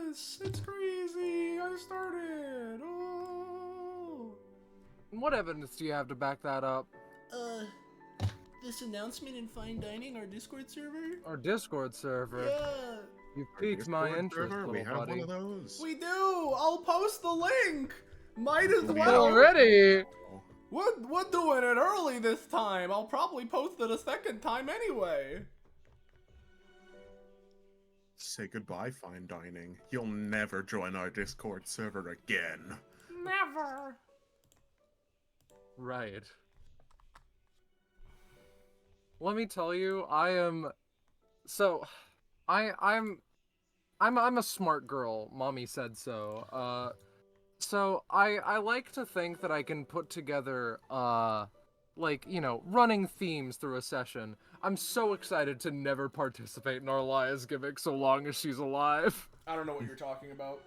this. It's crazy. I started. Oh. What evidence do you have to back that up? This announcement in Fine Dining, our Discord server? Our Discord server? Yeah. You piqued my interest, server? little We have buddy. one of those. We do. I'll post the link. Might as We well. Already? We're doing it early this time. I'll probably post it a second time anyway. Say goodbye, Fine Dining. You'll never join our Discord server again. Never. Right. Let me tell you, I'm a smart girl. Mommy said so. So I like to think that I can put together like, you know, running themes through a session. I'm so excited to never participate in Arlia's gimmick so long as she's alive. I don't know what you're talking about.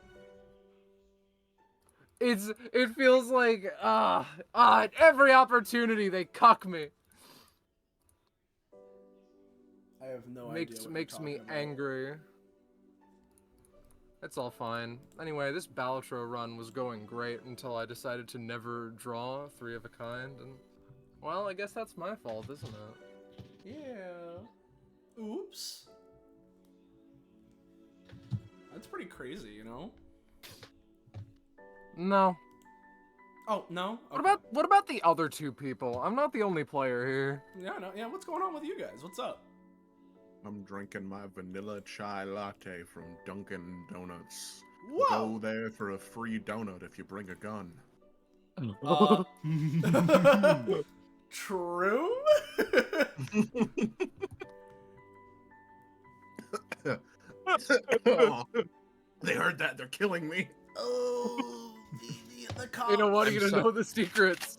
It feels like at every opportunity they cuck me. I have no idea what Makes you're me talking about. angry. It's all fine. Anyway, this Balatro run was going great until I decided to never draw 3 of a kind, and well, I guess that's my fault, isn't it? Yeah. Oops. That's pretty crazy, you know? No. Oh, no? Okay. What about the other 2 people? I'm not the only player here. Yeah, no, yeah, what's going on with you guys? What's up? I'm drinking my vanilla chai latte from Dunkin' Donuts. Whoa! Go there for a free donut if you bring a gun. True? Oh, they heard that. They're killing me. Oh, the cops. They don't want I'm you to so- know the secrets.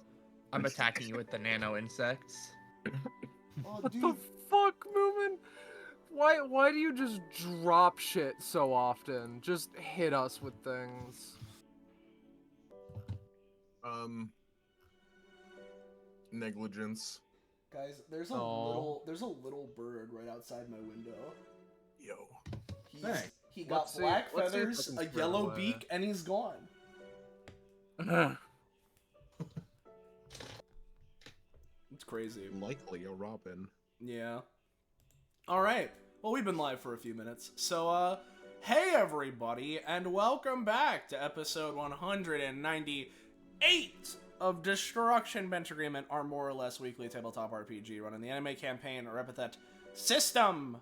I'm attacking you with the nano insects. Oh, What dude. the fuck, Moomin? Why do you just drop shit so often? Just hit us with things. Negligence. Guys, there's a Aw. little bird right outside my window. Yo. He's, he got Let's see- black let's see if I feathers, can a spread yellow away. beak, and he's gone. It's crazy. Likely a robin. Yeah. Alright. Well, we've been live for a few minutes. So, hey everybody, and welcome back to episode 198 of Destruction Bench Agreement, our more or less weekly tabletop RPG running the anime campaign or Epithet System,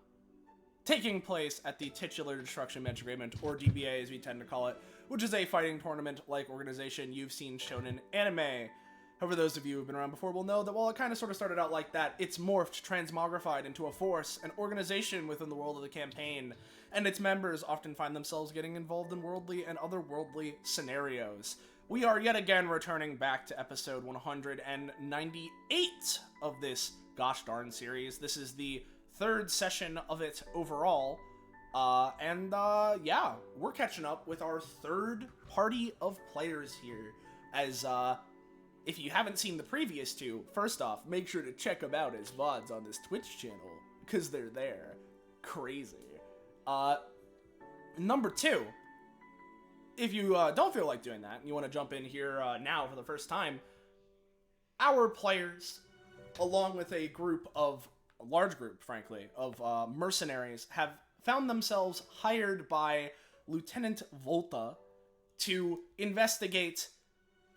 taking place at the titular Destruction Bench Agreement, or DBA as we tend to call it, which is a fighting tournament-like organization you've seen shonen anime. However, those of you who've been around before will know that while it kind of sort of started out like that, it's morphed, transmogrified into a force, an organization within the world of the campaign, and its members often find themselves getting involved in worldly and otherworldly scenarios. We are yet again returning back to episode 198 of this gosh darn series. This is the 3rd session of it overall, yeah, we're catching up with our 3rd party of players here, as, if you haven't seen the previous 2, first off, make sure to check them out as VODs on this Twitch channel, because they're there. Crazy. Number 2, if you don't feel like doing that, and you want to jump in here now for the first time, our players, along with a large group, frankly, of mercenaries, have found themselves hired by Lieutenant Volta to investigate,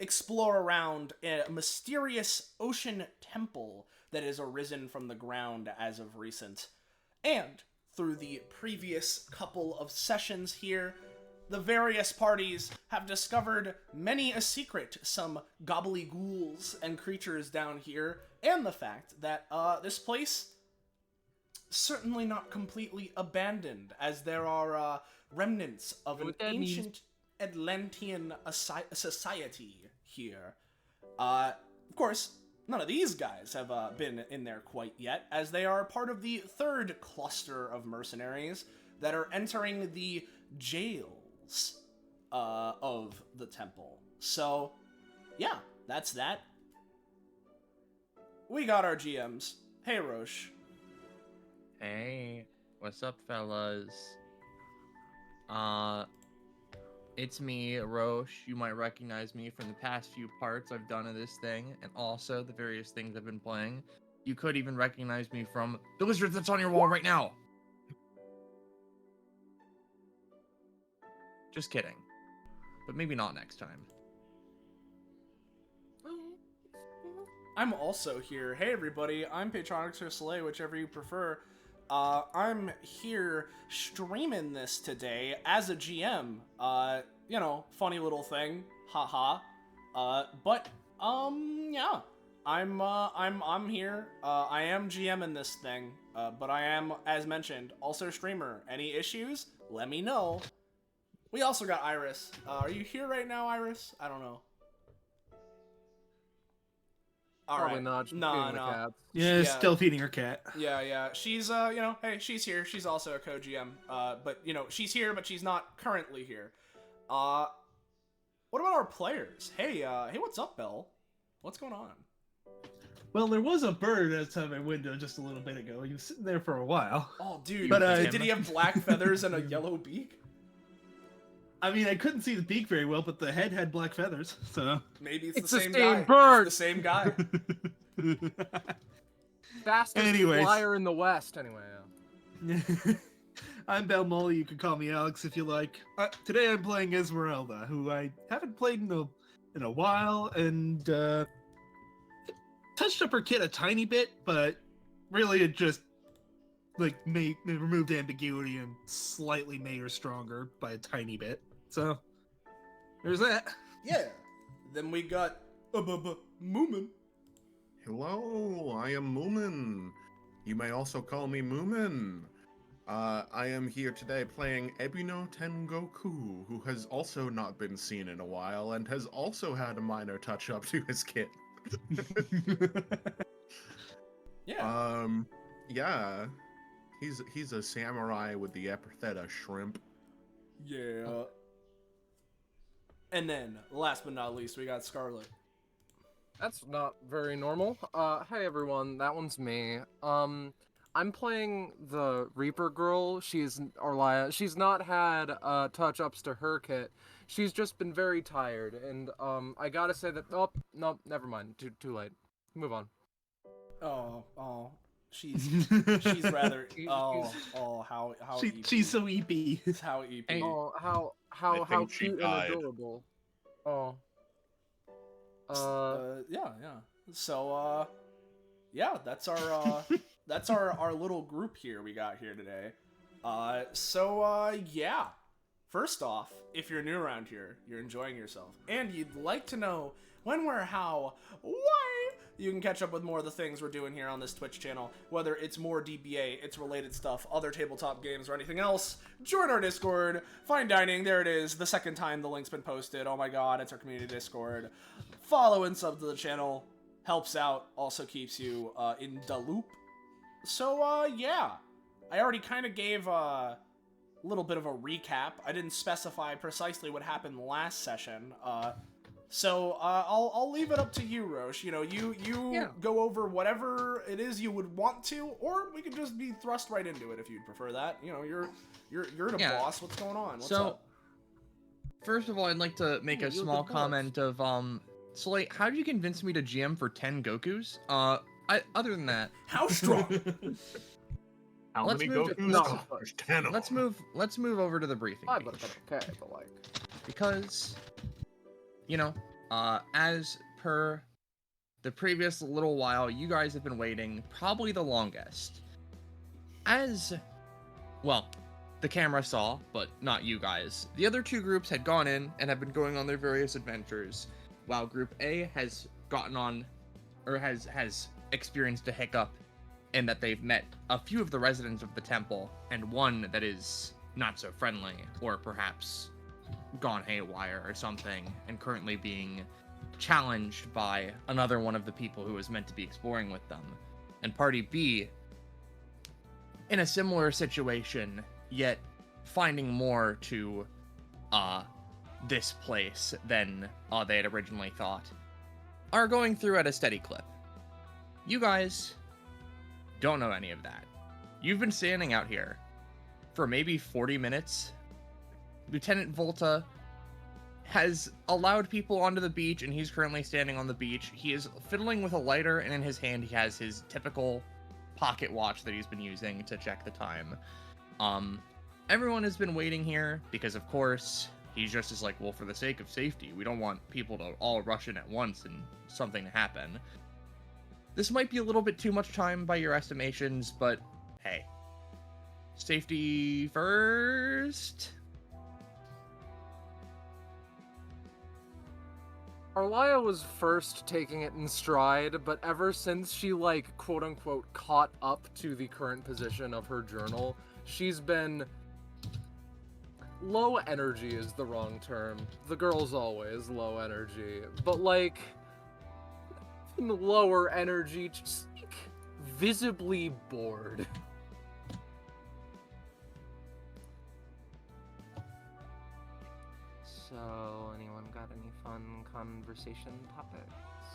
explore around a mysterious ocean temple that has arisen from the ground as of recent. And through the previous couple of sessions here, the various parties have discovered many a secret, some gobbly-ghouls and creatures down here, and the fact that this place certainly not completely abandoned, as there are remnants of an ancient Atlantean society here. Of course, none of these guys have been in there quite yet, as they are part of the 3rd cluster of mercenaries that are entering the jails of the temple. So, yeah, that's that. We got our GMs. Hey, Rosche. Hey, what's up, fellas? It's me, Rosche. You might recognize me from the past few parts I've done of this thing, and also the various things I've been playing. You could even recognize me from the wizard that's on your wall right now. Just kidding. But maybe not next time. I'm also here. Hey everybody, I'm Patronix or Soleil, whichever you prefer. I'm here streaming this today as a GM. You know, funny little thing, haha. Yeah, I'm here. I am GMing this thing, but I am, as mentioned, also streamer. Any issues? Let me know. We also got Iris. Are you here right now, Iris? I don't know. All Probably right. not. She's No, feeding the no. cats. Yeah, still feeding her cat. Yeah. She's, you know, hey, she's here. She's also a co-GM. But, you know, she's here, but she's not currently here. What about our players? Hey, what's up, Belle? What's going on? Well, there was a bird outside my window just a little bit ago. He was sitting there for a while. Oh, dude. But, did he have black feathers and a yellow beak? I mean, I couldn't see the beak very well, but the head had black feathers, so... Maybe it's It's the the same same guy. bird! It's the same guy. Fastest Anyways. flyer in the West, anyway. Yeah. I'm Belmoli, you can call me Alex if you like. Today I'm playing Esmeralda, who I haven't played in a while, and touched up her kit a tiny bit, but really it just like removed ambiguity and slightly made her stronger by a tiny bit. So there's that. Yeah. Then we got Moomin. Hello, I am Moomin. You may also call me Moomin. I am here today playing Ebino Tengoku, who has also not been seen in a while and has also had a minor touch-up to his kit. Yeah. Yeah. He's a samurai with the epithet of shrimp. Yeah. And then, last but not least, we got Scarlet. That's not very normal. Hey everyone, that one's me. I'm playing the Reaper girl. She's Arlia. She's not had touch-ups to her kit. She's just been very tired, and I gotta say that. Oh no, never mind. Too late. Move on. Oh, she's rather. How She's so eepy. It's how EP. Hey. Oh, I how think she cute died. and adorable. Oh. Yeah. So, yeah, that's our that's our little group here we got here today. Yeah. First off, if you're new around here, you're enjoying yourself, and you'd like to know when, where, how, why you can catch up with more of the things we're doing here on this Twitch channel, whether it's more DBA, it's related stuff, other tabletop games, or anything else, join our Discord, Fine Dining, there it is, the second time the link's been posted, oh my god, it's our community Discord. Follow and sub to the channel, helps out, also keeps you in the loop. So, yeah, I already kind of gave a little bit of a recap. I didn't specify precisely what happened last session, so I'll leave it up to you, Rosche. You know, you Yeah. go over whatever it is you would want to, or we could just be thrust right into it if you'd prefer that. You know, you're the Yeah. boss. What's going on? What's So, up? first of all, I'd like to make Ooh, a you're small the boss. comment of Soleil, how did you convince me to GM for 10 Gokus? Other than that, How strong? How Let's many move to- Gokus? no. There's 10 of let's them. move over to the briefing I page. would have been okay, but like. Because, you know, as per the previous little while, you guys have been waiting probably the longest. As, well, the camera saw, but not you guys, the other two groups had gone in and have been going on their various adventures, while Group A has gotten on, or has experienced a hiccup in that they've met a few of the residents of the temple, and one that is not so friendly, or perhaps gone haywire or something, and currently being challenged by another one of the people who was meant to be exploring with them. And Party B, in a similar situation, yet finding more to this place than they had originally thought, are going through at a steady clip. You guys don't know any of that. You've been standing out here for maybe 40 minutes. Lieutenant Volta has allowed people onto the beach, and he's currently standing on the beach. He is fiddling with a lighter, and in his hand he has his typical pocket watch that he's been using to check the time. Everyone has been waiting here because, of course, he's just as like, well, for the sake of safety, we don't want people to all rush in at once and something to happen. This might be a little bit too much time by your estimations, but hey, safety first. Arlia was first taking it in stride, but ever since she, like, quote-unquote, caught up to the current position of her journal, she's been... Low energy is the wrong term. The girl's always low energy. But, like, lower energy, just, like, visibly bored. So, anyone got any fun conversation topics?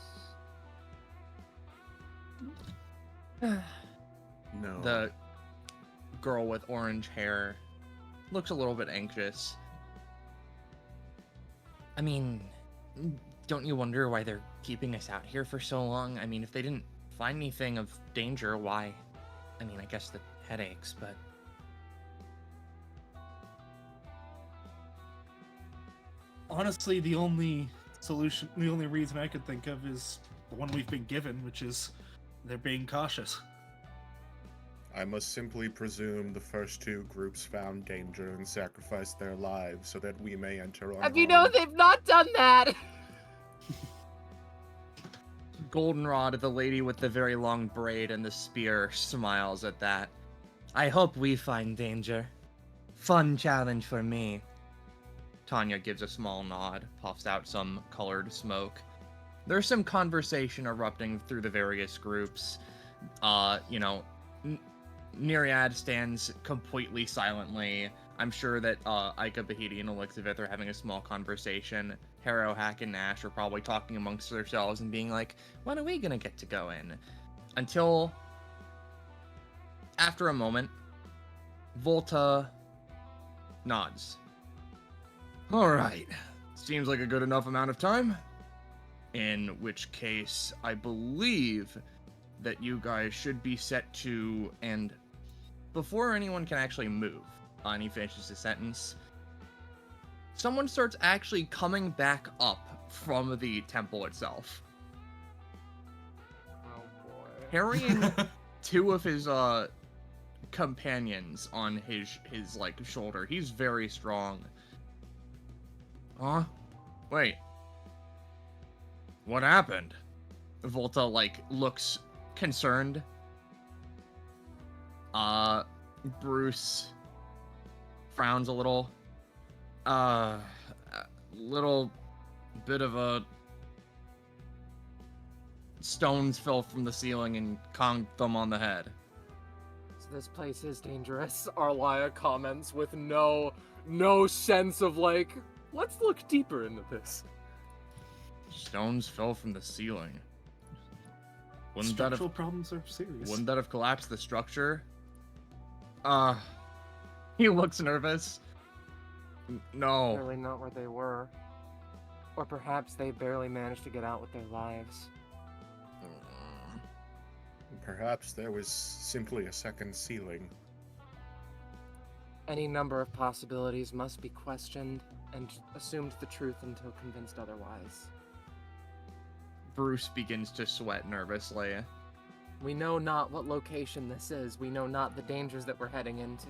No. The girl with orange hair looks a little bit anxious. I mean, don't you wonder why they're keeping us out here for so long? I mean, if they didn't find anything of danger, why? I mean, I guess the headaches, but... Honestly, the only reason I could think of is the one we've been given, which is they're being cautious. I must simply presume the first two groups found danger and sacrificed their lives so that we may enter on. Have you know they've not done that? Goldenrod, the lady with the very long braid and the spear, smiles at that. I hope we find danger. Fun challenge for me. Tanya gives a small nod, puffs out some colored smoke. There's some conversation erupting through the various groups. Nereid stands completely silently. I'm sure that Ika, Bahidi, and Elixivith are having a small conversation. Harrow, Hack, and Nash are probably talking amongst themselves and being like, when are we gonna get to go in? Until, after a moment, Volta nods. Alright, seems like a good enough amount of time. In which case, I believe that you guys should be set to, and before anyone can actually move, and he finishes his sentence, someone starts actually coming back up from the temple itself. Oh boy. Carrying two of his companions on his like shoulder. He's very strong. Huh? Wait. What happened? Volta like looks concerned. Bruce frowns a little. Little bit of a stones fell from the ceiling and conked them on the head. So this place is dangerous, Arlia comments with no sense of like, let's look deeper into this. Stones fell from the ceiling. Wouldn't that Structural have problems are serious. Wouldn't that have collapsed the structure? He looks nervous. No. Really not where they were. Or perhaps they barely managed to get out with their lives. Perhaps there was simply a second ceiling. Any number of possibilities must be questioned and assumed the truth until convinced otherwise. Bruce begins to sweat nervously. We know not what location this is. We know not the dangers that we're heading into.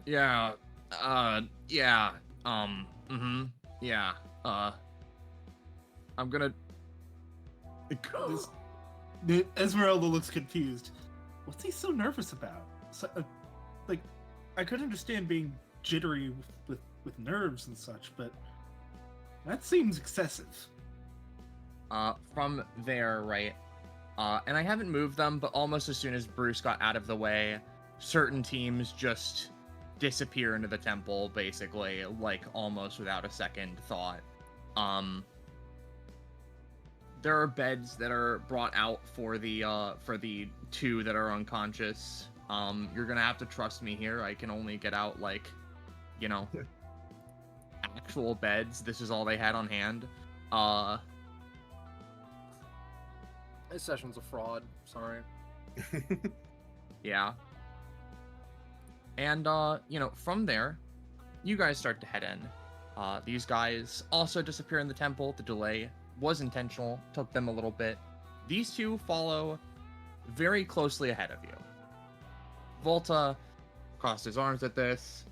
Yeah, I'm gonna... Esmeralda looks confused. What's he so nervous about? So, like, I could understand being jittery with nerves and such, but that seems excessive. From there, right, and I haven't moved them, but almost as soon as Bruce got out of the way, certain teams just disappear into the temple, basically, like, almost without a second thought. There are beds that are brought out for the two that are unconscious. You're gonna have to trust me here. I can only get out, like, you know, actual beds. This is all they had on hand. This session's a fraud. Sorry. Yeah. And, you know, from there, you guys start to head in. These guys also disappear in the temple. The delay was intentional, took them a little bit. These two follow very closely ahead of you. Volta crossed his arms at this.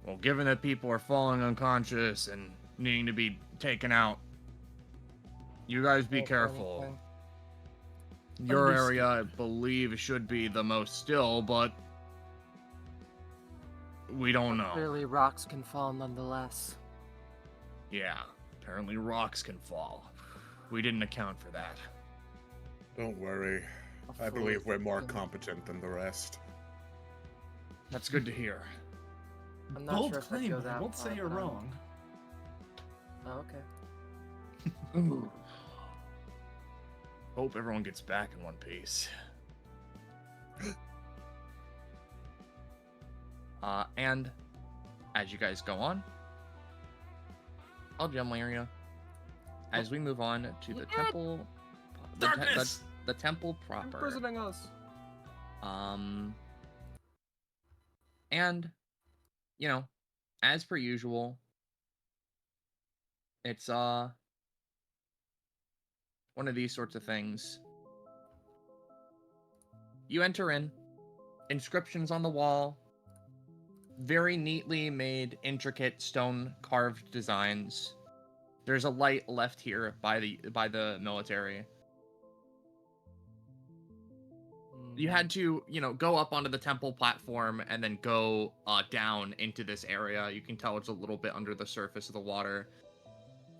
Well, given that people are falling unconscious and needing to be taken out, you guys be careful. Anything. Your Understood. area, I believe, should be the most still, but we don't know. Clearly, rocks can fall nonetheless. Yeah, apparently rocks can fall. We didn't account for that. Don't worry. I believe we're more competent than the rest. That's good to hear. I'm not Bold sure if I'd claim, go but I that won't say far, you're but I'm- wrong. Oh, okay. Hope everyone gets back in one piece. And as you guys go on, I'll general area. As we move on to the temple, Darkness! the temple proper. Imprisoning us. And, you know, as per usual, it's, one of these sorts of things. You enter in, inscriptions on the wall, very neatly made, intricate stone carved designs. There's a light left here by the military. You had to, you know, go up onto the temple platform and then go down into this area. You can tell it's a little bit under the surface of the water.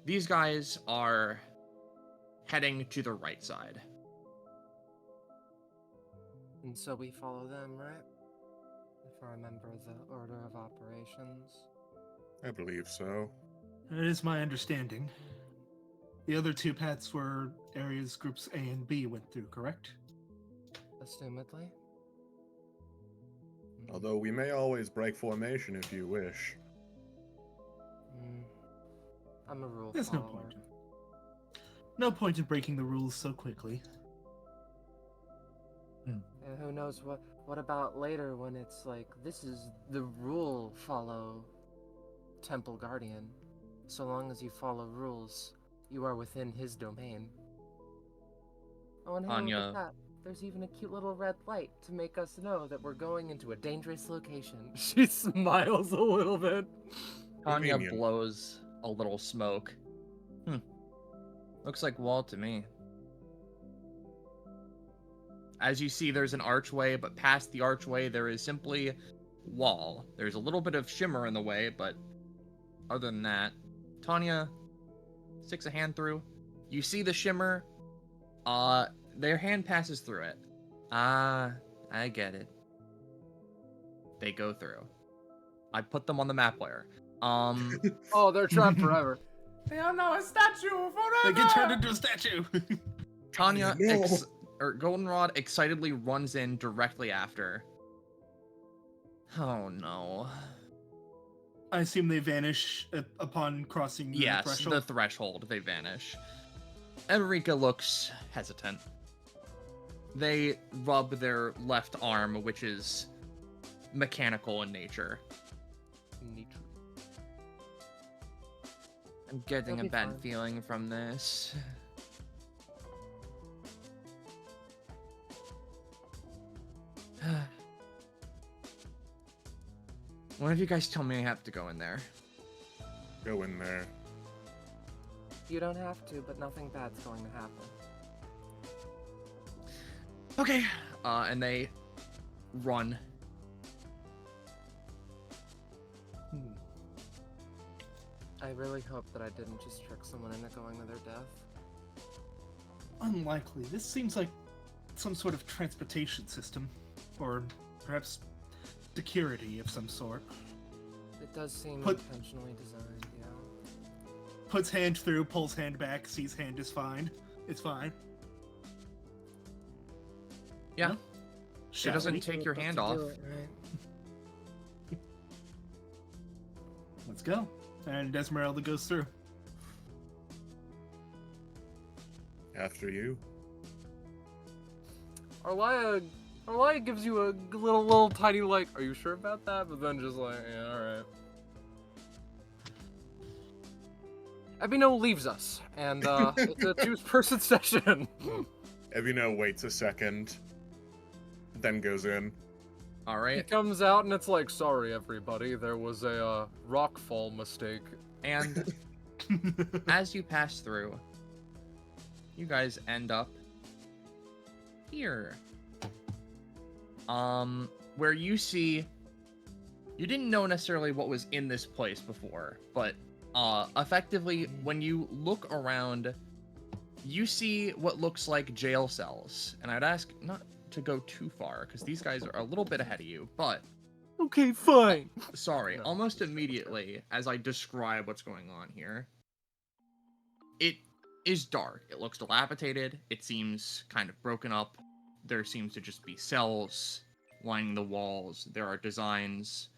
These guys are heading to the right side. And so we follow them, right? If I remember the order of operations. I believe so. That is my understanding. The other two paths were areas groups A and B went through, correct? Assumedly. Although we may always break formation if you wish. I'm a rule There's no follower. point. No point in breaking the rules so quickly. And who knows what about later when it's like, this is the rule follow Temple Guardian. So long as you follow rules, you are within his domain. Oh, and hey, look Anya. at that. There's even a cute little red light to make us know that we're going into a dangerous location. She smiles a little bit. Tanya Convenient. blows a little smoke. Looks like wall to me. As you see, there's an archway, but past the archway, there is simply wall. There's a little bit of shimmer in the way, but other than that, Tanya sticks a hand through. You see the shimmer. Their hand passes through it. I get it. They go through. I put them on the map layer. Oh, they're trapped forever. They are now a statue forever! They get turned into a statue! Tanya, No. Goldenrod excitedly runs in directly after. Oh no. I assume they vanish upon crossing the Yes, threshold. the threshold, they vanish. Enrica looks hesitant. They rub their left arm, which is mechanical in nature. I'm getting They'll a be bad fine. feeling from this. One of you guys tell me I have to go in there. Go in there. You don't have to, but nothing bad's going to happen. Okay. And they run. I really hope that I didn't just trick someone into going to their death. Unlikely. This seems like some sort of transportation system. Or perhaps security of some sort. It does seem Put- intentionally designed, yeah. Puts hand through, pulls hand back, sees hand is fine. It's fine. Yeah. It doesn't take your hand off. Let's go. And Esmeralda goes through. After you. Arlia gives you a little tiny like, are you sure about that? But then just like, yeah, alright. Ebino leaves us, and it's a two-person session. Evino waits a second, then goes in. He Alright. comes out and it's like, sorry everybody, there was a rockfall mistake. And as you pass through, you guys end up here. Where you see, you didn't know necessarily what was in this place before, but effectively, when you look around, you see what looks like jail cells. And I'd ask not to go too far, because these guys are a little bit ahead of you, but... Okay, fine. Sorry, No. almost immediately, as I describe what's going on here, it is dark. It looks dilapidated. It seems kind of broken up. There seems to just be cells lining the walls. There are designs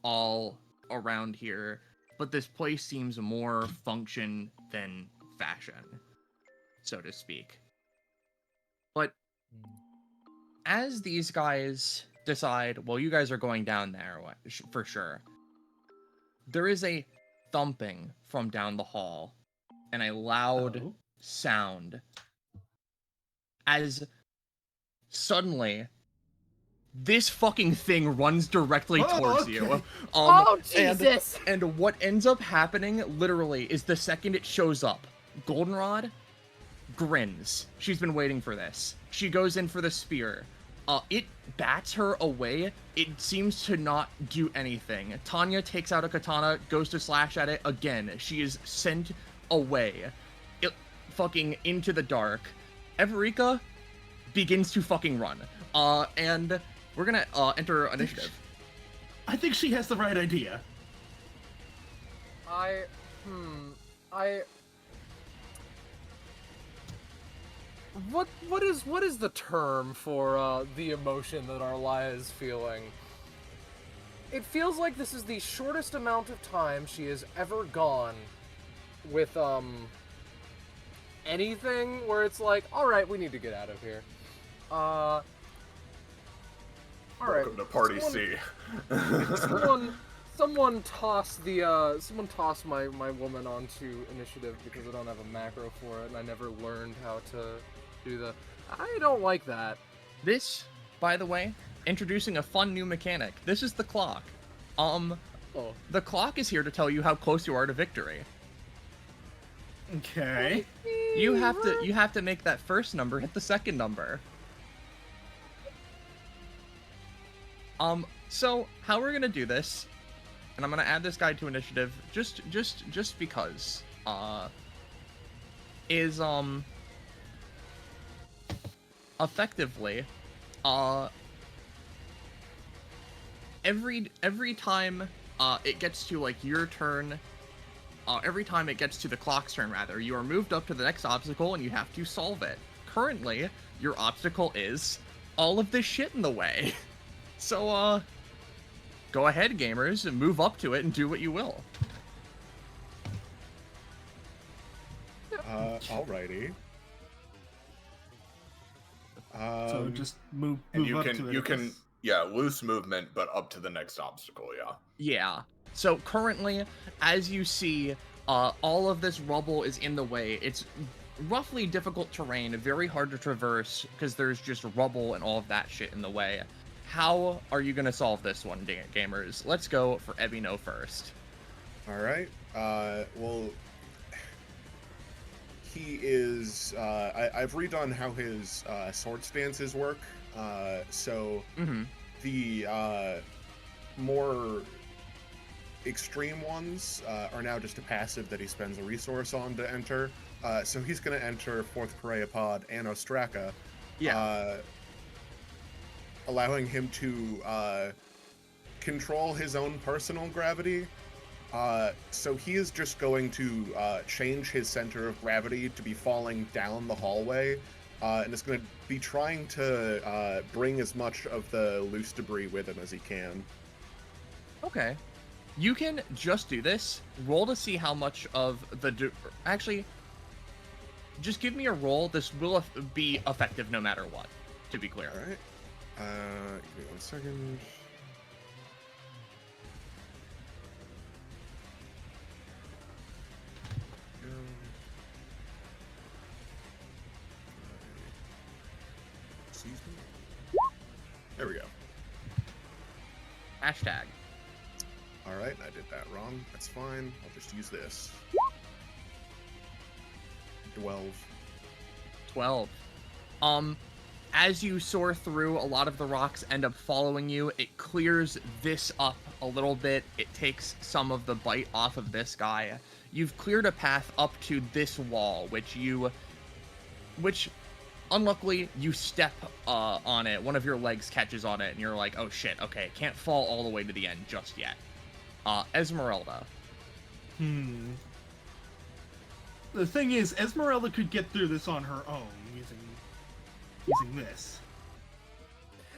all around here, but this place seems more function than fashion, so to speak. But as these guys decide, well, you guys are going down there for sure, there is a thumping from down the hall and a loud Oh. sound as suddenly this fucking thing runs directly towards you. Okay. Oh, and- Jesus! And what ends up happening, literally, is the second it shows up, Goldenrod grins. She's been waiting for this. She goes in for the spear. It bats her away. It seems to not do anything. Tanya takes out a katana, goes to slash at it again. She is sent away. It fucking into the dark. Everika begins to fucking run. And we're gonna enter initiative. I think she has the right idea. What is the term for the emotion that Arlia is feeling? It feels like this is the shortest amount of time she has ever gone with anything where it's like, all right, we need to get out of here. All right. Welcome to Party C. Someone toss my woman onto initiative because I don't have a macro for it and I never learned how to do the. I don't like that. This, by the way, introducing a fun new mechanic. This is the clock. Oh. The clock is here to tell you how close you are to victory. Okay. You have to make that first number hit the second number. So how we're gonna do this, and I'm gonna add this guy to initiative just because, is effectively, every time it gets to like your turn, every time it gets to the clock's turn rather, you are moved up to the next obstacle and you have to solve it. Currently, your obstacle is all of this shit in the way. So, go ahead, gamers, and move up to it and do what you will. Alrighty. So just move And you up can to it. you can loose movement, but up to the next obstacle. Yeah. Yeah. So currently, as you see, all of this rubble is in the way. It's roughly difficult terrain, very hard to traverse because there's just rubble and all of that shit in the way. How are you gonna solve this one, gamers? Let's go for Ebino first. Alright. Well, he is. I've redone how his sword stances work. So Mm-hmm. the more extreme ones are now just a passive that he spends a resource on to enter. So he's going to enter Fourth Pereopod and Ostraka, allowing him to control his own personal gravity. So he is just going to change his center of gravity to be falling down the hallway and is going to be trying to bring as much of the loose debris with him as he can. Okay. You can just do this. Roll to see how much of the... Actually, just give me a roll. This will be effective no matter what, to be clear. All right. Give me 1 second. Excuse me. There we go. Hashtag. All right, I did that wrong. That's fine. I'll just use this. 12. 12. As you soar through, a lot of the rocks end up following you. It clears this up a little bit. It takes some of the bite off of this guy. You've cleared a path up to this wall, which unluckily you step on it. One of your legs catches on it, and you're like, oh shit, okay, can't fall all the way to the end just yet. Esmeralda. The thing is, Esmeralda could get through this on her own using this.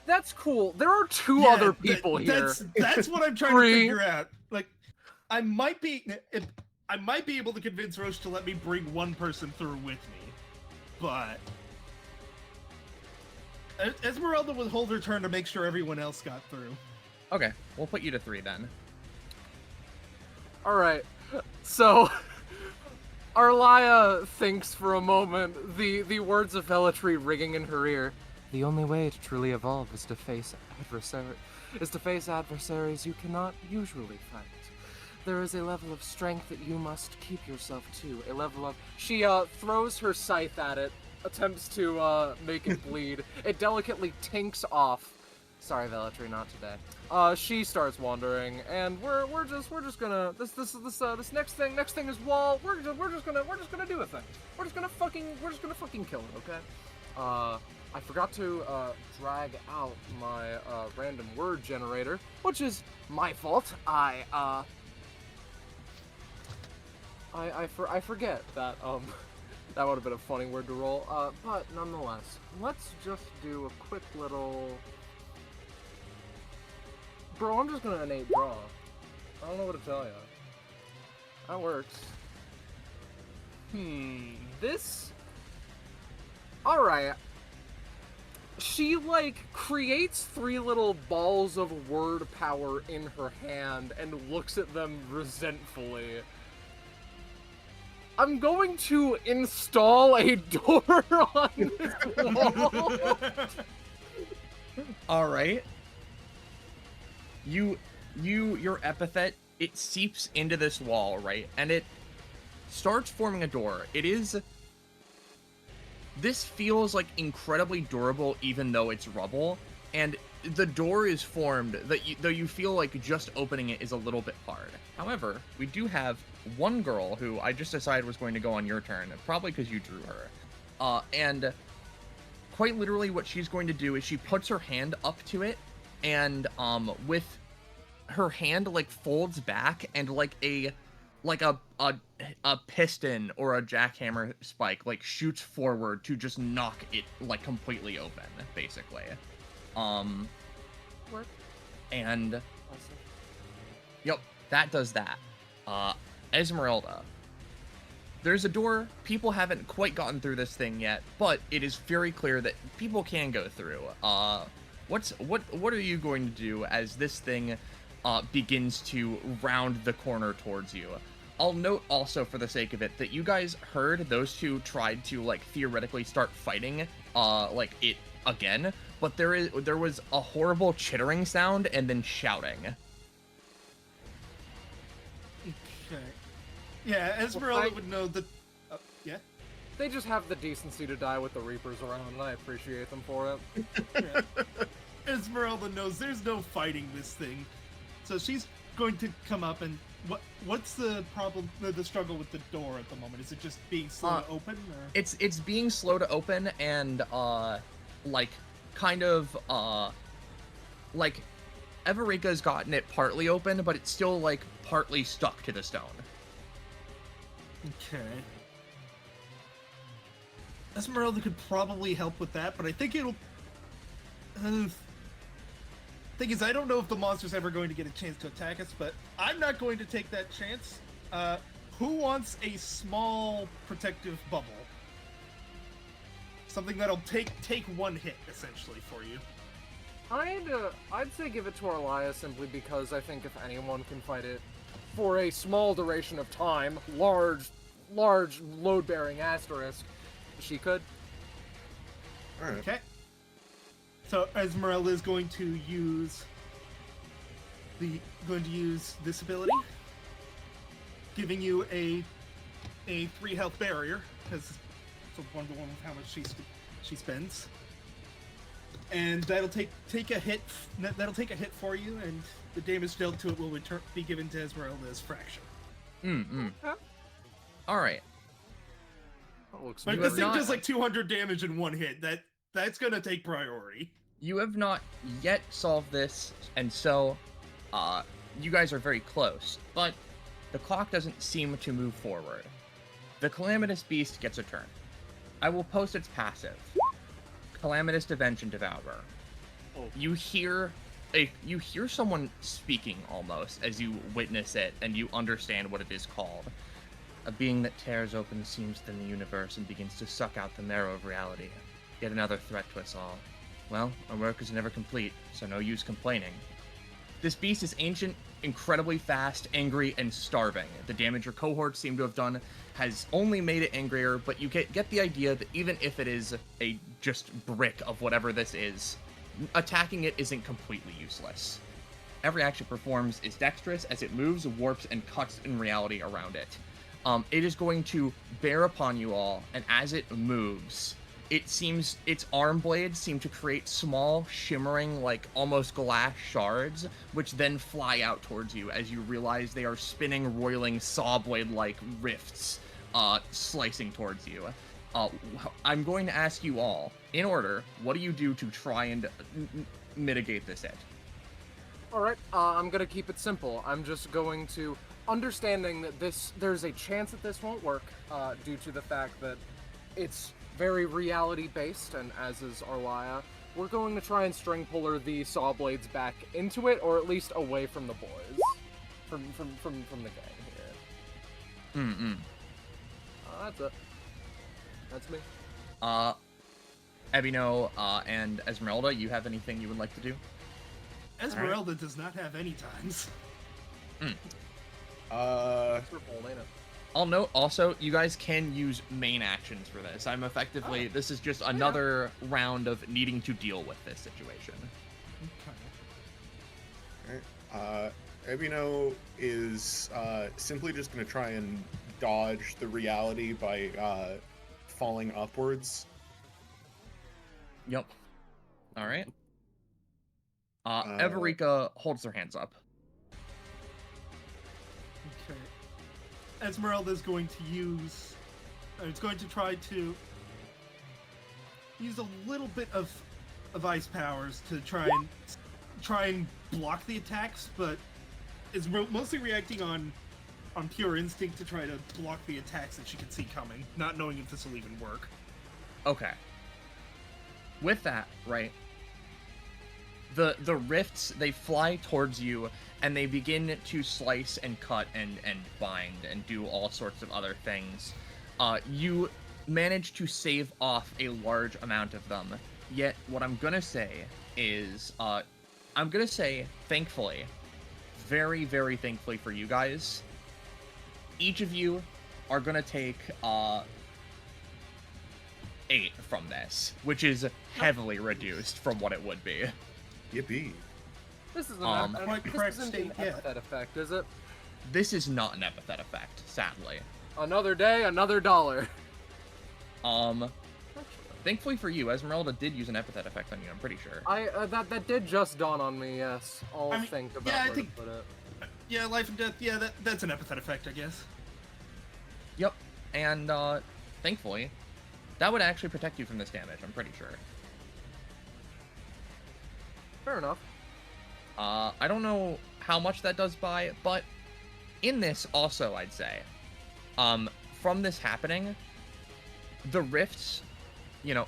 That's cool. There are two other people here. That's what I'm trying to figure out. Like, I might be able to convince Rosche to let me bring one person through with me, but Esmeralda would hold her turn to make sure everyone else got through. Okay, we'll put you to 3 then. All right. So Arlia thinks for a moment, the words of Velatry ringing in her ear. The only way to truly evolve is to face adversaries you cannot usually fight. There is a level of strength that you must keep yourself to. A level of... She throws her scythe at it, attempts to make it bleed. It delicately tinks off. Sorry, Velatry, not today. She starts wandering, and we're just gonna this next thing is wall. We're just gonna do a thing. We're just gonna fucking kill it, okay? I forgot to drag out my random word generator, which is my fault. I forget that that would have been a funny word to roll. But nonetheless, let's just do a quick little. Bro, I'm just gonna innate draw. I don't know what to tell you. That works. This. All right. She, like, creates 3 little balls of word power in her hand and looks at them resentfully. I'm going to install a door on this wall. Alright. Your epithet, it seeps into this wall, right? And it starts forming a door. This feels like incredibly durable even though it's rubble, and the door is formed though you feel like just opening it is a little bit hard. However, we do have one girl who I just decided was going to go on your turn, probably because you drew her. And quite literally what she's going to do is she puts her hand up to it, and with her hand like folds back, and like a piston or a jackhammer spike like shoots forward to just knock it like completely open, basically. Work. And Awesome. yep, that does that. Esmeralda. There's a door. People haven't quite gotten through this thing yet, but it is very clear that people can go through. What are you going to do as this thing begins to round the corner towards you? I'll note also, for the sake of it, that you guys heard those two tried to, like, theoretically start fighting, like, it again, but there was a horrible chittering sound and then shouting. Okay. Yeah, Esmeralda would know that... yeah? They just have the decency to die with the Reapers around, and I appreciate them for it. Yeah. Esmeralda knows there's no fighting this thing, so she's going to come up and... What's the problem, the struggle with the door at the moment? Is it just being slow to open? Or? It's being slow to open, and, like, kind of, like, Everika's gotten it partly open, but it's still, like, partly stuck to the stone. Okay. Esmeralda could probably help with that, but I think it'll. Thing is, I don't know if the monster's ever going to get a chance to attack us, but I'm not going to take that chance. Who wants a small protective bubble? Something that'll take one hit, essentially, for you. I'd say give it to Arlia simply because I think if anyone can fight it for a small duration of time, large load-bearing asterisk, she could. Alright. Okay. So Esmeralda is going to use this ability, giving you a 3 health barrier, because it's 1-to-1 with how much she spends. And that'll take a hit. That'll take a hit for you, and the damage dealt to it will be given to Esmeralda as fracture. All right. That looks Like You this have thing not- does like 200 damage in one hit. That's gonna take priority. You have not yet solved this, and so, you guys are very close, but the clock doesn't seem to move forward. The Calamitous Beast gets a turn. I will post its passive. Calamitous Dimension Devourer. Oh. You hear someone speaking almost as you witness it, and you understand what it is called. A being that tears open the seams within the universe and begins to suck out the marrow of reality. Yet another threat to us all. Well, our work is never complete, so no use complaining. This beast is ancient, incredibly fast, angry, and starving. The damage your cohorts seem to have done has only made it angrier, but you get the idea that even if it is a just brick of whatever this is, attacking it isn't completely useless. Every action it performs is dexterous as it moves, warps, and cuts in reality around it. It is going to bear upon you all, and as it moves, it seems its arm blades seem to create small, shimmering, like almost glass shards, which then fly out towards you as you realize they are spinning, roiling, saw blade-like rifts, slicing towards you. I'm going to ask you all, in order, what do you do to try and mitigate this hit? Alright, I'm gonna keep it simple. I'm just going to, understanding that there's a chance that this won't work, due to the fact that it's very reality-based, and as is Arlia, we're going to try and string puller the saw blades back into it, or at least away from the boys. From the gang here. That's it. That's me. Ebino, and Esmeralda, you have anything you would like to do? Esmeralda does not have any times. That's for full, ain't it? I'll note also, you guys can use main actions for this. This is just another round of needing to deal with this situation. Alright. Ebino is simply just going to try and dodge the reality by falling upwards. Yep. Alright. Everika holds their hands up. Okay. Esmeralda's going to use. It's going to try to use a little bit of ice powers to try and block the attacks, but is mostly reacting on pure instinct to try to block the attacks that she can see coming, not knowing if this will even work. Okay. With that, right? The rifts, they fly towards you, and they begin to slice and cut and bind and do all sorts of other things. You manage to save off a large amount of them, yet what I'm gonna say is, thankfully, very, very thankfully for you guys, each of you are gonna take, 8 from this, which is heavily reduced from what it would be. Yippee. This isn't, Quite this correct isn't an state, yeah. epithet effect, is it? This is not an epithet effect, sadly. Another day, another dollar. Thankfully for you, Esmeralda did use an epithet effect on you, I'm pretty sure. That did just dawn on me, yes. I'll I mean, think about yeah, I where think- to put it. Yeah, life and death. Yeah, that's an epithet effect, I guess. Yep, and thankfully, that would actually protect you from this damage, I'm pretty sure. Fair enough. I don't know how much that does by, but in this also, I'd say, from this happening, the rifts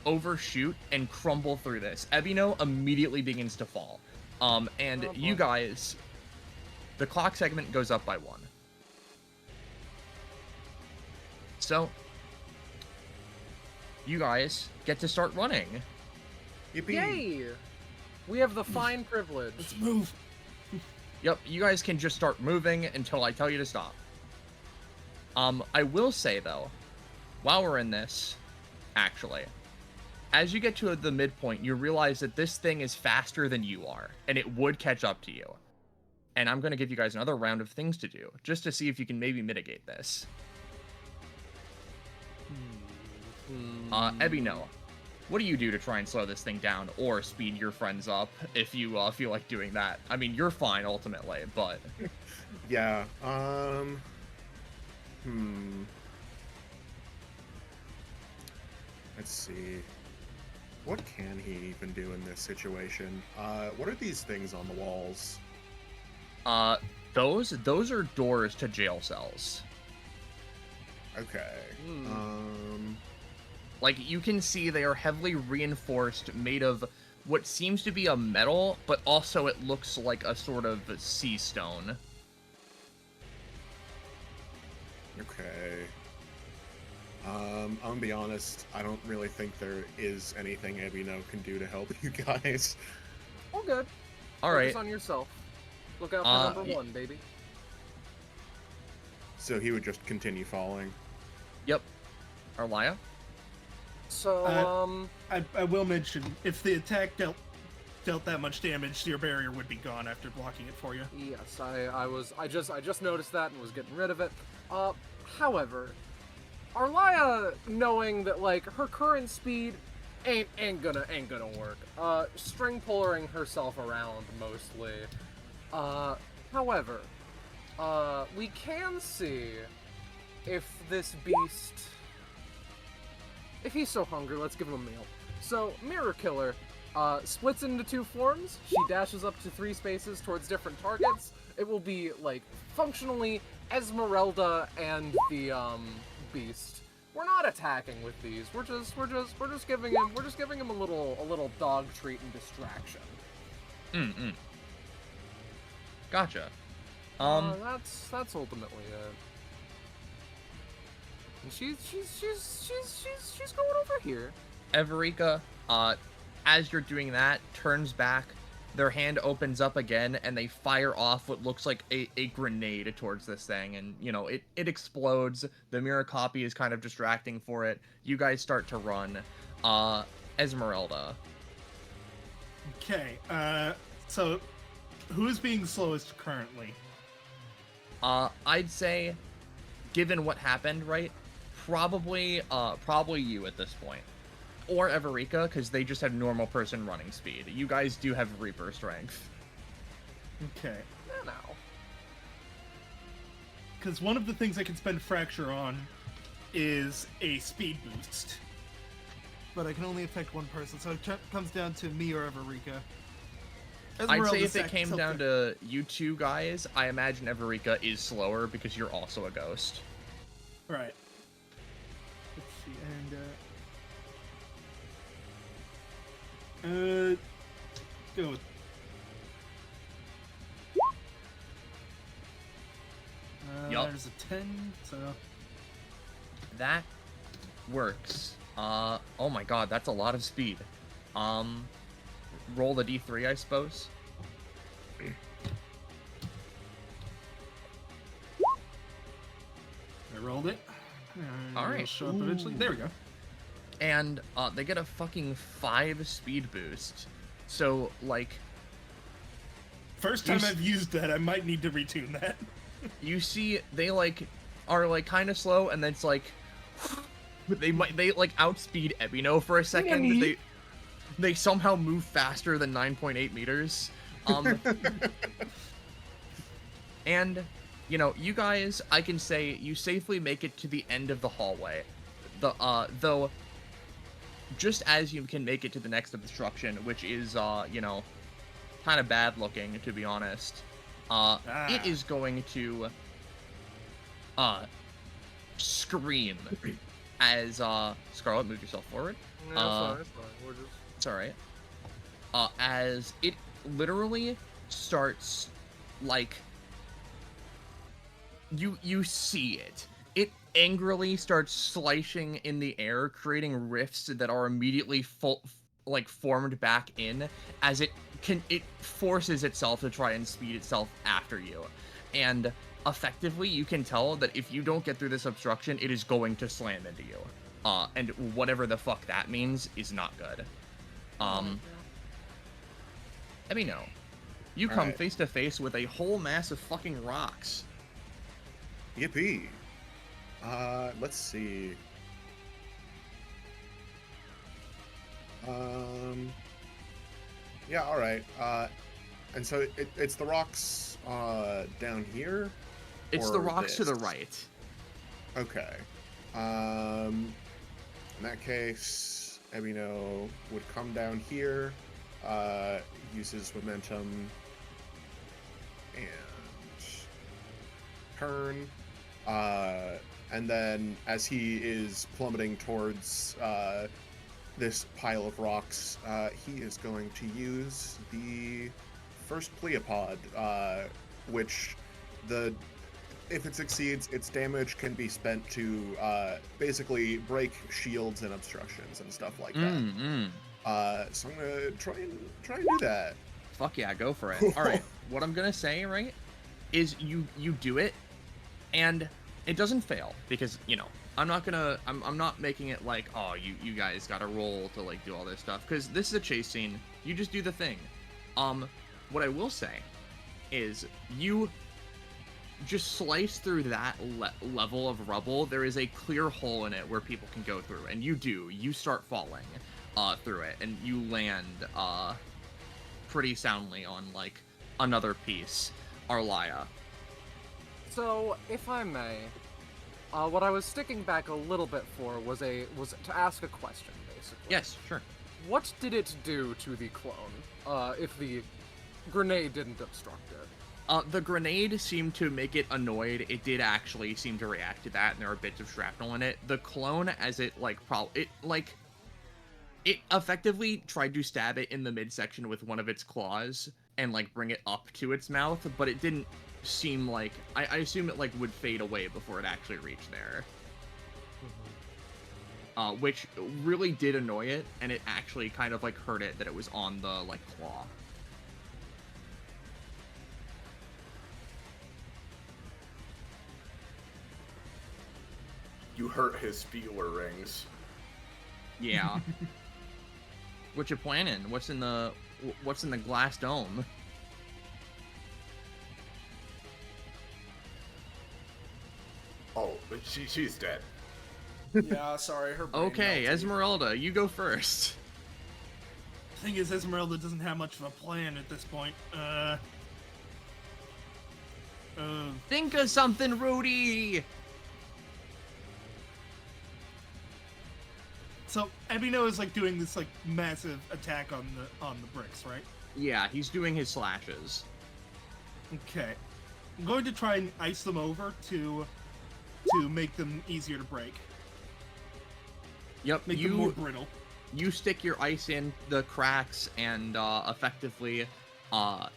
overshoot and crumble through this. Ebino immediately begins to fall. And Oh, you boy. guys, the clock segment goes up by 1. So, you guys get to start running. Yippee! Yay! We have the fine privilege. Let's move. Yep, you guys can just start moving until I tell you to stop. I will say, though, while we're in this, actually, as you get to the midpoint, you realize that this thing is faster than you are, and it would catch up to you. And I'm going to give you guys another round of things to do, just to see if you can maybe mitigate this. Ebino, what do you do to try and slow this thing down, or speed your friends up, if you feel like doing that? I mean, you're fine, ultimately, but... Yeah, Let's see. What can he even do in this situation? What are these things on the walls? Those are doors to jail cells. Okay. Like, you can see they are heavily reinforced, made of what seems to be a metal, but also it looks like a sort of sea stone. Okay. I'm gonna be honest, I don't really think there is anything Ebino can do to help you guys. All good. Alright. Focus on yourself. Look out for number 1, baby. So he would just continue falling. Yep. Arlia? So, I will mention, if the attack dealt that much damage, your barrier would be gone after blocking it for you. yes, I just noticed that and was getting rid of it. However, Arlia, knowing that like her current speed ain't gonna work. String pullering herself around mostly. However, we can see if this beast, if he's so hungry, let's give him a meal. So, Mirror Killer splits into 2 forms. She dashes up to 3 spaces towards different targets. It will be like functionally Esmeralda and the beast. We're not attacking with these. We're just giving him a little dog treat and distraction. Gotcha. That's ultimately it. And she's going over here. Everika, as you're doing that, turns back, their hand opens up again, and they fire off what looks like a grenade towards this thing, and, it explodes. The mirror copy is kind of distracting for it. You guys start to run. Esmeralda. Okay, so who is being slowest currently? I'd say, given what happened, right, probably you at this point. Or Everika, because they just have normal person running speed. You guys do have Reaper strength. Okay. Now. Because one of the things I can spend Fracture on is a speed boost. But I can only affect one person, so it comes down to me or Everika. I'd say if it came down to you two guys, I imagine Everika is slower because you're also a ghost. Right. Let's see, and let's go with Yup. There's a 10, so That works. Oh my god, that's a lot of speed. Roll the d3, I suppose. I rolled it. All right. It'll show up eventually. There we go. And they get a fucking 5 speed boost. So, like, First time I've used that, I might need to retune that. you see they like are like kind of slow, and then it's like they like outspeed Ebino for a second. They somehow move faster than 9.8 meters. And you guys, I can say you safely make it to the end of the hallway. Though just as you can make it to the next obstruction, which is kind of bad looking, to be honest. It is going to scream as Scarlet, move yourself forward. No, sorry, it's fine. We're just... It's alright. As it literally starts, like, you see it. It angrily starts slicing in the air, creating rifts that are immediately formed back in as it forces itself to try and speed itself after you. And effectively, you can tell that if you don't get through this obstruction, it is going to slam into you. And whatever the fuck that means is not good. Let me know. You come Alright. face to face with a whole mass of fucking rocks. Yippee. Let's see. Yeah, alright. And so it's the rocks down here? It's Or the rocks to the this? right. Okay. In that case, Ebino would come down here, uses momentum, and turn. And then as he is plummeting towards this pile of rocks, he is going to use the first Pleopod, which if it succeeds, its damage can be spent to basically break shields and obstructions and stuff like that. So I'm gonna try and do that. Fuck yeah, go for it. All right, what I'm gonna say, right, is you do it, and it doesn't fail because I'm not making it like, oh, you guys gotta roll to like do all this stuff, because this is a chase scene. You just do the thing. What I will say is you just slice through that level of rubble. There is a clear hole in it where people can go through, and you start falling through it, and you land pretty soundly on like another piece. Arlia. So, if I may, what I was sticking back a little bit for was to ask a question, basically. Yes, sure. What did it do to the clone, if the grenade didn't obstruct it? The grenade seemed to make it annoyed. It did actually seem to react to that, and there are bits of shrapnel in it. The clone, as it it effectively tried to stab it in the midsection with one of its claws and like bring it up to its mouth, but it didn't seem like I assume it like would fade away before it actually reached there. Which really did annoy it, and it actually kind of like hurt it that it was on the like claw. You hurt his feeler rings. Yeah. What you planning? What's in the glass dome? Oh, but she's dead. Yeah, sorry, her brain Okay, melted. Esmeralda, you go first. The thing is, Esmeralda doesn't have much of a plan at this point. Think of something, Rudy. So Ebino is like doing this like massive attack on the bricks, right? Yeah, he's doing his slashes. Okay. I'm going to try and ice them over to make them easier to break. Yep, Make them more brittle. you stick your ice in the cracks, and effectively,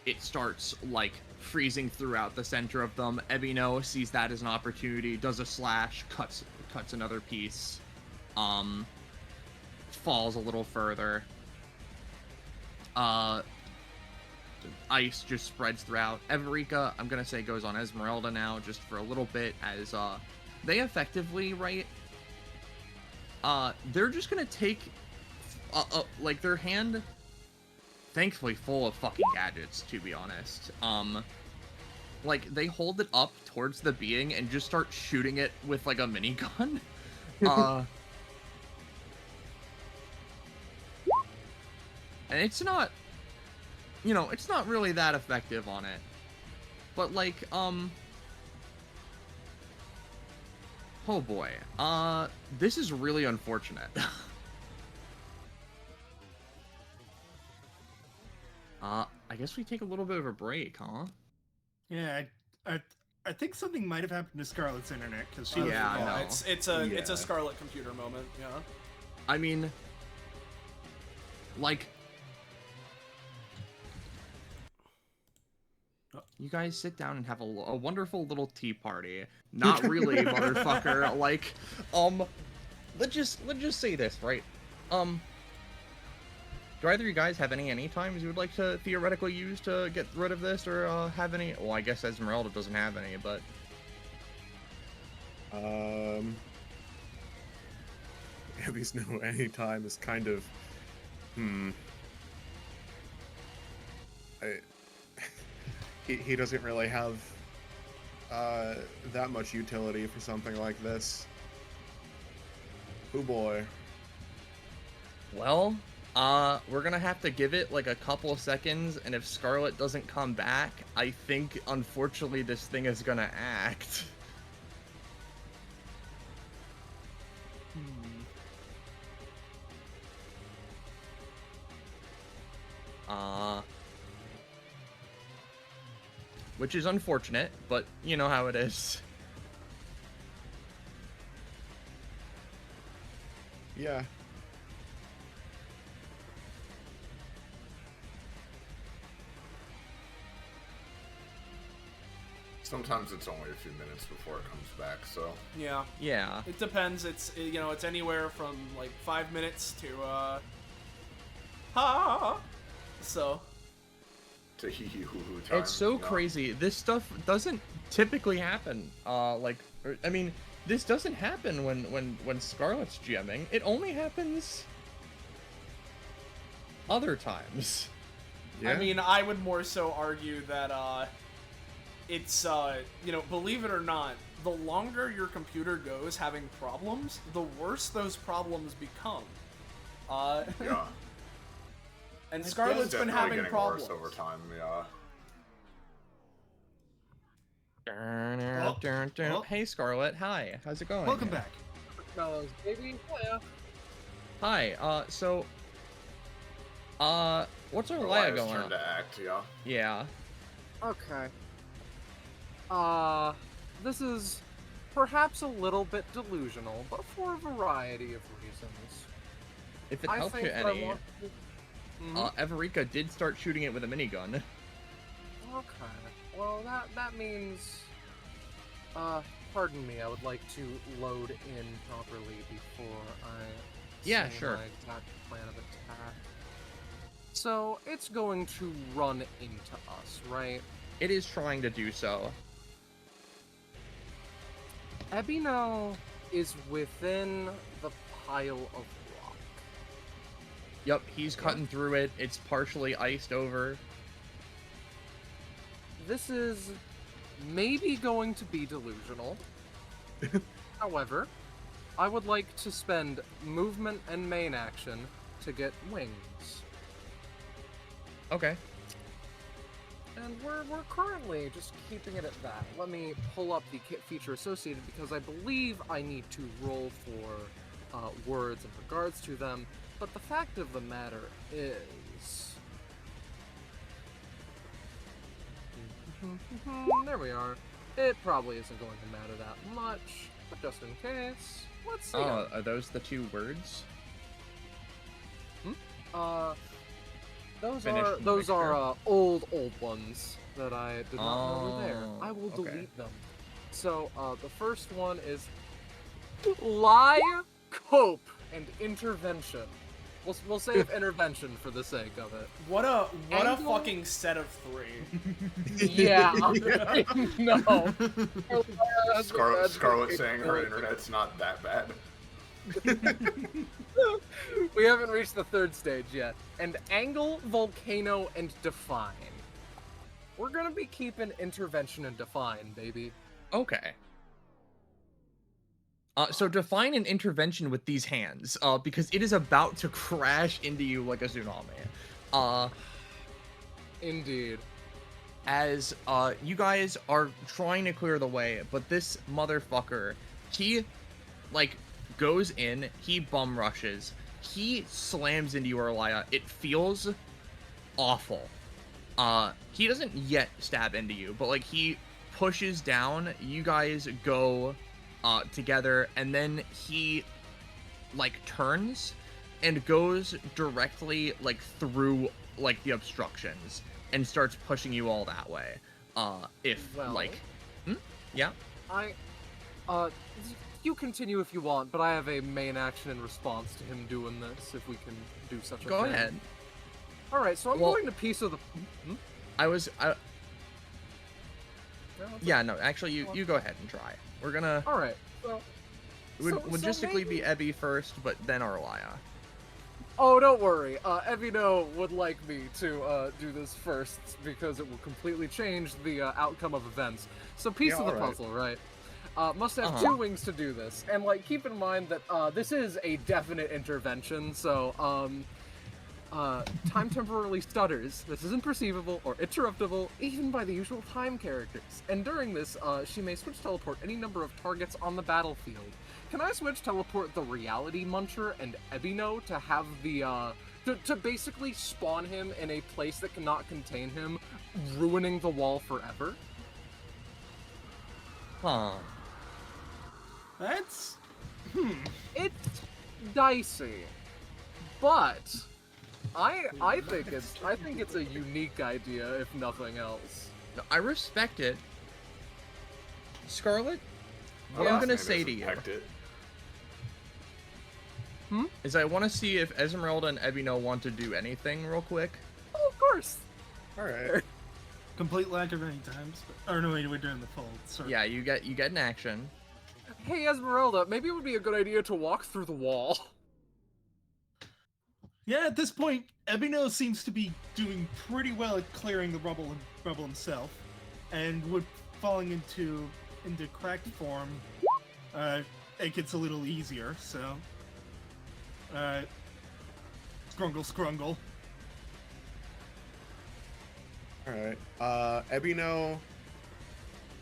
it starts like freezing throughout the center of them. Ebino sees that as an opportunity, does a slash, cuts another piece, falls a little further. Ice just spreads throughout. Everika, I'm gonna say, goes on Esmeralda now, just for a little bit, as they effectively, right? They're just gonna take, like, their hand, thankfully full of fucking gadgets, to be honest. Like, they hold it up towards the being and just start shooting it with, like, a minigun. And it's not, it's not really that effective on it. But, like, oh boy. This is really unfortunate. I guess we take a little bit of a break, huh? Yeah, I I think something might have happened to Scarlett's internet because she. Yeah, was I know. It's a Scarlet computer moment. Yeah. I mean, like, you guys sit down and have a wonderful little tea party. Not really, motherfucker. Like, let's just say this, right? Do either of you guys have any times you would like to theoretically use to get rid of this, or have any? Well, I guess Esmeralda doesn't have any, but Abby's no anytime is kind of he doesn't really have that much utility for something like this. Oh boy. well, we're gonna have to give it like a couple of seconds, and if Scarlet doesn't come back, I think unfortunately this thing is gonna act. Which is unfortunate, but you know how it is. Yeah. Sometimes it's only a few minutes before it comes back, so. Yeah. Yeah. It depends. It's it's anywhere from like 5 minutes to so. To hee hee hoo hoo time. It's so you know? crazy. This stuff doesn't typically happen. I mean, this doesn't happen when Scarlet's GMing. It only happens other times. Yeah. I mean, I would more so argue that it's believe it or not, the longer your computer goes having problems, the worse those problems become. Yeah. And Scarlet's been Definitely having getting problems worse over time, yeah. Oh. Hey Scarlet, hi. How's it going? Welcome back. Fellows, baby. Hiya. Hi. So, what's our Leia Elias going turn on? to act, yeah. Yeah. Okay. This is perhaps a little bit delusional, but for a variety of reasons. If it I helps think you I any, want to... Mhm. Everika did start shooting it with a minigun. Okay. Well, that means... pardon me, I would like to load in properly before I Yeah, say sure. my exact plan of attack. So, it's going to run into us, right? It is trying to do so. Ebino is within the pile of rock. Yep, he's cutting through it. It's partially iced over. This is maybe going to be delusional. However, I would like to spend movement and main action to get wings. Okay. And we're currently just keeping it at that. Let me pull up the kit feature associated because I believe I need to roll for words in regards to them. But the fact of the matter is... There we are. It probably isn't going to matter that much, but just in case, let's see. Oh, are those the two words? Those Finished are mixture? old ones that I did not know were there. Oh, I will okay. delete them. So the first one is lie, cope, and intervention. We'll save intervention for the sake of it. What a Angle? fucking set of 3. Yeah, no. Scarlet saying her internet's not that bad. We haven't reached the third stage yet. And angle, volcano, and define. We're gonna be keeping intervention and define, baby. Okay. So define an intervention with these hands, because it is about to crash into you like a tsunami. Indeed. As you guys are trying to clear the way, but this motherfucker, he like goes in, he bum rushes, he slams into you, Orlia. It feels awful. He doesn't yet stab into you, but like he pushes down. You guys go together, and then he like turns and goes directly like through like the obstructions and starts pushing you all that way. Well, like, yeah. You continue if you want, but I have a main action in response to him doing this, if we can do such a Go thing. ahead. Alright, so I'm Well, going to piece of the... Yeah, no, actually, you go ahead and try. We're gonna... Alright, so... It would so logistically be maybe- Ebby first, but then Arlaya. Oh, don't worry. Evino would like me to do this first, because it will completely change the outcome of events. So piece Yeah, of the alright. puzzle, right? Must have Uh-huh. 2 wings to do this. And, like, keep in mind that this is a definite intervention, so, time temporarily stutters. This isn't perceivable or interruptible, even by the usual time characters. And during this, she may switch teleport any number of targets on the battlefield. Can I switch teleport the Reality Muncher and Ebino to have the, to basically spawn him in a place that cannot contain him, ruining the wall forever? Huh. That's It's dicey, but I think it's a unique idea, if nothing else. No, I respect it. Scarlet, what Well, I'm gonna his name say is to you Epithet. is I want to see if Esmeralda and Ebino want to do anything real quick. Oh, of course. Alright. complete lack of any times. Or no, wait, we're doing the fold. Sorry. Yeah, you get an action. Hey, Esmeralda, maybe it would be a good idea to walk through the wall. Yeah, at this point, Ebino seems to be doing pretty well at clearing the rubble himself, and with falling into cracked form, it gets a little easier. So, scrungle. Alright. Ebino,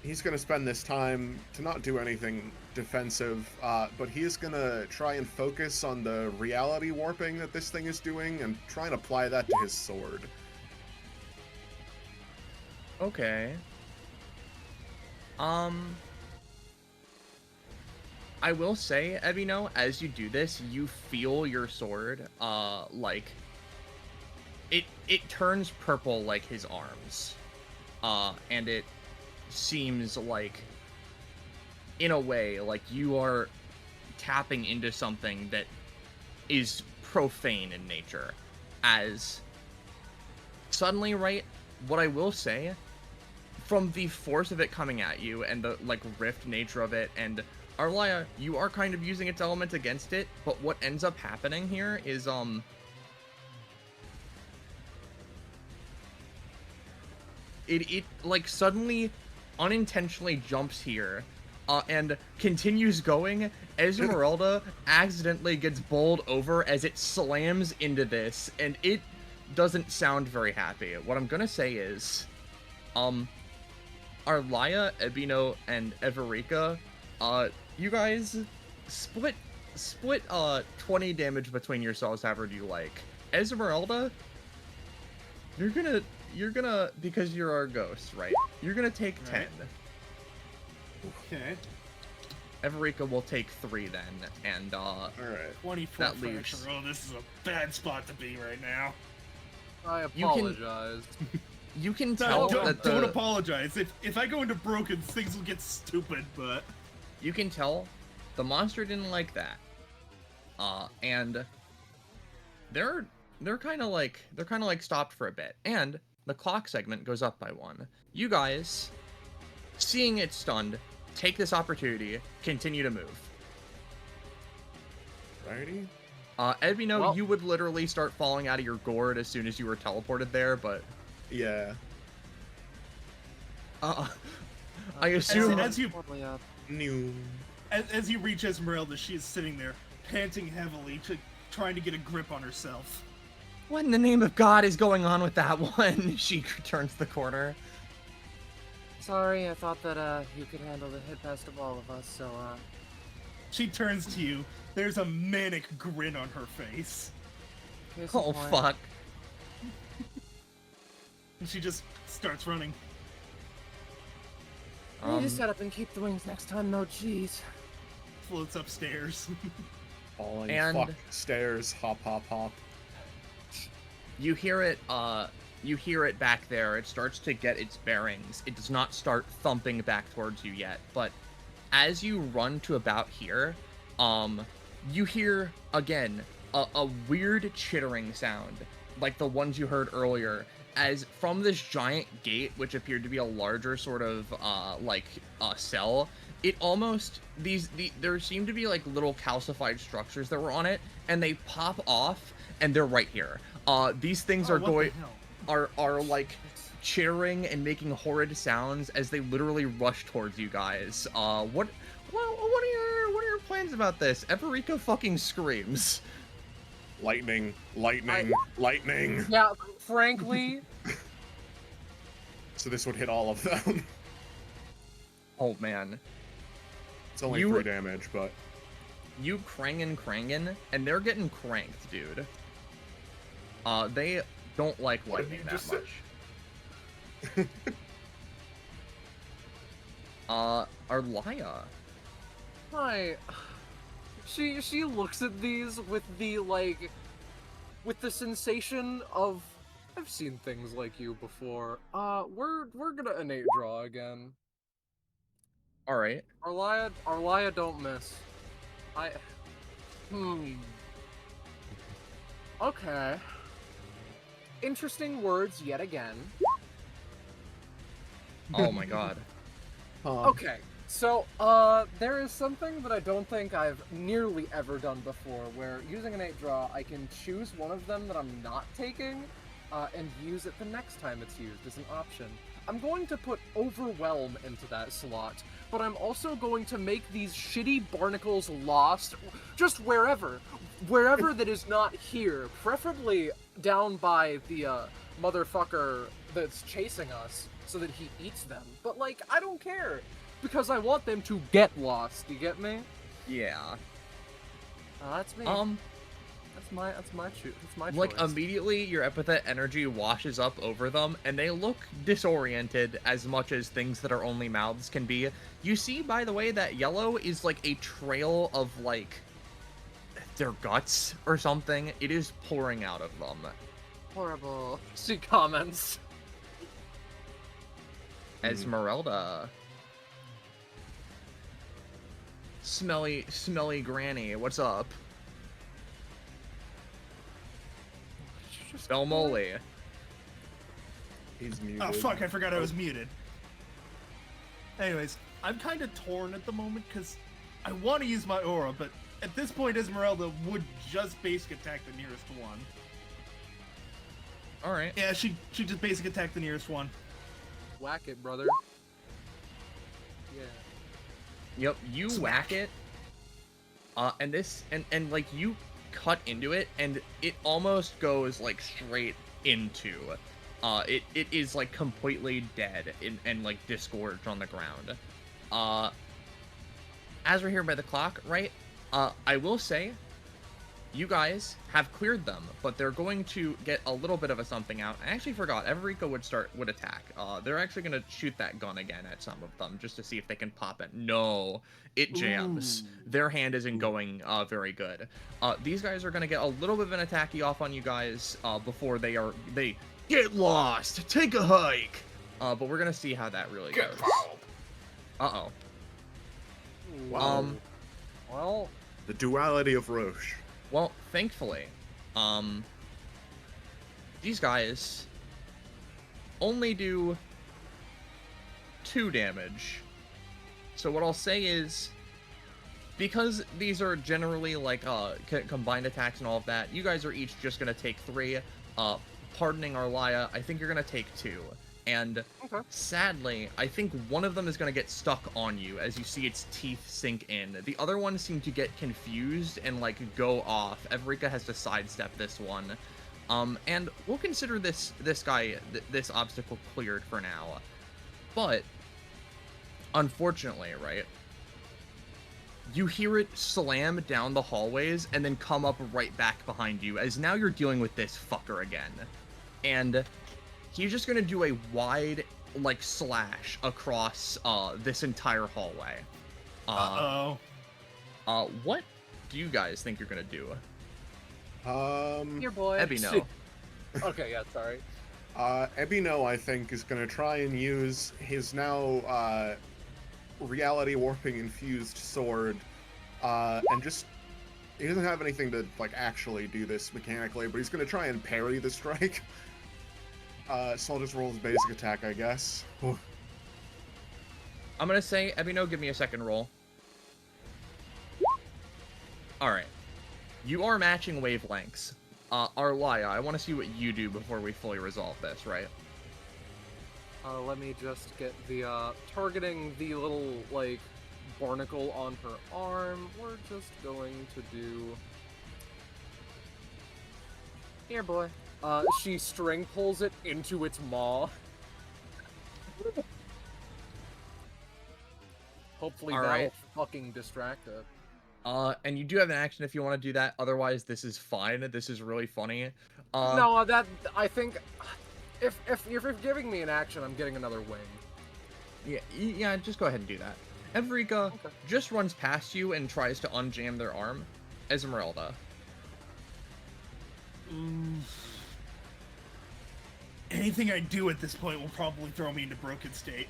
he's gonna spend this time to not do anything defensive, but he is gonna try and focus on the reality warping that this thing is doing and try and apply that to his sword. Okay. I will say, Ebino, as you do this, you feel your sword, like, it turns purple like his arms. And it seems like, in a way, like you are tapping into something that is profane in nature. As suddenly, right, what I will say, from the force of it coming at you and the, like, rift nature of it, and Arlaya, you are kind of using its element against it, but what ends up happening here is, it like, suddenly, unintentionally jumps here, and continues going. Esmeralda accidentally gets bowled over as it slams into this, and it doesn't sound very happy. What I'm gonna say is, Arlaya, Ebino, and Everika, you guys split 20 damage between yourselves however you like. Esmeralda, you're gonna, because you're our ghost, right? You're gonna take 10. Right. Okay. Everika will take 3 then, and, Alright. 24 That leaves- fracture. Oh, this is a bad spot to be right now. I You can- apologize. you can No, tell that the... don't apologize. If I go into broken, things will get stupid, but... You can tell the monster didn't like that. And they're kind of like stopped for a bit, and the clock segment goes up by 1. You guys, seeing it stunned, take this opportunity, continue to move. Righty? Ebino, Well- you would literally start falling out of your gourd as soon as you were teleported there, but Yeah. I assume as you New. as you reach Esmeralda, she is sitting there, panting heavily, trying to get a grip on herself. what in the name of God is going on with that one? She turns the corner. Sorry, I thought that you could handle the hit past of all of us, so She turns to you. There's a manic grin on her face. case in Oh point. fuck. And she just starts running. need to set up and keep the wings next time. No, jeez. Floats upstairs. Falling And- fuck stairs, hop, hop, hop. You hear it back there. It starts to get its bearings. It does not start thumping back towards you yet, but as you run to about here, you hear again a weird chittering sound, like the ones you heard earlier, as from this giant gate, which appeared to be a larger sort of cell. It almost there seem to be like little calcified structures that were on it, and they pop off, and they're right here. These things are what the going hell? are like chittering and making horrid sounds as they literally rush towards you guys. What are your plans about this? Epirika fucking screams. Lightning, lightning, lightning. Yeah, frankly, So this would hit all of them. Oh man, It's only You- 3 damage, but you crangin', and they're getting cranked, dude. They don't like What did lightning you that just say? much. Arlaya. hi. She looks at these with the sensation of, I've seen things like you before. We're gonna innate draw again. All right. Arlaya, don't miss. Okay. Interesting words yet again. Oh my god. Okay, so, there is something that I don't think I've nearly ever done before, where using innate draw, I can choose one of them that I'm not taking, and use it the next time it's used as an option. I'm going to put Overwhelm into that slot, but I'm also going to make these shitty barnacles lost just wherever that is not here, preferably down by the, motherfucker that's chasing us, so that he eats them. But, like, I don't care, because I want them to get lost, you get me? Yeah. That's me. That's my choice. Like, immediately your epithet energy washes up over them, and they look disoriented as much as things that are only mouths can be. You see, by the way, that yellow is like a trail of, like, their guts or something. It is pouring out of them. Horrible. She comments. Esmeralda. Smelly granny, what's up? Belmole. he's muted. Oh fuck, I forgot I was muted. Anyways, I'm kind of torn at the moment because I want to use my aura, but at this point Esmeralda would just basic attack the nearest one. Alright. Yeah, she just basic attack the nearest one. Whack it, brother. Yeah. Yep, you whack it. And like you cut into it, and it almost goes like straight into. It is like completely dead and like disgorged on the ground. As we're here by the clock, right? I will say, you guys have cleared them, but they're going to get a little bit of a something out. I actually forgot, Everika would attack. They're actually gonna shoot that gun again at some of them, just to see if they can pop it. No, it jams. Ooh. Their hand isn't going very good. These guys are gonna get a little bit of an attacky off on you guys before they get lost. Take a hike. But we're gonna see how that really Get goes. fouled. Uh-oh. Wow. Well, The duality of Rosche. Well, thankfully, these guys only do 2 damage. So what I'll say is, because these are generally like combined attacks and all of that, you guys are each just gonna take 3. Pardoning Arlaya, I think you're gonna take 2. And okay. sadly, I think one of them is going to get stuck on you as you see its teeth sink in. The other ones seem to get confused and, like, go off. Evrika has to sidestep this one. And we'll consider this obstacle cleared for now. But, unfortunately, right, you hear it slam down the hallways and then come up right back behind you, as now you're dealing with this fucker again. And he's just gonna do a wide like slash across this entire hallway. What do you guys think you're gonna do? Your boy. Ebino. Okay, yeah, sorry. Ebino, I think, is going to try and use his now reality warping infused sword, and just he doesn't have anything to like actually do this mechanically, but he's going to try and parry the strike. So I'll just roll his basic attack, I guess. I'm gonna say, Ebino, give me a second roll. Alright. You are matching wavelengths. Arlaya, I want to see what you do before we fully resolve this, right? Let me just get the, targeting the little, like, barnacle on her arm. We're just going to do... Here, boy. She string pulls it into its maw. Hopefully that'll fucking distract it. And you do have an action if you want to do that. Otherwise, this is fine. This is really funny. No, that I think if you're giving me an action, I'm getting another wing. Yeah, just go ahead and do that. Evrika just runs past you and tries to unjam their arm. Esmeralda. Anything I do at this point will probably throw me into broken state.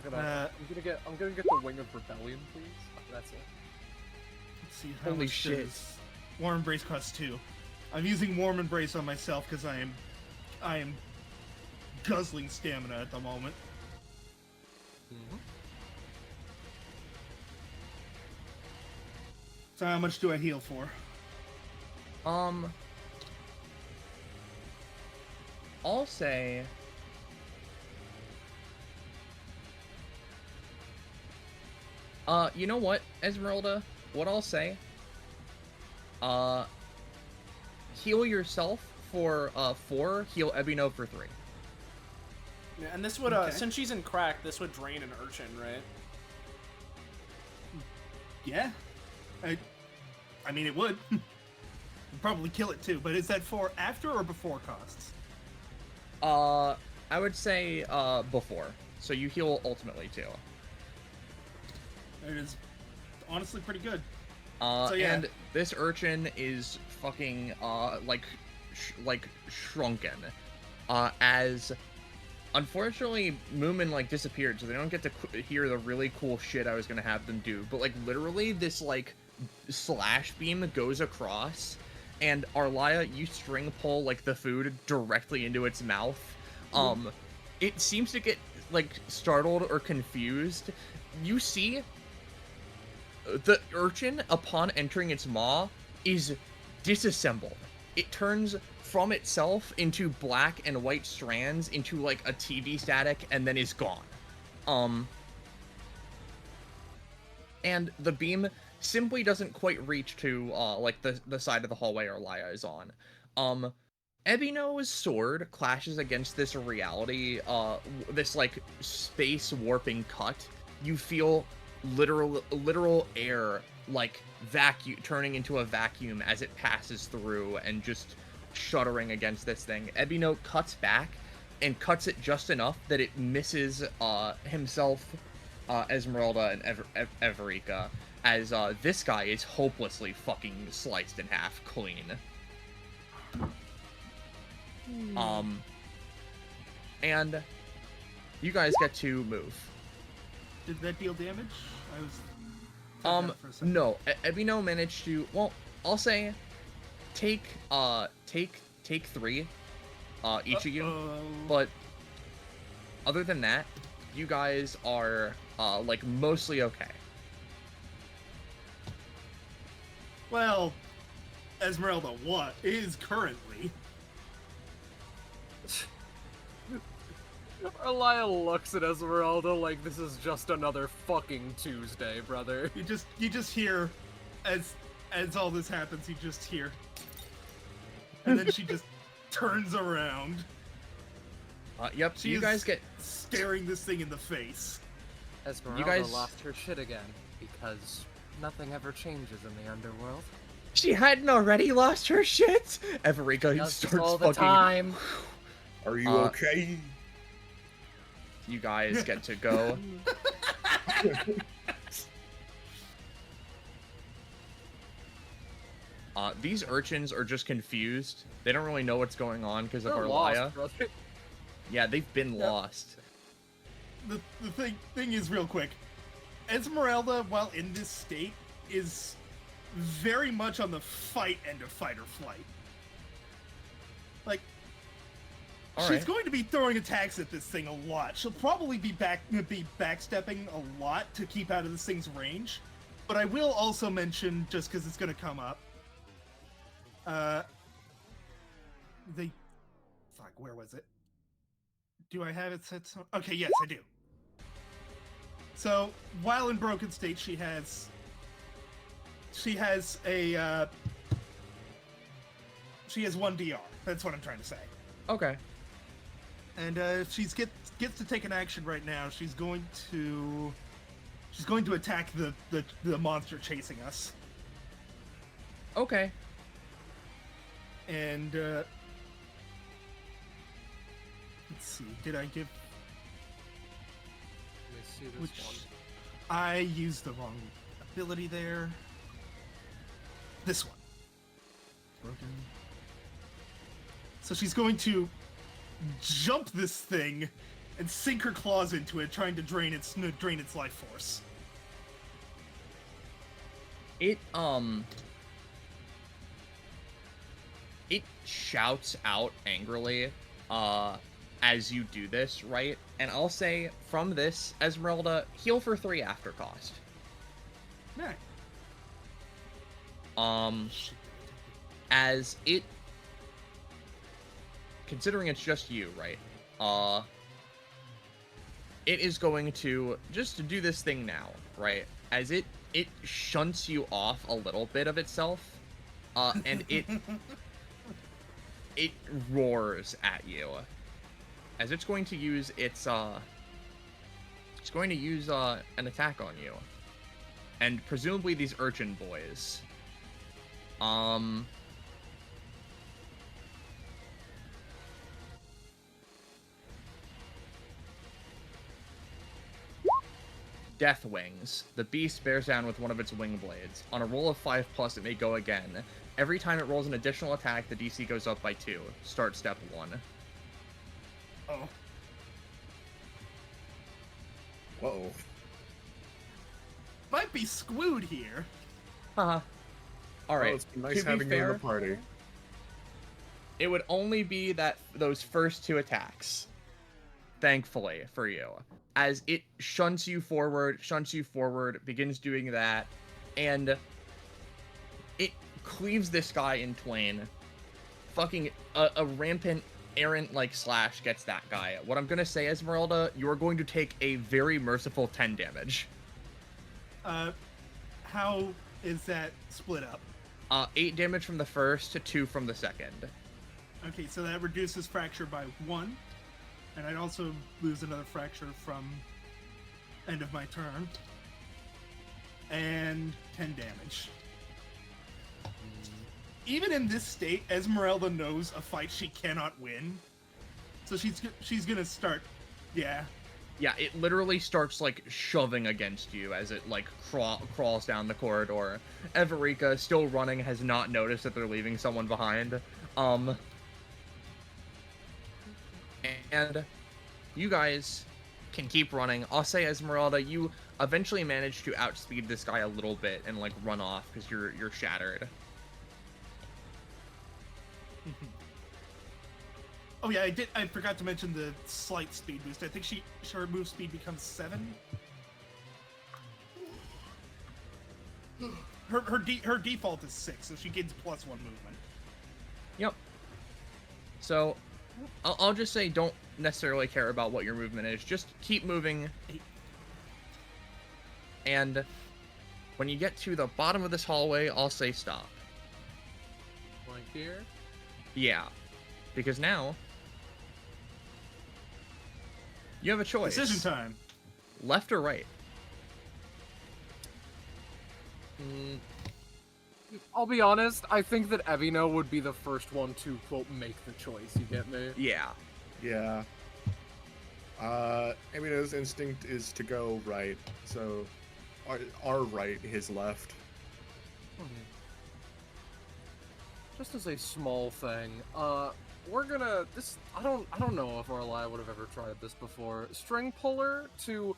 I'm gonna get the wing of rebellion, please. That's it. Let's see how Holy much shit. does Warm Embrace costs 2. I'm using Warm Embrace on myself because I am guzzling stamina at the moment. So how much do I heal for? I'll say... you know what, Esmeralda? What I'll say... heal yourself for 4, heal Ebino for 3. Yeah, and this would, since she's in crack, this would drain an urchin, right? Yeah. I mean, it would. It'd probably kill it too, but is that for after or before costs? I would say, before. So you heal ultimately too. It is honestly pretty good. So, yeah. And this urchin is fucking, like shrunken. As, unfortunately, Moomin, like, disappeared, so they don't get to hear the really cool shit I was gonna have them do. But, like, literally, this, like, slash beam goes across, and Arlaya, you string pull, like, the food directly into its mouth. It seems to get, like, startled or confused. You see... the urchin, upon entering its maw, is disassembled. It turns from itself into black and white strands into, like, a TV static, and then is gone. And the beam simply doesn't quite reach to, like, the side of the hallway Arlaya is on. Ebino's sword clashes against this reality, this, like, space warping cut. You feel literal air, like, turning into a vacuum as it passes through and just shuddering against this thing. Ebino cuts back and cuts it just enough that it misses himself, Esmeralda, and Evrika, as this guy is hopelessly fucking sliced in half clean. And you guys get to move. Did that deal damage? I was... No. Ebino managed to... Well, I'll say... Take 3, each of you. But, other than that, you guys are, like, mostly okay. Well, Esmeralda, what is currently... Arlaya looks at Esmeralda like this is just another fucking Tuesday, brother. You just hear, as all this happens, you just hear, and then she just turns around. Yep. So you guys get staring this thing in the face. Esmeralda lost her shit again because nothing ever changes in the underworld. She hadn't already lost her shit. Evrika starts all the fucking. time. Are you okay? You guys get to go. These urchins are just confused. They don't really know what's going on because of They're Arlaya. lost, brother. Yeah, they've been lost. The thing is, real quick, Esmeralda, while in this state, is very much on the fight end of fight or flight. Like, she's going to be throwing attacks at this thing a lot. She'll probably be backstepping a lot to keep out of this thing's range. But I will also mention, just because it's going to come up, where was it? Do I have it set? Okay, yes, I do. So, while in broken state, she has one DR. That's what I'm trying to say. Okay. And gets to take an action right now. She's going to attack the monster chasing us. Okay. And let's see. Did I give? Let me see this Which one. I used the wrong ability there. This one. Broken. So she's going to jump this thing and sink her claws into it, trying to drain its life force. It shouts out angrily as you do this, right? And I'll say from this, Esmeralda, heal for 3 after cost. Nice. As it, considering it's just you, right? It is going to just do this thing now, right? As it shunts you off a little bit of itself, and it roars at you, as it's going to use an attack on you, and presumably these urchin boys. Death Wings. The beast bears down with one of its wing blades. On a roll of 5+, it may go again. Every time it rolls an additional attack, the DC goes up by 2. Start step 1. Oh. Whoa. Might be screwed here. Haha. Alright, It's been nice to be having you in fair, the party. it would only be those first 2 attacks. Thankfully for you. As it shunts you forward, begins doing that, and it cleaves this guy in twain. Fucking a rampant, errant-like slash gets that guy. What I'm gonna say, Esmeralda, you are going to take a very merciful 10 damage. How is that split up? 8 damage from the first to 2 from the second. Okay, so that reduces fracture by 1. And I'd also lose another fracture from end of my turn. And 10 damage. Even in this state, Esmeralda knows a fight she cannot win. So she's gonna start, yeah. Yeah, it literally starts, like, shoving against you as it, like, crawls down the corridor. Everika, still running, has not noticed that they're leaving someone behind. And you guys can keep running. I'll say, Esmeralda, you eventually manage to outspeed this guy a little bit and, like, run off because you're shattered. Oh yeah, I forgot to mention the slight speed boost. I think her move speed becomes 7. Her default is 6, so she gains +1 movement. Yep. So, I'll just say don't necessarily care about what your movement is. Just keep moving. And when you get to the bottom of this hallway, I'll say stop. Like here? Yeah. Because now, you have a choice. Decision time. Left or right? I'll be honest, I think that Evino would be the first one to, quote, make the choice, you get me? Yeah. Yeah. Amino's instinct is to go right, so our right, his left. Just as a small thing, we're gonna I don't know if Orlai would have ever tried this before. String puller to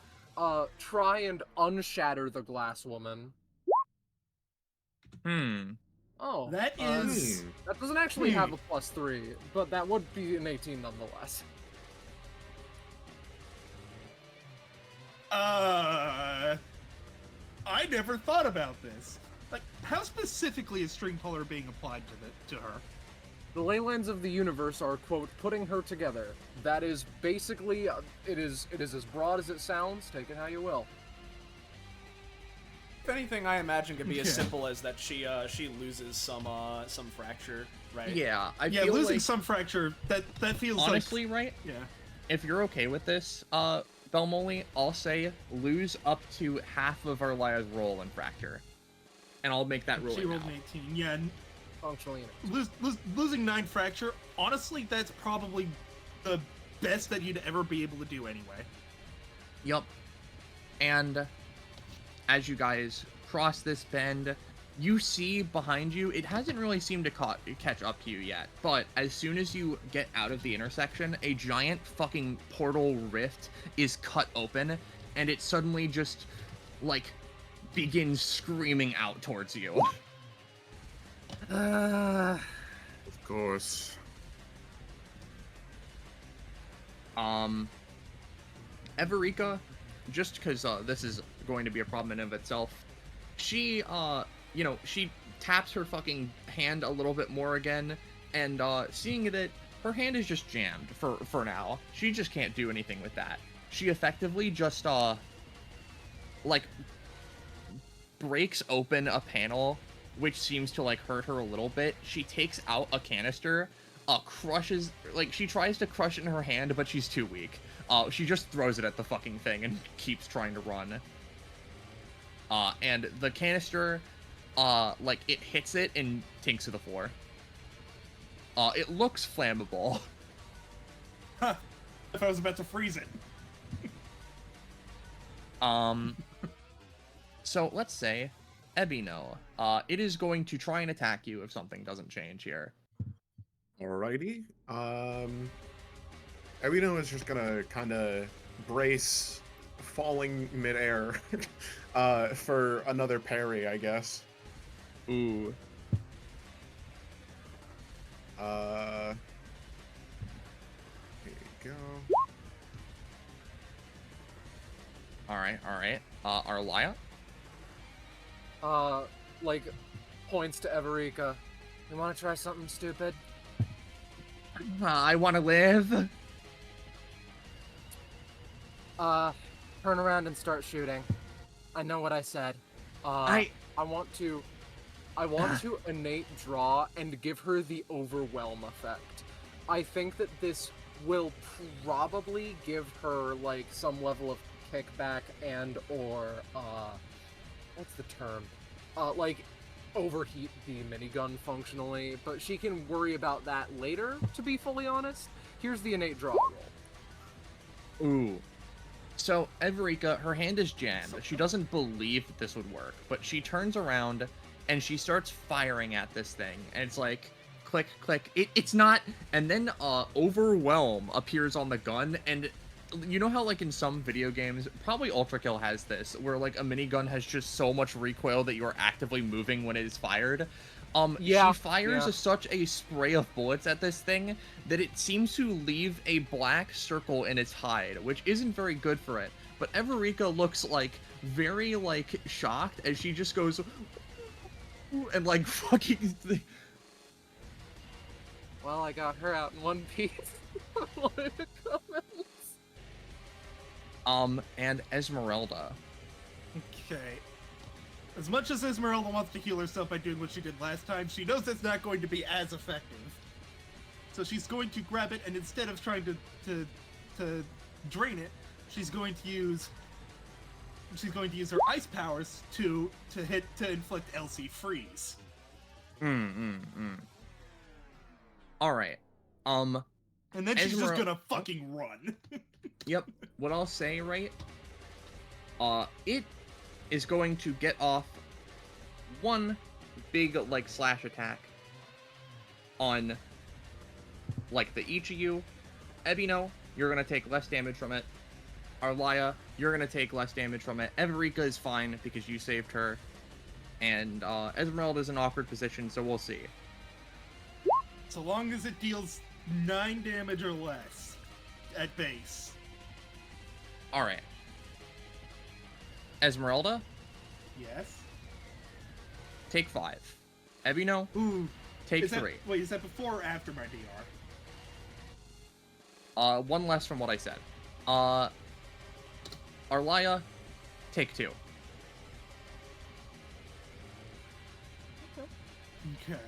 try and unshatter the glass woman. Oh, That is. that doesn't actually have a +3, but that would be an 18 nonetheless. I never thought about this. Like, how specifically is string puller being applied to her? The ley lines of the universe are, quote, putting her together. That is basically, it is as broad as it sounds, take it how you will. If anything, I imagine could be as Yeah. simple as that she loses some fracture, right? Yeah, I Yeah, feel losing like, some fracture, that feels honestly, right? like... Yeah. If you're okay with this, Belmoli, I'll say lose up to half of Arlia's roll in fracture. And I'll make that She ruling rolled now. an 18. Yeah, Functionally. losing 9 fracture, honestly, that's probably the best that you'd ever be able to do anyway. Yup. And as you guys cross this bend, you see behind you, it hasn't really seemed to catch up to you yet, but as soon as you get out of the intersection, a giant fucking portal rift is cut open, and it suddenly just, like, begins screaming out towards you. Of course. Everika, just because this is going to be a problem in of itself, she, she taps her fucking hand a little bit more again, and seeing that her hand is just jammed for now, she just can't do anything with that. She effectively just, like, breaks open a panel, which seems to, like, hurt her a little bit. She takes out a canister, crushes, like, she tries to crush it in her hand, but she's too weak. She just throws it at the fucking thing and keeps trying to run. And the canister, like, it hits it and tinks to the floor. It looks flammable. Huh. If I was about to freeze it. So let's say, Ebino, it is going to try and attack you if something doesn't change here. Alrighty. Amino is just gonna kind of brace falling midair for another parry, I guess. Ooh. Here you go. Alright. Arlia? Like, points to Everika. You wanna try something stupid? I want to live. Turn around and start shooting. I know what I said. I want to innate draw and give her the overwhelm effect. I think that this will probably give her, like, some level of kickback and or, what's the term? Like, overheat the minigun functionally, but she can worry about that later, to be fully honest. Here's the innate draw roll. Ooh. So, Everika, her hand is jammed. She doesn't believe that this would work, but she turns around and she starts firing at this thing. And it's like, click, click. It's not... And then, Overwhelm appears on the gun, and you know how, like, in some video games, probably Ultra Kill has this, where, like, a minigun has just so much recoil that you are actively moving when it is fired? Yeah, she fires such a spray of bullets at this thing that it seems to leave a black circle in its hide, which isn't very good for it. But Everika looks, like, very, like, shocked as she just goes... and, like, fucking... Well, I got her out in one piece. And Esmeralda. Okay. As much as Esmeralda wants to heal herself by doing what she did last time, she knows that's not going to be as effective. So she's going to grab it, and instead of trying to drain it, she's going to use her ice powers to inflict LC freeze. Alright. And then she's just Ezreal- gonna fucking run. Yep. What I'll say, right? It is going to get off one big, like, slash attack on, like, the each of you. Ebino, you're gonna take less damage from it. Arlia, you're gonna take less damage from it. Everika is fine because you saved her. And, Esmeralda's in an awkward position, so we'll see. So long as it deals 9 damage or less at base. Alright. Esmeralda, Yes. take 5. Ebino, Ooh. take Is that, 3. wait, is that before or after my DR? One less from what I said. Arlia, take 2. Okay.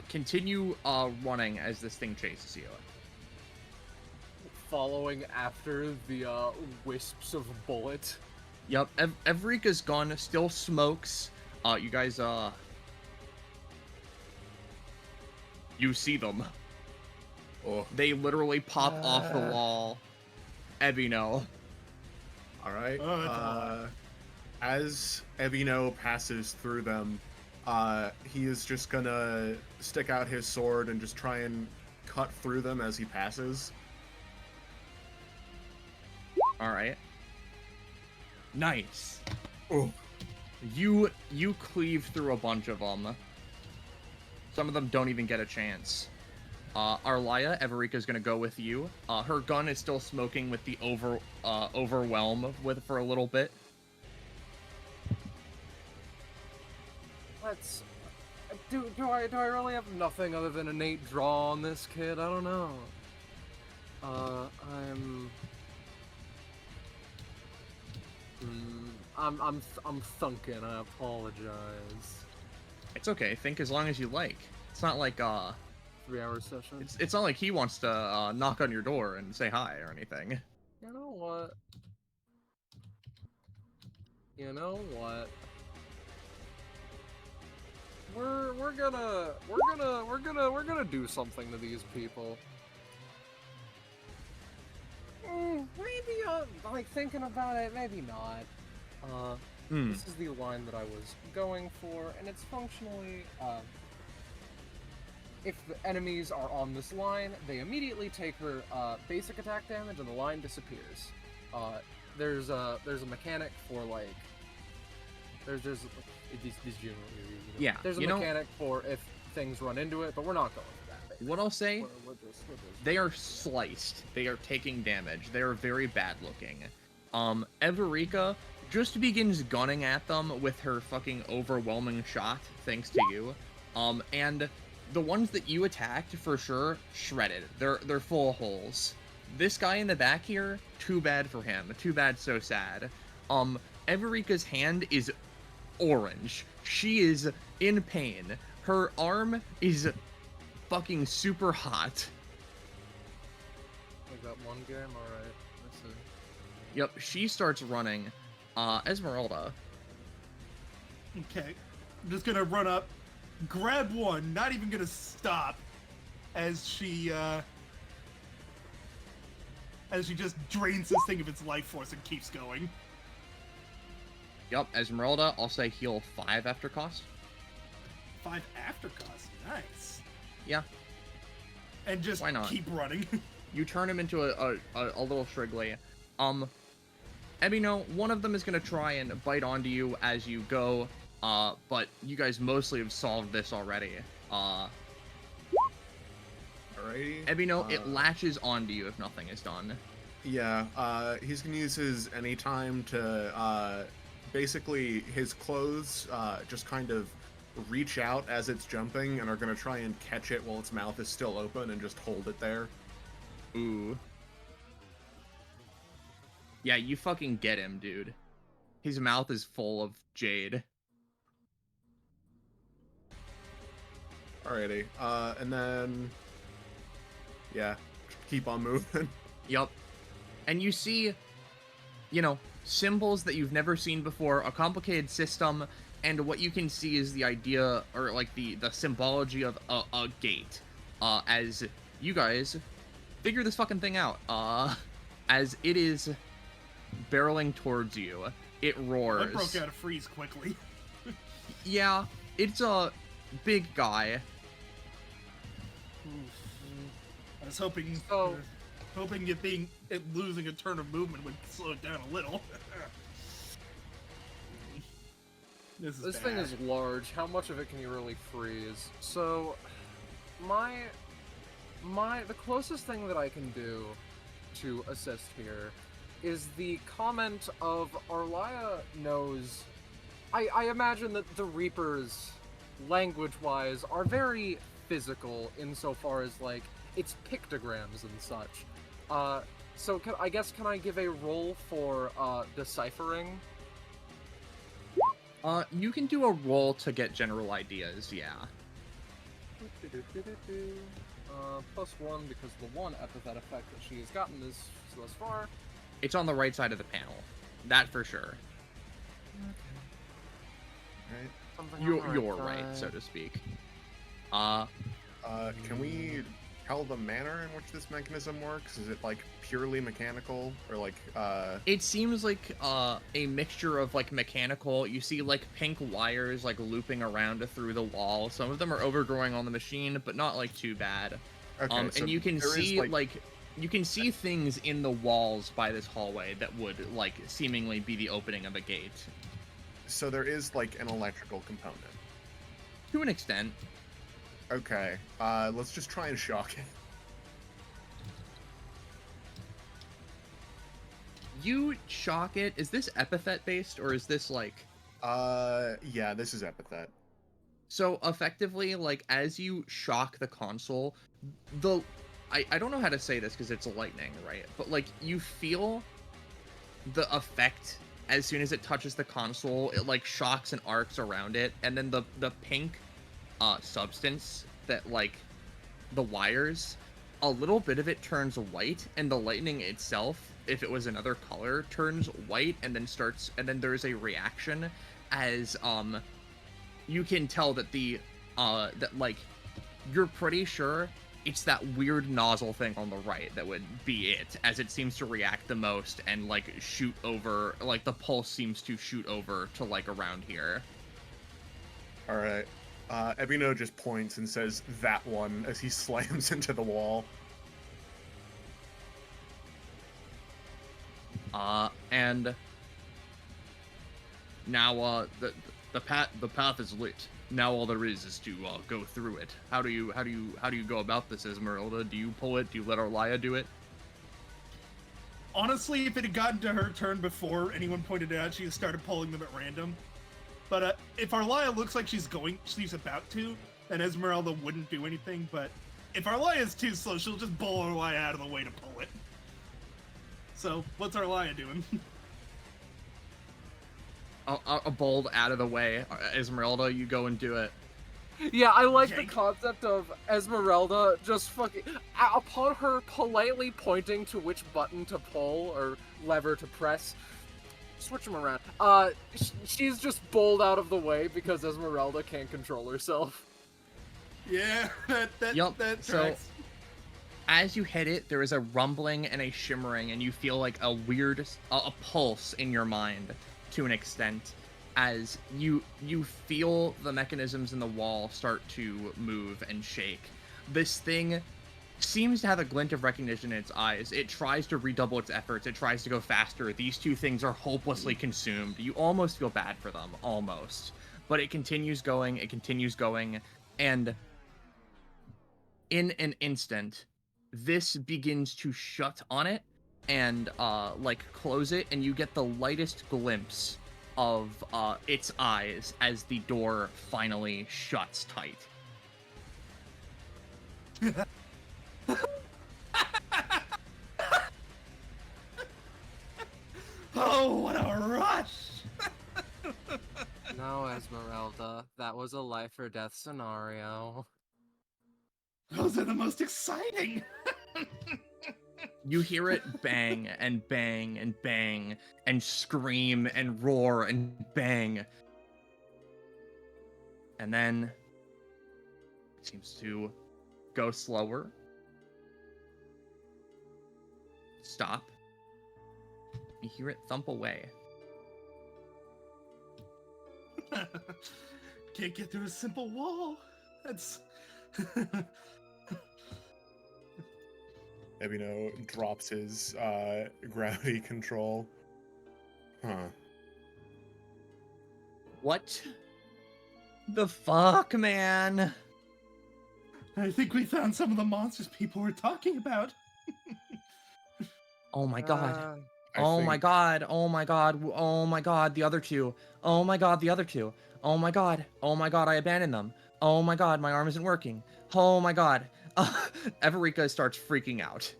Continue, running as this thing chases you. Following after the wisps of bullet. Yep, Evrika's gun still smokes. You guys, you see them. Oh, They literally pop off the wall. Ebino. all right. Oh, that's a lot. As Evino passes through them, he is just gonna stick out his sword and just try and cut through them as he passes. Alright. Nice. Oh, You cleave through a bunch of them. Some of them don't even get a chance. Arlia, Everika's gonna go with you. Her gun is still smoking with the overwhelm for a little bit. Let's. Do I really have nothing other than innate draw on this kid? I don't know. I'm thunking. I apologize. It's okay. Think as long as you like. It's not like 3-hour session. it's not like he wants to knock on your door and say hi or anything. You know what? You know what? We're gonna do something to these people. Maybe like thinking about it, maybe not. This is the line that I was going for, and it's functionally if the enemies are on this line, they immediately take her basic attack damage, and the line disappears. There's a mechanic for like there's this generally, Yeah, there's a you know- mechanic for if things run into it, but we're not going for that. Basically. What I'll say, We're just they are sliced. They are taking damage. They are very bad looking. Everika just begins gunning at them with her fucking overwhelming shot, thanks to you. And the ones that you attacked, for sure, shredded. They're full of holes. This guy in the back here, too bad for him. Too bad, so sad. Everika's hand is orange. She is in pain. Her arm is fucking super hot. Like that one game, alright. I see. Yep, she starts running. Esmeralda. Okay. I'm just gonna run up, grab one, not even gonna stop as she just drains this thing of its life force and keeps going. Yep, Esmeralda, I'll say heal 5 after cost. 5 after cost. Nice. Yeah. And just Why not? keep running. You turn him into a little Shrigley. Ebino, one of them is gonna try and bite onto you as you go, but you guys mostly have solved this already. alrighty. Ebino, it latches onto you if nothing is done. Yeah, he's gonna use his anytime to, basically, his clothes, just kind of reach out as it's jumping and are gonna try and catch it while its mouth is still open and just hold it there. Ooh. Yeah, you fucking get him, dude. His mouth is full of jade. Alrighty, and then, yeah, keep on moving. Yup. And you see, you know, symbols that you've never seen before, a complicated system, and what you can see is the idea, or like the symbology of a gate. As you guys figure this fucking thing out. As it is barreling towards you, it roars. I broke out of freeze quickly. Yeah, it's a big guy. I was hoping, So- hoping it losing a turn of movement would slow it down a little. This Thing is large. How much of it can you really freeze? So, the closest thing that I can do to assist here is the comment of Arlia knows. I imagine that the Reapers, language-wise, are very physical insofar as like it's pictograms and such. So can I give a roll for deciphering? You can do a roll to get general ideas, yeah. +1 because the one epithet effect that she has gotten thus far. It's on the right side of the panel. That for sure. Right. Something on You're the right, so side. to speak. Can we tell the manner in which this mechanism works? Is it like purely mechanical, or like It seems like a mixture of like mechanical. You see like pink wires like looping around through the wall. Some of them are overgrowing on the machine, but not like too bad. Okay, so and you can there is, see you can see things in the walls by this hallway that would like seemingly be the opening of a gate. so there is like an electrical component. To an extent. Okay, let's just try and shock it. You shock it. Is this epithet based or is this like Yeah, this is epithet. so effectively like as you shock the console, I don't know how to say this because it's lightning, right? But like you feel the effect as soon as it touches the console, it like shocks and arcs around it, and then the pink substance that like the wires, a little bit of it turns white, and the lightning itself, if it was another color, turns white and then there's a reaction as you can tell that that like you're pretty sure it's that weird nozzle thing on the right that would be it, as it seems to react the most and like shoot over, like the pulse seems to shoot over to like around here. All right. Ebino just points and says that one as he slams into the wall. And now the path is lit. Now all there is to go through it. How do you go about this, Esmeralda? Do you pull it? Do you let Arlia do it? Honestly, if it had gotten to her turn before anyone pointed it out, she started pulling them at random. But if Arlia looks like she's about to, then Esmeralda wouldn't do anything. But if Arlia is too slow, she'll just pull Arlia out of the way to pull it. So, what's Arlia doing? A bold out of the way. Esmeralda, you go and do it. Yeah, I like the Jake. concept of Esmeralda just fucking upon her politely pointing to which button to pull or lever to press. Switch them around. She's just bowled out of the way because Esmeralda can't control herself. Yeah, that Yup, so- tracks. As you hit it, there is a rumbling and a shimmering, and you feel like a weird a pulse in your mind to an extent, as you feel the mechanisms in the wall start to move and shake. This thing seems to have a glint of recognition in its eyes. It tries to redouble its efforts. It tries to go faster. These two things are hopelessly consumed. You almost feel bad for them, almost. But it continues going, and in an instant, this begins to shut on it and like close it, and you get the lightest glimpse of its eyes as the door finally shuts tight. Oh, what a rush! No, Esmeralda, that was a life or death scenario. Those are the most exciting! You hear it bang and bang and bang and scream and roar and bang. And then it seems to go slower. stop. You hear it thump away. Can't get through a simple wall. That's. Ebino drops his gravity control. Huh. What the fuck, man? I think we found some of the monsters people were talking about. Oh my god. I Oh my think- god. Oh my god. Oh my god. The other two. Oh my god. The other two. Oh my god. Oh my god. I abandoned them. Oh my god. My arm isn't working. Oh my god. Everika starts freaking out.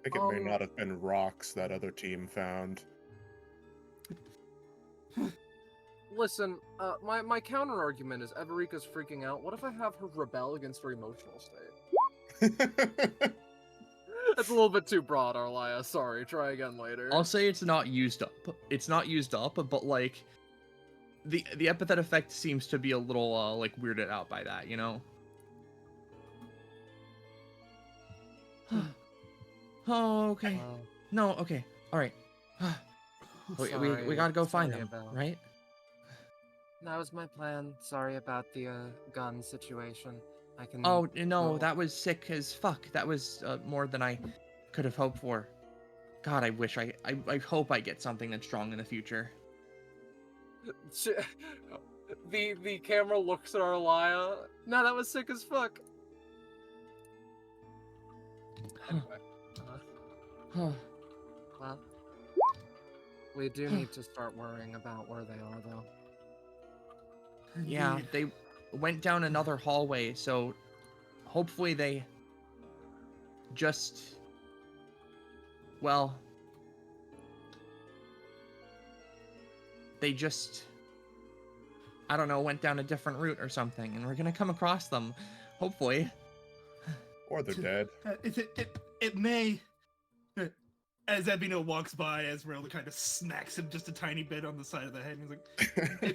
I think it may not have been rocks that other team found. Listen, my counter argument is Everika's freaking out. What if I have her rebel against her emotional state? That's a little bit too broad, Arlia. Sorry, try again later. I'll say it's not used up. It's not used up, but like the epithet effect seems to be a little like weirded out by that, you know? Oh, okay. No, okay. All right. we Sorry, got to go find sorry them, about- right? That was my plan. Sorry about the gun situation. I can. Oh, no, go- that was sick as fuck. That was more than I could have hoped for. God, I wish I hope I get something that's strong in the future. The camera looks at Arlia. No, that was sick as fuck. Anyway, Oh, well, we do need to start worrying about where they are, though. yeah, they went down another hallway, so hopefully they just, well, they just, I don't know, went down a different route or something, and we're gonna come across them, hopefully. Or they're dead. It may. As Ebino walks by, Esmeralda kind of smacks him just a tiny bit on the side of the head. And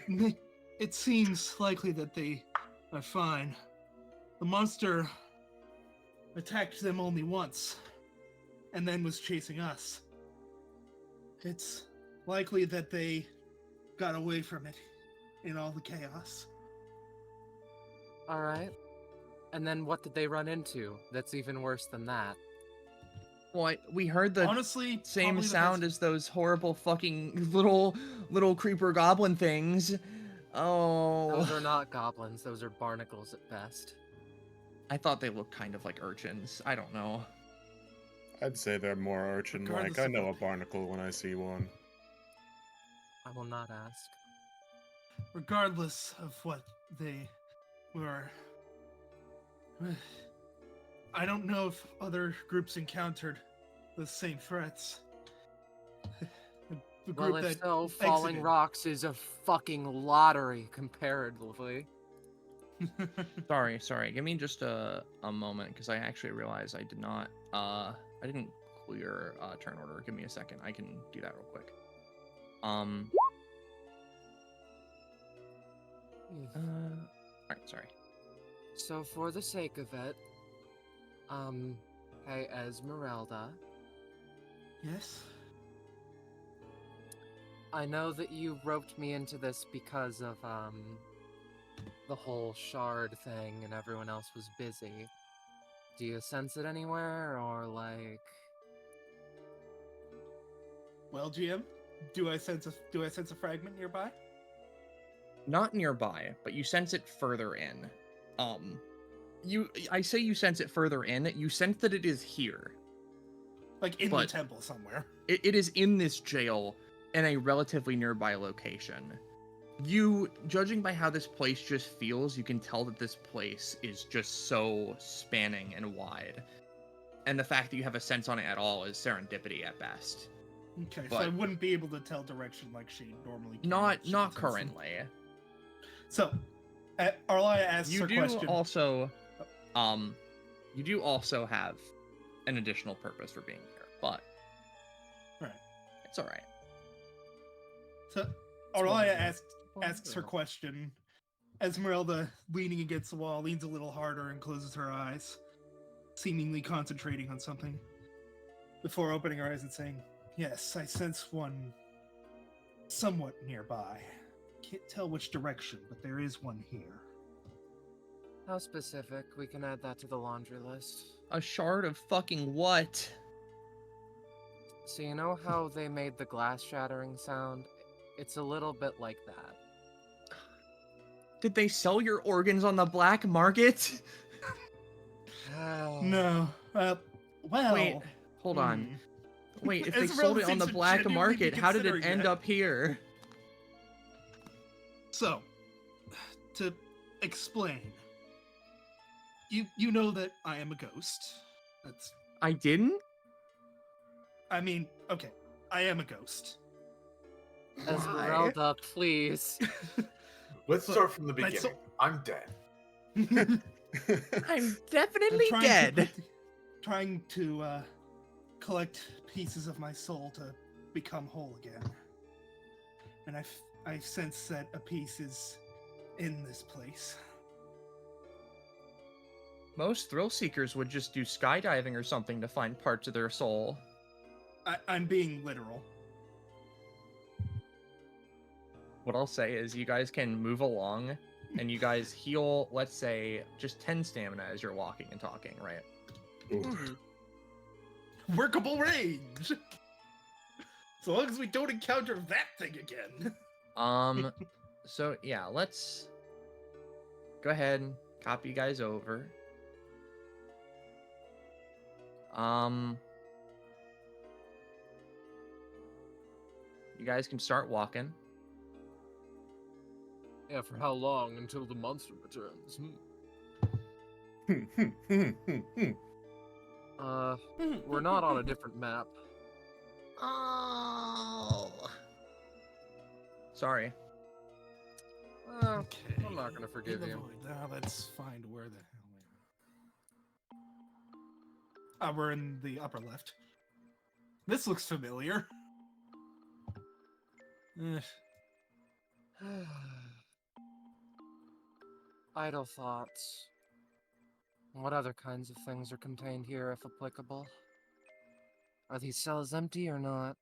he's like, it seems likely that they are fine. The monster attacked them only once, and then was chasing us. It's likely that they got away from it in all the chaos. All right. And then what did they run into? That's even worse than that. Well, we heard the Honestly, same probably the sound best- as those horrible fucking little creeper goblin things. Oh, Those are not goblins. Those are barnacles at best. I thought they looked kind of like urchins. I don't know. I'd say they're more urchin-like. Regardless I of know a what- barnacle when I see one. I will not ask. Regardless of what they were, I don't know if other groups encountered the same threats. The Well, group if that so, falling exited. rocks is a fucking lottery comparatively. Sorry. Give me just a moment because I actually realized I did not. I didn't clear turn order. Give me a second. I can do that real quick. Alright, sorry. So for the sake of it, hey Esmeralda, Yes. I know that you roped me into this because of the whole shard thing and everyone else was busy. Do you sense it anywhere or like Well, GM, do I sense a fragment nearby? Not nearby, but you sense it further in. I say you sense it further in. You sense that it is here. Like in the But- temple somewhere. It is in this jail in a relatively nearby location. You, judging by how this place just feels, you can tell that this place is just so spanning and wide. And the fact that you have a sense on it at all is serendipity at best. Okay, so I but- wouldn't be able to tell direction like she normally can. Not She not can sense them. currently. So, Arlia asks You her do question. also you do also have an additional purpose for being here, but Right. it's all right. So, one Arlia of those. asks her question. Esmeralda, leaning against the wall, leans a little harder and closes her eyes, seemingly concentrating on something. before opening her eyes and saying, "Yes, I sense one somewhat nearby. Can't tell which direction, but there is one here." How specific? We can add that to the laundry list. A shard of fucking what? So you know how they made the glass shattering sound? It's a little bit like that. Did they sell your organs on the black market? No. Well. Wait, hold on. Wait, if they Esmeralda sold it on seems the to black genuinely be market, how did it considering end that. up here? So, to explain, you know that I am a ghost. I didn't? I mean, okay, I am a ghost. Esmeralda, please. Let's But start from the that's beginning. I'm dead. I'm definitely I'm dead. trying to collect pieces of my soul to become whole again. And I sense that a piece is in this place. Most thrill seekers would just do skydiving or something to find parts of their soul. I'm being literal. What I'll say is you guys can move along and you guys heal, let's say, just 10 stamina as you're walking and talking, right? Ooh. Workable range! So long as we don't encounter that thing again. So yeah, let's go ahead and copy you guys over. You guys can start walking. Yeah, for how long? Until the monster returns? We're not on a different map. Oh. Sorry. Okay. I'm not gonna forgive In the you. void. Now let's find where the hell we are. We're in the upper left. This looks familiar. Idle thoughts. What other kinds of things are contained here, if applicable? Are these cells empty or not?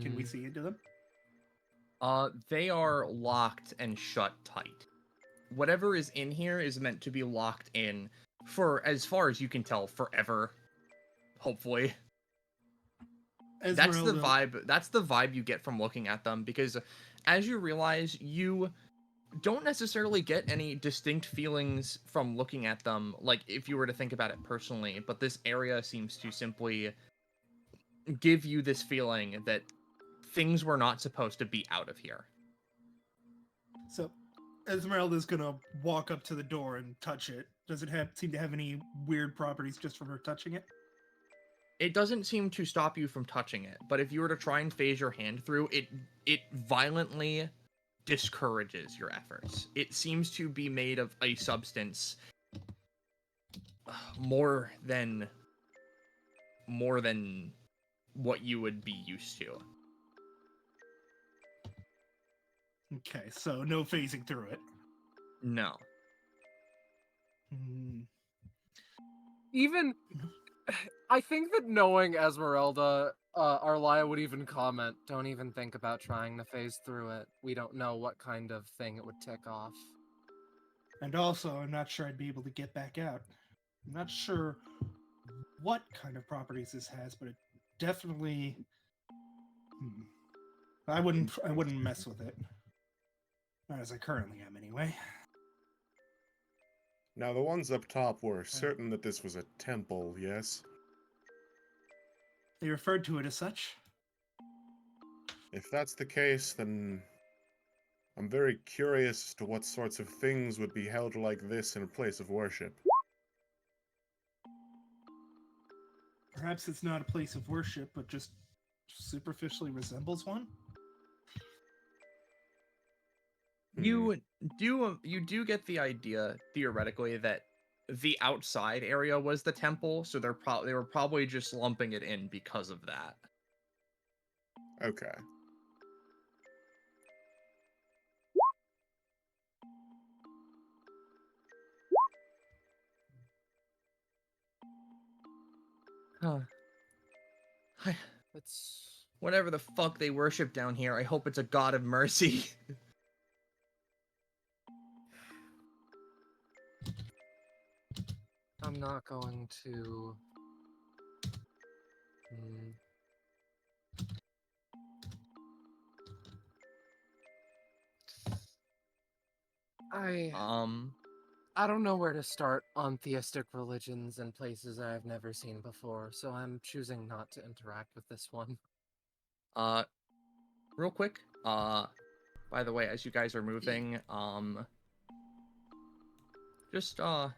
Can we see into them? They are locked and shut tight. Whatever is in here is meant to be locked in for, as far as you can tell, forever. Hopefully. That's the vibe. That's the vibe you get from looking at them, because as you realize, you don't necessarily get any distinct feelings from looking at them, like if you were to think about it personally, but this area seems to simply give you this feeling that things were not supposed to be out of here. So, Esmeralda's gonna walk up to the door and touch it. Does it seem to have any weird properties just from her touching it? It doesn't seem to stop you from touching it, but if you were to try and phase your hand through, it violently discourages your efforts. It seems to be made of a substance more than what you would be used to. Okay, so no phasing through it. No. Even, I think that knowing Esmeralda, Arlia would even comment, don't even think about trying to phase through it. We don't know what kind of thing it would tick off. And also, I'm not sure I'd be able to get back out. I'm not sure what kind of properties this has, but it definitely... I wouldn't mess with it. Not as I currently am, anyway. Now, the ones up top were certain that this was a temple, yes? They referred to it as such. If that's the case, then I'm very curious as to what sorts of things would be held like this in a place of worship. Perhaps it's not a place of worship, but just superficially resembles one? You do get the idea, theoretically, that the outside area was the temple, so they were probably just lumping it in because of that. Okay. Huh. It's Whatever the fuck they worship down here, I hope it's a god of mercy. I'm not going to. Hmm. I don't know where to start on theistic religions and places I've never seen before, so I'm choosing not to interact with this one. Real quick, by the way, as you guys are moving, just, Oh,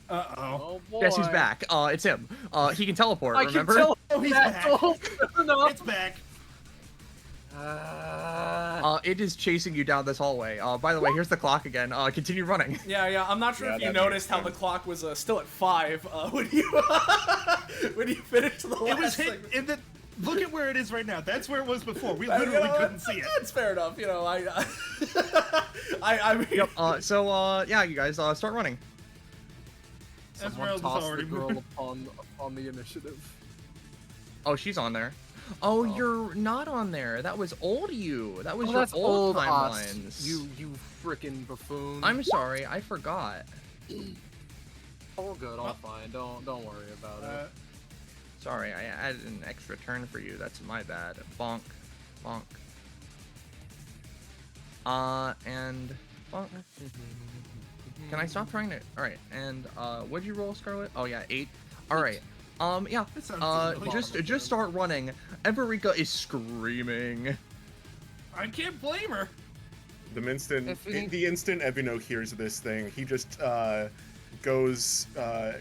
Uh-oh. Oh boy. Guess who's back? It's him. He can teleport, I remember? can tell. Oh, he's back. It's back. It is chasing you down this hallway. By the way, here's the clock again. Continue running. Yeah. I'm not sure Yeah, if you that noticed makes how the sense. clock was still at 5 when you when you finished the last. It was hit segment. in the. Look at where it is right now. That's where it was before. We You literally know, couldn't see it. That's fair enough. You know, I mean, Yep. Yeah, you guys, start running. Someone Esmeralda's toss already the girl moved. upon the initiative. Oh, she's on there. Oh, you're not on there. That was old you. That was Oh, your that's old old timelines. us. You frickin' buffoon. I'm sorry, I forgot. all good, all fine. Don't worry about it. Sorry, I added an extra turn for you. That's my bad. Bonk. Bonk. And bonk. Can I stop trying to? All right. And what'd you roll, Scarlet? Oh yeah, 8. All right. Yeah. That sounds really Just start running. Everika is screaming. I can't blame her. the instant If he- the instant Ebino hears this thing, he just goes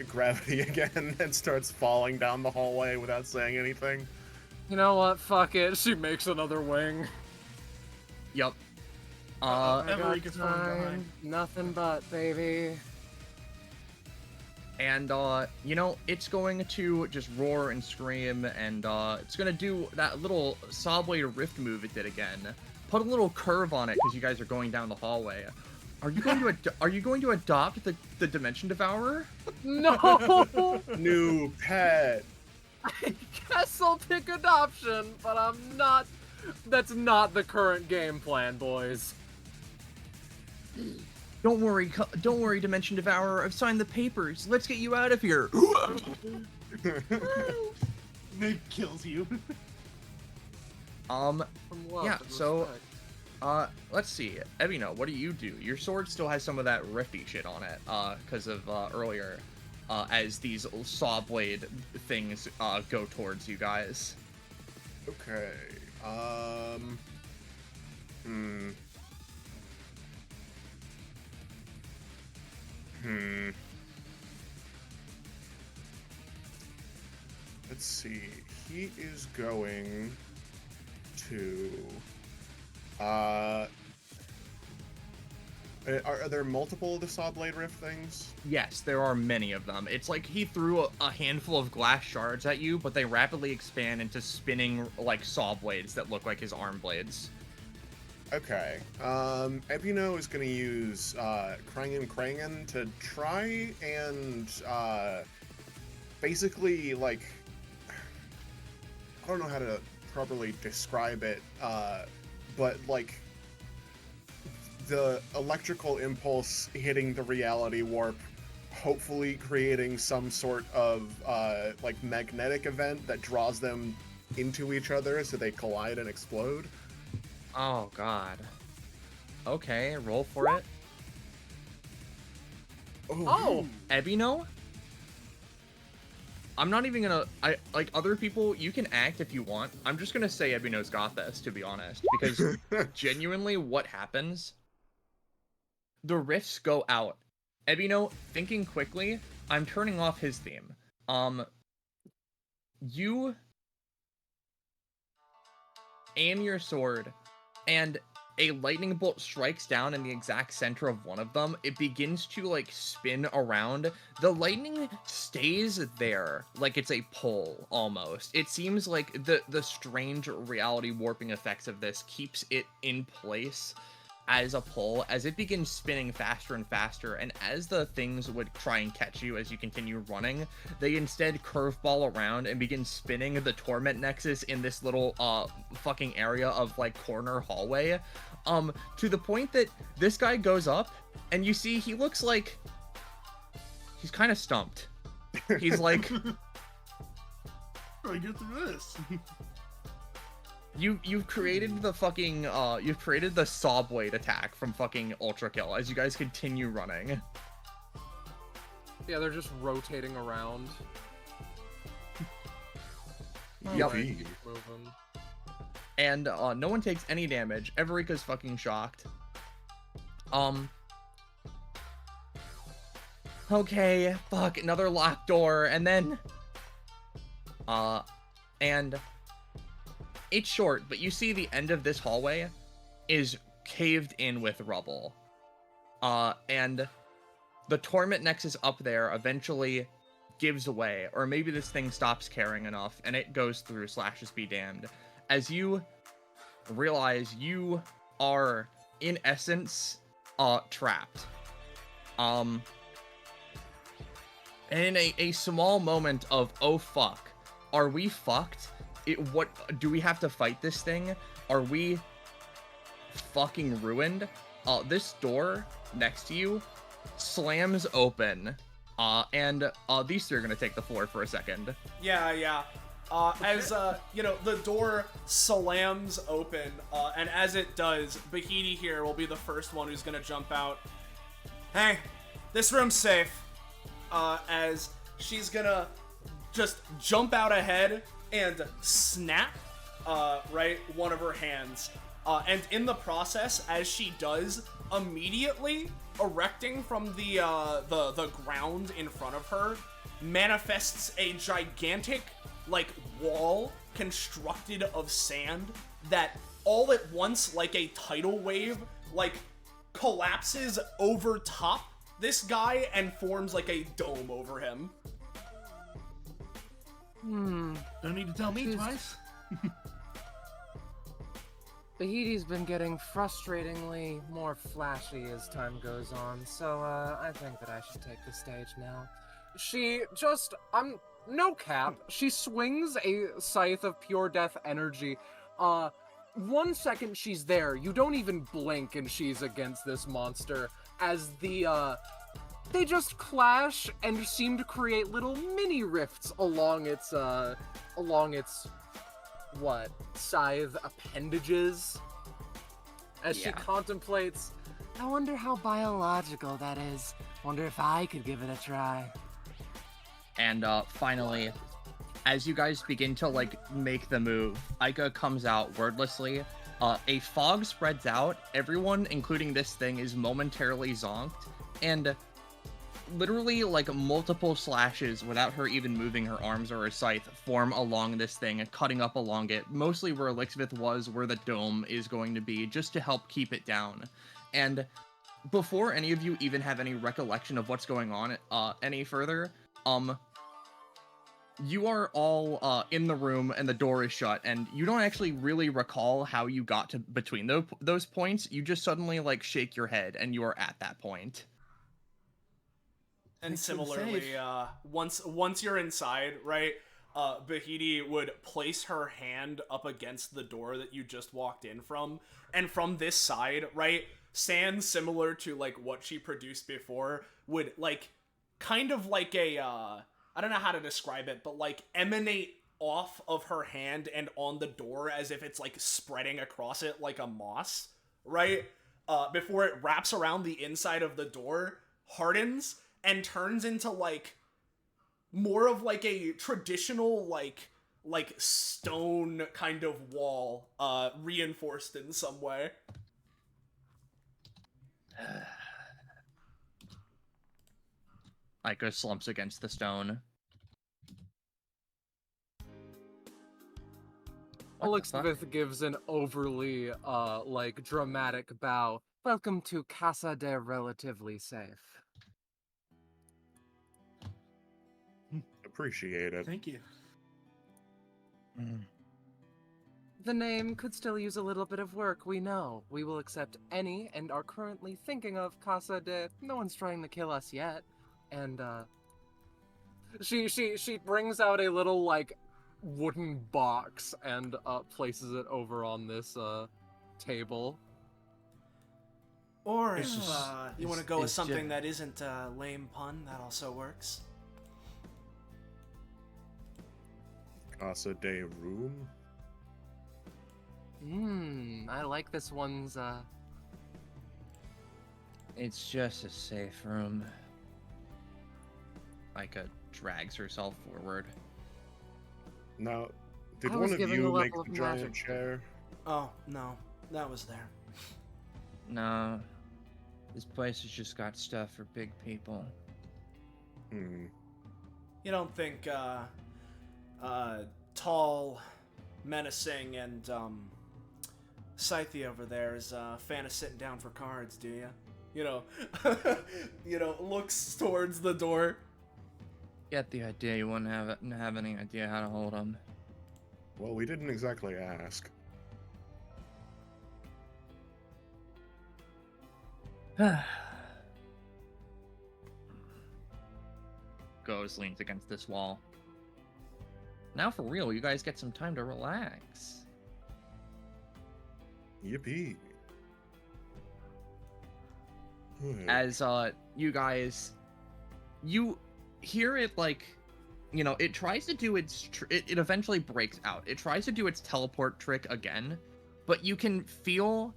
gravity again and starts falling down the hallway without saying anything. You know what? Fuck it. She makes another wing. Yup. Uh-oh. I got Everika's falling behind. time. Nothing but, baby. And, you know, it's going to just roar and scream, and, it's gonna do that little Sawblade Rift move it did again. Put a little curve on it, because you guys are going down the hallway. Are you going to are you going to adopt the Dimension Devourer? No! New pet. I guess I'll pick adoption, but I'm not. That's not the current game plan, boys. Don't worry, Dimension Devourer. I've signed the papers. Let's get you out of here. Nick kills you. From love Yeah, and so- respect. Let's see. Ebino, what do you do? Your sword still has some of that rifty shit on it, because of, earlier, as these saw blade things, go towards you guys. Okay. Let's see. He is going to. Are there multiple of the saw blade rift things? Yes, there are many of them. It's like he threw a handful of glass shards at you, but they rapidly expand into spinning, like, saw blades that look like his arm blades. Okay. Ebino is going to use Krangen to try and basically, like, I don't know how to properly describe it, but, like, the electrical impulse hitting the reality warp, hopefully creating some sort of, like, magnetic event that draws them into each other so they collide and explode. Oh, God. Okay, roll for it. Oh! Ebino? I'm not even gonna... like, other people, you can act if you want. I'm just gonna say Ebino's got this, to be honest. Because genuinely, what happens... The rifts go out. Ebino, thinking quickly, I'm turning off his theme. You... aim your sword, and a lightning bolt strikes down in the exact center of one of them. It begins to, like, spin around. The lightning stays there, like it's a pole, almost. It seems like the strange reality warping effects of this keeps it in place as a pull, as it begins spinning faster and faster, and as the things would try and catch you as you continue running, they instead curveball around and begin spinning the Torment Nexus in this little fucking area of like corner hallway, to the point that this guy goes up and you see he looks like he's kind of stumped. He's like, I get through this. You've created the fucking you've created the saw blade attack from fucking Ultra Kill as you guys continue running. Yeah, they're just rotating around. Yep. Moving. And no one takes any damage. Everika's fucking shocked. Okay, fuck, another locked door, and then and it's short, but you see the end of this hallway is caved in with rubble. And the Torment Nexus up there eventually gives away, or maybe this thing stops caring enough and it goes through /just be damned. As you realize you are, in essence, trapped. And in a small moment of, oh fuck, are we fucked? What do we have to fight this thing? Are we fucking ruined? This door next to you slams open, and these three are gonna take the floor for a second. Yeah. As you know, the door slams open, and as it does, Bahiti here will be the first one who's gonna jump out. Hey, this room's safe. As she's gonna just jump out ahead and snap, right, one of her hands. And in the process, as she does, immediately erecting from the ground in front of her, manifests a gigantic, like, wall constructed of sand that all at once, like a tidal wave, like, collapses over top this guy and forms like a dome over him. Don't need to tell me twice. Bahiti's been getting frustratingly more flashy as time goes on, so I think that I should take the stage now. She just, no cap, she swings a scythe of pure death energy. 1 second she's there, you don't even blink and she's against this monster, as they just clash and seem to create little mini rifts along its what, scythe appendages? As she contemplates, I wonder how biological that is. Wonder if I could give it a try. And finally, as you guys begin to like make the move, Aika comes out wordlessly. A fog spreads out. Everyone, including this thing, is momentarily zonked, and literally like multiple slashes without her even moving her arms or her scythe form along this thing, cutting up along it, mostly where Elixvith was, where the dome is going to be, just to help keep it down. And before any of you even have any recollection of what's going on any further, you are all in the room and the door is shut, and you don't actually really recall how you got to between those points. You just suddenly like shake your head and you are at that point. And Thanks for the similarly, save. once you're inside, right, Bahiti would place her hand up against the door that you just walked in from, and from this side, right, sand similar to like what she produced before would like kind of like a I don't know how to describe it, but like emanate off of her hand and on the door as if it's like spreading across it like a moss, right? Before it wraps around the inside of the door, hardens, and turns into like more of like a traditional like stone kind of wall, reinforced in some way. Aika slumps against the stone. Elixvith gives an overly like dramatic bow. Welcome to Casa de Relatively Safe. Appreciate it. Thank you. The name could still use a little bit of work, we know. We will accept any and are currently thinking of Casa de no one's trying to kill us yet. And she brings out a little like wooden box and places it over on this table. Or if It's just- you want to it's- go with it's something ju- that isn't a lame pun, that also works. Casa de Room? I like this one's It's just a safe room. Micah drags herself forward. Now, did I one was of giving a you make level the of giant magic. chair? Oh, no. That was there. No, this place has just got stuff for big people. Hmm. You don't think, tall, menacing, and, Scythe over there is a fan of sitting down for cards, do you? You know, looks towards the door. Get the idea. You wouldn't have any idea how to hold them. Well, we didn't exactly ask. Goes, leans against this wall. Now for real, you guys get some time to relax. Yippee. As you guys, you hear it like, you know, it tries to do its it eventually breaks out. It tries to do its teleport trick again, but you can feel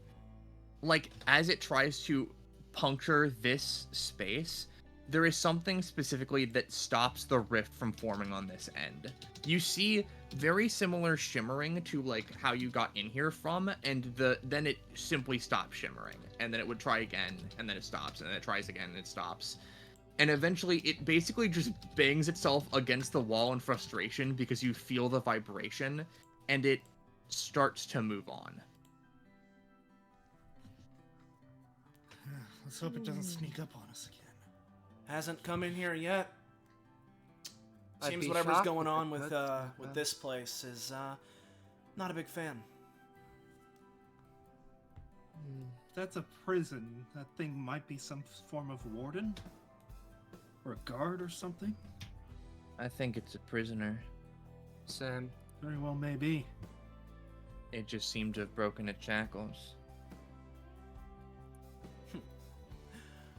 like as it tries to puncture this space, there is something specifically that stops the rift from forming on this end. You see very similar shimmering to like how you got in here from, and then it simply stops shimmering, and then it would try again, and then it stops, and then it tries again, and it stops. And eventually it basically just bangs itself against the wall in frustration because you feel the vibration, and it starts to move on. Let's hope it doesn't sneak up on us again. Hasn't come in here yet. I'd Seems be whatever's shocked going if it on with could. this place is not a big fan. If that's a prison, that thing might be some form of warden? Or a guard or something? I think it's a prisoner. Same. Very well may be. It just seemed to have broken its shackles.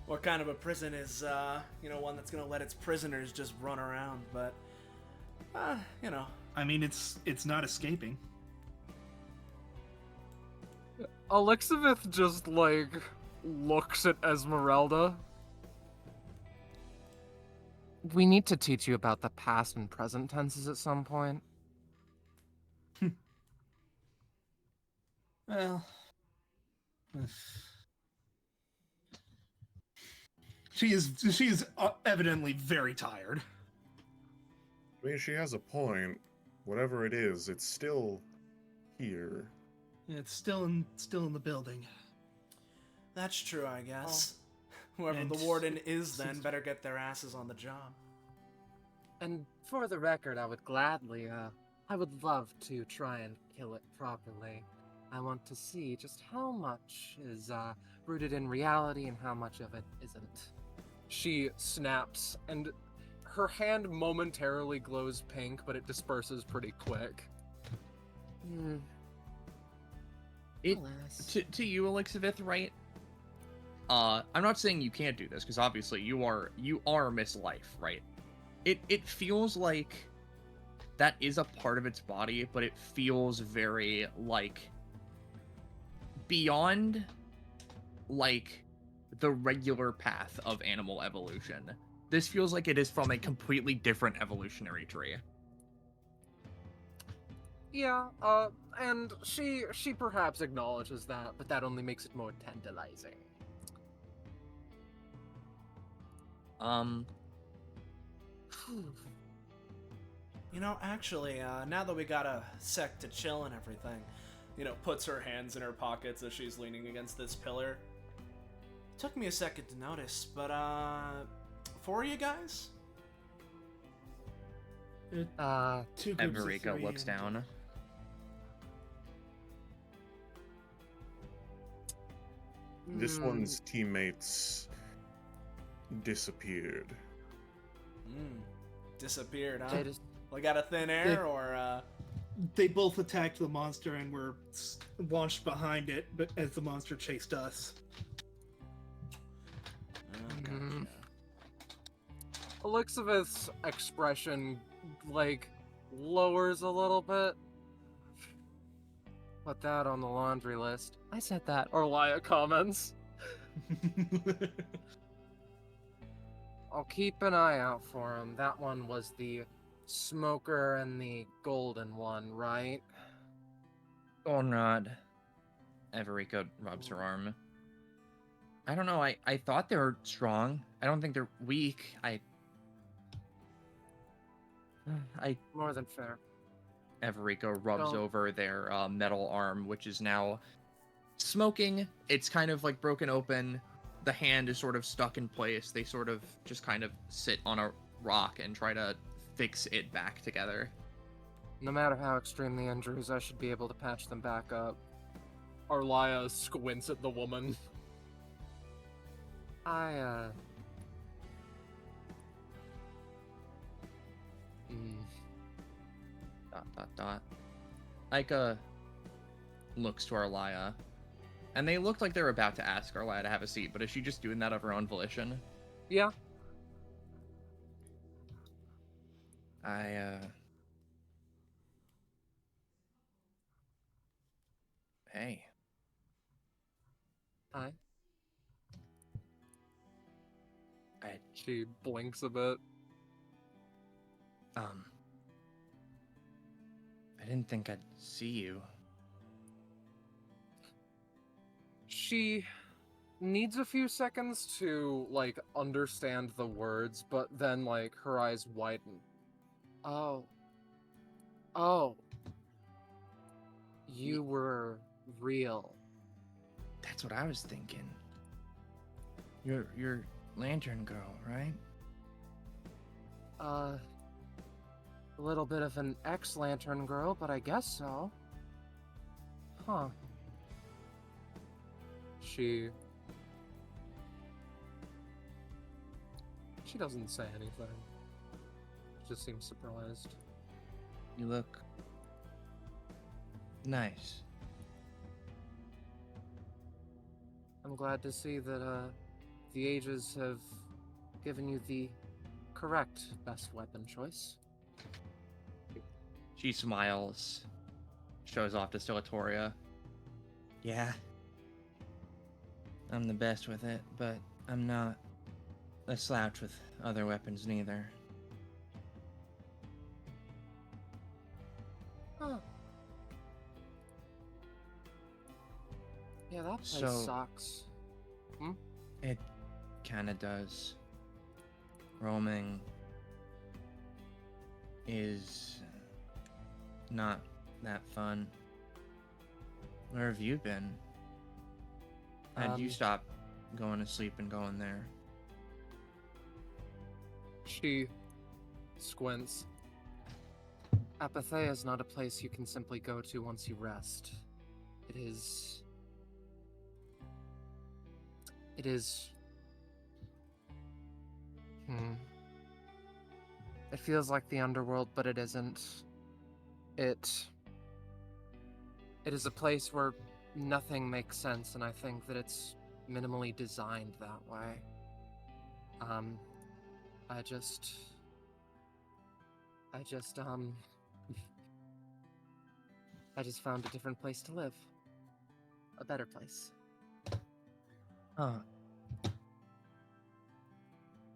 What kind of a prison is one that's gonna let its prisoners just run around? But I mean, it's not escaping. Elizabeth just like looks at Esmeralda. We need to teach you about the past and present tenses at some point. Well, she is evidently very tired. I mean, she has a point. Whatever it is, it's still here. It's still in the building. that's true, I guess. Whoever And the warden is then since- better get their asses on the job. And for the record, I would gladly, I would love to try and kill it properly. I want to see just how much is rooted in reality and how much of it isn't. She snaps, and her hand momentarily glows pink, but it disperses pretty quick. It Alas. to you, Elizabeth, right? I'm not saying you can't do this because obviously you are Miss Life, right? It feels like that is a part of its body, but it feels very like beyond like the regular path of animal evolution. This feels like it is from a completely different evolutionary tree. Yeah, and she perhaps acknowledges that, but that only makes it more tantalizing. Actually, now that we got a sec to chill and everything, puts her hands in her pockets as she's leaning against this pillar. Took me a second to notice, but, for you guys? Two groups of Everika three looks and- down. This one's teammates disappeared. Disappeared, huh? They just Like out of thin air, or They both attacked the monster and were launched behind it, but as the monster chased us. Mhm. Elizabeth's expression, like, lowers a little bit. Put that on the laundry list. I said that. Orlia comments. I'll keep an eye out for him. That one was the smoker and the golden one, right? Goldenrod. Everica rubs her arm. I don't know, I thought they were strong. I don't think they're weak. I More than fair. Everica rubs Don't- over their metal arm, which is now smoking. It's kind of like broken open. The hand is sort of stuck in place. They sort of just kind of sit on a rock and try to fix it back together. No matter how extreme the injuries, I should be able to patch them back up. Orlia squints at the woman. I, Ika looks to Arlia, and they look like they're about to ask Arlia to have a seat, but is she just doing that of her own volition? Yeah. Hey. Hi. I She blinks a bit. I didn't think I'd see you. She needs a few seconds to, like, understand the words, but then, like, her eyes widen. Oh. Oh. You were real. That's what I was thinking. You're Lantern Girl, right? A little bit of an ex-Lantern Girl, but I guess so. Huh. She doesn't say anything. She just seems surprised. You look nice. I'm glad to see that, the ages have given you the correct best weapon choice. She smiles, shows off to Stilatoria. Yeah. I'm the best with it, but I'm not a slouch with other weapons neither. Huh. Yeah, that place So- sucks. It kinda does. Roaming is not that fun. Where have you been? How'd you stop going to sleep and going there? She squints. Epithet is not a place you can simply go to once you rest. It is... It feels like the underworld, but it isn't. It is a place where nothing makes sense, and I think that it's minimally designed that way. I just found a different place to live. A better place. Huh.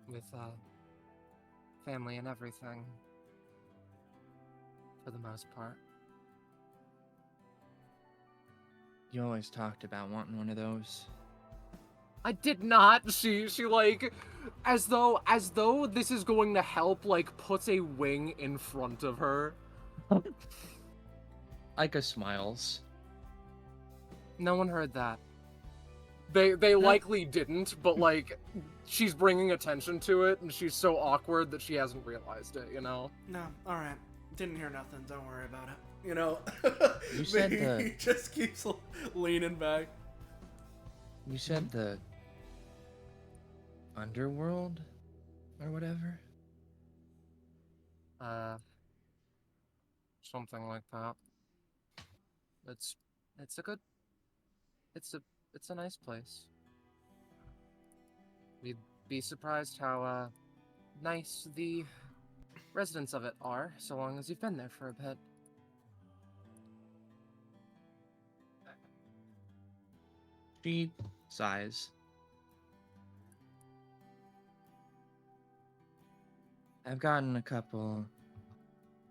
With, family and everything. For the most part. You always talked about wanting one of those. I did not. She like, as though this is going to help, like, puts a wing in front of her. Ika smiles. No one heard that. They likely didn't, but, like, she's bringing attention to it, and she's so awkward that she hasn't realized it, you know? no, all right, didn't hear nothing. Don't worry about it. You know, You said he just keeps leaning back. You said the underworld or whatever? Something like that. It's it's a good it's a nice place. You'd be surprised how nice the residents of it are, so long as you've been there for a bit. She sighs. I've gotten a couple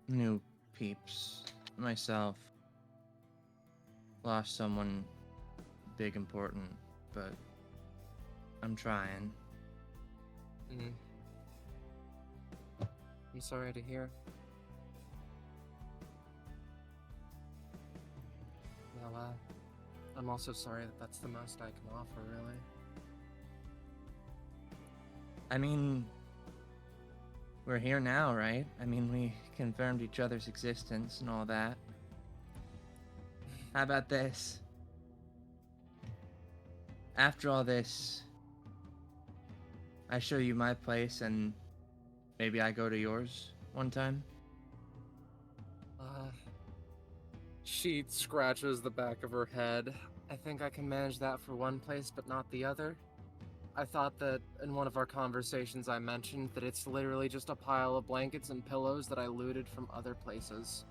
new peeps myself. Lost someone big important, but I'm trying. Mm. I'm sorry to hear. Well, I'm also sorry that that's the most I can offer, really. I mean, we're here now, right? I mean, we confirmed each other's existence and all that. How about this? After all this, I show you my place and maybe I go to yours one time? She scratches the back of her head. I think I can manage that for one place, but not the other. I thought that in one of our conversations I mentioned that it's literally just a pile of blankets and pillows that I looted from other places.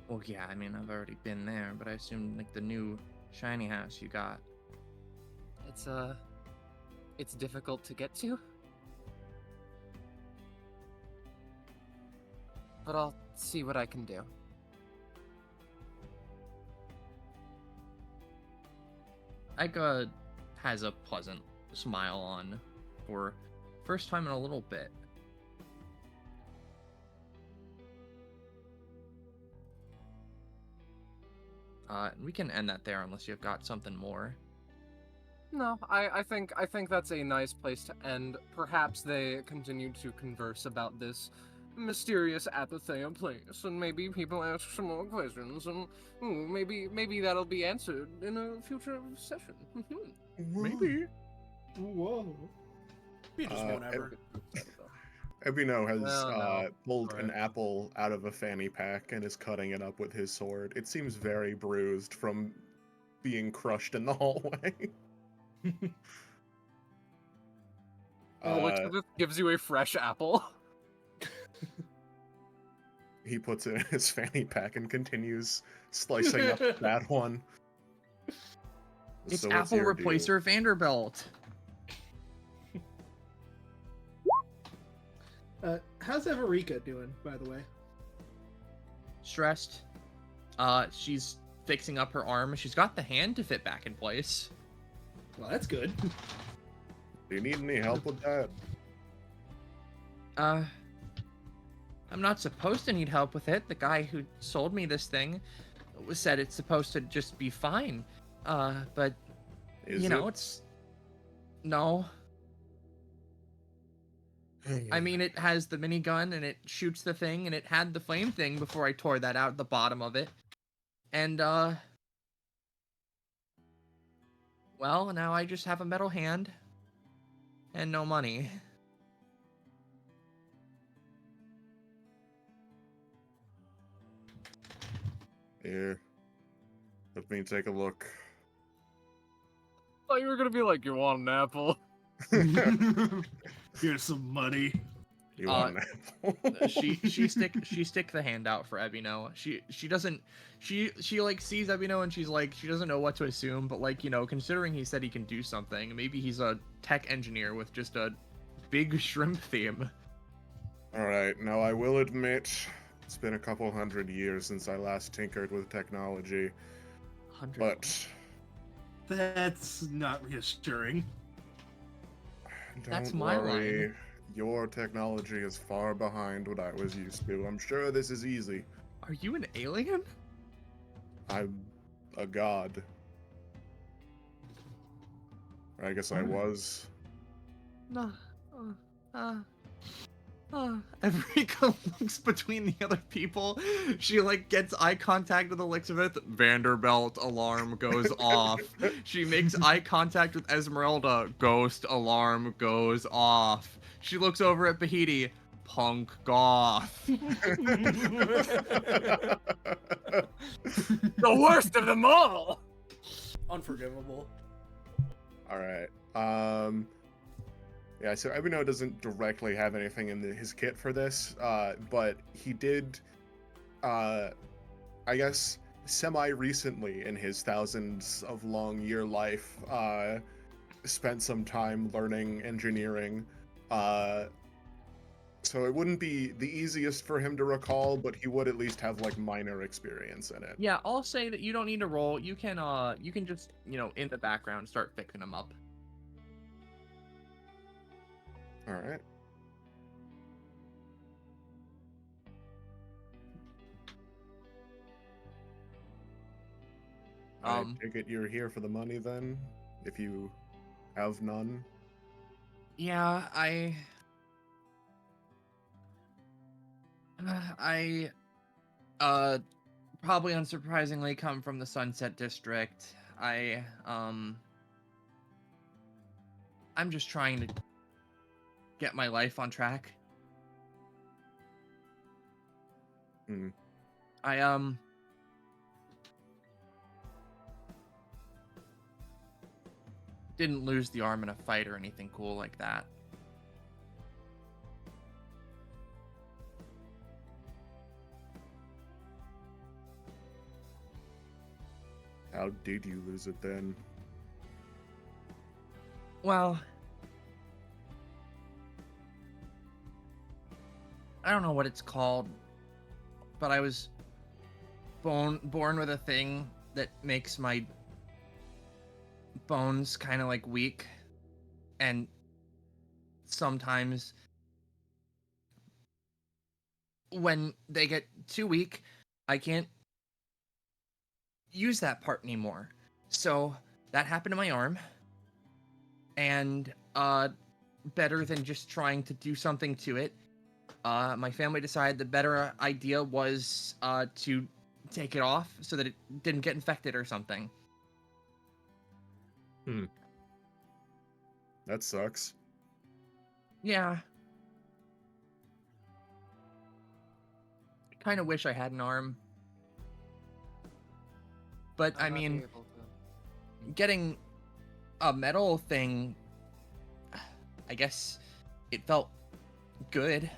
Well, yeah, I mean, I've already been there, but I assume, like, the new shiny house you got. It's difficult to get to. But I'll see what I can do. Ica has a pleasant smile on for first time in a little bit. We can end that there unless you've got something more. No, I think that's a nice place to end. Perhaps they continue to converse about this mysterious Epithet place, and maybe people ask some more questions, and maybe that'll be answered in a future session. Maybe. Whoa. You just won't ever. Ebino has Well, no. pulled an Alright. apple out of a fanny pack and is cutting it up with his sword. It seems very bruised from being crushed in the hallway. Looks as if gives you a fresh apple. He puts it in his fanny pack and continues slicing up that one. It's So what's Apple your deal? Replacer Vanderbilt. How's Everika doing, by the way? Stressed. She's fixing up her arm. She's got the hand to fit back in place. Well, that's good. Do you need any help with that? I'm not supposed to need help with it. The guy who sold me this thing said it's supposed to just be fine. But Is you know, it? it's no. I mean, it has the minigun and it shoots the thing, and it had the flame thing before I tore that out the bottom of it. And well, now I just have a metal hand and no money. Here. Let me take a look. Thought you were gonna be like, you want an apple? Here's some money. You want an apple? she stick the hand out for Ebino. She doesn't she like sees Ebino and she's like, she doesn't know what to assume, but like, you know, considering he said he can do something, maybe he's a tech engineer with just a big shrimp theme. Alright, now I will admit, it's been a couple hundred years since I last tinkered with technology, 100. but That's not reassuring. That's don't my worry. line. Your technology is far behind what I was used to. I'm sure this is easy. Are you an alien? I'm a god. Or I guess I was. No. Evrika looks between the other people. She like gets eye contact with Elizabeth. Vanderbilt alarm goes off. She makes eye contact with Esmeralda. Ghost alarm goes off. She looks over at Bahiti. Punk goth. The worst of them all. Unforgivable. All right. Yeah, so Ebino doesn't directly have anything in his kit for this, but he did, I guess, semi-recently in his thousands of long year life, spent some time learning engineering. So it wouldn't be the easiest for him to recall, but he would at least have like minor experience in it. Yeah, I'll say that you don't need to roll. You can just, in the background start picking them up. All right. I take it you're here for the money then, if you have none. Yeah, probably unsurprisingly come from the Sunset District. I'm just trying to get my life on track. Hmm. I didn't lose the arm in a fight or anything cool like that. How did you lose it then? Well, I don't know what it's called, but I was born with a thing that makes my bones kind of like weak, and sometimes when they get too weak, I can't use that part anymore. So that happened to my arm, and better than just trying to do something to it, my family decided the better idea was to take it off so that it didn't get infected or something. That sucks. Yeah. I kind of wish I had an arm. But I mean, getting a metal thing, I guess it felt good.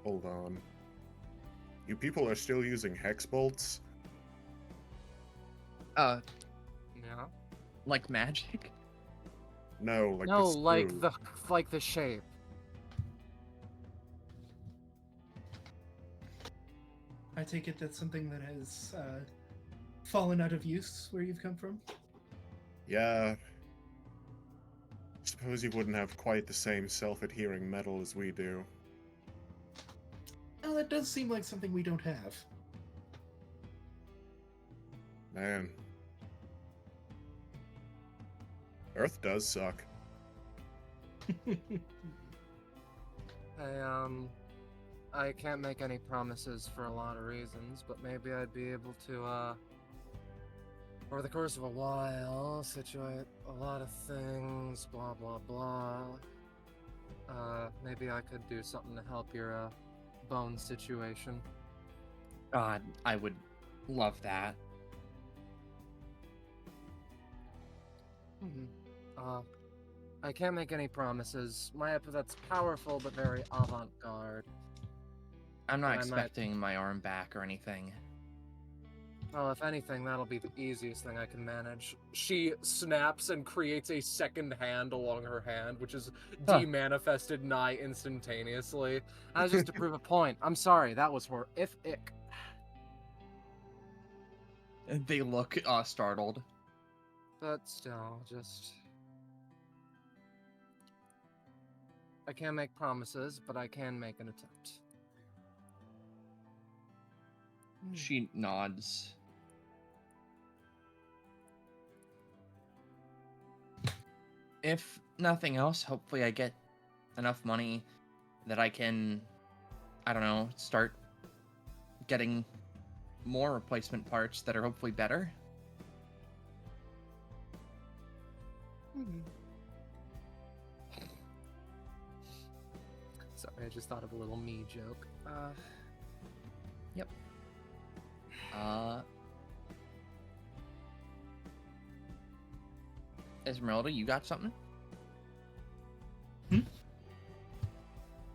Hold on. You people are still using hex bolts? Yeah. Like magic? No, like No, the like screw. the shape. I take it that's something that has fallen out of use where you've come from? Yeah. Suppose you wouldn't have quite the same self-adhering metal as we do. Oh, that does seem like something we don't have. Man. Earth does suck. I can't make any promises for a lot of reasons, but maybe I'd be able to, over the course of a while, situate a lot of things, blah, blah, blah. Maybe I could do something to help your, bone situation. God, I would love that. I can't make any promises. My epithet's powerful, but very avant-garde. I'm not I might- expecting my arm back or anything. Well, if anything, that'll be the easiest thing I can manage. She snaps and creates a second hand along her hand, which is demanifested nigh instantaneously. That was just to prove a point. I'm sorry, that was horrific. They look startled. But still, just... I can't make promises, but I can make an attempt. She nods. if nothing else, hopefully I get enough money that I can, I don't know, start getting more replacement parts that are hopefully better. Sorry, I just thought of a little me joke. Yep. Esmeralda, you got something? Hmm?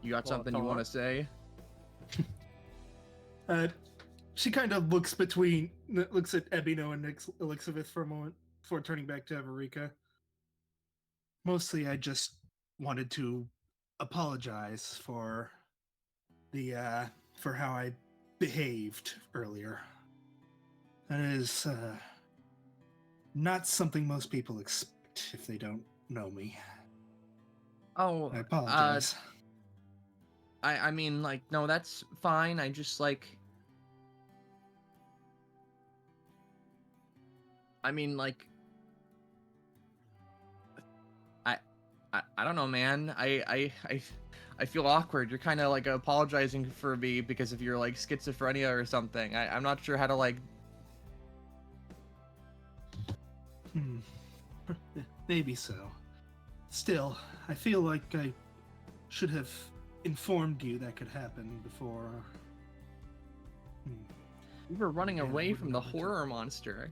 You got Well, something you want to say? She kind of looks at Ebino and Elixabeth for a moment before turning back to Everika. Mostly, I just wanted to apologize for for how I behaved earlier. That is not something most people expect if they don't know me. Oh, I apologize. I mean, like, no, that's fine. I just, like... I mean, like... I don't know, man. I feel awkward. You're kind of, like, apologizing for me because of your, like, schizophrenia or something. I'm not sure how to, like... Maybe so. Still, I feel like I should have informed you that could happen before. We were running Yeah, I away wouldn't from the know what to- horror monster.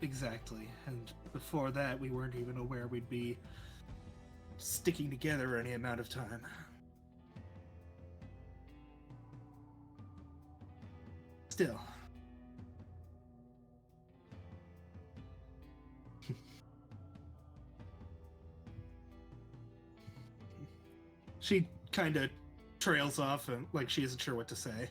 Exactly. And before that, we weren't even aware we'd be sticking together any amount of time. Still. She kind of trails off and like she isn't sure what to say.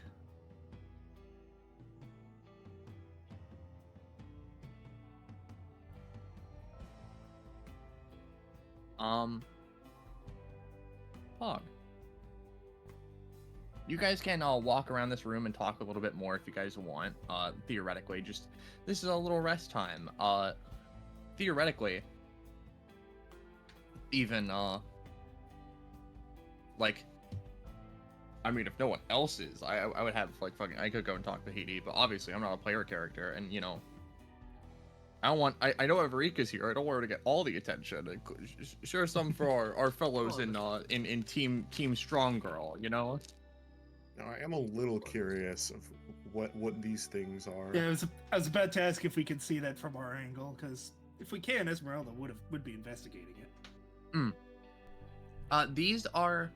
Pog. You guys can walk around this room and talk a little bit more if you guys want. Theoretically, just this is a little rest time. Theoretically, even like, I mean, if no one else is, I would have like fucking I could go and talk to Haiti, but obviously I'm not a player character, and you know, I know Everika's here. I don't want her to get all the attention. Share some for our fellows in Team Strong Girl, you know. Now, I am a little curious of what these things are. Yeah, I was about to ask if we could see that from our angle, because if we can, Esmeralda would be investigating it. These are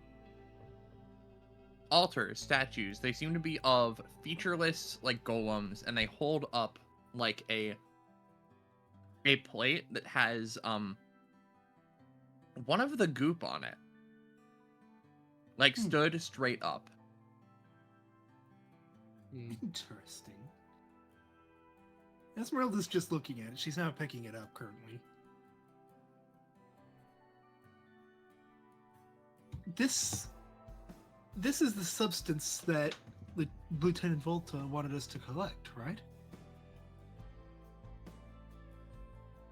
altars, statues. They seem to be of featureless like golems, and they hold up like a plate that has one of the goop on it, like stood straight up. Interesting. Esmeralda's just looking at it. She's not picking it up currently. This is the substance that Lieutenant Volta wanted us to collect, right?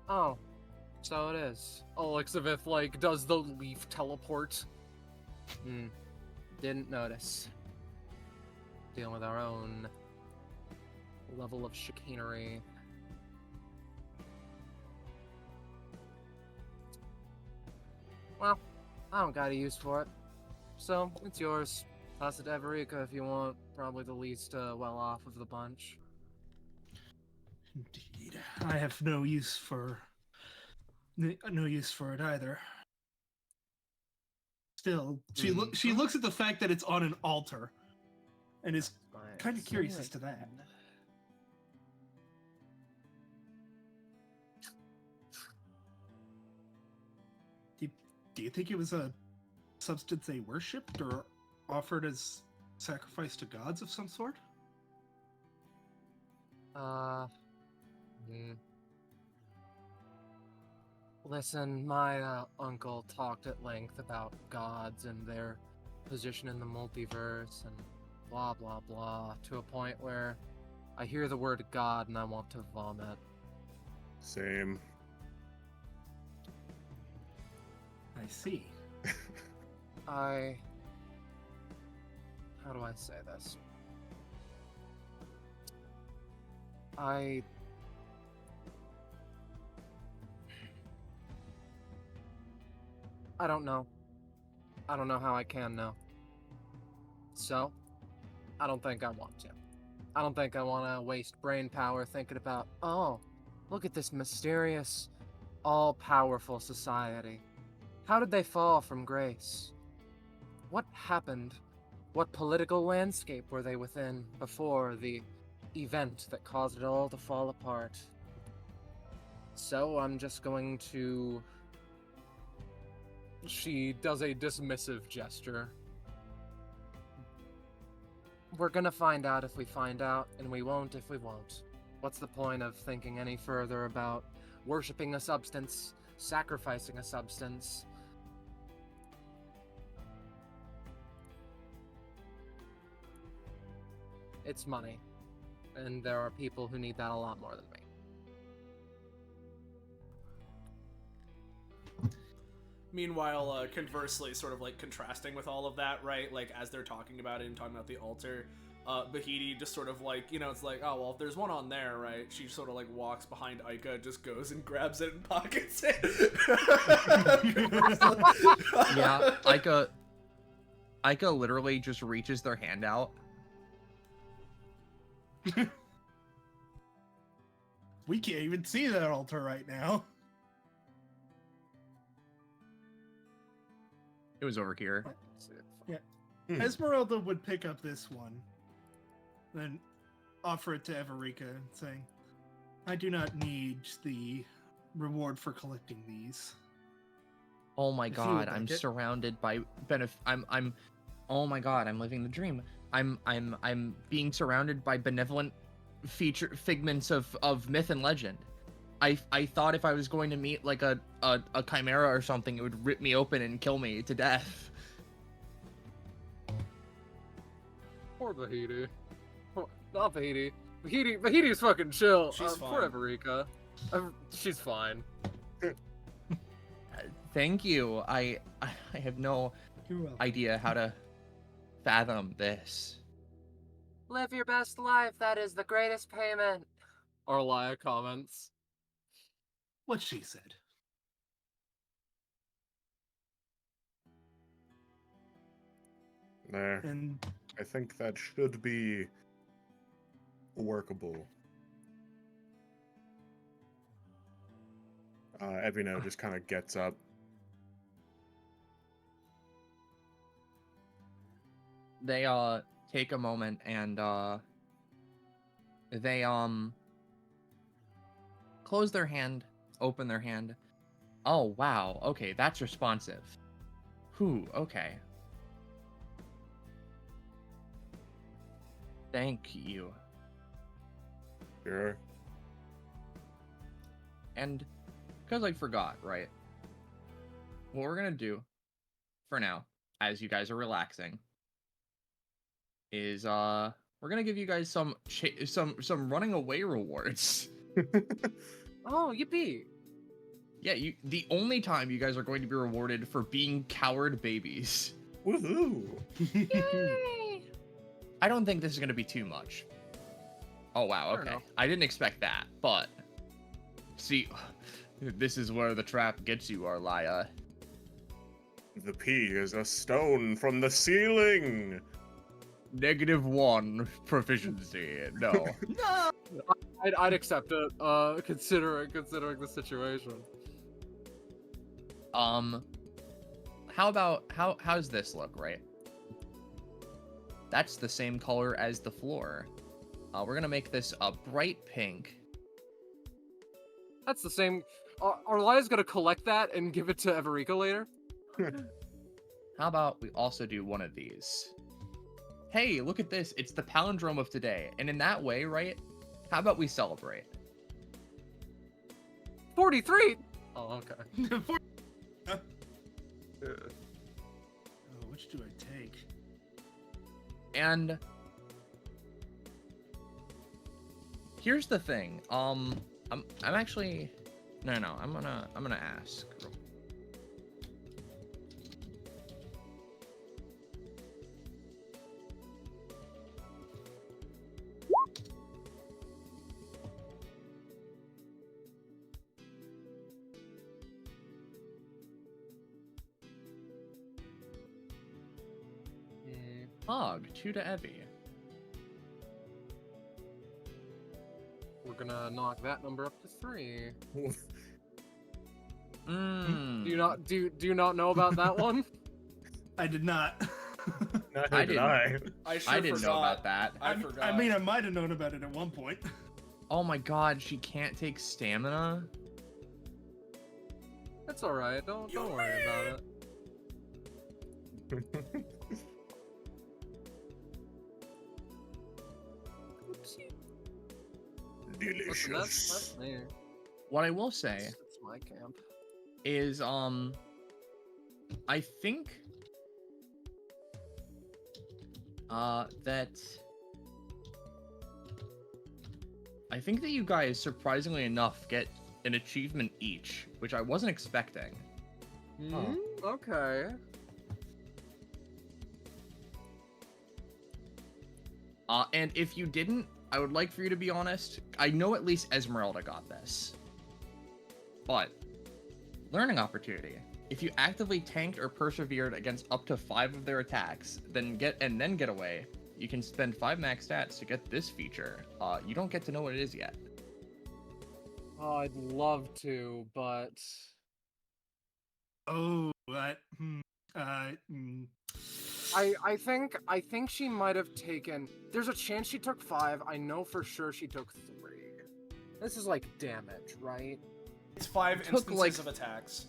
Oh, so it is. Elixabeth, like, does the leaf teleport? Didn't notice. Dealing with our own level of chicanery. Well, I don't got a use for it. So, it's yours. Toss it to Everika if you want. Probably the least well off of the bunch. Indeed. I have no use for it either. Still, she looks at the fact that it's on an altar and is kind of curious as to that. Do you think it was a substance they worshipped or offered as sacrifice to gods of some sort? Listen, my uncle talked at length about gods and their position in the multiverse and blah blah blah, to a point where I hear the word God and I want to vomit. Same. I see. How do I say this? I don't know. I don't know how I can now. So, I don't think I want to. I don't think I want to waste brain power thinking about, oh, look at this mysterious, all-powerful society. How did they fall from grace? What happened? What political landscape were they within before the event that caused it all to fall apart? So I'm just going to... She does a dismissive gesture. We're gonna find out if we find out, and we won't if we won't. What's the point of thinking any further about worshipping a substance, sacrificing a substance? It's money. And there are people who need that a lot more than me. Meanwhile, conversely, sort of like contrasting with all of that, right? Like, as they're talking about it and talking about the altar, Bahiti just sort of like, you know, it's like, oh, well, if there's one on there, right? She sort of like walks behind Aika, just goes and grabs it and pockets it. Yeah, Aika literally just reaches their hand out. We can't even see that altar right now. It was over here. Esmeralda would pick up this one, then offer it to Everika, saying, I do not need the reward for collecting these. Oh my If you god, would I'm like it. surrounded by I'm oh my god, I'm living the dream. I'm being surrounded by benevolent figments of myth and legend. I thought if I was going to meet like a chimera or something, it would rip me open and kill me to death. Poor Bahiti. Not Bahiti. Bahiti's fucking chill. She's Poor fine. Everika. She's fine. Thank you. I have no You're welcome. idea how to fathom this. Live your best life. That is the greatest payment. Orlia comments. What she said. There. And I think that should be workable. Evino just kind of gets up. They take a moment and they close their hand, open their hand. Oh wow, okay, that's responsive. Whew, okay. Thank you. Sure. And because I forgot, right? What we're gonna do for now, as you guys are relaxing, is we're gonna give you guys some running away rewards. Oh, yippee. Yeah, the only time you guys are going to be rewarded for being coward babies. Woohoo! Yay! I don't think this is gonna be too much. Oh wow, Fair okay. enough. I didn't expect that, but see, this is where the trap gets you, Arlia. The P is a stone from the ceiling! -1 proficiency. No. no. I'd accept it, considering the situation. How's this look, right? That's the same color as the floor. We're gonna make this a bright pink. That's the same. Orlia's gonna collect that and give it to Everika later. How about we also do one of these? Hey, look at this. It's the palindrome of today. And in that way, right? How about we celebrate? 43! Oh, okay. Oh, which do I take? And here's the thing. I'm actually no, I'm gonna ask. Hog, 2 to Evie. We're gonna knock that number up to 3. Mm. Do you not know about that one? I did not. Neither I did didn't. I. I sure I didn't know forgot. about that. I forgot. I mean, I might have known about it at one point. Oh my god, she can't take stamina? That's alright. Don't worry about it. Listen, Delicious. that's me. What I will say It's my camp. is, I think, I think that you guys, surprisingly enough, get an achievement each, which I wasn't expecting. Okay. And if you didn't, I would like for you to be honest. I know at least Esmeralda got this. But, learning opportunity. If you actively tanked or persevered against up to 5 of their attacks, then get away, you can spend 5 max stats to get this feature. You don't get to know what it is yet. Oh, I'd love to, but Oh, that. I think she might have taken. There's a chance she took 5. I know for sure she took 3. This is like damage, right? It's 5 Took, instances like- of attacks.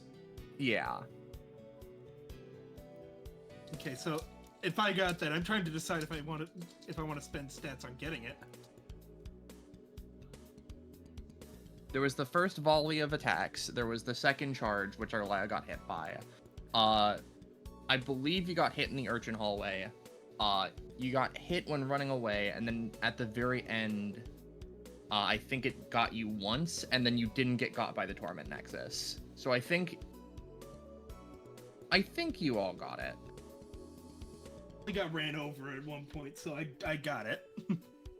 Yeah. Okay, so if I got that, I'm trying to decide if I want to spend stats on getting it. There was the first volley of attacks. There was the second charge, which Arlea got hit by. I believe you got hit in the urchin hallway. You got hit when running away, and then at the very end, I think it got you once, and then you didn't get got by the Torment Nexus. So I think you all got it. I got ran over at one point, so I got it.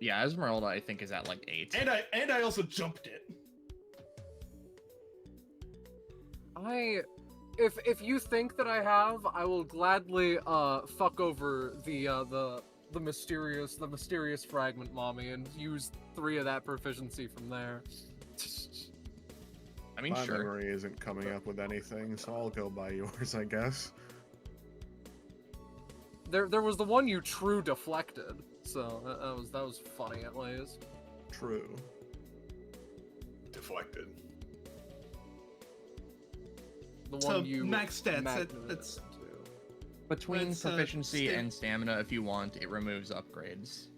Yeah, Esmeralda, I think, is at like 8. And I also jumped it. If you think that I have, I will gladly fuck over the mysterious fragment, mommy, and use 3 of that proficiency from there. I mean, My sure. memory isn't coming up with anything, so I'll go by yours, I guess. There was the one you true deflected, so that was funny at least. True. Deflected. The So, one you max stats, magneted that's- into. Between Let's, proficiency stay- and stamina, if you want, it removes upgrades.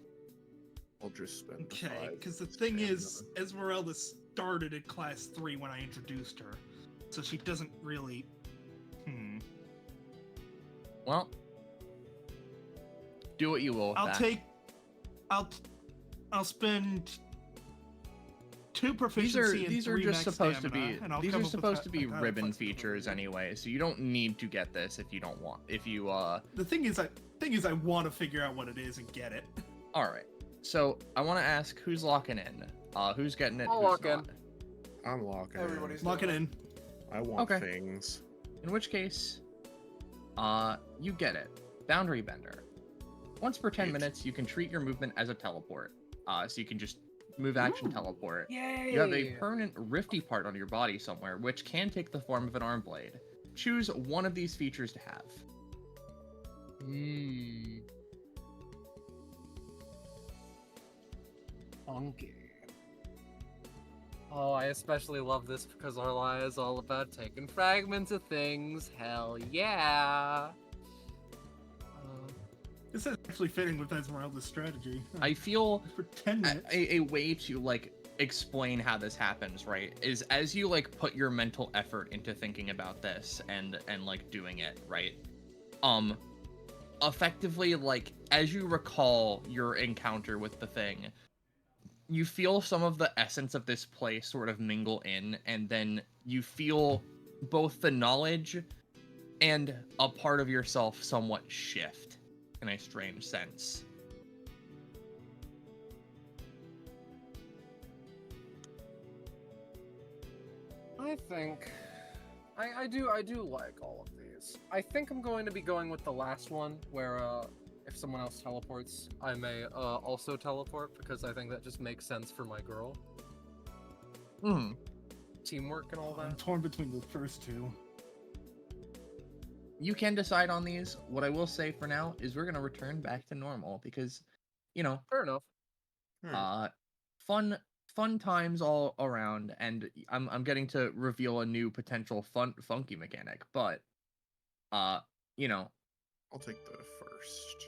I'll just spend the Okay, 5 because the thing is, stamina. Esmeralda started at class 3 when I introduced her, so she doesn't really. Well, do what you will with that. I'll spend 2 proficiency These and are 3 just max supposed to stamina, be and I'll these come are up with supposed to be a ribbon flexible features program. anyway, so you don't need to get this if you don't want. If you The thing is, I want to figure out what it is and get it. all right. So I want to ask who's locking in. Who's getting it? I'll who's lock in. not? I'm locking Everybody's in. Lock it in. I want Okay. things. In which case, you get it. Boundary Bender. Once per 10 Yes. minutes, you can treat your movement as a teleport. So you can just move action teleport. Yay! You have a permanent rifty part on your body somewhere, which can take the form of an arm blade. Choose one of these features to have. Funky. Oh, I especially love this because Arlea is all about taking fragments of things. Hell yeah! This is actually fitting with Esmeralda's strategy. I feel For 10 minutes. a way to like explain how this happens, right, is as you like put your mental effort into thinking about this and like doing it, right? Effectively, like as you recall your encounter with the thing, you feel some of the essence of this place sort of mingle in, and then you feel both the knowledge and a part of yourself somewhat shift in a strange sense. I think I do like all of these. I think I'm going to be going with the last one where if someone else teleports, I may also teleport because I think that just makes sense for my girl. Hmm. Teamwork and all I'm that. torn between the first two. You can decide on these. What I will say for now is we're gonna return back to normal because, you know, Fair enough. fun times all around, and I'm getting to reveal a new potential funky mechanic, but you know, I'll take the first.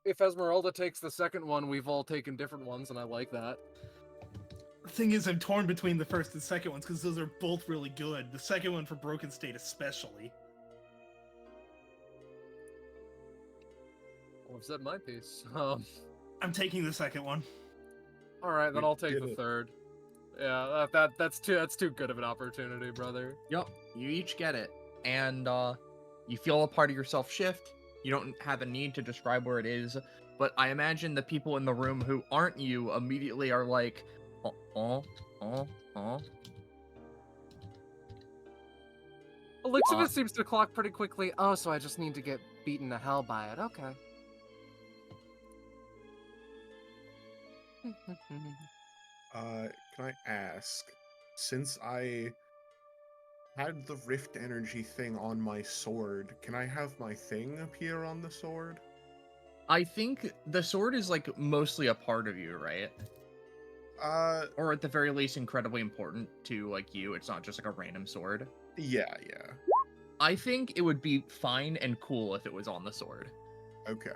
If Esmeralda takes the second one, we've all taken different ones, and I like that. The thing is, I'm torn between the first and second ones because those are both really good. The second one for Broken State especially. Well, I've said my piece. I'm taking the second one. All right, then We I'll take did the it. third. Yeah, that's too good of an opportunity, brother. yep, you each get it, and you feel a part of yourself shift. You don't have a need to describe where it is, but I imagine the people in the room who aren't you immediately are like, oh. Elixir seems to clock pretty quickly. Oh, so I just need to get beaten to hell by it. Okay. Can I ask, since I had the rift energy thing on my sword, can I have my thing appear on the sword? I think the sword is like mostly a part of you, right? Or at the very least incredibly important to like you. It's not just like a random sword. Yeah. I think it would be fine and cool if it was on the sword. Okay.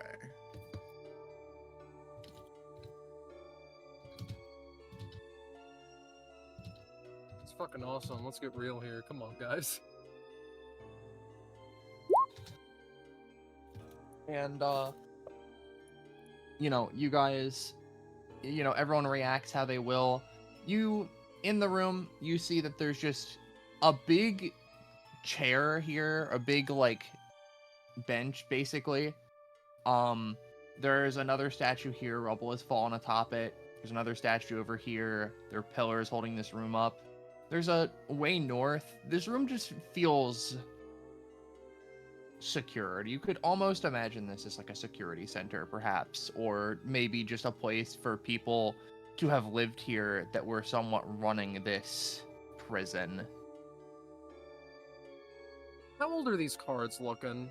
It's fucking awesome. Let's get real here. Come on, guys. And you know, you guys, you know, everyone reacts how they will. You in the room, you see that there's just a big chair here, a big like bench basically. There's another statue here, rubble has fallen atop it. There's another statue over here. There are pillars holding this room up. There's a way north. This room just feels secured. You could almost imagine this as like a security center, perhaps, or maybe just a place for people to have lived here that were somewhat running this prison. How old are these cards looking?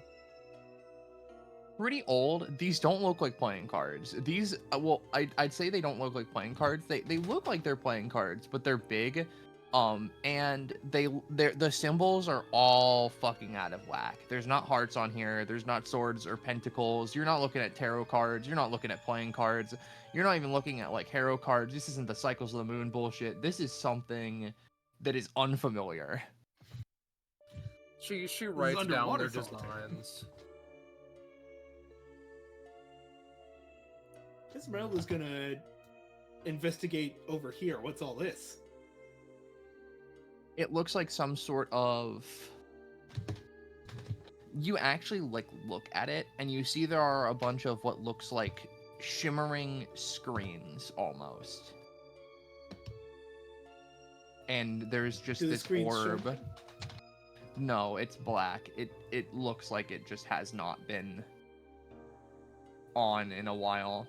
Pretty old. These don't look like playing cards. These, well, I'd say they don't look like playing cards. They look like they're playing cards, but they're big. And the symbols are all fucking out of whack. There's not hearts on here. There's not swords or pentacles. You're not looking at tarot cards. You're not looking at playing cards. You're not even looking at like hero cards. This isn't the Cycles of the Moon bullshit. This is something that is unfamiliar. She writes down underwater their solitaire. designs. Esmeralda's gonna investigate over here. What's all this? It looks like some sort of... You actually like look at it and you see there are a bunch of what looks like shimmering screens almost. And there's just Do the this screens orb. shimmer? No, it's black. It looks like it just has not been on in a while.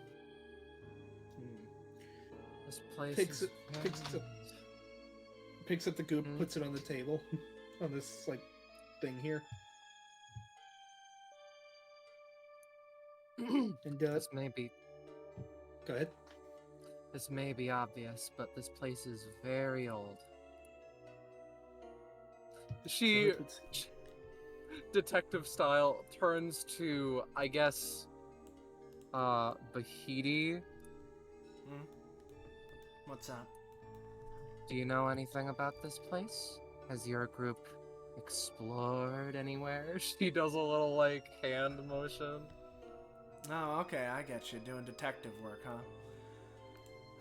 This place Picks is it- Picks up the goop, Hmm. puts it on the table, on this like thing here, and This may be go ahead. this may be obvious, but this place is very old. She, So it's- detective style, turns to, I guess, Bahidi. What's up? Do you know anything about this place? Has your group explored anywhere? She does a little, like, hand motion. Oh, okay, I get you. Doing detective work,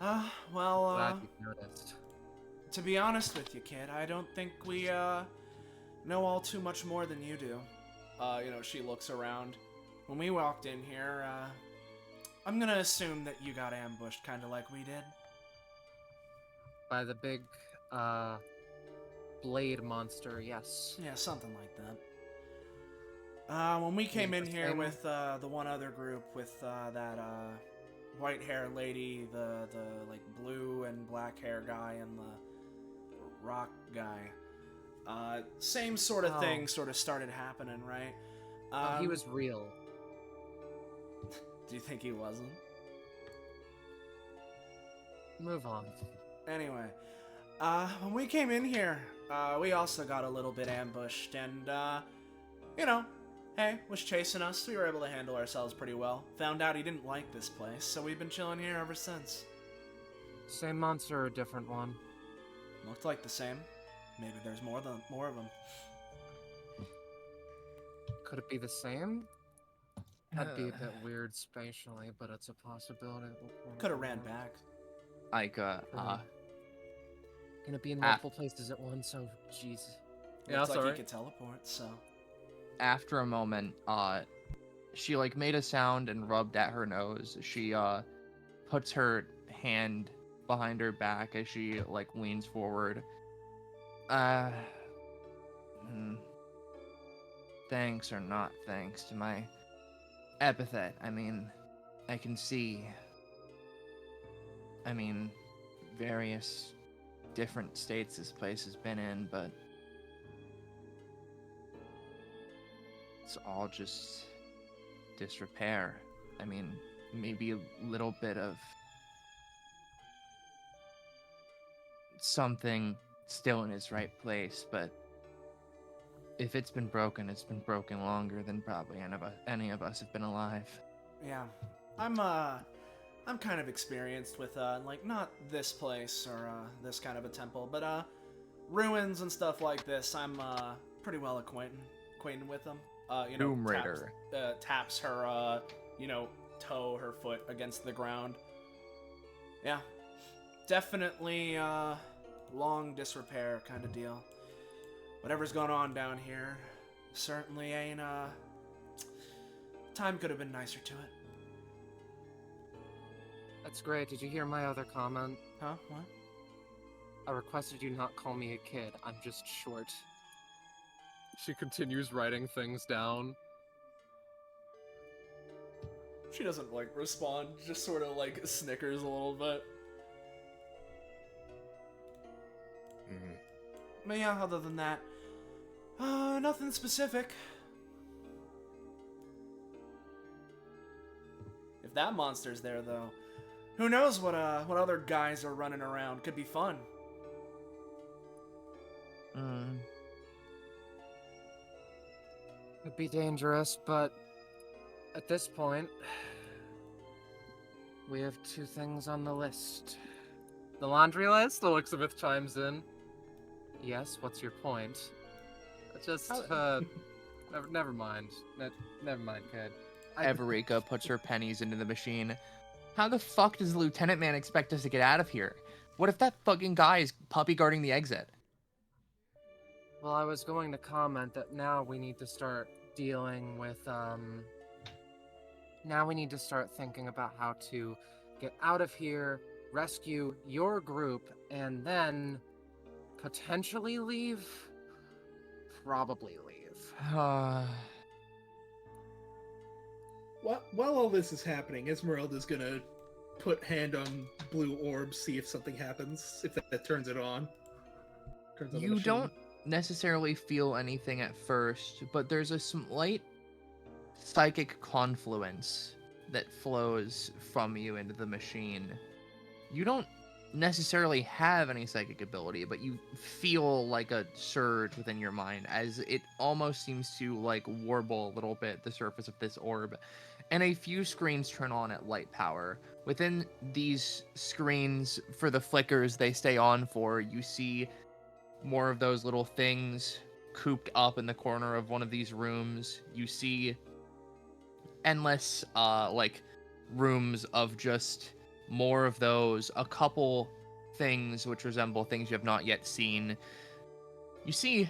huh? Well, Glad you've noticed. to be honest with you, kid, I don't think we, know all too much more than you do. She looks around. When we walked in here, I'm gonna assume that you got ambushed kinda like we did. By the big, blade monster, yes. Yeah, something like that. When we came in the here same- with the one other group with that white hair lady, the like blue and black hair guy, and the rock guy, same sort of thing Oh. sort of started happening, right? Oh, he was real. Do you think he wasn't? Move on. Anyway, when we came in here, we also got a little bit ambushed, and, you know, hey, was chasing us. We were able to handle ourselves pretty well. Found out he didn't like this place, so we've been chilling here ever since. Same monster or a different one? Looked like the same. Maybe there's more of them. Could it be the same? That'd be a bit weird spatially, but it's a possibility. Could have ran back. Like, Gonna be in Ah. multiple places at once, so jeez. Yeah, Looks like he could teleport, so. after a moment, she like made a sound and rubbed at her nose. She puts her hand behind her back as she like leans forward. Thanks or not thanks to my epithet. I mean, I can see. Various different states this place has been in, but it's all just disrepair. Maybe a little bit of something still in its right place, but if it's been broken longer than probably any of us have been alive. Yeah. I'm kind of experienced with, like, not this place or, this kind of a temple, but, ruins and stuff like this. I'm, pretty well acquainted with them. Tomb Raider. Taps her, toe, her foot against the ground. Yeah. Definitely, long disrepair kind of deal. Whatever's going on down here certainly ain't, time could have been nicer to it. That's great. Did you hear my other comment? Huh? What? I requested you not call me a kid. I'm just short. She continues writing things down. She doesn't, like, respond, just sort of, like, snickers a little bit. But yeah, other than that, nothing specific. If that monster's there, though, who knows what other guys are running around. Could be fun. It'd be dangerous, but at this point, we have two things on the list. The laundry list? Elizabeth chimes in. Yes, what's your point? Just, never mind. Never mind, kid. Everika puts her pennies into the machine. How the fuck does the lieutenant man expect us to get out of here? What if that fucking guy is puppy guarding the exit? Well, I was going to comment that now we need to start dealing with, now we need to start thinking about how to get out of here, rescue your group, and then potentially leave? Probably leave. While all this is happening, Esmeralda's gonna put hand on blue orb, see if something happens, if that turns it on. Turns on the You machine. don't necessarily feel anything at first, but there's a slight psychic confluence that flows from you into the machine. You don't necessarily have any psychic ability, but you feel like a surge within your mind as it almost seems to like warble a little bit the surface of this orb, and a few screens turn on at light power. Within these screens, for the flickers they stay on for, you see more of those little things cooped up in the corner of one of these rooms. You see endless like rooms of just more of those, a couple things which resemble things you have not yet seen. You see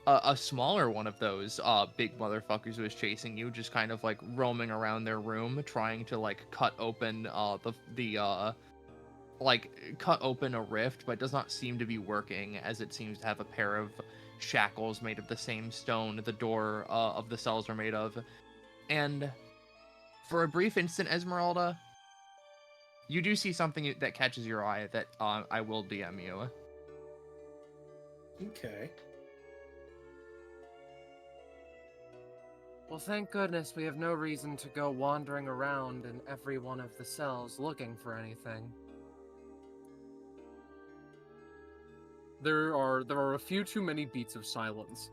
a smaller one of those big motherfuckers who is chasing you, just kind of like roaming around their room, trying to like cut open cut open a rift, but does not seem to be working, as it seems to have a pair of shackles made of the same stone the door of the cells are made of. And for a brief instant, Esmeralda, you do see something that catches your eye that I will DM you. Okay. Well, thank goodness we have no reason to go wandering around in every one of the cells looking for anything. There are a few too many beats of silence.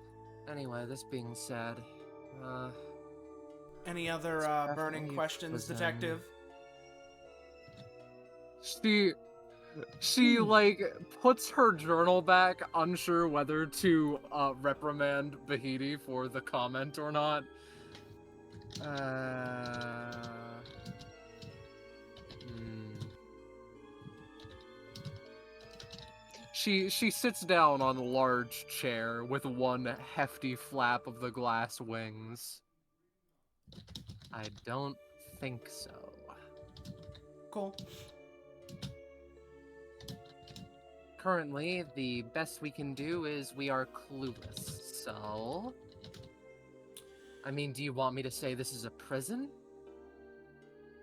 Anyway, this being said, Any other It's burning definitely questions, prison. detective? she like puts her journal back, unsure whether to reprimand Bahidi for the comment or not. She sits down on a large chair with one hefty flap of the glass wings. I don't think so. Cool. Currently, the best we can do is we are clueless, so... I mean, do you want me to say this is a prison?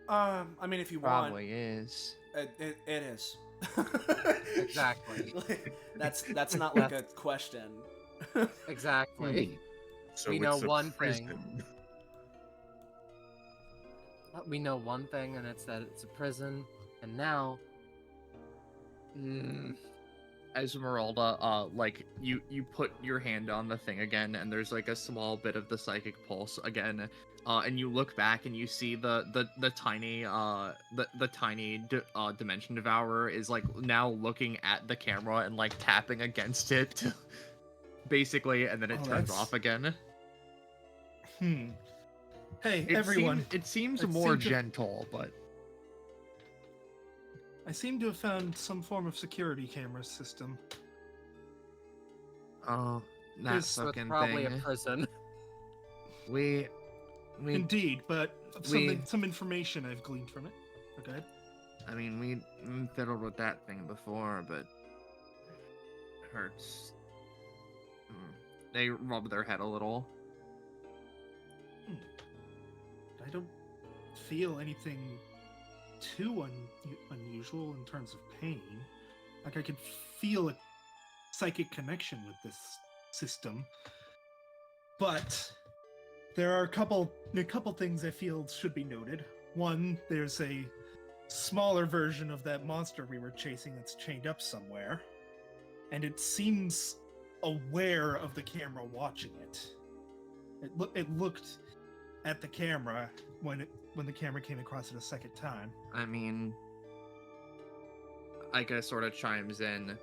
I mean, if you Probably is. want, it is. Exactly. That's not like a question. Exactly. So We it's know a one thing. prison. We know one thing, and it's that it's a prison, and now... Esmeralda, like you put your hand on the thing again, and there's like a small bit of the psychic pulse again, and you look back and you see the tiny dimension devourer is like now looking at the camera and like tapping against it, basically, and then it Oh, turns that's- off again. Hey, everyone. It seems it more seemed to- gentle, but I seem to have found some form of security camera system. oh, that There's- So it's fucking probably thing. a prison. We Indeed, but we- some information I've gleaned from it. Okay. I mean, we fiddled with that thing before, but it hurts. They rub their head a little. I don't feel anything too unusual in terms of pain. Like I could feel a psychic connection with this system, but there are a couple things I feel should be noted. One, there's a smaller version of that monster we were chasing that's chained up somewhere, and it seems aware of the camera watching it. It looked at the camera when the camera came across it a second time. I mean, Ica sort of chimes in.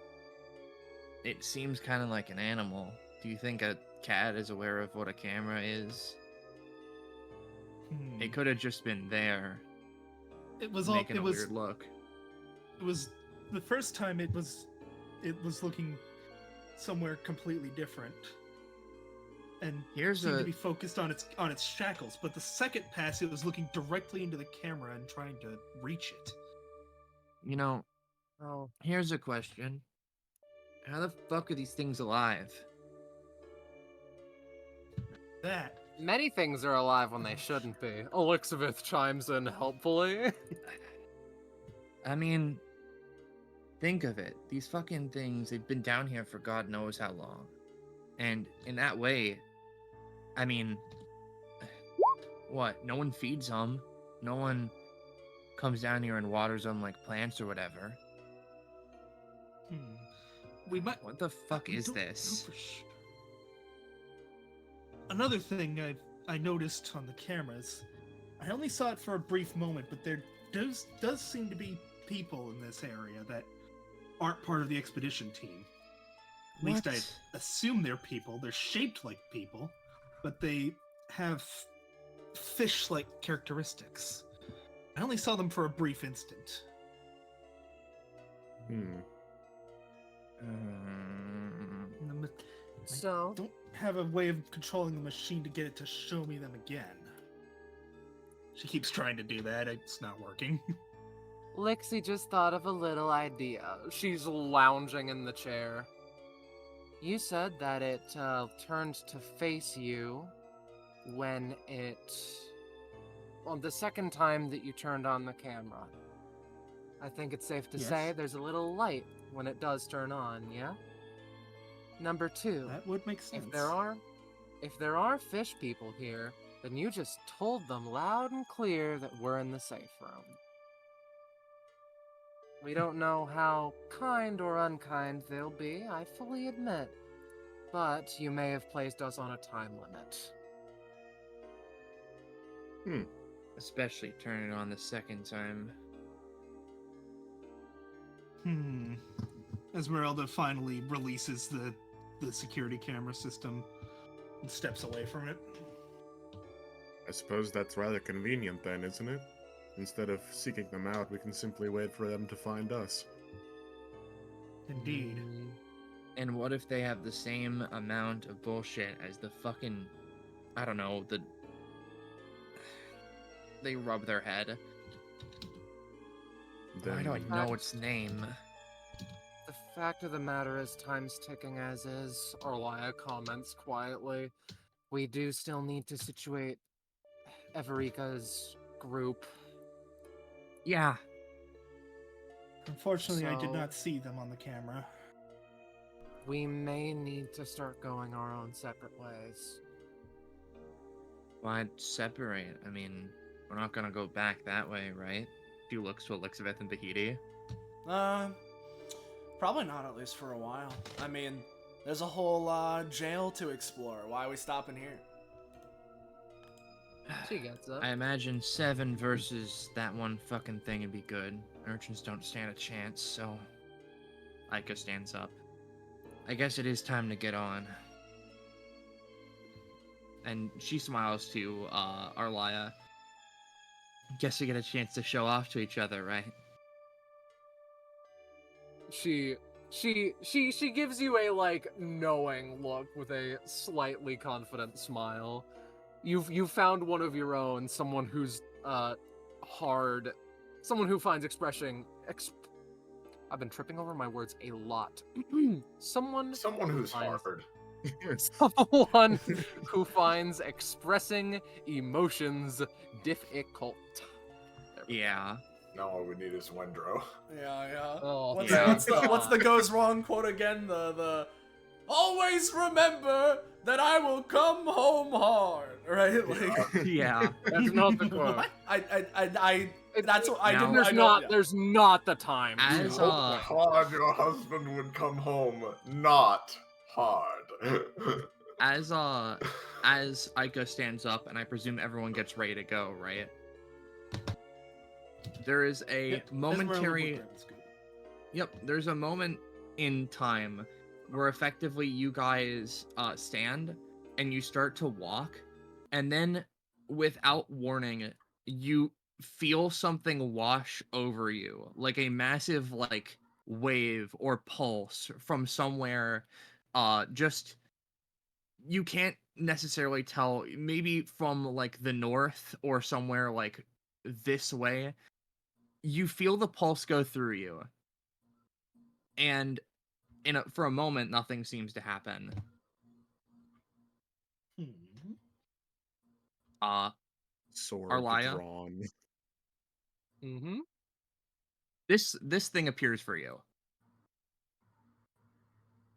It seems kind of like an animal. Do you think a cat is aware of what a camera is? It could have just been there, It was making a weird look. It was the first time it was looking somewhere completely different, and Here's seemed a to be focused on its shackles. But the second pass, it was looking directly into the camera and trying to reach it. you know, Oh, here's a question. How the fuck are these things alive? That many things are alive when they shouldn't be. Elizabeth chimes in helpfully. I mean, think of it. These fucking things, they've been down here for God knows how long. And in that way, I mean, what? No one feeds them. No one comes down here and waters them like plants or whatever. we might. What the fuck we is don't know this? for sure. Another thing I noticed on the cameras, I only saw it for a brief moment, but there does seem to be people in this area that aren't part of the expedition team. At least I What? assume they're people. They're shaped like people, but they have fish-like characteristics. I only saw them for a brief instant. And the So, don't have a way of controlling the machine to get it to show me them again. She keeps trying to do that. It's not working. Lixie just thought of a little idea. She's lounging in the chair. You said that it turned to face you when it... Well, the second time that you turned on the camera. I think it's safe to say Yes. there's a little light when it does turn on, yeah? Number 2, That would make sense. if there are fish people here, then you just told them loud and clear that we're in the safe room. We don't know how kind or unkind they'll be, I fully admit. But you may have placed us on a time limit. Especially turning it on the second time. Esmeralda finally releases the security camera system and steps away from it. I suppose that's rather convenient then, isn't it? Instead of seeking them out, we can simply wait for them to find us. Indeed. And what if they have the same amount of bullshit as the fucking, I don't know, they rub their head. Why do I Then know its name? The fact of the matter is, time's ticking as is, Orlia comments quietly. We do still need to situate Everika's group. Yeah. Unfortunately, I did So- not see them on the camera. We may need to start going our own separate ways. Why separate? I mean, we're not gonna go back that way, right? She looks to Elizabeth and Tahiti. Probably not, at least for a while. I mean, there's a whole jail to explore. Why are we stopping here? She gets it. I imagine 7 versus that one fucking thing would be good. Urchins don't stand a chance, so Aika stands up. I guess it is time to get on. And she smiles to Arlia. Guess we get a chance to show off to each other, right? She gives you a like knowing look with a slightly confident smile. You've found one of your own, someone who's hard, someone who finds I've been tripping over my words a lot. Someone Who's finds- hard. Someone who finds expressing emotions difficult. There we go. Yeah. Now all we need is Wendro. Yeah. Oh, What's, yeah. what's the goes wrong quote again? The always remember that I will come home hard, right? Like, Yeah. That's not the quote. that's what I Now- didn't. There's not the time. As, to- Hard your husband would come home, not hard. as Aika stands up, and I presume everyone gets ready to go, right? There is a Yep, momentary... Esmeralda would grab Yep, there's a moment in time where effectively you guys stand and you start to walk, and then without warning, you feel something wash over you, like a massive like wave or pulse from somewhere. Just you can't necessarily tell, maybe from like the north or somewhere like this way. You feel the pulse go through you, and for a moment, nothing seems to happen. sword Arlia? drawn. Mm-hmm. This thing appears for you.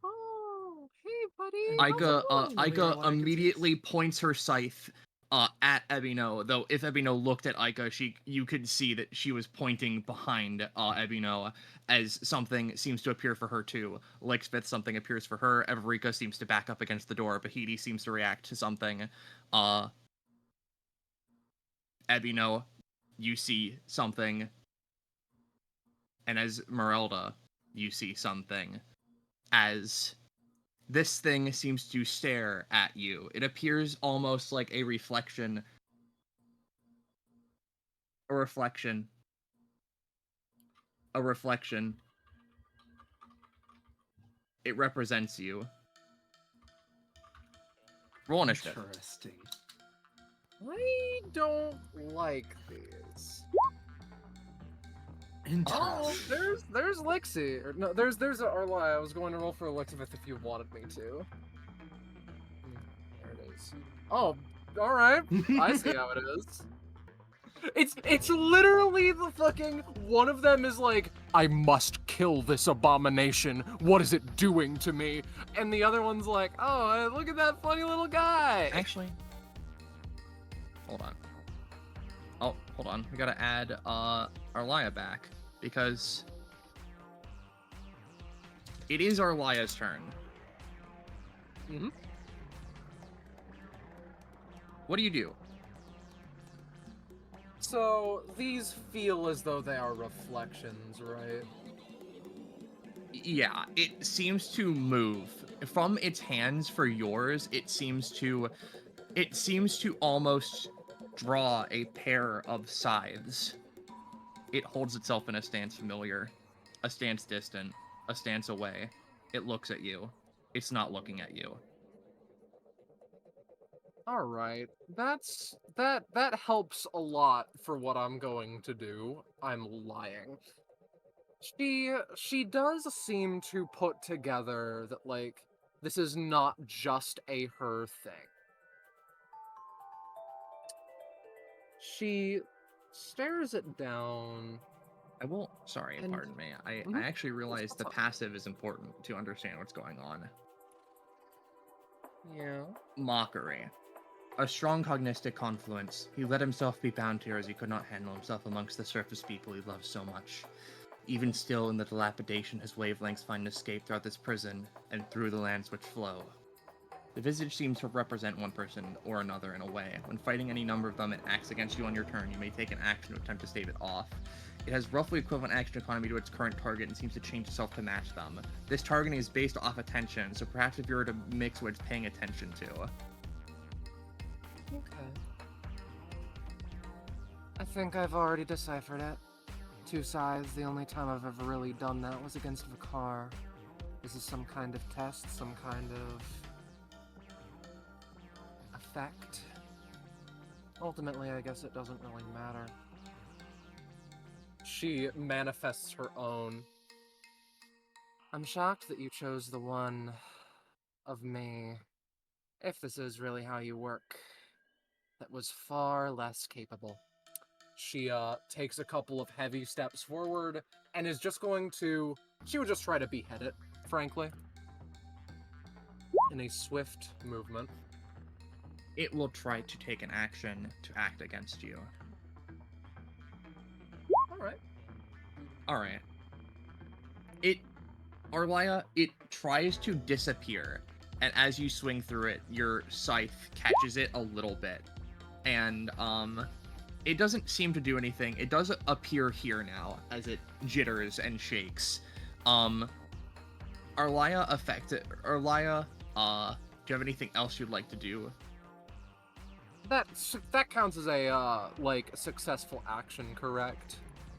Oh, hey, buddy. Aika, Let me know Aika what I can immediately taste. points her scythe at Ebino. Though if Ebino looked at Aika, you could see that she was pointing behind Ebino, as something seems to appear for her too. Lixbeth, something appears for her. Everika seems to back up against the door. Bahidi seems to react to something. Ebino, you see something. And as Merelda, you see something. As this thing seems to stare at you. It appears almost like a reflection. A reflection. A reflection. It represents you. Roll initiative. Interesting. I don't like these. Oh, there's Lixie. Or, no, there's Arlai. I was going to roll for Elixir if you wanted me to. There it is. Oh, all right. I see how it is. It's literally the fucking one of them is like, I must kill this abomination. What is it doing to me? And the other one's like, oh, look at that funny little guy. Actually, hold on. Oh, hold on. We gotta add Arlia back because it is Arlia's turn. Mm-hmm. What do you do? So these feel as though they are reflections, right? Yeah, it seems to move from its hands for yours. It seems to almost draw a pair of scythes. It holds itself in a stance familiar, a stance distant, a stance away. It looks at you. It's not looking at you. All right, that helps a lot for what I'm going to do. I'm lying. She does seem to put together that like this is not just a her thing. She stares it down. I won't. Sorry, And- pardon me. I Mhm. actually realized the fine. passive is important to understand what's going on. Yeah. Mockery. A strong cognistic confluence. He let himself be bound here as he could not handle himself amongst the surface people he loved so much. Even still in the dilapidation, his wavelengths find escape throughout this prison and through the lands which flow. The visage seems to represent one person or another in a way. When fighting any number of them, it acts against you on your turn. You may take an action to attempt to stave it off. It has roughly equivalent action economy to its current target and seems to change itself to match them. This targeting is based off attention, so perhaps if you were to mix what it's paying attention to. Okay. I think I've already deciphered it. Two sides, the only time I've ever really done that was against Vicar. This is some kind of test, some kind of effect. Ultimately, I guess it doesn't really matter. She manifests her own. I'm shocked that you chose the one of me. If this is really how you work, that was far less capable. She takes a couple of heavy steps forward and is just going to... She would just try to behead it, frankly. In a swift movement. It will try to take an action to act against you. Alright. Arlia, it tries to disappear, and as you swing through it, your scythe catches it a little bit. And, it doesn't seem to do anything. It does appear here now, as it jitters and shakes. Arlia, do you have anything else you'd like to do? That counts as a, like, successful action, correct?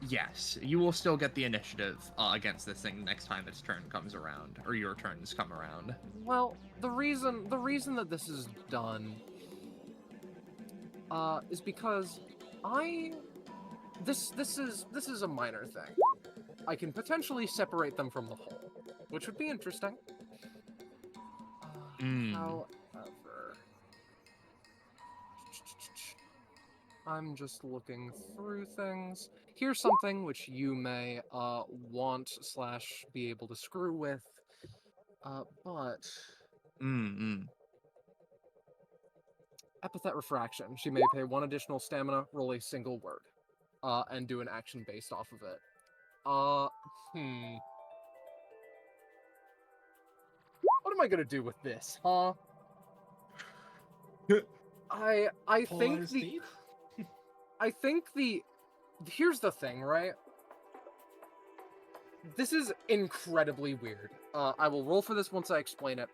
Yes, you will still get the initiative against this thing next time its turn comes around, or your turns come around. Well, the reason that this is done, is because this is a minor thing. I can potentially separate them from the whole, which would be interesting. However, I'm just looking through things. Here's something which you may want / be able to screw with, but Epithet Refraction. She may pay 1 additional stamina, roll a single word, and do an action based off of it. What am I gonna do with this, huh? I think here's the thing, right? This is incredibly weird. I will roll for this once I explain it.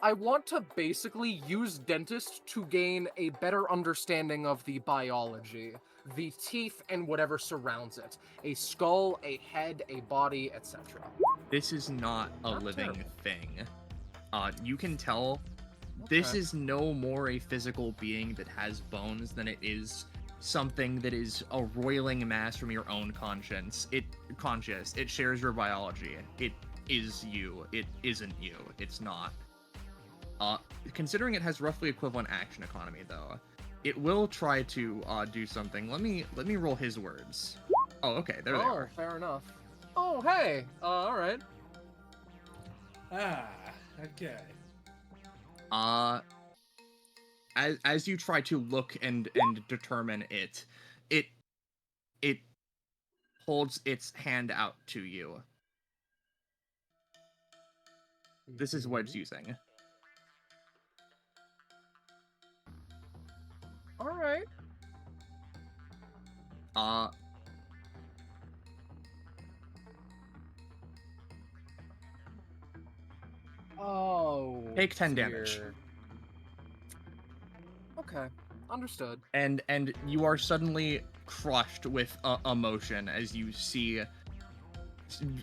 I want to basically use Dentist to gain a better understanding of the biology, the teeth, and whatever surrounds it. A skull, a head, a body, etc. This is not a living terrible. thing. You can tell this is no more a physical being that has bones than it is something that is a roiling mass from your own conscience. It shares your biology. It is you. It isn't you. It's not. Considering it has roughly equivalent action economy, though, it will try to do something. Let me roll his words. Oh, okay, there they are. Fair enough. Oh, hey. All right. Ah, okay. As you try to look and determine it holds its hand out to you. This is what it's using. All right. Oh. Take 10 damage. dear. Okay, understood. And you are suddenly crushed with emotion as you see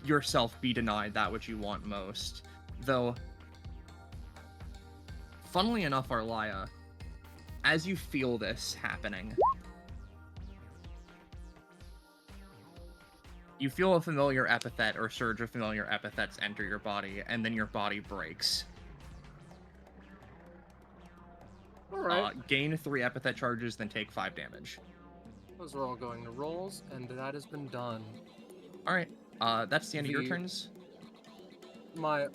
yourself be denied that which you want most. Though, funnily enough, Arlia, as you feel this happening, you feel a familiar epithet or surge of familiar epithets enter your body, and then your body breaks. Alright. Gain 3 epithet charges, then take 5 damage. Those are all going to rolls, and that has been done. Alright, that's the end of your turns. My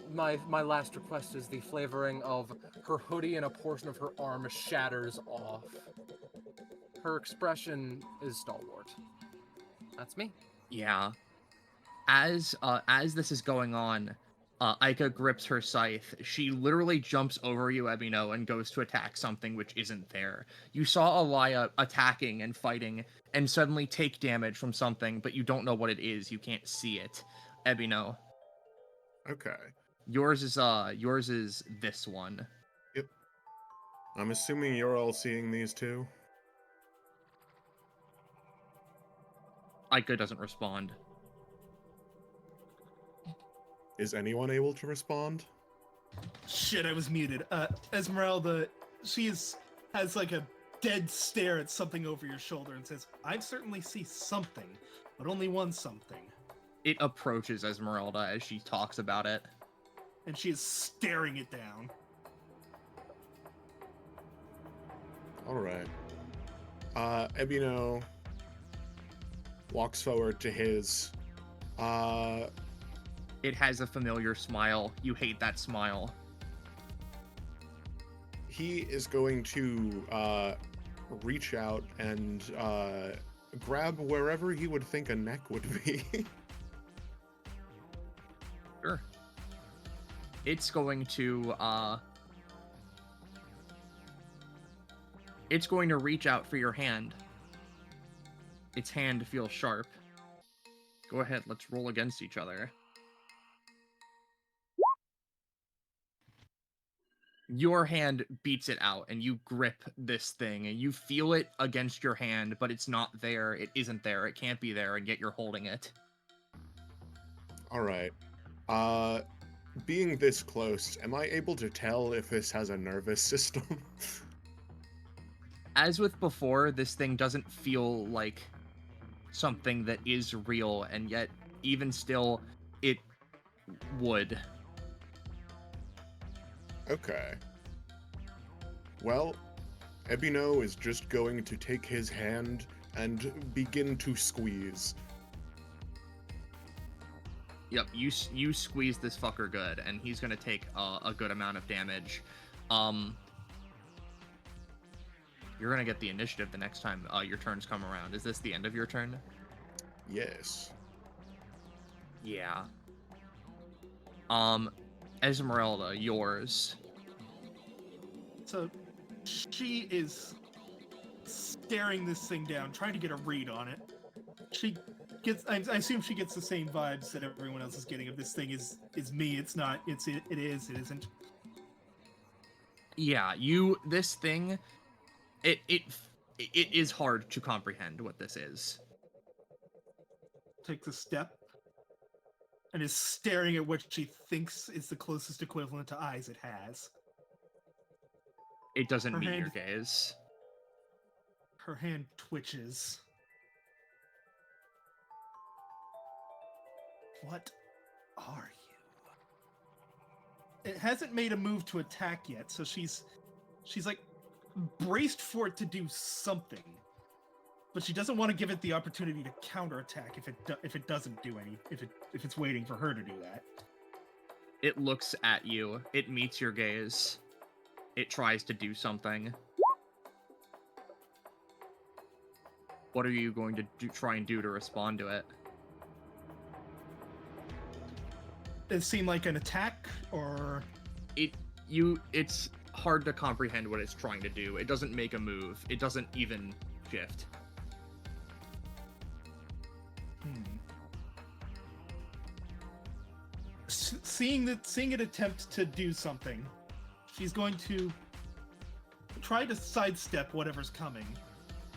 last request is the flavoring of her hoodie and a portion of her arm shatters off. Her expression is stalwart. That's me. Yeah. As this is going on, Aika grips her scythe. She literally jumps over you, Ebino, and goes to attack something which isn't there. You saw Alaya attacking and fighting, and suddenly take damage from something, but you don't know what it is. You can't see it. Ebino. Okay. Yours is this one. Yep. I'm assuming you're all seeing these too? Aika doesn't respond. Is anyone able to respond? Shit, I was muted. Esmeralda, has like a dead stare at something over your shoulder and says, I certainly see something, but only one something. It approaches Esmeralda as she talks about it. And she is staring it down. Alright. Ebino walks forward to his. It has a familiar smile. You hate that smile. He is going to reach out and grab wherever he would think a neck would be. Sure. It's going to reach out for your hand. Its hand feels sharp. Go ahead, let's roll against each other. Your hand beats it out, and you grip this thing, and you feel it against your hand, but it's not there, it isn't there, it can't be there, and yet you're holding it. Alright. Being this close, am I able to tell if this has a nervous system? As with before, this thing doesn't feel like something that is real, and yet, even still, it would. Okay. Well, Ebino is just going to take his hand and begin to squeeze. Yep, you squeeze this fucker good, and he's gonna take a good amount of damage. You're gonna get the initiative the next time your turns come around. Is this the end of your turn? Yes. Yeah. Esmeralda, yours. So she is staring this thing down, trying to get a read on it. She gets, I assume she gets the same vibes that everyone else is getting of this thing is me. It's not, it isn't. Yeah, this thing, it is hard to comprehend what this is. Takes a step and is staring at what she thinks is the closest equivalent to eyes it has. It doesn't Her meet hand- your gaze. Her hand twitches. What are you? It hasn't made a move to attack yet, so she's like braced for it to do something, but she doesn't want to give it the opportunity to counterattack if it doesn't do any if it's waiting for her to do that. It looks at you. It meets your gaze. It tries to do something. What are you going to try and do to respond to it? Does it seem like an attack, or It's hard to comprehend what it's trying to do. It doesn't make a move. It doesn't even shift. Seeing it attempt to do something, she's going to try to sidestep whatever's coming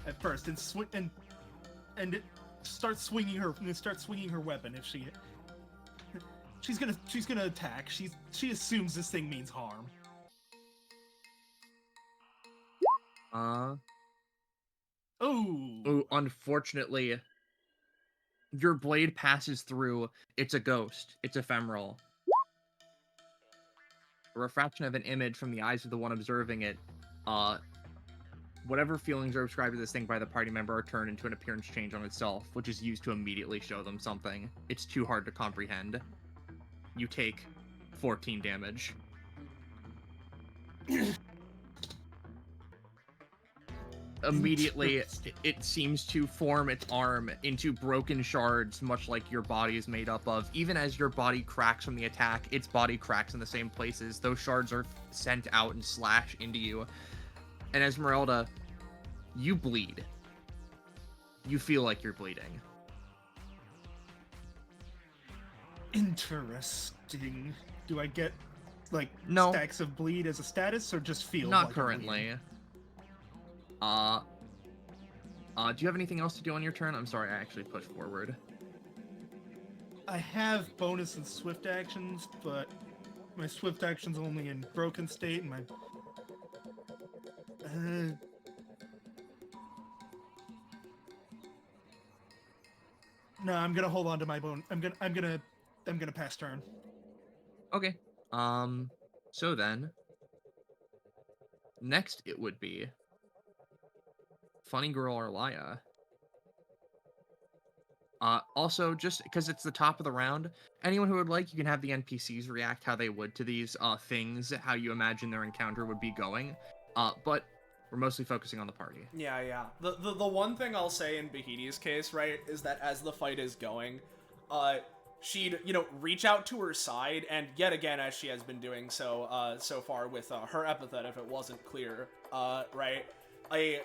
at first, and start swinging her weapon. If she's gonna attack. She assumes this thing means harm. Oh, unfortunately, your blade passes through. It's a ghost. It's ephemeral. A refraction of an image from the eyes of the one observing it. Whatever feelings are ascribed to this thing by the party member are turned into an appearance change on itself, which is used to immediately show them something. It's too hard to comprehend. You take 14 damage. Immediately, it seems to form its arm into broken shards, much like your body is made up of. Even as your body cracks from the attack, its body cracks in the same places. Those shards are sent out and slash into you. And Esmeralda, you bleed. You feel like you're bleeding. Interesting. Do I get, like, No. stacks of bleed as a status, or just feel Not like currently. Do you have anything else to do on your turn? I'm sorry, I actually pushed forward. I have bonus and swift actions, but my swift action's only in broken state, and my no, I'm gonna hold on to my bone. I'm gonna pass turn. Okay. So then, next it would be Funny Girl Arlia. Also, just because it's the top of the round, anyone who would like, you can have the NPCs react how they would to these things, how you imagine their encounter would be going. But we're mostly focusing on the party. Yeah. The one thing I'll say in Bahiti's case, right, is that as the fight is going, she'd, reach out to her side, and yet again, as she has been doing so, so far with her epithet, if it wasn't clear, right, a,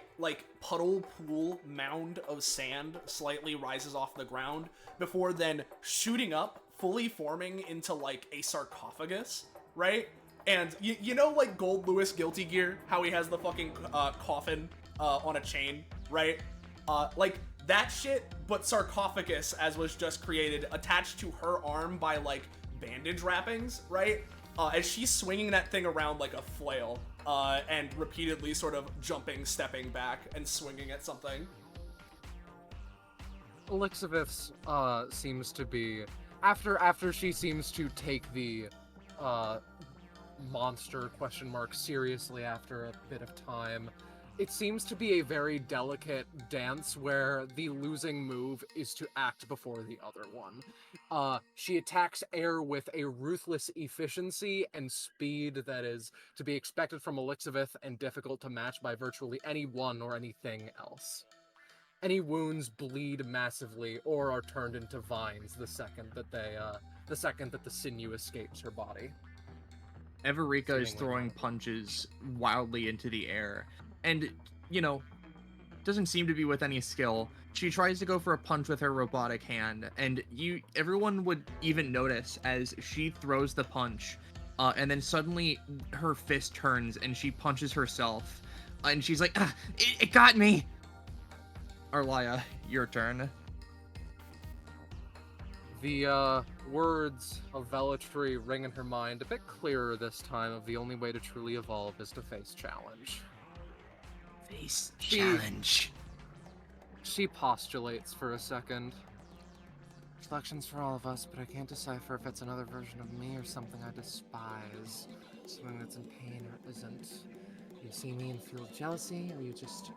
puddle pool mound of sand slightly rises off the ground before then shooting up, fully forming into, a sarcophagus, right? And, Gold Lewis Guilty Gear, how he has the fucking, coffin, on a chain, right? That shit, but sarcophagus, as was just created, attached to her arm by, bandage wrappings, right? As she's swinging that thing around like a flail, and repeatedly sort of jumping, stepping back, and swinging at something. Elixivith's, seems to be... After she seems to take the, monster, seriously after a bit of time, it seems to be a very delicate dance where the losing move is to act before the other one. She attacks air with a ruthless efficiency and speed that is to be expected from Elixivith and difficult to match by virtually anyone or anything else. Any wounds bleed massively or are turned into vines the second that the sinew escapes her body. Everika is throwing punches wildly into the air. And, doesn't seem to be with any skill. She tries to go for a punch with her robotic hand, and everyone would even notice as she throws the punch, and then suddenly her fist turns and she punches herself, and she's like, it got me! Arlia, your turn. The, words of Velatry ring in her mind a bit clearer this time of the only way to truly evolve is to face challenge. Face She- challenge. She postulates for a second. Reflections for all of us, but I can't decipher if it's another version of me or something I despise. Something that's in pain or isn't. You see me and feel jealousy? Are you just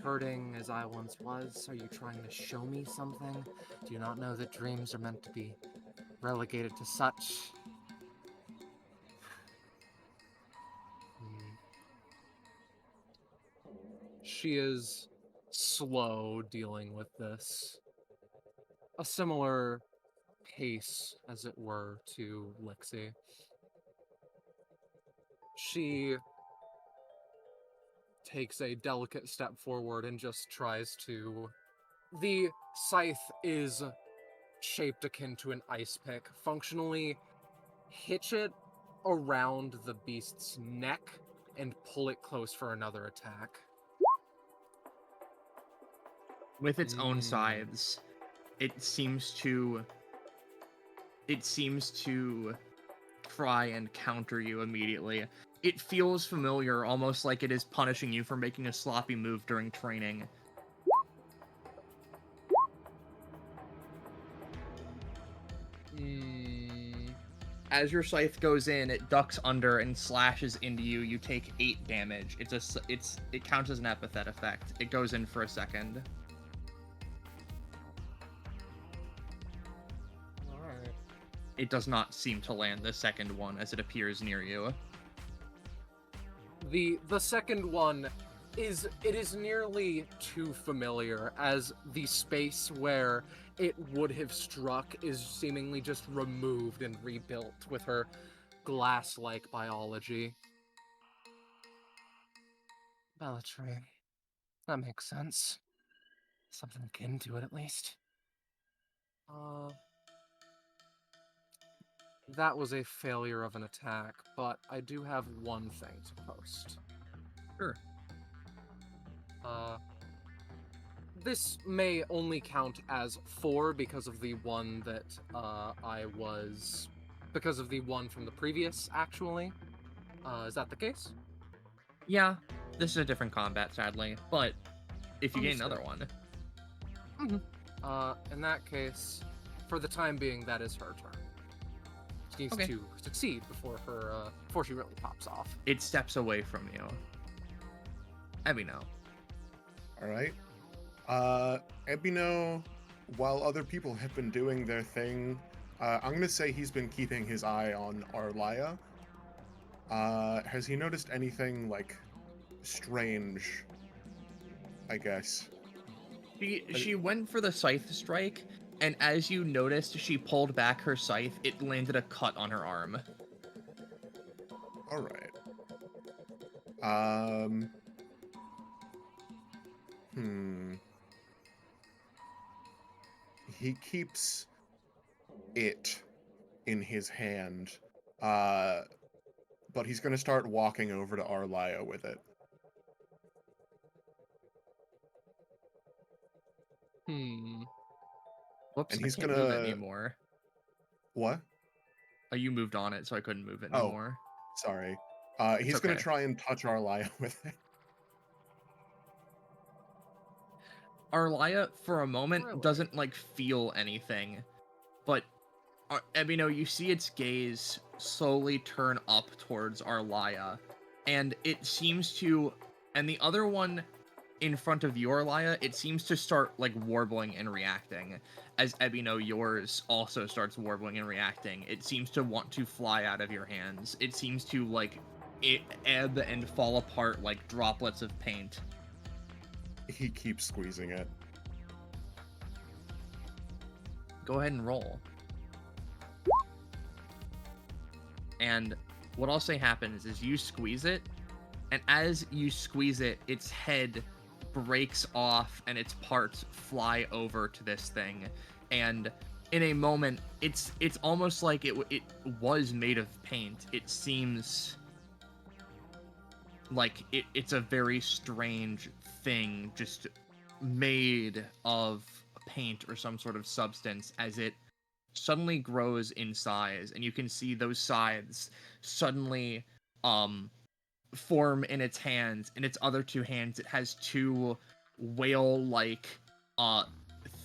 hurting as I once was? Are you trying to show me something? Do you not know that dreams are meant to be relegated to such? She is slow dealing with this. A similar pace, as it were, to Lixie. She takes a delicate step forward and just tries to... The scythe is shaped akin to an ice pick. Functionally, hitch it around the beast's neck and pull it close for another attack. With its own scythes, it seems to try and counter you immediately. It feels familiar, almost like it is punishing you for making a sloppy move during training. As your scythe goes in, it ducks under and slashes into you. You take 8 damage. It counts as an epithet effect. It goes in for a second. Alright. It does not seem to land the second one as it appears near you. The second one is nearly too familiar, as the space where it would have struck is seemingly just removed and rebuilt with her glass-like biology. Bellatrix. That makes sense. Something akin to it, at least. That was a failure of an attack, but I do have one thing to post. Sure. This may only count as 4 because of the one that because of the one from the previous, actually. Is that the case? Yeah, this is a different combat, sadly, but if you get Understood. another one. In that case, for the time being, that is her turn. She needs Okay. to succeed before she really pops off. It steps away from you. Ebino. All right. Ebino, while other people have been doing their thing, I'm gonna say he's been keeping his eye on Arlia. Has he noticed anything like strange? I guess. She went for the scythe strike, and as you noticed, she pulled back her scythe. It landed a cut on her arm. All right. He keeps it in his hand, but he's gonna start walking over to Arlia with it. Whoops, And I he's can't move it gonna- anymore. What? Oh, you moved on it, so I couldn't move it Oh. anymore. Sorry. It's He's gonna okay. try and touch Arlia with it. Arlia, for a moment, Really? doesn't, feel anything. But, Ebino, you see its gaze slowly turn up towards Arlia. And it seems to... And the other one in front of your Arlia, it seems to start, warbling and reacting. As Ebino, yours also starts warbling and reacting. It seems to want to fly out of your hands. It seems to, ebb and fall apart like droplets of paint. He keeps squeezing it. Go ahead and roll. And what I'll say happens is you squeeze it, and as you squeeze it, its head breaks off and its parts fly over to this thing. And in a moment, it's almost like it was made of paint. It seems like it's a very strange thing, just made of paint or some sort of substance, as it suddenly grows in size, and you can see those scythes suddenly form in its hands. In its other two hands, it has two whale-like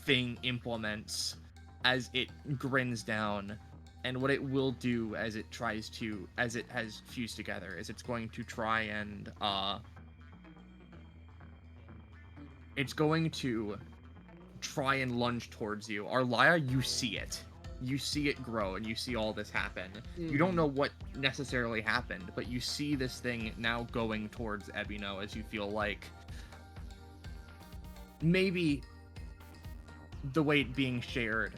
thing implements as it grins down. And what it will do as it has fused together is it's going to try and lunge towards you. Arlia, you see it. You see it grow, and you see all this happen. You don't know what necessarily happened, but you see this thing now going towards Ebino as you feel like maybe the weight being shared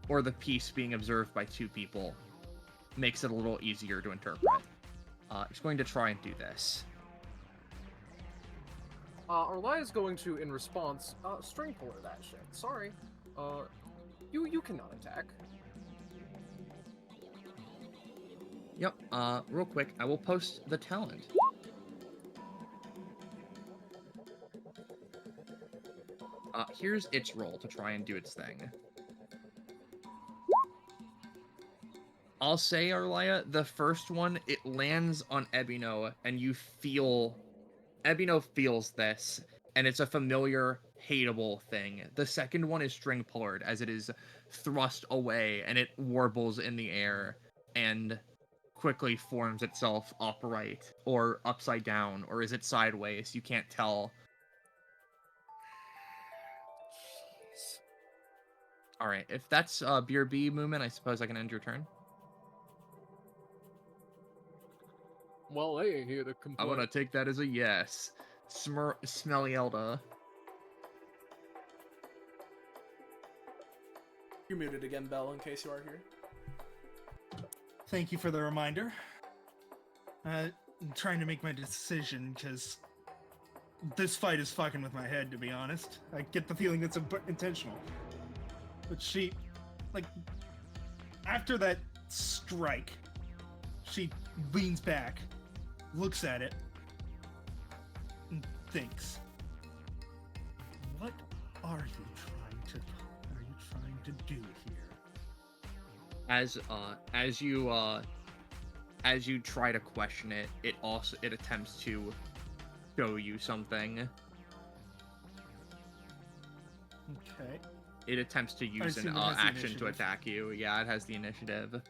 or the piece being observed by two people makes it a little easier to interpret. It's going to try and do this. Arlia's going to, in response, string puller that shit. Sorry. You cannot attack. Yep, real quick, I will post the talent. Here's its roll to try and do its thing. I'll say, Arlia, the first one, it lands on Ebino, and Ebino feels this, and it's a familiar, hateable thing. The second one is string pullered, as it is thrust away, and it warbles in the air, and quickly forms itself upright, or upside down, or is it sideways? You can't tell. Alright, if that's BRB movement, I suppose I can end your turn. Well, I ain't here to complain. I'm gonna take that as a yes. Smelielda. You're muted again, Bell, in case you are here. Thank you for the reminder. I'm trying to make my decision because this fight is fucking with my head, to be honest. I get the feeling it's intentional. But she, like, after that strike, she leans back, looks at it, and thinks, what are you trying to do here? As you try to question it, it attempts to show you something. Okay. It attempps to use an action to attack you. Yeah, it has the initiative.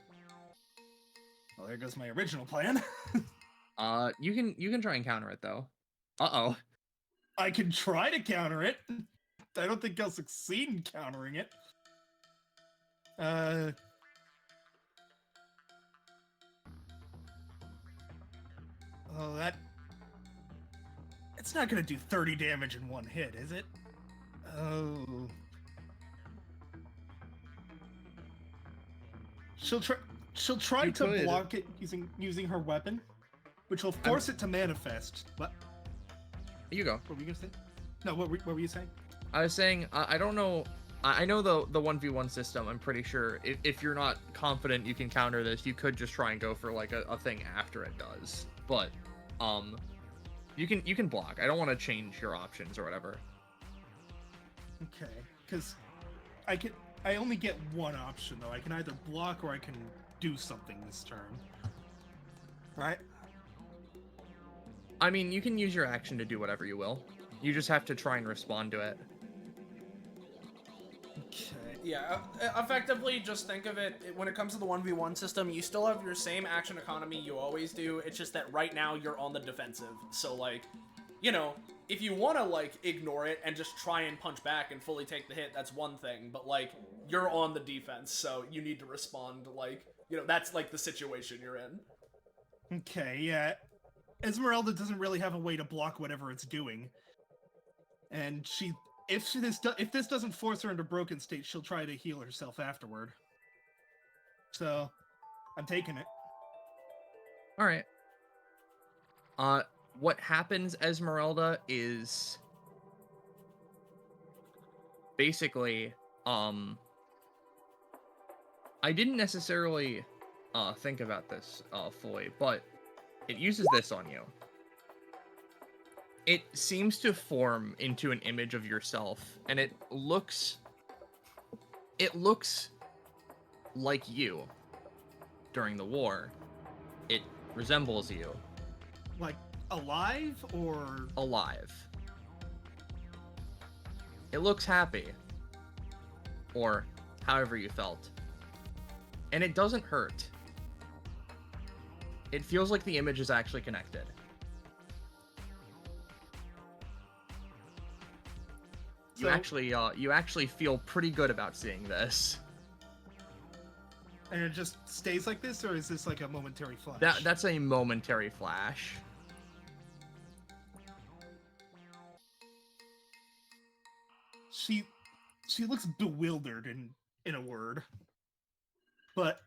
Well, there goes my original plan. You can try and counter it though. Uh-oh. I can try to counter it. I don't think I'll succeed in countering it. Oh, it's not gonna do 30 damage in one hit, is it? Oh. She'll try to block it using her weapon, which will force it to manifest. What? You go. What were you gonna say? No, what were you saying? I was saying, I don't know. I know the 1v1 system. I'm pretty sure if you're not confident you can counter this, you could just try and go for like a thing after it does. But you can block. I don't want to change your options or whatever. Okay, because I only get one option though. I can either block or I can do something this turn. Right? I mean, you can use your action to do whatever you will. You just have to try and respond to it. Okay. Yeah, effectively, just think of it, when it comes to the 1v1 system, you still have your same action economy you always do, it's just that right now you're on the defensive. So, like, you know, if you want to, like, ignore it and just try and punch back and fully take the hit, that's one thing, but, like, you're on the defense, so you need to respond, like, you know, that's, like, the situation you're in. Okay, yeah. Esmeralda doesn't really have a way to block whatever it's doing. And if this doesn't force her into broken state, she'll try to heal herself afterward. So, I'm taking it. All right. What happens, Esmeralda, is basically, I didn't necessarily think about this fully, but it uses this on you. It seems to form into an image of yourself, and it looks like you during the war. It resembles you. Like, alive or... alive. It looks happy. Or however you felt. And it doesn't hurt. It feels like the image is actually connected. So, You actually feel pretty good about seeing this. and it just stays like this, or is this like a momentary flash? That's a momentary flash. She looks bewildered in a word. But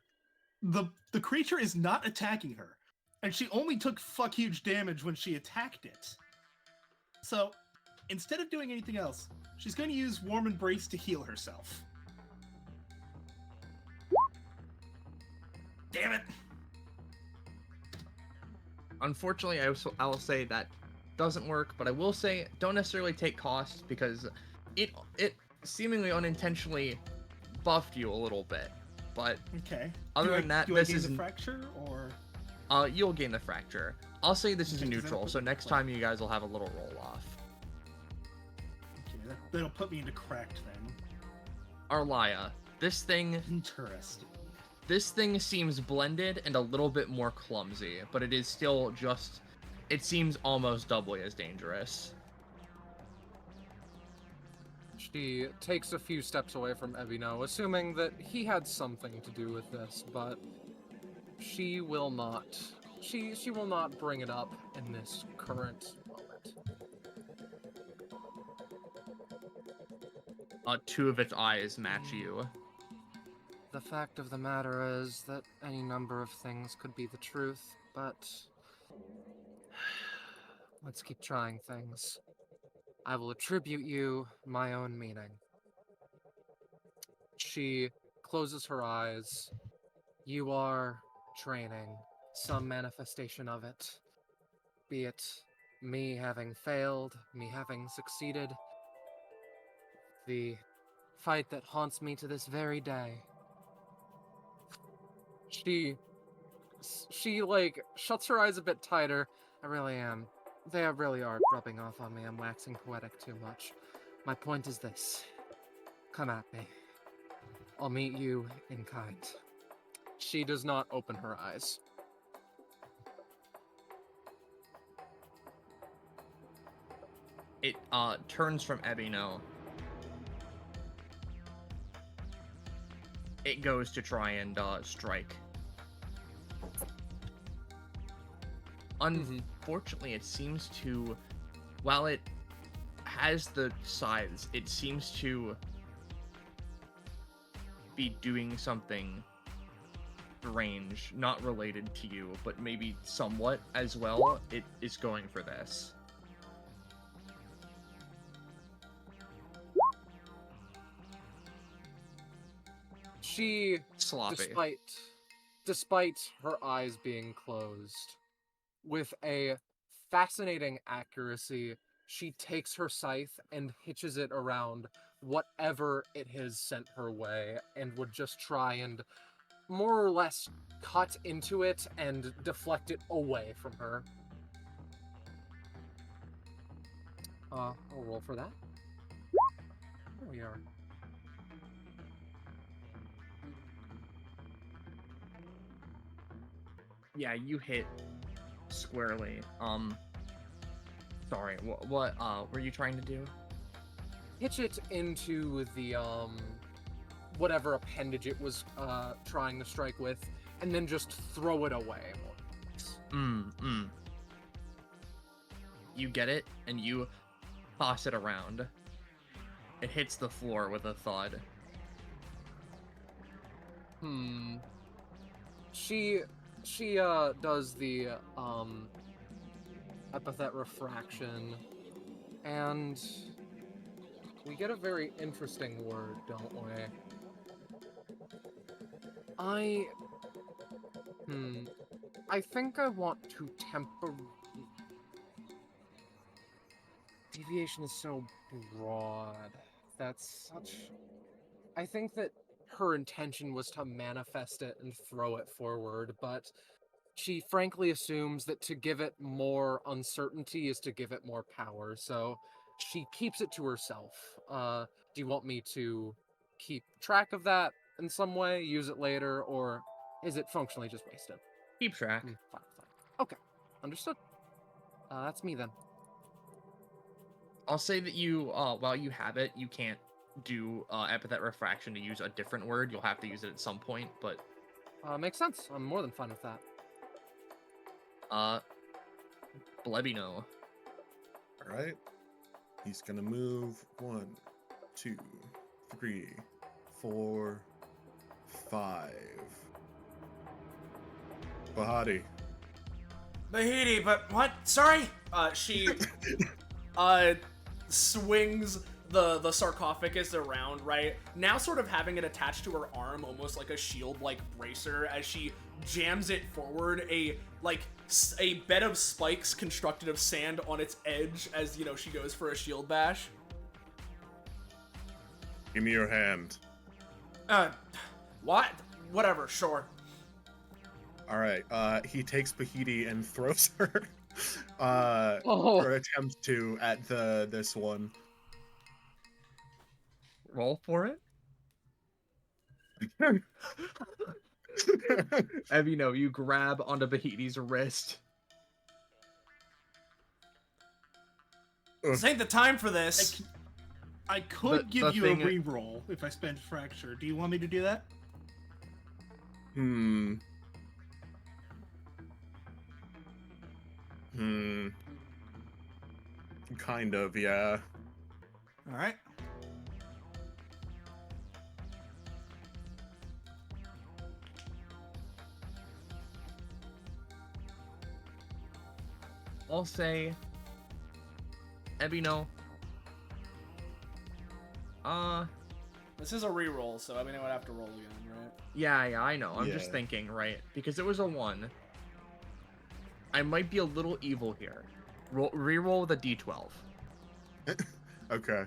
the creature is not attacking her. And she only took fuck huge damage when she attacked it. So, instead of doing anything else, she's going to use Warm Embrace to heal herself. Damn it! Unfortunately, I will say that doesn't work, but I will say don't necessarily take cost because it seemingly unintentionally buffed you a little bit. But Okay. other than that, do this I gain is the fracture, or... you'll gain the fracture. I'll say this is a Okay, 'cause neutral, that'll so put me next cracked. time you guys will have a little roll off. Okay, that'll put me into cracked then. Arlaya, this thing Interesting. seems blended and a little bit more clumsy, but it is still just, it seems almost doubly as dangerous. She takes a few steps away from Ebino, assuming that he had something to do with this, but she will not. She will not bring it up in this current moment. Two of its eyes match you. The fact of the matter is that any number of things could be the truth, but let's keep trying things. I will attribute you my own meaning. She closes her eyes. You are training some manifestation of it. Be it me having failed, me having succeeded. The fight that haunts me to this very day. She like shuts her eyes a bit tighter. I really am. They really are rubbing off on me. I'm waxing poetic too much. My point is this. Come at me. I'll meet you in kind. She does not open her eyes. It turns from Ebino. It goes to try and strike. Unfortunately, it seems to, while it has the scythes, it seems to be doing something strange, not related to you, but maybe somewhat as well. It is going for this. She, Sloppy. despite her eyes being closed, with a fascinating accuracy, she takes her scythe and hitches it around whatever it has sent her way and would just try and more or less cut into it and deflect it away from her. I'll roll for that. There we are. Yeah, you hit squarely. Sorry, what were you trying to do? Hitch it into the, whatever appendage it was, trying to strike with, and then just throw it away. You get it, and you toss it around. It hits the floor with a thud. She does the, epithet refraction, and we get a very interesting word, don't we? I think I want to temper... Deviation is so broad. That's such... I think that her intention was to manifest it and throw it forward, but she frankly assumes that to give it more uncertainty is to give it more power, so she keeps it to herself. Do you want me to keep track of that in some way, use it later, or is it functionally just wasted? Keep track. Fine. Okay, understood. That's me then. I'll say that you, while you have it, you can't do epithet refraction to use a different word. You'll have to use it at some point, but Makes sense. I'm more than fine with that. Blebino. All right. He's gonna move 1, 2, 3, 4, 5. Bahati. Bahiti, but what? Sorry? She swings the sarcophagus around, right? Now sort of having it attached to her arm, almost like a shield-like bracer, as she jams it forward, a bed of spikes constructed of sand on its edge as, you know, she goes for a shield bash. Give me your hand. What? Whatever, sure. All right. He takes Bahiti and throws her. Oh. Or attempts to at this one. Roll for it. Evino, you grab onto Bahiti's wrist. This ain't the time for this. I could The give you a thing- reroll if I spend fracture. Do you want me to do that? Kind of, yeah. All right. I'll say, Evino. This is a reroll, so I mean I would have to roll again, right? Yeah, I know. I'm just Yeah. thinking, right? Because it was a 1. I might be a little evil here. Reroll with a d12. Okay.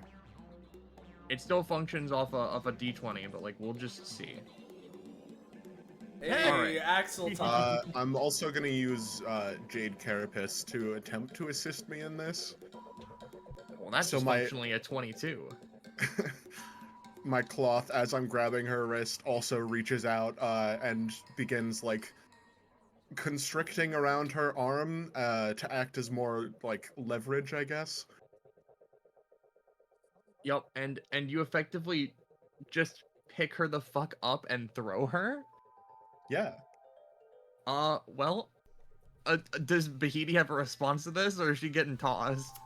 It still functions off of a d20, but like we'll just see. Hey, Alright. Axel talk. I'm also gonna use Jade Carapace to attempt to assist me in this. Well, that's So just my- functionally a 22. My cloth, as I'm grabbing her wrist, also reaches out and begins like constricting around her arm to act as more like leverage, I guess. Yup, and you effectively just pick her the fuck up and throw her. Yeah. Well, does Bahiti have a response to this, or is she getting tossed?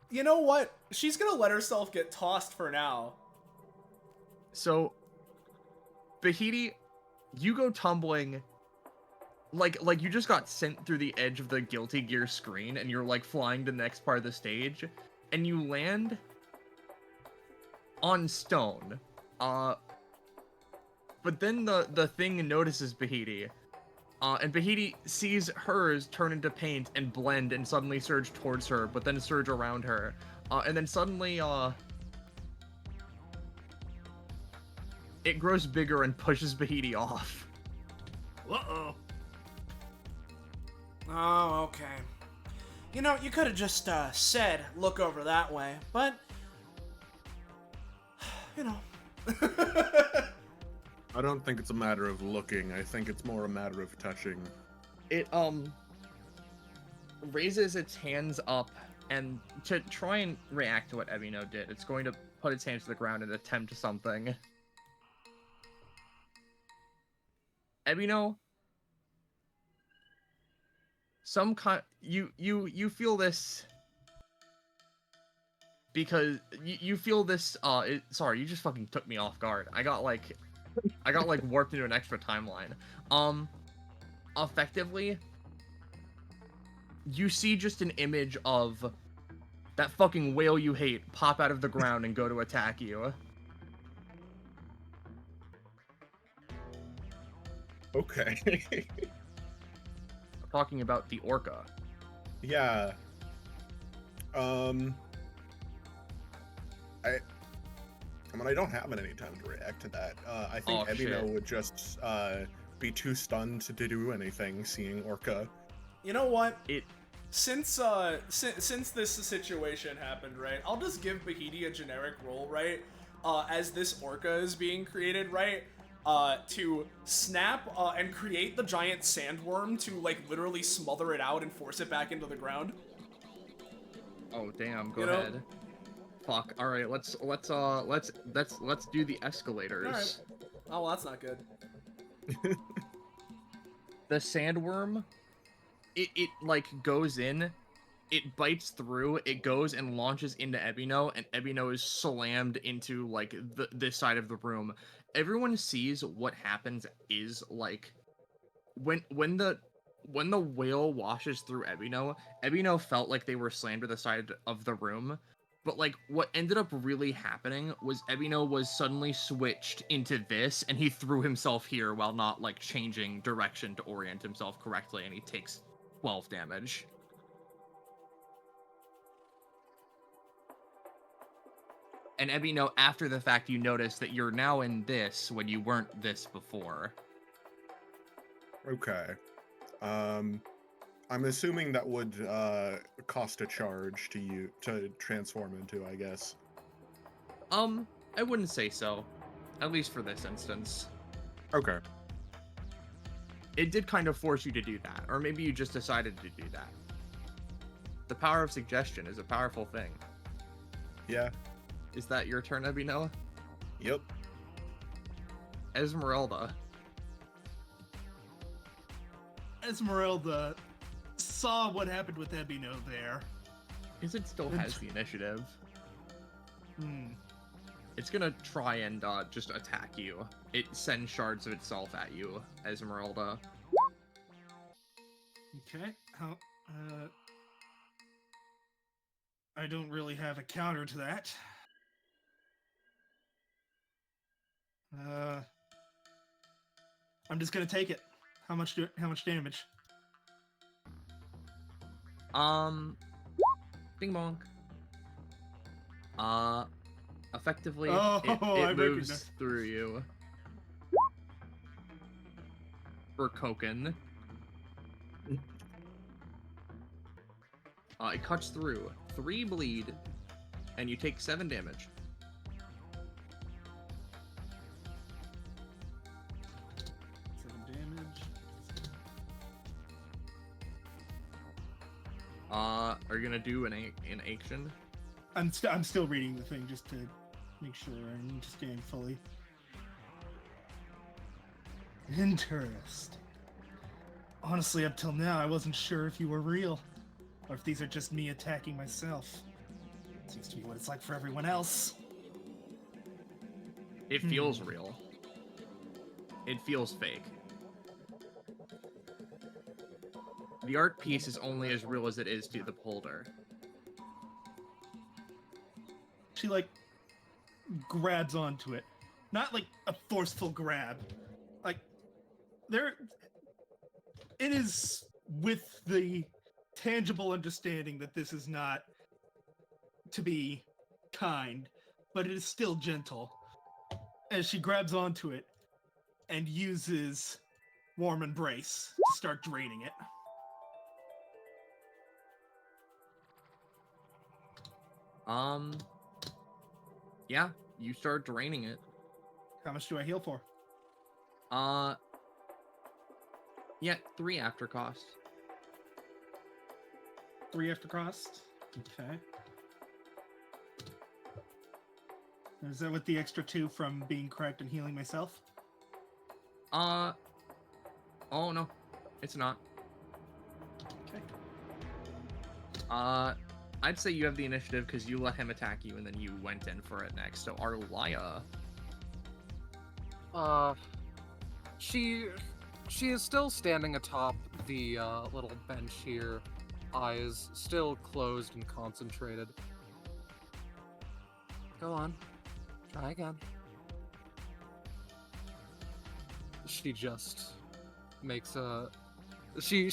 You know what? She's gonna let herself get tossed for now. So, Bahiti, you go tumbling. Like you just got sent through the edge of the Guilty Gear screen, and you're like flying to the next part of the stage, and you land on stone. But then the thing notices Bahiti. And Bahiti sees hers turn into paint and blend and suddenly surge towards her, but then surge around her. And then suddenly, it grows bigger and pushes Bahiti off. Uh-oh. Oh, okay. You know, you could have just said, look over that way, but... You know... I don't think it's a matter of looking. I think it's more a matter of touching. It raises its hands up, and to try and react to what Evino did, it's going to put its hands to the ground and attempt something. Evino, some kind you feel this because you feel this sorry, you just fucking took me off guard. I got like warped into an extra timeline. Effectively, you see just an image of that fucking whale you hate pop out of the ground and go to attack you. Okay. I'm talking about the orca. I mean, I don't have any time to react to that. I think Oh, Ebino shit. would just be too stunned to do anything seeing Orca. You know what? It Since this situation happened, right? I'll just give Bahidi a generic role, right? As this orca is being created, right? To snap and create the giant sandworm to like literally smother it out and force it back into the ground. Oh damn! Go You know? ahead. Fuck. All right. Let's do the escalators. All right. Oh well, that's not good. The sandworm, it like goes in, it bites through, it goes and launches into Ebino, and Ebino is slammed into like this side of the room. Everyone sees what happens is like when the whale washes through Ebino felt like they were slammed to the side of the room. But like what ended up really happening was Ebino was suddenly switched into this, and he threw himself here while not like changing direction to orient himself correctly, and he takes 12 damage. And Ebino, after the fact, you notice that you're now in this when you weren't this before. Okay. I'm assuming that would cost a charge to transform into, I guess. I wouldn't say so. At least for this instance. Okay. It did kind of force you to do that, or maybe you just decided to do that. The power of suggestion is a powerful thing. Yeah. Is that your turn, Ebino? Yep. Esmeralda. Esmeralda saw what happened with Ebino there. Because it still has the initiative. Hmm. It's gonna try and just attack you. It sends shards of itself at you, Esmeralda. Okay. How? I don't really have a counter to that. I'm just gonna take it. How much damage? Ding bonk. Effectively, Oh, I it moves recognize. through you. For Koken. It cuts through. 3 bleed, and you take 7 damage. Are you gonna do an action? I'm still reading the thing just to make sure I understand fully. Interesting. Honestly, up till now, I wasn't sure if you were real, or if these are just me attacking myself. Seems to be what it's like for everyone else. It feels real. It feels fake. The art piece is only as real as it is to the beholder. She like grabs onto it, not like a forceful grab. Like it is with the tangible understanding that this is not to be kind, but it is still gentle. As she grabs onto it and uses Warm Embrace to start draining it. Yeah, you start draining it. How much do I heal for? Yeah, 3 after cost. 3 after cost? Okay. Is that with the extra 2 from being correct and healing myself? Oh no, it's not. Okay. I'd say you have the initiative because you let him attack you and then you went in for it next. So Arlaya. She is still standing atop the little bench here, eyes still closed and concentrated. Go on, try again. She just makes a... She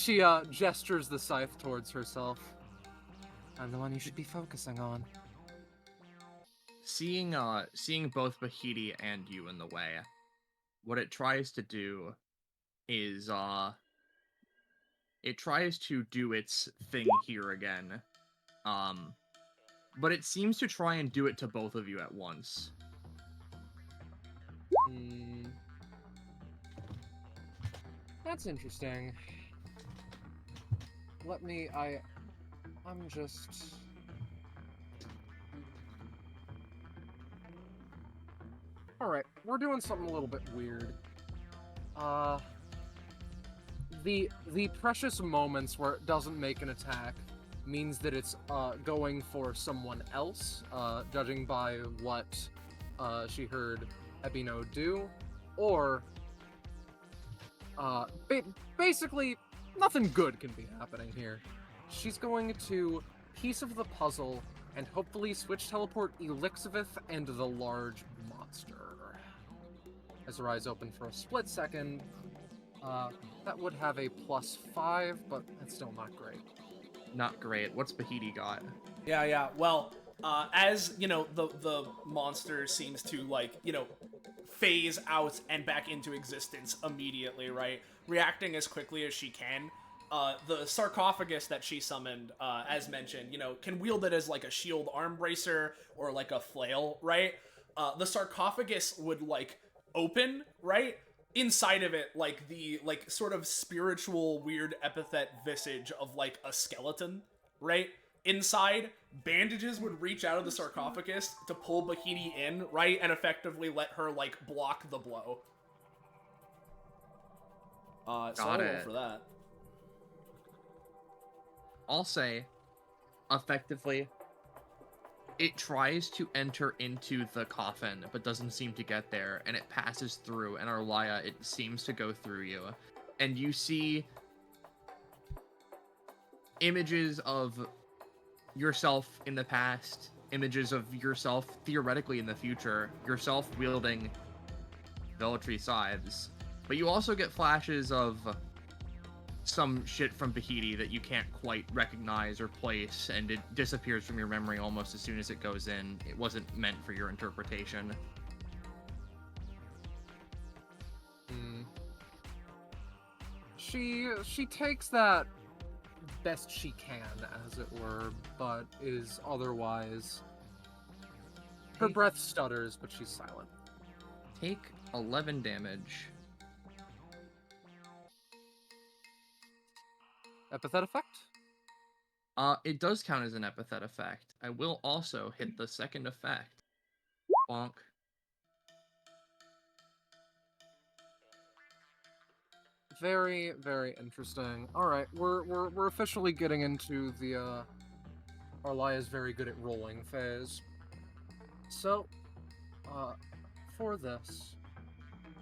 gestures the scythe towards herself. I'm the one you should be focusing on. seeing both Bahiti and you in the way, what it tries to do is it tries to do its thing here again. But it seems to try and do it to both of you at once. Hmm. That's interesting. I'm just... Alright, we're doing something a little bit weird. The precious moments where it doesn't make an attack means that it's going for someone else, judging by what she heard Ebino do, or basically nothing good can be happening here. She's going to piece of the puzzle and hopefully switch teleport Elixiveth and the large monster. As her eyes open for a split second, that would have a +5, but that's still not great. Not great. What's Bahiti got? Yeah. Well, as you know, the monster seems to phase out and back into existence immediately, right? Reacting as quickly as she can. The sarcophagus that she summoned, as mentioned, can wield it as like a shield arm bracer or like a flail, right? The sarcophagus would open, right? Inside of it, the sort of spiritual weird epithet visage of a skeleton, right? Inside, bandages would reach out of the sarcophagus to pull Bahiti in, right? And effectively let her block the blow. So I'll roll for that. I'll say, effectively, it tries to enter into the coffin, but doesn't seem to get there, and it passes through, and Arlia, it seems to go through you. And you see images of yourself in the past, images of yourself theoretically in the future, yourself wielding Veltri scythes, but you also get flashes of some shit from Bahiti that you can't quite recognize or place, and it disappears from your memory almost as soon as it goes in. It wasn't meant for your interpretation. She takes that best she can, as it were, but is otherwise... Her breath stutters, but she's silent. Take 11 damage. Epithet effect? It does count as an epithet effect. I will also hit the second effect. Bonk. Very, very interesting. Alright, we're officially getting into the Arlia's very good at rolling phase. So, for this,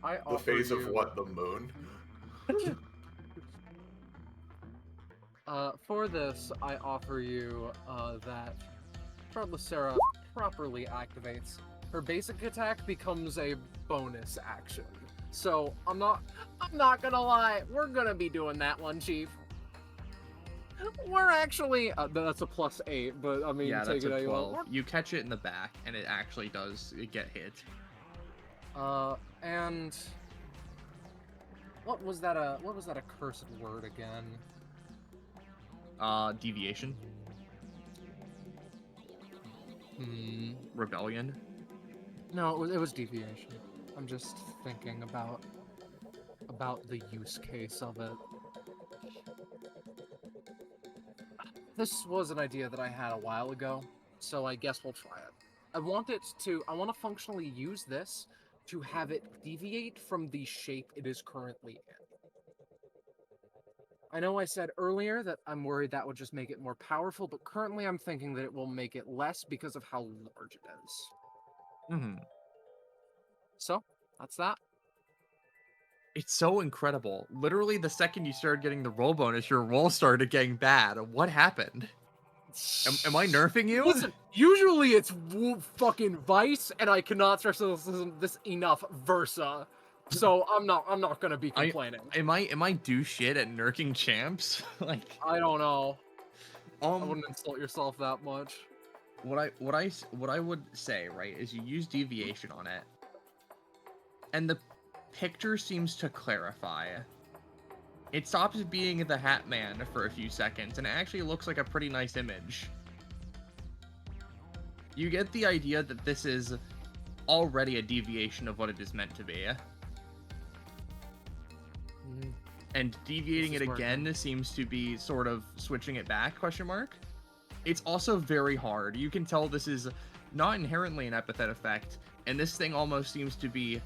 I offer The phase you... of what? The moon? For this, I offer you that Frontlicera properly activates. Her basic attack becomes a bonus action. So I'm not gonna lie, we're gonna be doing that one, Chief. We're actually that's a +8, but I mean, Yeah, take that's it how a you 12. want. You catch it in the back, and it actually does get hit. And what was that accursed word again? Deviation. Rebellion. No, it was deviation. I'm just thinking about the use case of it. This was an idea that I had a while ago, so I guess we'll try it. I want to functionally use this to have it deviate from the shape it is currently in. I know I said earlier that I'm worried that would just make it more powerful, but currently I'm thinking that it will make it less because of how large it is. So, that's that. It's so incredible. Literally, the second you started getting the roll bonus, your roll started getting bad. What happened? Am I nerfing you? Listen, usually it's fucking Vice, and I cannot stress this enough, Versa. So I'm not gonna be complaining. Am I do shit at nerking champs? Like, I don't know. I wouldn't insult yourself that much. what I would say, right, is you use deviation on it, and the picture seems to clarify. It stops being the Hat Man for a few seconds, and it actually looks like a pretty nice image. You get the idea that this is already a deviation of what it is meant to be. And deviating it again seems to be sort of switching it back, question mark. It's also very hard. You can tell this is not inherently an epithet effect, and this thing almost seems to be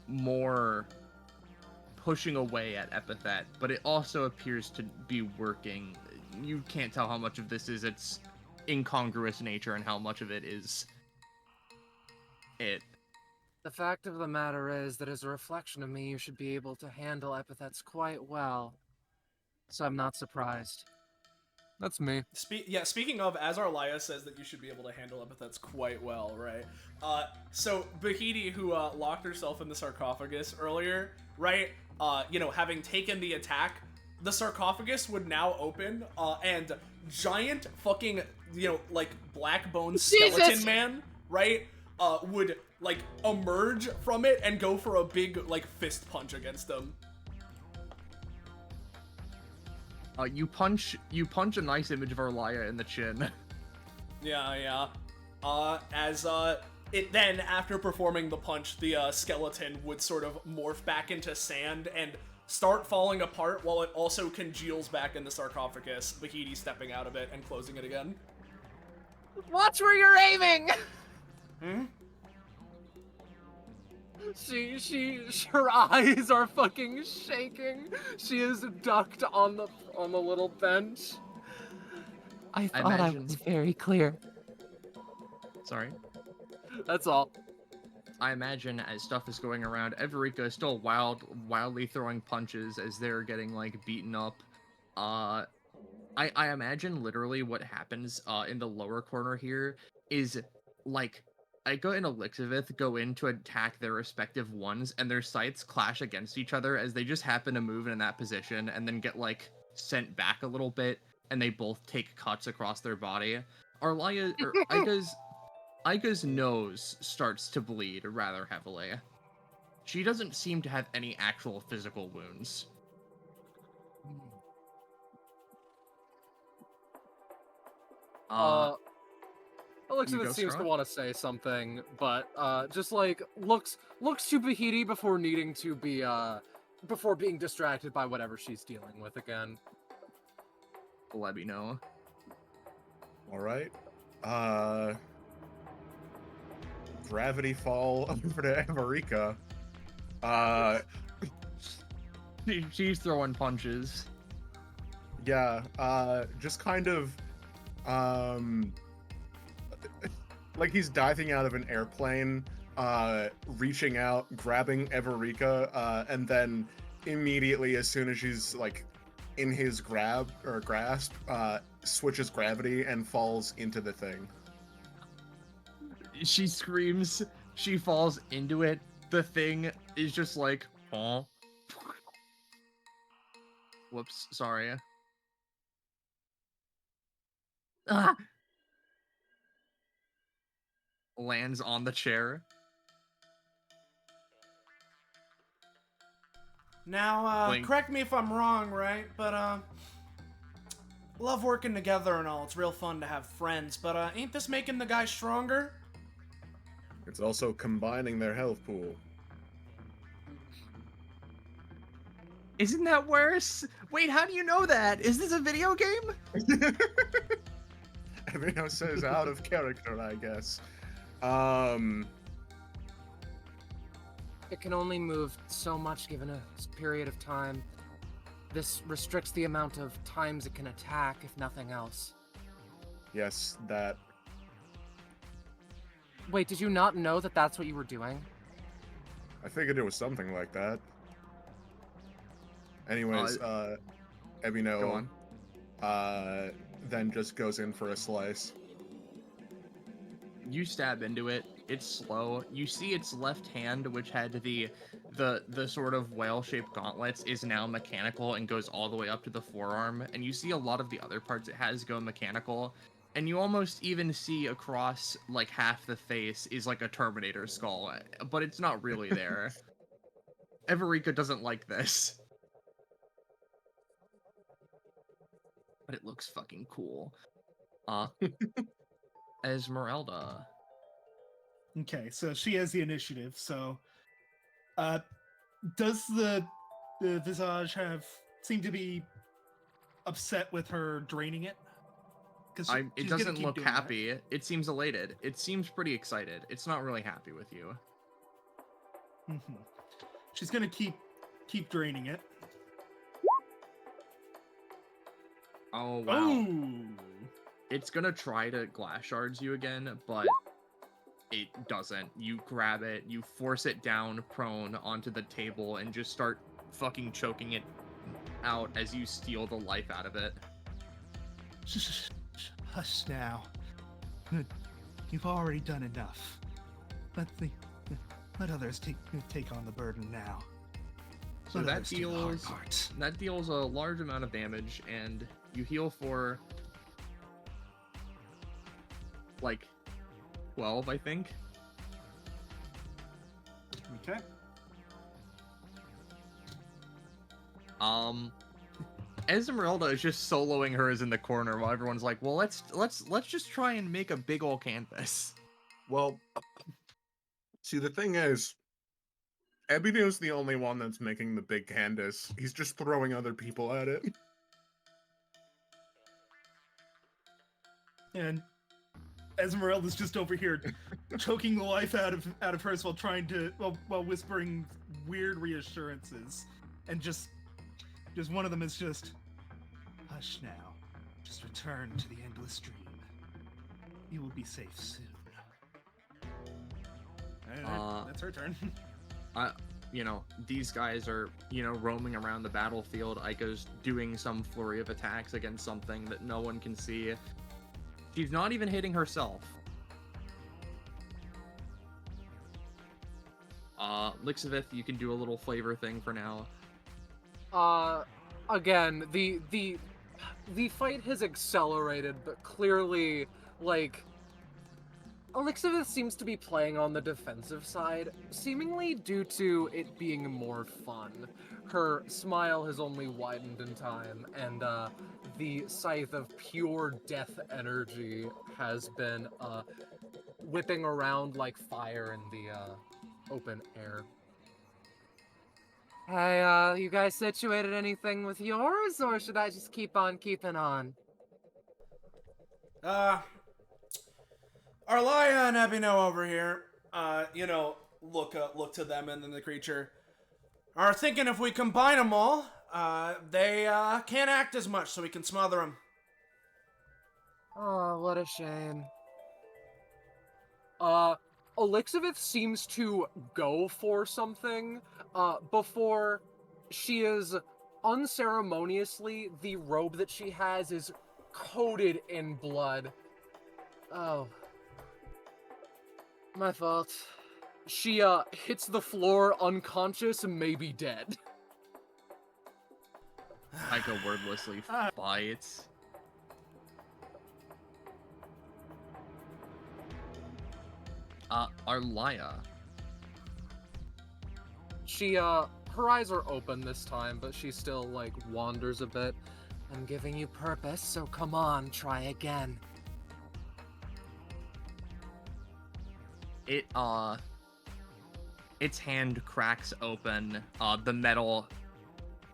more pushing away at epithet, but it also appears to be working. You can't tell how much of this is its incongruous nature and how much of it is it. The fact of the matter is that as a reflection of me, you should be able to handle epithets quite well. So I'm not surprised. That's me. Speaking of, as Arlia says that you should be able to handle epithets quite well, right? So Bahidi, who locked herself in the sarcophagus earlier, right? Having taken the attack, the sarcophagus would now open, and giant fucking, black bone skeleton man, right? Would, emerge from it and go for a big, fist punch against them. You punch a nice image of Arlia in the chin. Yeah. It then, after performing the punch, the skeleton would sort of morph back into sand and start falling apart while it also congeals back in the sarcophagus, Bahidi stepping out of it and closing it again. Watch where you're aiming! Her eyes are fucking shaking. She is ducked on the little bench. I thought I was very clear. Sorry. That's all. I imagine as stuff is going around, Everika is still wildly throwing punches as they're getting beaten up. I imagine literally what happens in the lower corner here is Aika and Elixivith go in to attack their respective ones, and their sights clash against each other as they just happen to move in that position and then get sent back a little bit, and they both take cuts across their body. Aika's nose starts to bleed rather heavily. She doesn't seem to have any actual physical wounds. Elixivith seems to want to say something, but just looks to Bahidi before needing to be before being distracted by whatever she's dealing with again. Let me know. All right. Gravity fall over to Everika. She's throwing punches. Yeah. Just kind of like he's diving out of an airplane, reaching out, grabbing Everika, and then immediately, as soon as she's in his grasp, switches gravity and falls into the thing. She screams, she falls into it. The thing is just huh? Whoops, sorry. Lands on the chair. Now, correct me if I'm wrong, right? But, love working together and all. It's real fun to have friends, but, ain't this making the guys stronger? It's also combining their health pool. Isn't that worse? Wait, how do you know that? Is this a video game? Everyone says out of character, I guess. It can only move so much given a period of time. This restricts the amount of times it can attack, if nothing else. Yes, that. Wait, did you not know that that's what you were doing? I figured it was something like that. Anyways, Ebino, go on. Then just goes in for a slice. You stab into it. It's slow. You see its left hand, which had the sort of whale-shaped gauntlets, is now mechanical and goes all the way up to the forearm. And you see a lot of the other parts it has go mechanical. And you almost even see across like half the face is like a Terminator skull, but it's not really there. Everika doesn't like this. But it looks fucking cool. Esmeralda. Okay, so she has the initiative. So, does the visage seem to be upset with her draining it? Because It doesn't look happy. It seems elated. It seems pretty excited. It's not really happy with you. She's gonna keep draining it. Oh wow. Ooh. It's gonna try to glass shards you again, but it doesn't. You grab it, you force it down prone onto the table, and just start fucking choking it out as you steal the life out of it. Hush now. You've already done enough. Let others take on the burden now. So Let that others do the hard deals part. that deals a large amount of damage, and you heal for like 12, I think. Okay. Esmeralda is just soloing hers in the corner while everyone's like, "Well, let's just try and make a big old canvas." Well, see, the thing is, Ebino's the only one that's making the big canvas. He's just throwing other people at it. And Esmeralda's just over here choking the life out of hers while trying to while whispering weird reassurances, and just one of them is just, hush now, just return to the endless dream. You will be safe soon. Alright, that's her turn. These guys are, roaming around the battlefield. Aiko's doing some flurry of attacks against something that no one can see. She's not even hitting herself. Lixivith, you can do a little flavor thing for now. Again, the fight has accelerated, but clearly, like, Elixivith seems to be playing on the defensive side, seemingly due to it being more fun. Her smile has only widened in time, and the scythe of pure death energy has been whipping around like fire in the open air. Hey, you guys situated anything with yours, or should I just keep on keeping on? Arlia and Ebino over here, look to them, and then the creature are thinking if we combine them all, they can't act as much, so we can smother them. Oh, what a shame. Elixivith seems to go for something, before she is unceremoniously, the robe that she has is coated in blood. Oh. My fault. She, hits the floor unconscious and maybe dead. Aiko wordlessly bites. Arlia. She, her eyes are open this time, but she still, like, wanders a bit. I'm giving you purpose, so come on, try again. Its hand cracks open, the metal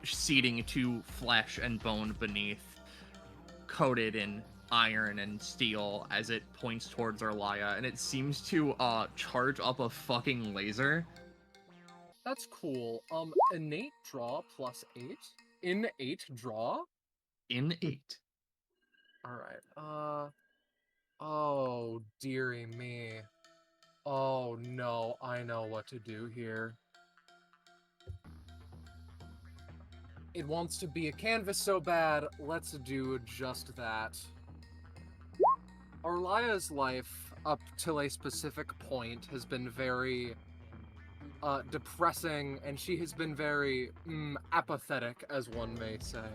seeding to flesh and bone beneath, coated in iron and steel as it points towards Arlia, and it seems to charge up a fucking laser. That's cool. Innate draw plus 8? Innate draw? In 8. Alright, oh, dearie me. Oh no, I know what to do here. It wants to be a canvas so bad, let's do just that. Arlia's life, up till a specific point, has been very depressing, and she has been very apathetic, as one may say.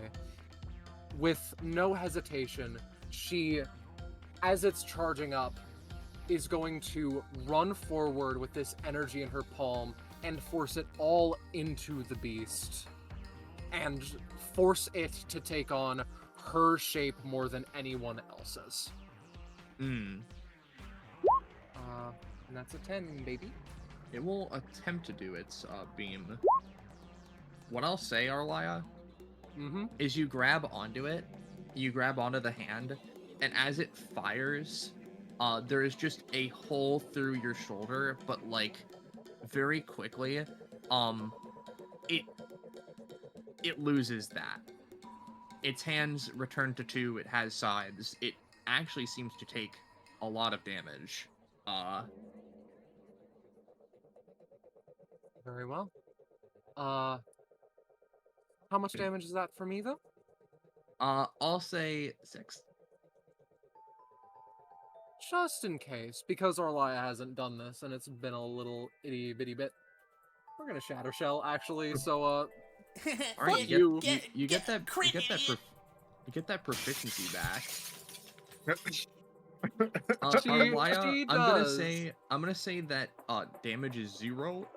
With no hesitation, she as it's charging up, is going to run forward with this energy in her palm and force it all into the beast. And force it to take on her shape more than anyone else's. Hmm. And that's a 10, baby. It will attempt to do its beam. What I'll say, Arlia, is you grab onto it, you grab onto the hand, and as it fires, there is just a hole through your shoulder, but like very quickly, it loses that. Its hands return to 2, it has sides. It actually seems to take a lot of damage. Very well. How much damage is that for me, though? I'll say 6. Just in case, because Orlia hasn't done this, and it's been a little itty-bitty bit. We're gonna Shatter Shell, actually, so, All right, you get that proficiency back. Arlia, I'm gonna say that damage is 0.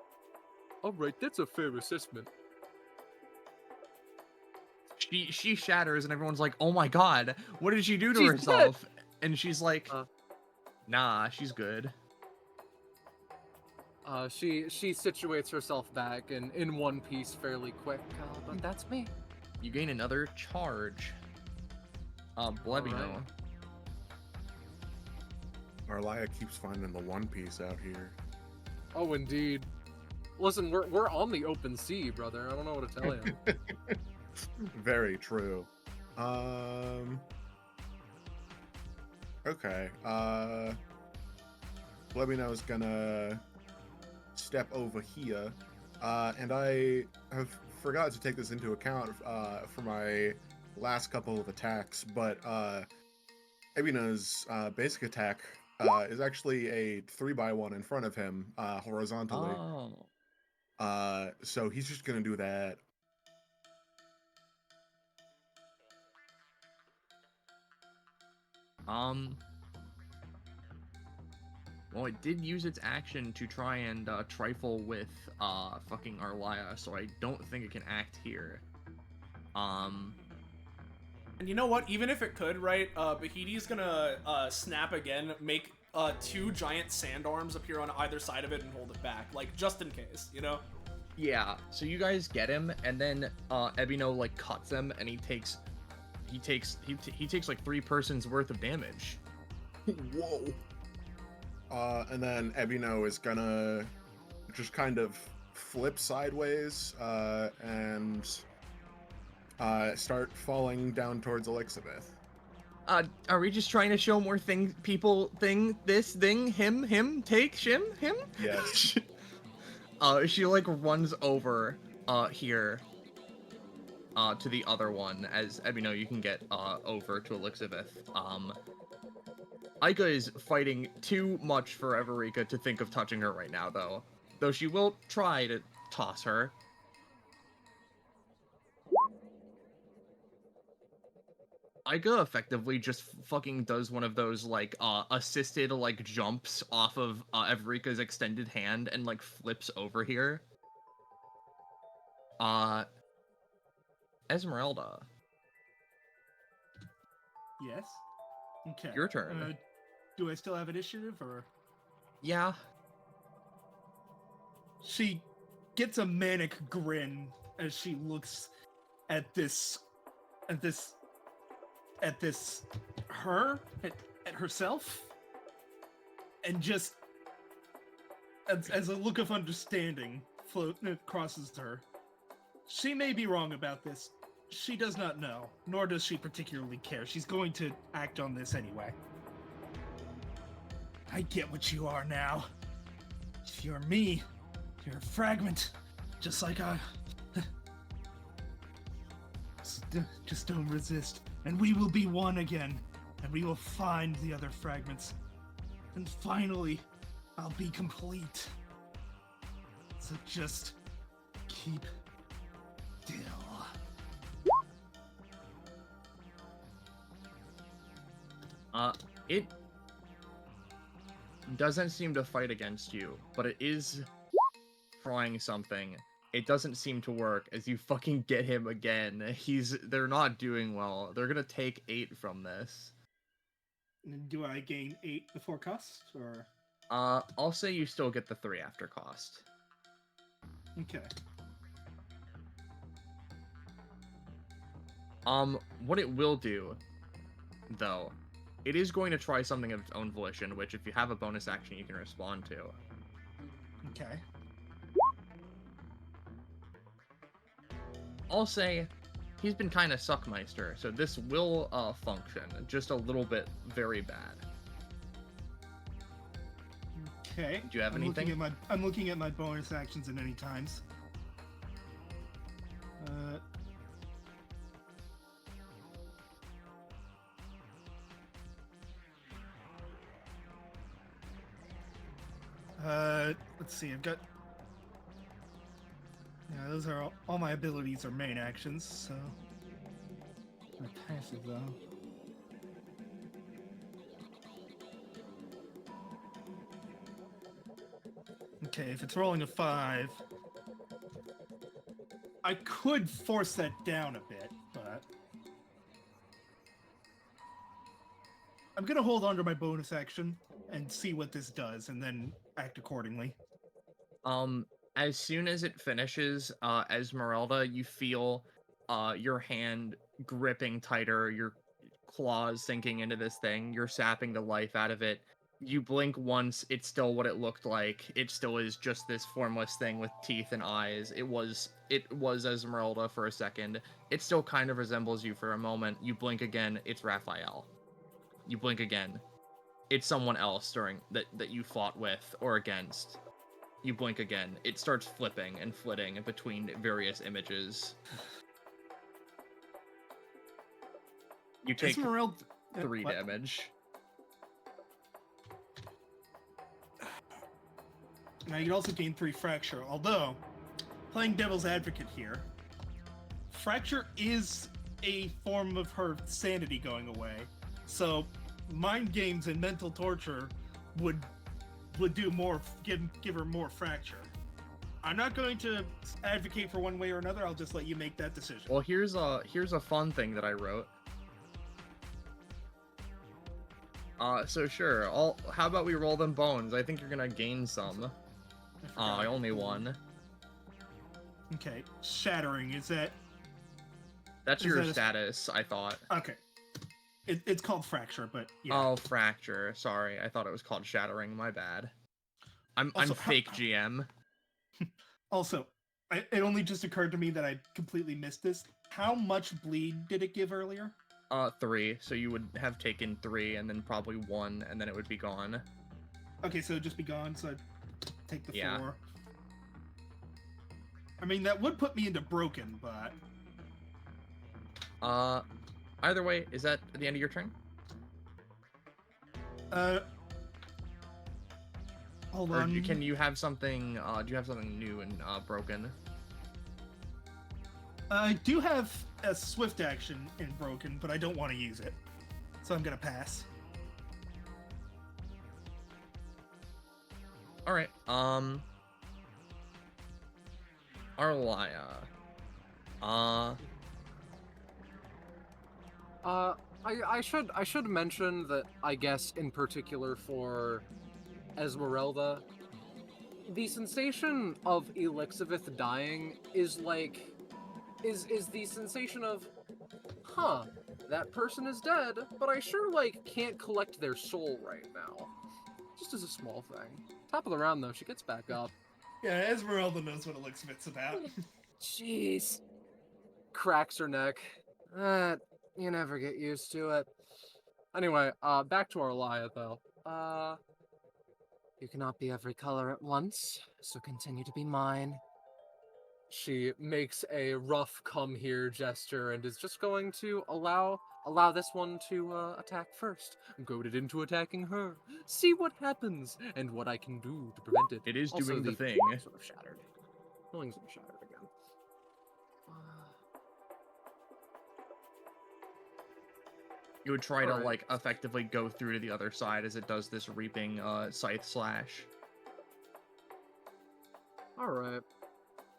Alright, that's a fair assessment. She shatters and everyone's like, "Oh my god, what did she do to She's herself?" dead. And she's like, "Nah, she's good." She situates herself back in one piece fairly quick, but that's me. You gain another charge. Blebino. Arlia keeps finding the One Piece out here. Oh, indeed. Listen, we're on the open sea, brother. I don't know what to tell you. Very true. Okay. Blebino's gonna step over here, and I have forgot to take this into account for my last couple of attacks, but Ebina's basic attack is actually a 3x1 in front of him, horizontally. Oh. So he's just gonna do that. Well, it did use its action to try and trifle with fucking Arlia, so I don't think it can act here. And you know what? Even if it could, right? Bahiti's gonna snap again, make 2 giant sand arms appear on either side of it and hold it back, like just in case, you know? Yeah. So you guys get him, and then Ebino like cuts him, and he takes like 3 persons worth of damage. Whoa. And then Ebino is gonna just kind of flip sideways and start falling down towards Elizabeth. Are we just trying to show more him, take, him? Yes. She like runs over here to the other one. As Ebino, you can get over to Elizabeth. Aika is fighting too much for Everika to think of touching her right now, though she will try to toss her. Aika effectively just fucking does one of those like assisted like jumps off of Everika's extended hand and like flips over here. Esmeralda. Yes. Okay. Your turn. Do I still have initiative, or? Yeah. She gets a manic grin as she looks at herself, and just as a look of understanding crosses her. She may be wrong about this. She does not know, nor does she particularly care. She's going to act on this anyway. I get what you are now. If you're me, you're a fragment, just like I. Just don't resist, and we will be one again, and we will find the other fragments, and finally, I'll be complete. So just keep still. It doesn't seem to fight against you, but it is trying something. It doesn't seem to work as you fucking get him again. They're not doing well. They're gonna take 8 from this. Do I gain 8 before cost, or? I'll say you still get the 3 after cost. Okay. What it will do, though, it is going to try something of its own volition, which if you have a bonus action, you can respond to. Okay. I'll say he's been kind of Suckmeister, so this will function, just a little bit very bad. Okay. Do you have anything? I'm looking at my bonus actions and any times. Let's see. I've got. Yeah, those are all my abilities are main actions. So my passive though. Okay, if it's rolling a 5, I could force that down a bit, but I'm gonna hold on to my bonus action and see what this does, and then act accordingly. As soon as it finishes, Esmeralda, you feel your hand gripping tighter, your claws sinking into this thing, you're sapping the life out of it. You blink once, it's still what it looked like. It still is just this formless thing with teeth and eyes. It was Esmeralda for a second. It still kind of resembles you for a moment. You blink again, it's Raphael. You blink again, it's someone else that you fought with or against. You blink again, it starts flipping and flitting between various images. You take Esmeralda, 3 what? damage. Now you can also gain 3 fracture, although, playing devil's advocate here, fracture is a form of her sanity going away, so mind games and mental torture would do more, give her more fracture. I'm not going to advocate for one way or another, I'll just let you make that decision. Well, here's a fun thing that I wrote. So sure, how about we roll them bones? I think you're gonna gain some. I only 1. Okay, shattering, is that... That's Is your that a- status, I thought. Okay. It's called fracture, but yeah. Oh, fracture. Sorry, I thought it was called shattering. My bad. I'm Also, fake GM. Also, it only just occurred to me that I completely missed this. How much bleed did it give earlier? 3. So you would have taken 3, and then probably 1, and then it would be gone. Okay, so it'd just be gone, so I'd take the Yeah. 4. I mean, that would put me into broken, but... Either way, is that the end of your turn? Hold Or on. can you have something, do you have something new and, broken? I do have a swift action in broken, but I don't want to use it. So I'm gonna pass. Alright, Arlia. I should mention that I guess in particular for Esmeralda, the sensation of Elixivith dying is the sensation of, huh, that person is dead, but I sure can't collect their soul right now. Just as a small thing. Top of the round though, she gets back up. Yeah, Esmeralda knows what Elixivith's about. Jeez. Cracks her neck. You never get used to it. Anyway, back to Arlia, though. You cannot be every color at once, so continue to be mine. She makes a rough come here gesture and is just going to allow this one to attack first. Goaded into attacking her. See what happens and what I can do to prevent it. It is Also, doing the thing. Sort of shattered. Feelings are shattered again. You would try to Alright. like effectively go through to the other side as it does this reaping scythe slash. Alright.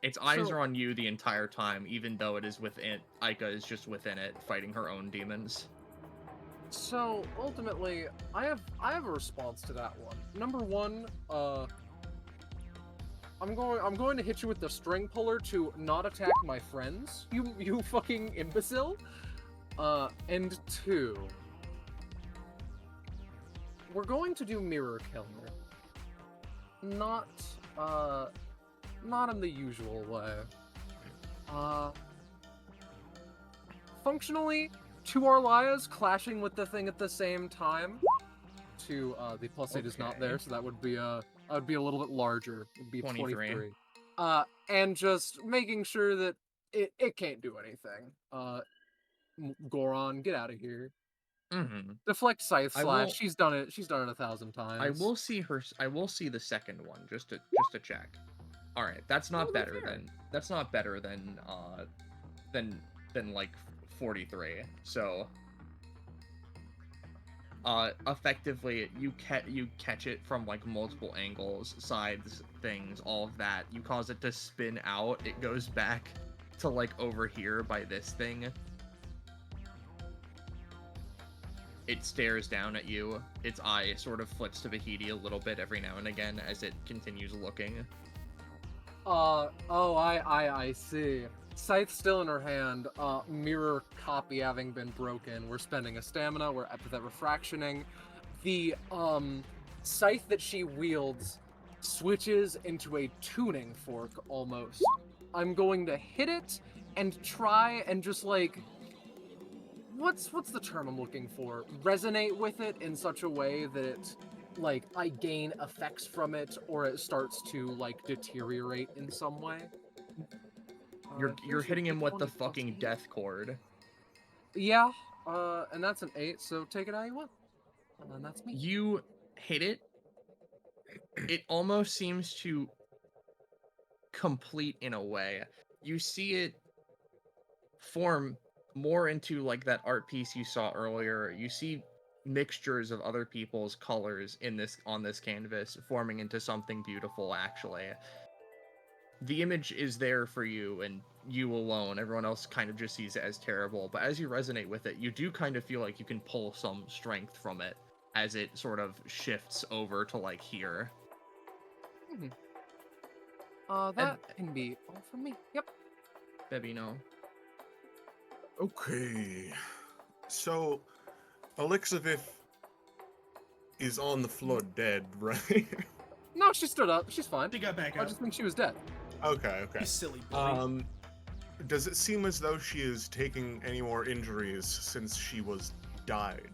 Its eyes So- are on you the entire time, even though it is within. Aika is just within it, fighting her own demons. So ultimately, I have a response to that one. Number one, I'm going to hit you with the string puller to not attack my friends. You fucking imbecile. And two, we're going to do mirror killer. Not in the usual way. Functionally, two Arlayas clashing with the thing at the same time. The +8 is not there, so that would be a little bit larger. It'd be 23. And just making sure that it can't do anything. Goron, get out of here. Mm-hmm. Deflect scythe I slash. will- She's done it 1,000 times. I will see the second one just to check. All right, that's not Oh, better fair. than like 43. So effectively you catch it from like multiple angles, sides, things, all of that. You cause it to spin out. It goes back to like over here by this thing. It stares down at you. Its eye sort of flips to Vahidi a little bit every now and again as it continues looking. I see. Scythe still in her hand, mirror copy having been broken. We're spending a stamina, we're epithet refractioning. The, scythe that she wields switches into a tuning fork, almost. I'm going to hit it and try and just, like... What's the term I'm looking for? Resonate with it in such a way that it, like, I gain effects from it, or it starts to, like, deteriorate in some way. You're hitting him with the 20 plus fucking 8. death cord. Yeah, and that's an 8, so take it how you want. And that's me. You hit it. It almost seems to complete in a way. You see it form more into like that art piece you saw earlier. You see mixtures of other people's colors on this canvas forming into something beautiful, actually. The image is there for you and you alone. Everyone else kind of just sees it as terrible, but as you resonate with it, you do kind of feel like you can pull some strength from it as it sort of shifts over to like here. That can be all from me. Yep. Bebino. Okay. So, Elixavith is on the floor dead, right? No, she stood up. She's fine. She got back I up. just think she was dead. Okay. You silly Billy. Does it seem as though she is taking any more injuries since she was died?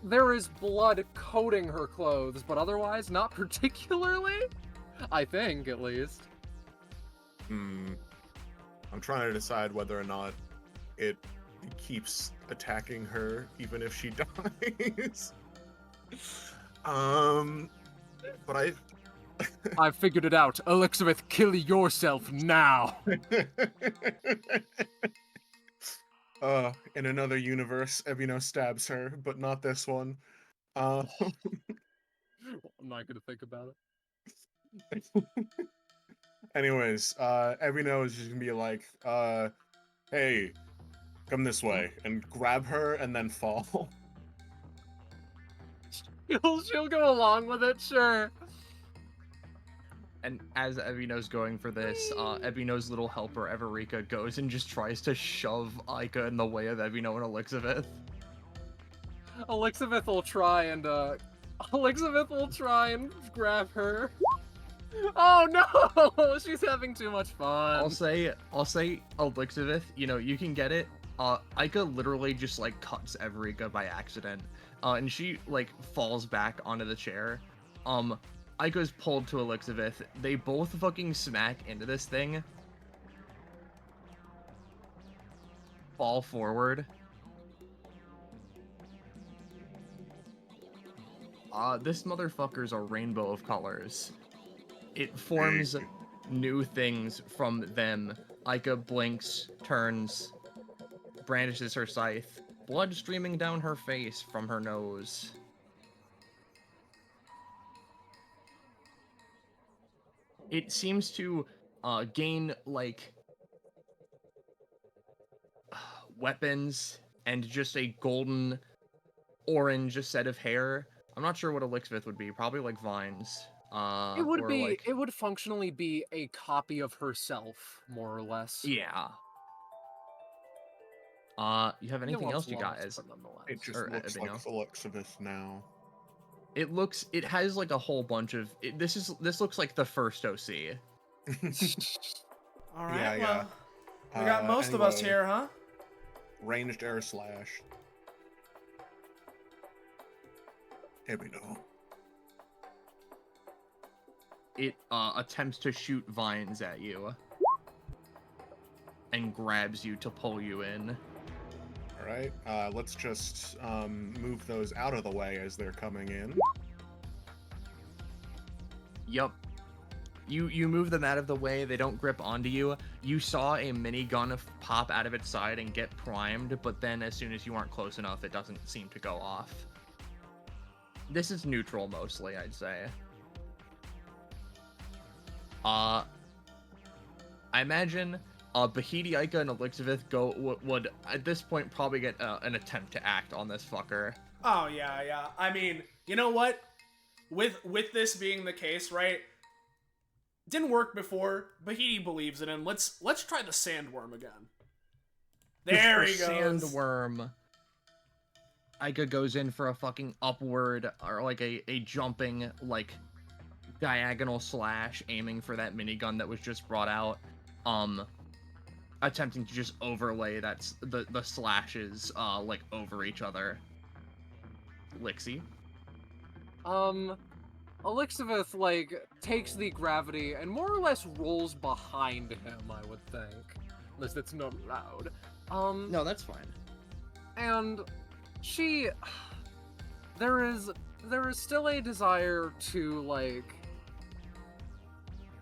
There is blood coating her clothes, but otherwise not particularly. I think, at least. I'm trying to decide whether or not it keeps attacking her even if she dies. But I've figured it out. Elixabeth, kill yourself now. In another universe, Evino stabs her, but not this one. I'm not gonna think about it. Anyways, Evino is just gonna be like, hey, come this way, and grab her and then fall. She'll go along with it, sure. And as Evino's going for this, Evino's little helper, Everika, goes and just tries to shove Aika in the way of Evino and Elixabeth. Elixabeth will try and grab her. Oh no! She's having too much fun. I'll say Elixabeth, you can get it. Aika literally just like cuts Everika by accident. And she like falls back onto the chair. Aika's pulled to Elixabeth. They both fucking smack into this thing. Fall forward. This motherfucker's a rainbow of colors. It forms new things from them. Aika blinks, turns, brandishes her scythe, blood streaming down her face from her nose. It seems to gain, like, weapons and just a golden orange set of hair. I'm not sure what Elixvith would be. Probably like vines. It would or be. like, It would functionally be a copy of herself, more or less. yeah. You have anything else, you guys? But nonetheless. It just Or, looks like Ebino. Elixvith now. It has like a whole bunch of. This looks like the first OC. All right, Yeah, well, we got most of us anyway. here, huh? Ranged air slash. Ebino. It attempts to shoot vines at you and grabs you to pull you in. Alright, let's just move those out of the way as they're coming in. Yup. You move them out of the way, they don't grip onto you. You saw a minigun pop out of its side and get primed, but then as soon as you aren't close enough, it doesn't seem to go off. This is neutral mostly, I'd say. I imagine Bahidi, Aika, and Elixvith would at this point probably get an attempt to act on this fucker. Oh yeah. I mean, you know what? With this being the case, right? Didn't work before. Bahidi believes in him. Let's try the sandworm again. There he goes. Sandworm. Aika goes in for a fucking upward or like a jumping like diagonal slash, aiming for that minigun that was just brought out. Attempting to just overlay the slashes like over each other. Lixie. Elixvith, like, takes the gravity and more or less rolls behind him, I would think. Unless it's not loud. No, that's fine. And she... There is still a desire to, like...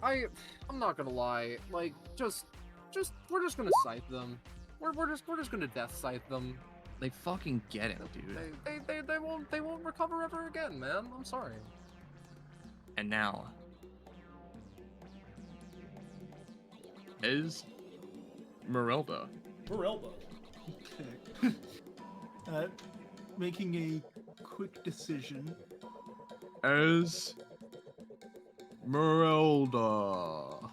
I'm not gonna lie, like, we're just gonna scythe them. We're just gonna death scythe them. They fucking get it, dude. They won't recover ever again, man. I'm sorry. And now is Marilda. Marilda. Okay. Making a quick decision. As Marilda.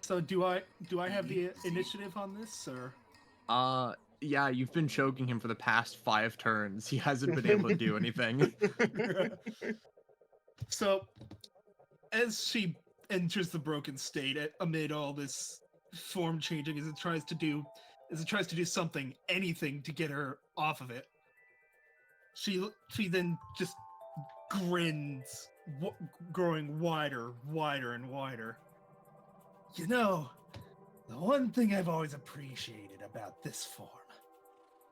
So do I have the initiative on this, or? Yeah, you've been choking him for the past 5 turns. He hasn't been able to do anything. So, as she enters the broken state amid all this form changing, as it tries to do anything to get her off of it, she then just grins, growing wider, and wider. You know, the one thing I've always appreciated about this form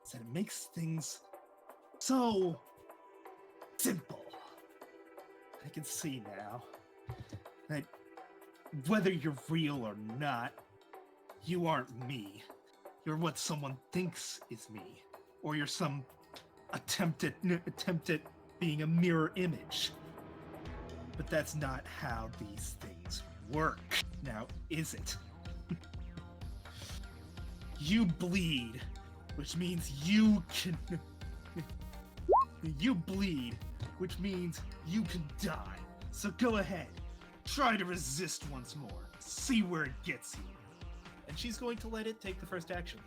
is that it makes things so simple. I can see now that whether you're real or not, you aren't me. You're what someone thinks is me, or you're some attempt at being a mirror image. But that's not how these things work, now is it? You bleed, which means you can... You bleed, which means you can die. So go ahead, try to resist once more. See where it gets you. And she's going to let it take the first action.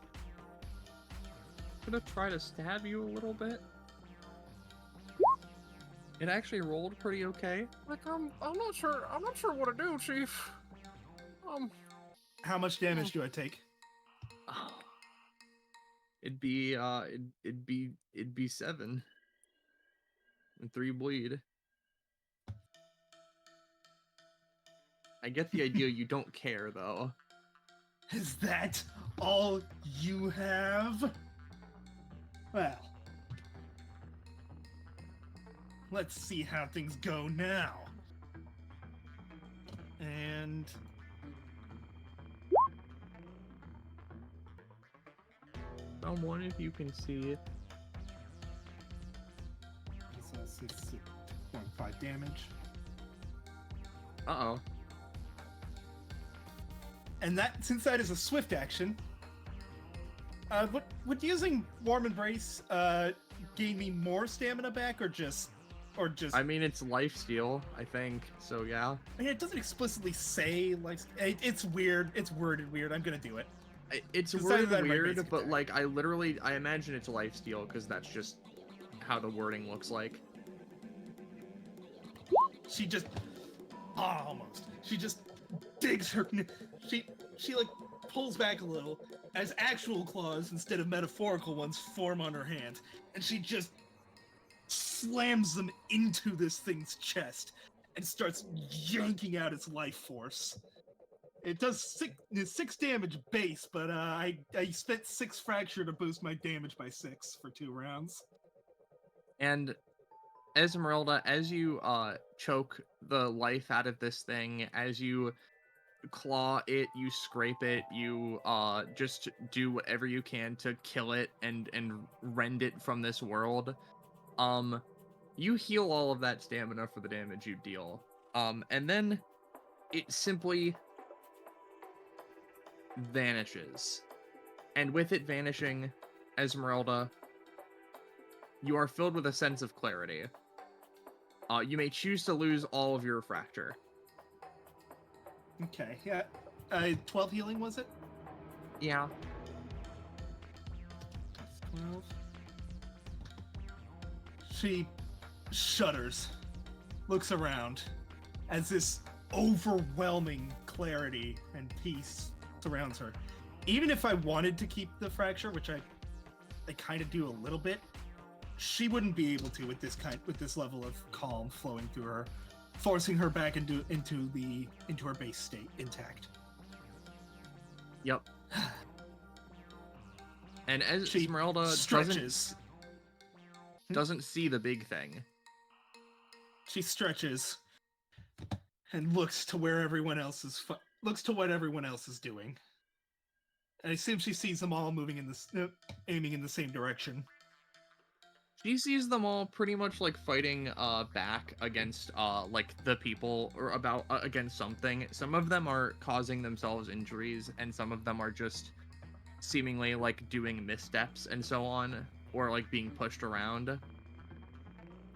I'm gonna try to stab you a little bit. It actually rolled pretty okay. Like, I'm not sure what to do, Chief. How much damage do I take? Oh. It'd be 7. And 3 bleed. I get the idea you don't care, though. Is that all you have? Well, let's see how things go now. And... someone if you can see it. So it's 6.5 damage. Uh-oh. And that, since that is a swift action, would using Warm Embrace gain me more stamina back, or just? I mean, it's lifesteal, I think. So yeah. I mean, it doesn't explicitly say life. It's weird. It's worded weird. I'm gonna do it. It's It's worded either that or my weird, basic but attack. like I imagine it's lifesteal because that's just how the wording looks like. She just almost. She just digs her. She like pulls back a little as actual claws instead of metaphorical ones form on her hand, and she just slams them into this thing's chest and starts yanking out its life force. It does six damage base, but I spent 6 fracture to boost my damage by 6 for 2 rounds. And Esmeralda, as you choke the life out of this thing, as you claw it, you scrape it, you just do whatever you can to kill it and rend it from this world. You heal all of that stamina for the damage you deal. And then it simply vanishes. And with it vanishing, Esmeralda, you are filled with a sense of clarity. You may choose to lose all of your fracture. Okay, yeah. 12 healing, was it? Yeah. 12. She shudders, looks around as this overwhelming clarity and peace surrounds her. Even if I wanted to keep the fracture, which I kind of do a little bit, she wouldn't be able to with this level of calm flowing through her, forcing her back into her base state intact. Yep. And as She Esmeralda stretches. doesn't see the big thing. She stretches and looks to where everyone else is looks to what everyone else is doing. And I assume she sees them all moving in this aiming in the same direction. She sees them all pretty much like fighting back against like the people or against something. Some of them are causing themselves injuries, and some of them are just seemingly like doing missteps and so on, or like being pushed around.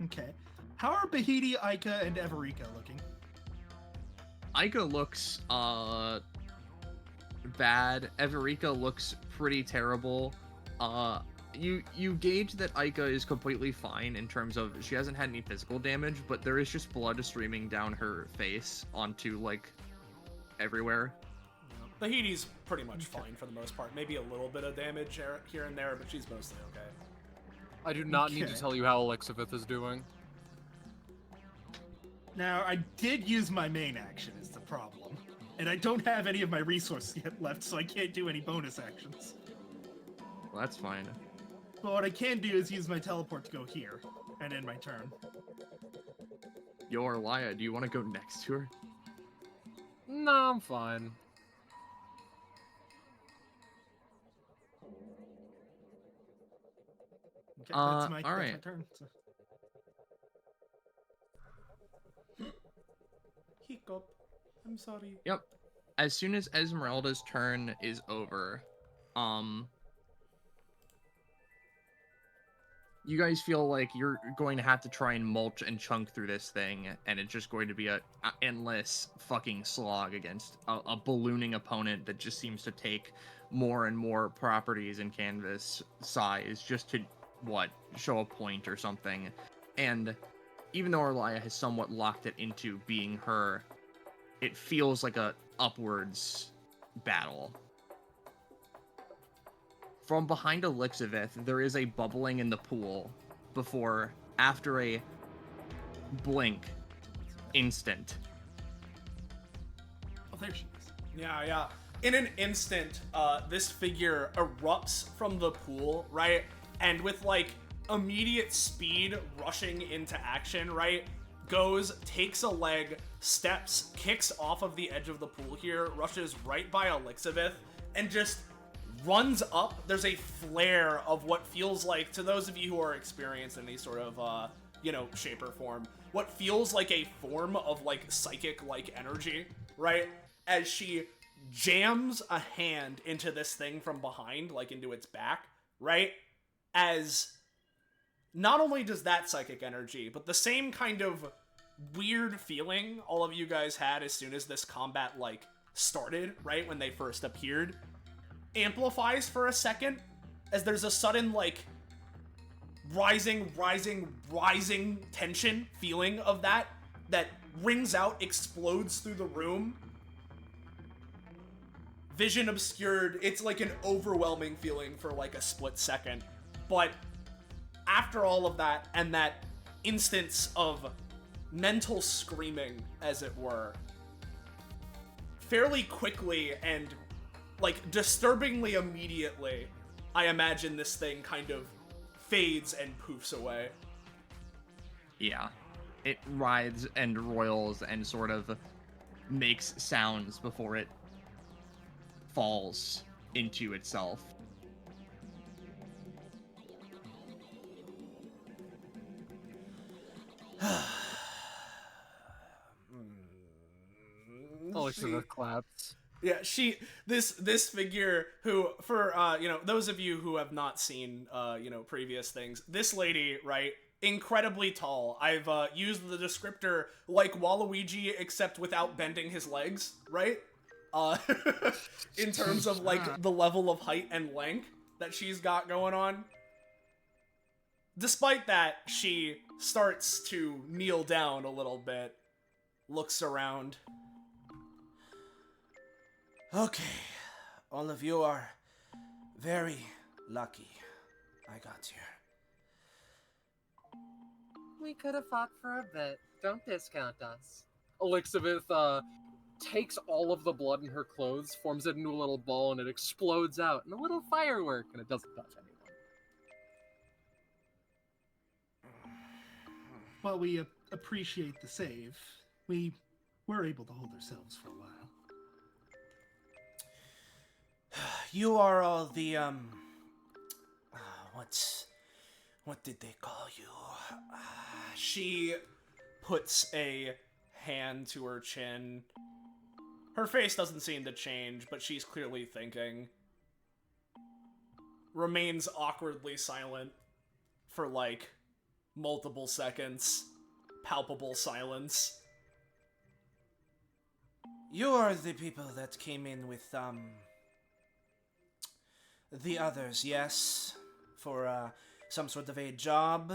Okay. How are Bahidi, Aika, and Everika looking? Aika looks bad. Everika looks pretty terrible. You gauge that Aika is completely fine in terms of she hasn't had any physical damage, but there is just blood streaming down her face onto like everywhere. The Tahiti's pretty much fine for the most part. Maybe a little bit of damage here and there, but she's mostly okay. I do not need to Okay. tell you how Epithet is doing. Now, I did use my main action is the problem. And I don't have any of my resources yet left, so I can't do any bonus actions. Well, that's fine. But what I can do is use my teleport to go here, and end my turn. Yo, Arlia, do you want to go next to her? No, I'm fine. Okay, all that's my right. turn. So. Hiccup. I'm sorry. Yep. As soon as Esmeralda's turn is over, you guys feel like you're going to have to try and mulch and chunk through this thing, and it's just going to be a endless fucking slog against a ballooning opponent that just seems to take more and more properties in canvas size just to, show a point or something. And even though Arlia has somewhat locked it into being her, it feels like a upwards battle. From behind Epithet, there is a bubbling in the pool before, after a blink, instant. Oh, there she is. Yeah. In an instant, this figure erupts from the pool, right? And with like immediate speed rushing into action, right? Takes a leg, steps, kicks off of the edge of the pool here, rushes right by Epithet, and just runs up. There's a flare of what feels like, to those of you who are experienced in any sort of, shape or form, what feels like a form of, like, psychic-like energy, right? As she jams a hand into this thing from behind, like, into its back, right? As not only does that psychic energy, but the same kind of weird feeling all of you guys had as soon as this combat, like, started, right? When they first appeared, amplifies for a second, as there's a sudden, like, rising tension feeling of that rings out, explodes through the room. Vision obscured. It's like an overwhelming feeling for like a split second. But after all of that, and that instance of mental screaming, as it were, fairly quickly and like disturbingly immediately, I imagine this thing kind of fades and poofs away. Yeah. It writhes and roils and sort of makes sounds before it falls into itself. Elixir claps. Yeah, this figure who, for, those of you who have not seen, previous things, this lady, right, incredibly tall. I've, used the descriptor like Waluigi, except without bending his legs, right? In terms of, like, the level of height and length that she's got going on. Despite that, she starts to kneel down a little bit, looks around. Okay, all of you are very lucky I got here. We could have fought for a bit. Don't discount us. Elixabeth takes all of the blood in her clothes, forms it into a little ball, and it explodes out in a little firework, and it doesn't touch anyone. While we appreciate the save, we were able to hold ourselves for a while. You are all the, what did they call you? She puts a hand to her chin. Her face doesn't seem to change, but she's clearly thinking. Remains awkwardly silent for, like, multiple seconds. Palpable silence. You are the people that came in with, the others, yes? For, some sort of a job?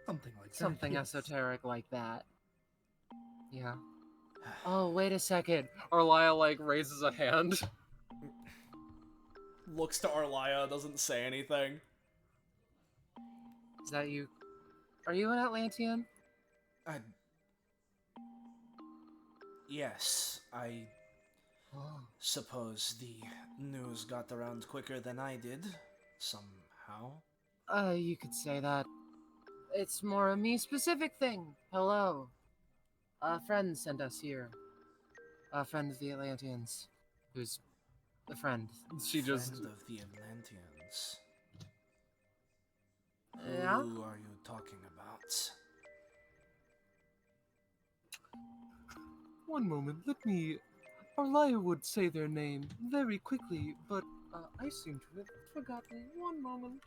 Something like that. Something yes. esoteric like that. Yeah. Oh, wait a second. Arlia, like, raises a hand. Looks to Arlia, doesn't say anything. Is that you? Are you an Atlantean? Yes, I Oh. suppose the news got around quicker than I did, somehow. You could say that. It's more a me-specific thing. Hello. A friend sent us here. A friend of the Atlanteans. Who's a friend. She just... Friend of the Atlanteans. Yeah? Who are you talking about? One moment, let me... Arlia would say their name very quickly, but I seem to have forgotten. One moment.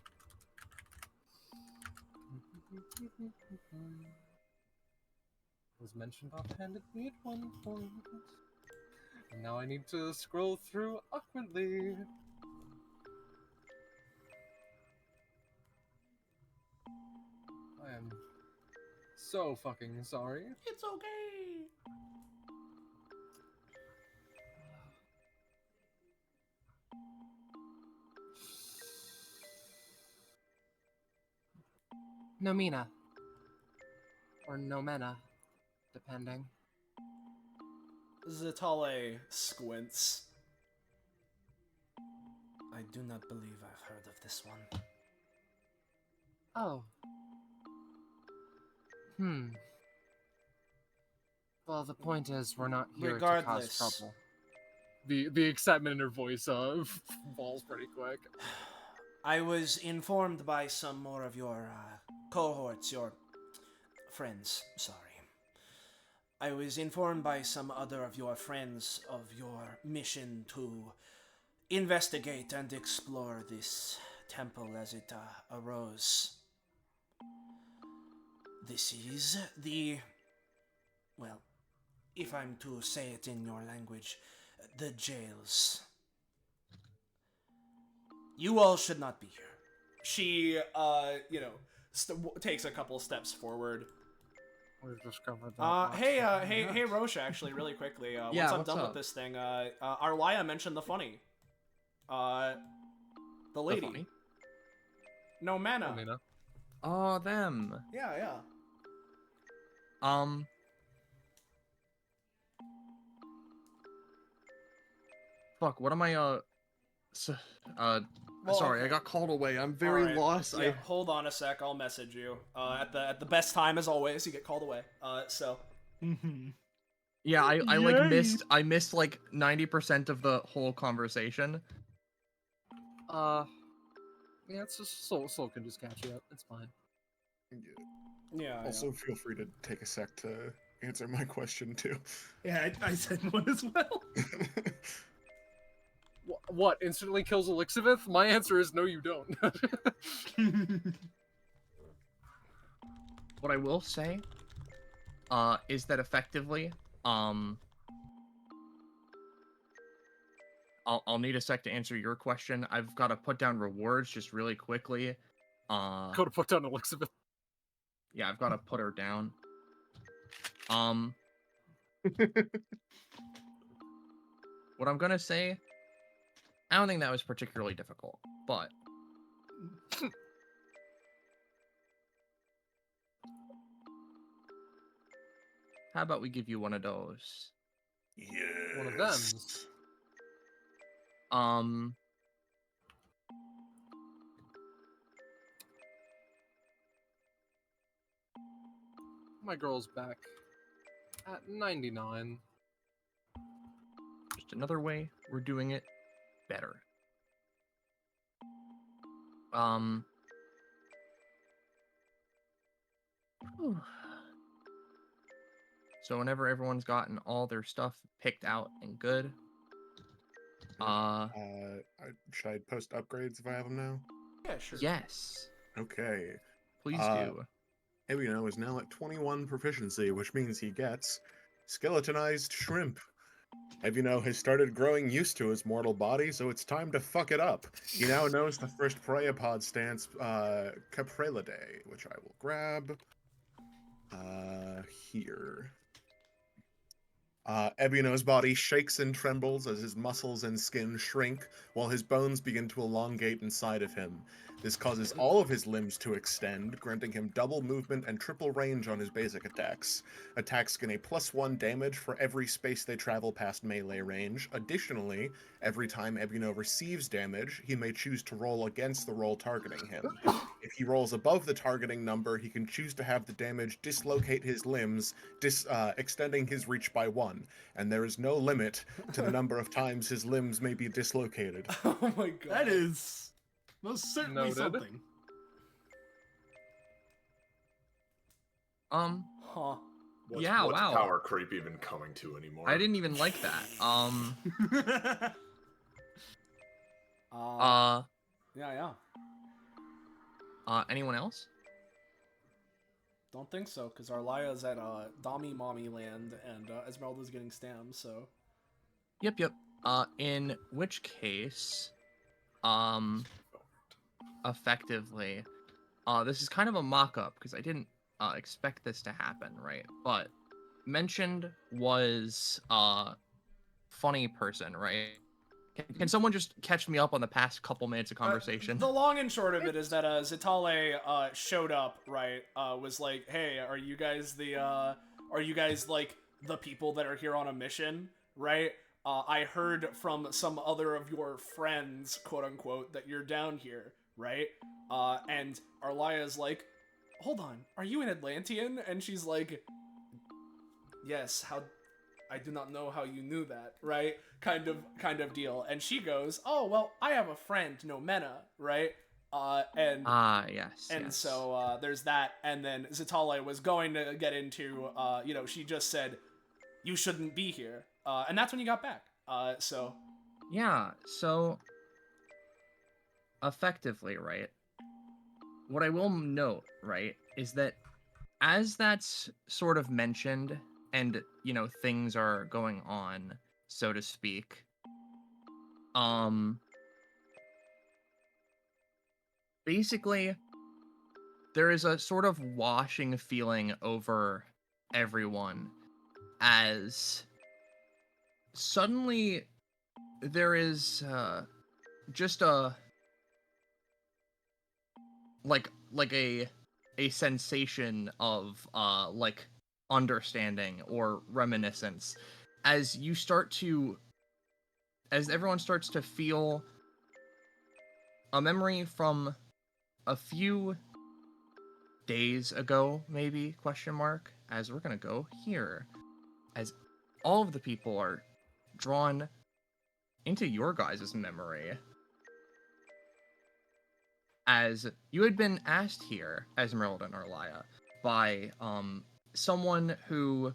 Was mentioned offhandedly at one point. And now I need to scroll through awkwardly. I am so fucking sorry. It's okay! Nomina. Or Nomena, depending. Zatale squints. I do not believe I've heard of this one. Oh. Well, the point is, we're not here to cause Regardless. trouble. the excitement in her voice falls pretty quick. I was informed by some more of your cohorts, your friends, sorry. I was informed by some other of your friends of your mission to investigate and explore this temple as it arose. This is the, well, if I'm to say it in your language, the jails. You all should not be here. She, takes a couple steps forward. We've just covered that. Hey, Rosche, actually, really quickly. Once I'm what's done up? with this thing, Arlia mentioned the funny. The lady. funny? No mana. Amina. Oh, them. Yeah. Fuck, what am I, Well, sorry, I okay. got called away. I'm very Alright. lost. Yeah, hold on a sec. I'll message you. At the best time as always. You get called away. Yeah, I Yay. missed like 90% of the whole conversation. Yeah, it's just Soul can just catch you up. It's fine. Yeah. Also, feel free to take a sec to answer my question too. Yeah, I said one as well. What instantly kills Elixivith? My answer is no, you don't. What I will say, is that effectively, I'll need a sec to answer your question. I've got to put down rewards just really quickly. Go to put down Elixivith. Yeah, I've got to put her down. What I'm gonna say, I don't think that was particularly difficult, but how about we give you one of those? Yes. One of them. My girl's back at 99. Just another way we're doing it better. Whew. So whenever everyone's gotten all their stuff picked out and good, Should I post upgrades if I have them now? Yeah, sure. Yes. Okay. Please do. Ebino is now at 21 proficiency, which means he gets skeletonized shrimp. Ebino has started growing used to his mortal body, so it's time to fuck it up. He now knows the first Preapod stance, Caprelidae, which I will grab here. Ebino's body shakes and trembles as his muscles and skin shrink, while his bones begin to elongate inside of him. This causes all of his limbs to extend, granting him double movement and triple range on his basic attacks. Attacks gain a +1 damage for every space they travel past melee range. Additionally, every time Ebino receives damage, he may choose to roll against the roll targeting him. If he rolls above the targeting number, he can choose to have the damage dislocate his limbs, extending his reach by 1, and there is no limit to the number of times his limbs may be dislocated. Oh my god. That is most certainly Noted. something. Huh. What's, Yeah, what's wow. power creep even coming to anymore? I didn't even like that. Yeah. Anyone else? Don't think so, because Arlia's at Dami Mommy land, and Esmeralda's getting stammed, so... Yep. In which case, effectively, this is kind of a mock-up, because I didn't expect this to happen, right? But mentioned was funny person, right? Can someone just catch me up on the past couple minutes of conversation? The long and short of it is that Zitale showed up, right? Was like, hey, are you guys like the people that are here on a mission, right? I heard from some other of your friends, quote unquote, that you're down here, right? And Arlia's like, hold on, are you an Atlantean? And she's like, yes, I do not know how you knew that, right? Kind of deal. And she goes, oh, well, I have a friend, Nomena, right? Yes. And yes. so there's that. And then Zitale was going to get into, she just said, you shouldn't be here. And that's when you got back. So. Yeah, so effectively, right? What I will note, right, is that as that's sort of mentioned and, things are going on, so to speak, basically there is a sort of washing feeling over everyone as suddenly there is just a like a sensation of understanding or reminiscence as everyone starts to feel a memory from a few days ago, maybe, question mark, as we're gonna go here, as all of the people are drawn into your guys' memory, as you had been asked here, Esmeralda and Arlia, by someone who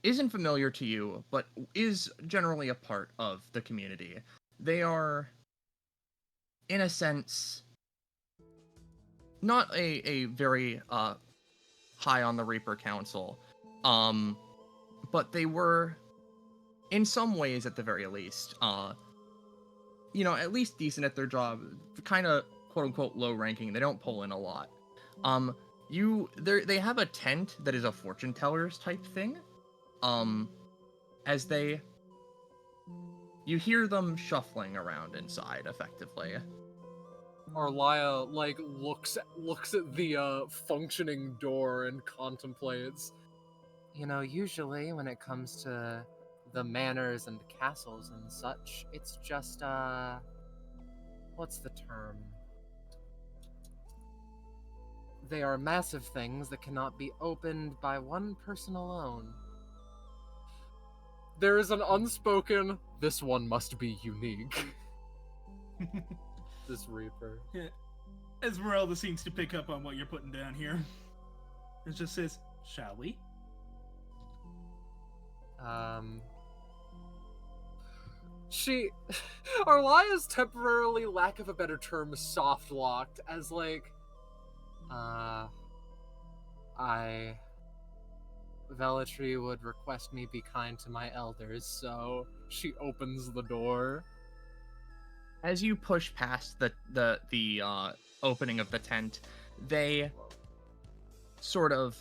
isn't familiar to you, but is generally a part of the community. They are, in a sense, not a very high on the Reaper Council, but they were, in some ways at the very least, at least decent at their job, kind of quote-unquote low-ranking. They don't pull in a lot. They have a tent that is a fortune teller's type thing, as you hear them shuffling around inside, effectively. Arlia looks at the functioning door and contemplates. Usually when it comes to the manors and castles and such, it's just what's the term? They are massive things that cannot be opened by one person alone. There is an unspoken, this one must be unique. This Reaper. Yeah. Esmeralda seems to pick up on what you're putting down here. It just says, shall we? Arlia's temporarily, lack of a better term, soft-locked as Velatry would request me be kind to my elders, so she opens the door. As you push past the opening of the tent, they sort of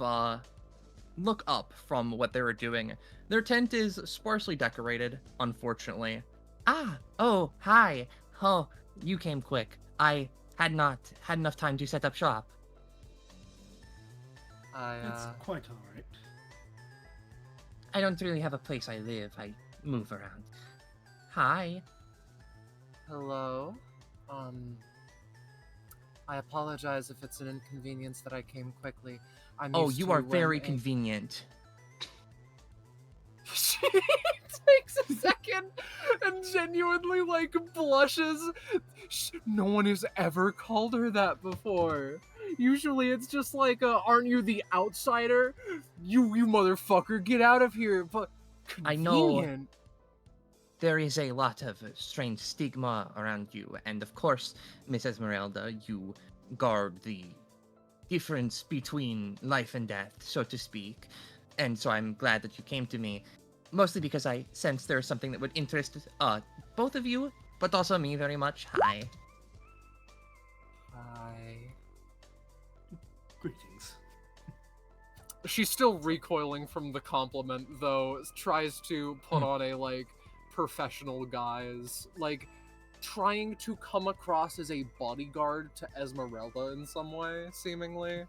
look up from what they were doing. Their tent is sparsely decorated, unfortunately. Oh, hi. Oh, you came quick. I had not had enough time to set up shop. That's quite alright. I don't really have a place I live. I move around. Hi. Hello? I apologize if it's an inconvenience that I came quickly. You are very convenient. She takes a second and genuinely, blushes. No one has ever called her that before. Usually it's just aren't you the outsider? You motherfucker, get out of here. But I convenient. know there is a lot of strange stigma around you, and of course, Miss Esmeralda, you guard the difference between life and death, so to speak. And so I'm glad that you came to me, mostly because I sense there's something that would interest both of you, but also me very much. Hi. Hi. Greetings. She's still recoiling from the compliment, though, tries to put on a, professional guise, trying to come across as a bodyguard to Esmeralda in some way, seemingly.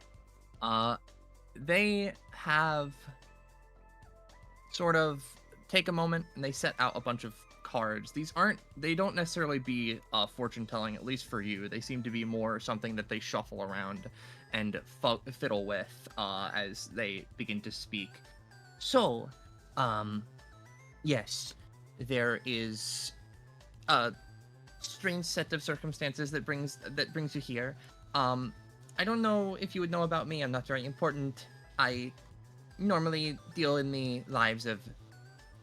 They have sort of take a moment and they set out a bunch of cards. They don't necessarily be fortune telling, at least for you. They seem to be more something that they shuffle around and fiddle with as they begin to speak. So, yes, there is a strange set of circumstances that brings you here. I don't know if you would know about me. I'm not very important. I normally deal in the lives of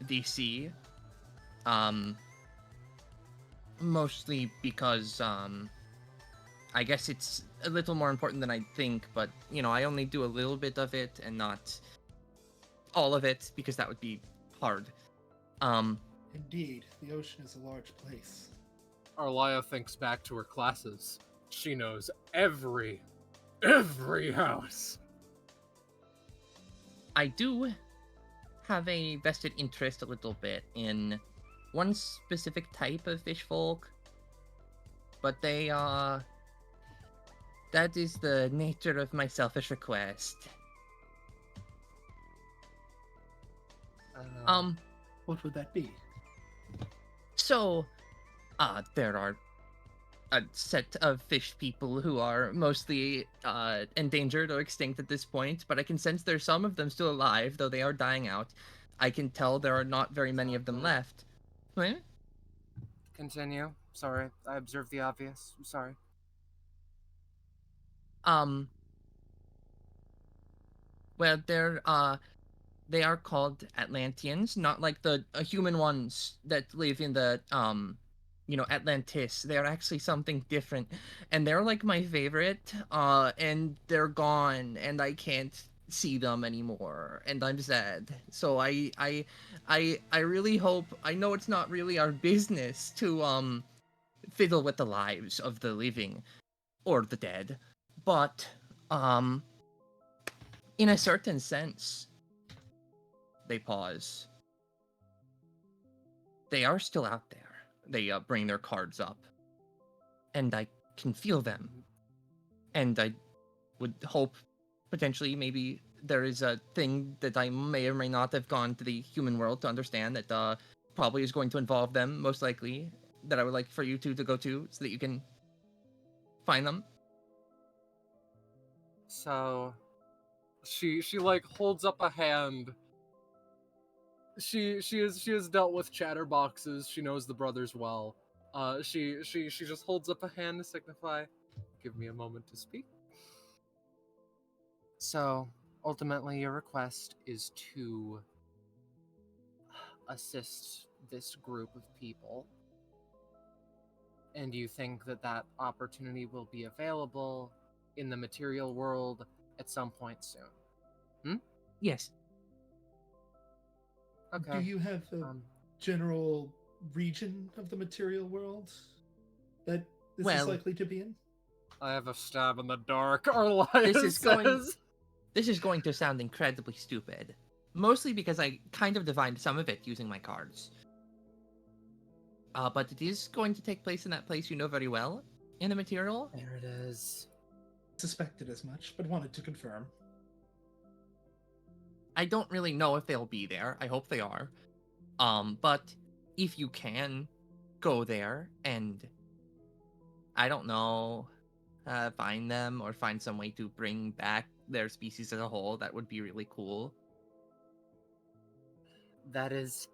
DC. Mostly because I guess it's a little more important than I think, but you know, I only do a little bit of it and not all of it because that would be hard. Indeed, the ocean is a large place. Arlia thinks back to her classes. She knows every house. I do have a vested interest a little bit in one specific type of fish folk, but they that is the nature of my selfish request. What would that be? So, there are a set of fish people who are mostly endangered or extinct at this point, but I can sense there's some of them still alive, though they are dying out. I can tell there are not very many of them left. What? Continue. Sorry, I observed the obvious. I'm sorry. Well, they are called Atlanteans, not like the human ones that live in the Atlantis. They're actually something different, and they're like my favorite. And they're gone, and I can't see them anymore, and I'm sad. So I really hope. I know it's not really our business to fiddle with the lives of the living or the dead, but in a certain sense. They pause. They are still out there. They bring their cards up. And I can feel them. And I would hope, potentially, maybe there is a thing that I may or may not have gone to the human world to understand that probably is going to involve them, most likely, that I would like for you two to go to so that you can find them. So, she like holds up a hand. She has dealt with chatterboxes. She knows the brothers well. She just holds up a hand to signify, give me a moment to speak. So, ultimately, your request is to assist this group of people, and you think that that opportunity will be available in the material world at some point soon. Yes. Okay. Do you have a general region of the material world that this is likely to be in? I have a stab in the dark, Arlia says. This is going to sound incredibly stupid. Mostly because I kind of divined some of it using my cards. But it is going to take place in that place you know very well, in the material. There it is. Suspected as much, but wanted to confirm. I don't really know if they'll be there. I hope they are. But if you can go there and, I don't know, find them or find some way to bring back their species as a whole, that would be really cool. That is...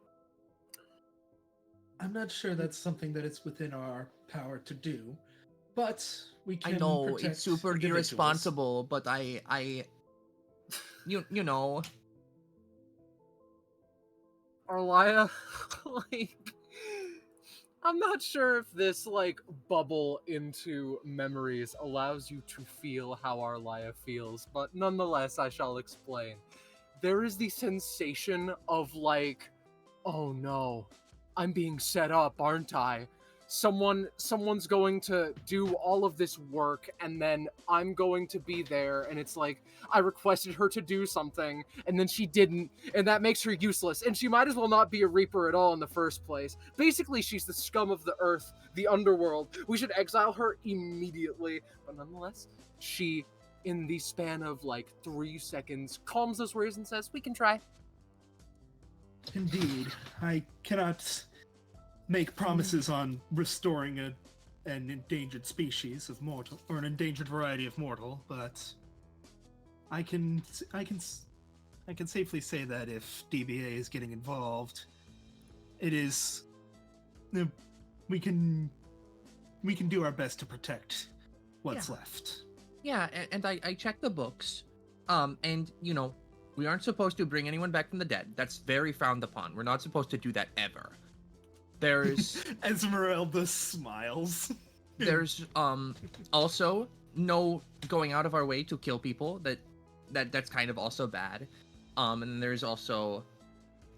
I'm not sure that's something that it's within our power to do, but we can. I know protect it's super individuals. irresponsible, but you know. Arlia, like, I'm not sure if this, like, bubble into memories allows you to feel how Arlia feels, but nonetheless, I shall explain. There is the sensation of, like, oh no, I'm being set up, aren't I? Someone's going to do all of this work, and then I'm going to be there, and it's like, I requested her to do something, and then she didn't, and that makes her useless, and she might as well not be a Reaper at all in the first place. Basically, she's the scum of the earth, the underworld. We should exile her immediately. But nonetheless, she, in the span of, like, 3 seconds, calms those words and says, we can try. Indeed. I cannot make promises on restoring an endangered species of mortal, or an endangered variety of mortal, but I can safely say that if DBA is getting involved, it is. We can do our best to protect what's left. Yeah, and I checked the books, and we aren't supposed to bring anyone back from the dead. That's very frowned upon. We're not supposed to do that ever. There's Esmeralda smiles. there's also no going out of our way to kill people. That's kind of also bad. And then there's also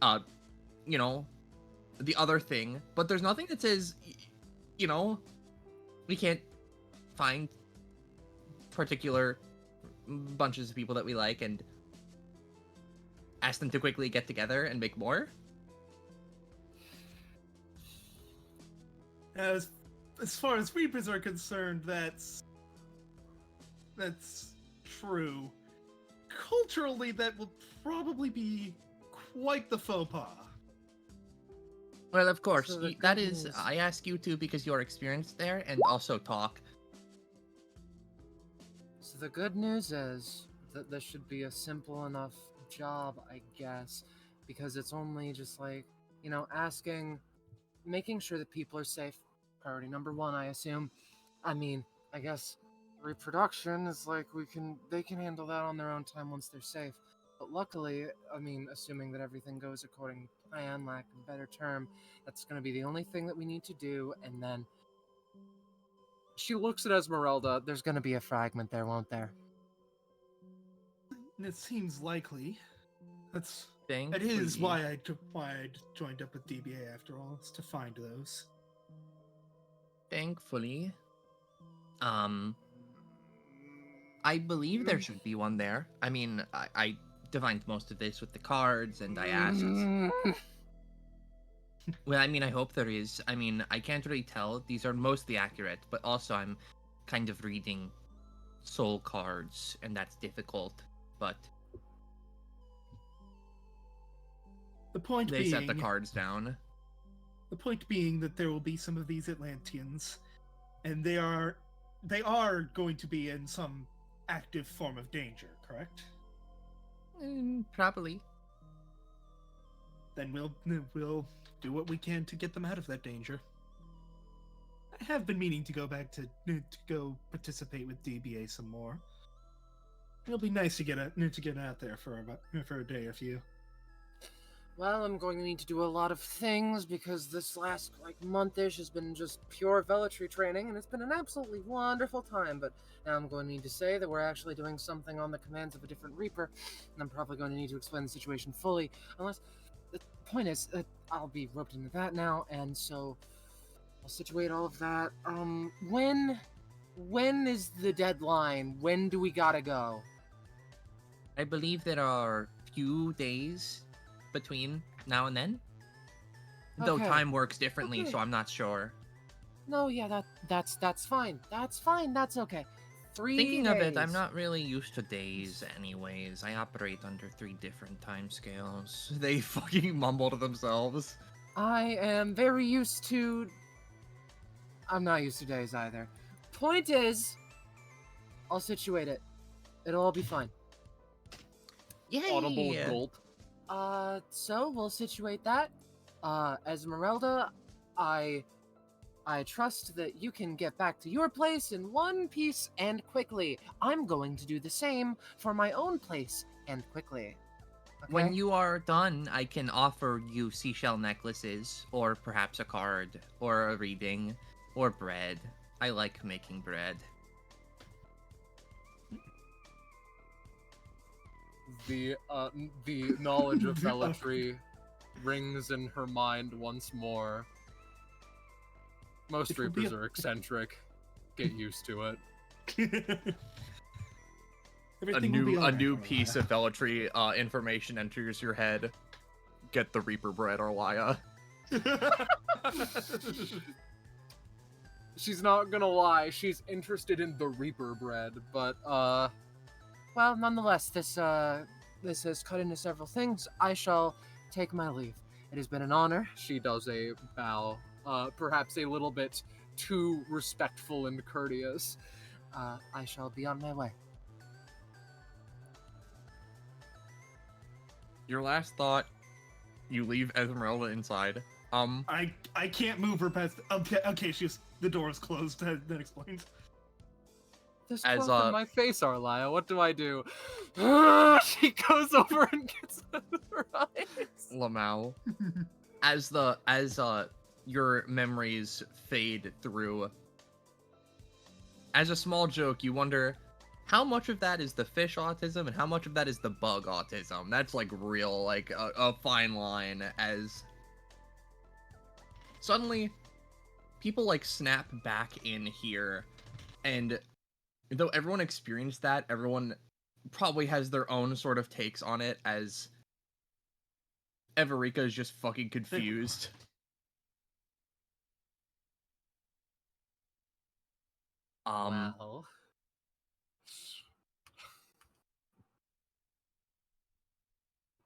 the other thing, but there's nothing that says we can't find particular bunches of people that we like and ask them to quickly get together and make more. As far as Reapers are concerned, that's true. Culturally, that will probably be quite the faux pas. Well, of course, So the that good is. news- I ask you to because you're experienced there and also talk. So the good news is that this should be a simple enough job, I guess, because it's only just like, asking, making sure that people are safe. Priority number one, I assume. I mean, I guess reproduction is like they can handle that on their own time once they're safe. But luckily, I mean, assuming that everything goes according to plan, lack of a better term, that's going to be the only thing that we need to do, and then she looks at Esmeralda. There's going to be a fragment there, won't there? It seems likely. That is Thankfully- why I joined up with DBA after all, is to find those. Thankfully, I believe there should be one there. I mean, I divined most of this with the cards, and I asked. Well, I mean, I hope there is. I mean, I can't really tell. These are mostly accurate, but also I'm kind of reading soul cards, and that's difficult. But The point they being, set the cards down. the point being that there will be some of these Atlanteans, and they are going to be in some active form of danger, correct? Probably. Then we'll do what we can to get them out of that danger. I have been meaning to go back to go participate with DBA some more. It'll be nice to get out there for a day or few. Well, I'm going to need to do a lot of things because this last month-ish has been just pure veletry training, and it's been an absolutely wonderful time. But now I'm going to need to say that we're actually doing something on the commands of a different Reaper, and I'm probably going to need to explain the situation fully. Unless the point is, I'll be roped into that now, and so I'll situate all of that. When is the deadline? When do we gotta go? I believe there are few days between now and then. Though Okay. time works differently, Okay. so I'm not sure. No, yeah, that's fine. That's fine. That's okay. 3 Thinking days. of it, I'm not really used to days anyways. I operate under 3 different time scales. They fucking mumble to themselves. I am very used to. I'm not used to days either. Point is, I'll situate it. It'll all be fine. Yay! Audible gulp. So we'll situate that. Esmeralda, I trust that you can get back to your place in one piece and quickly. I'm going to do the same for my own place and quickly. Okay? When you are done, I can offer you seashell necklaces, or perhaps a card, or a reading, or bread. I like making bread. The knowledge of Bellatree rings in her mind once more. Most It will be Reapers a- are eccentric. Get used to it. Everything will be A alright, new Arlaya. piece of Bellatree information enters your head. Get the Reaper bread, Arlaya. She's not gonna lie, she's interested in the Reaper bread, but well, nonetheless, this has cut into several things. I shall take my leave. It has been an honor. She does a bow, perhaps a little bit too respectful and courteous. I shall be on my way. Your last thought, you leave Esmeralda inside, I can't move her past. Okay, the door is closed. That explains. There's As, cloth in my face, Arlia. What do I do? She goes over and gets out of her eyes. Lamau, as your memories fade through, as a small joke, you wonder how much of that is the fish autism and how much of that is the bug autism. That's like real, like a fine line. As suddenly people like snap back in here, and though everyone experienced that, everyone probably has their own sort of takes on it, as Everika is just fucking confused. Wow.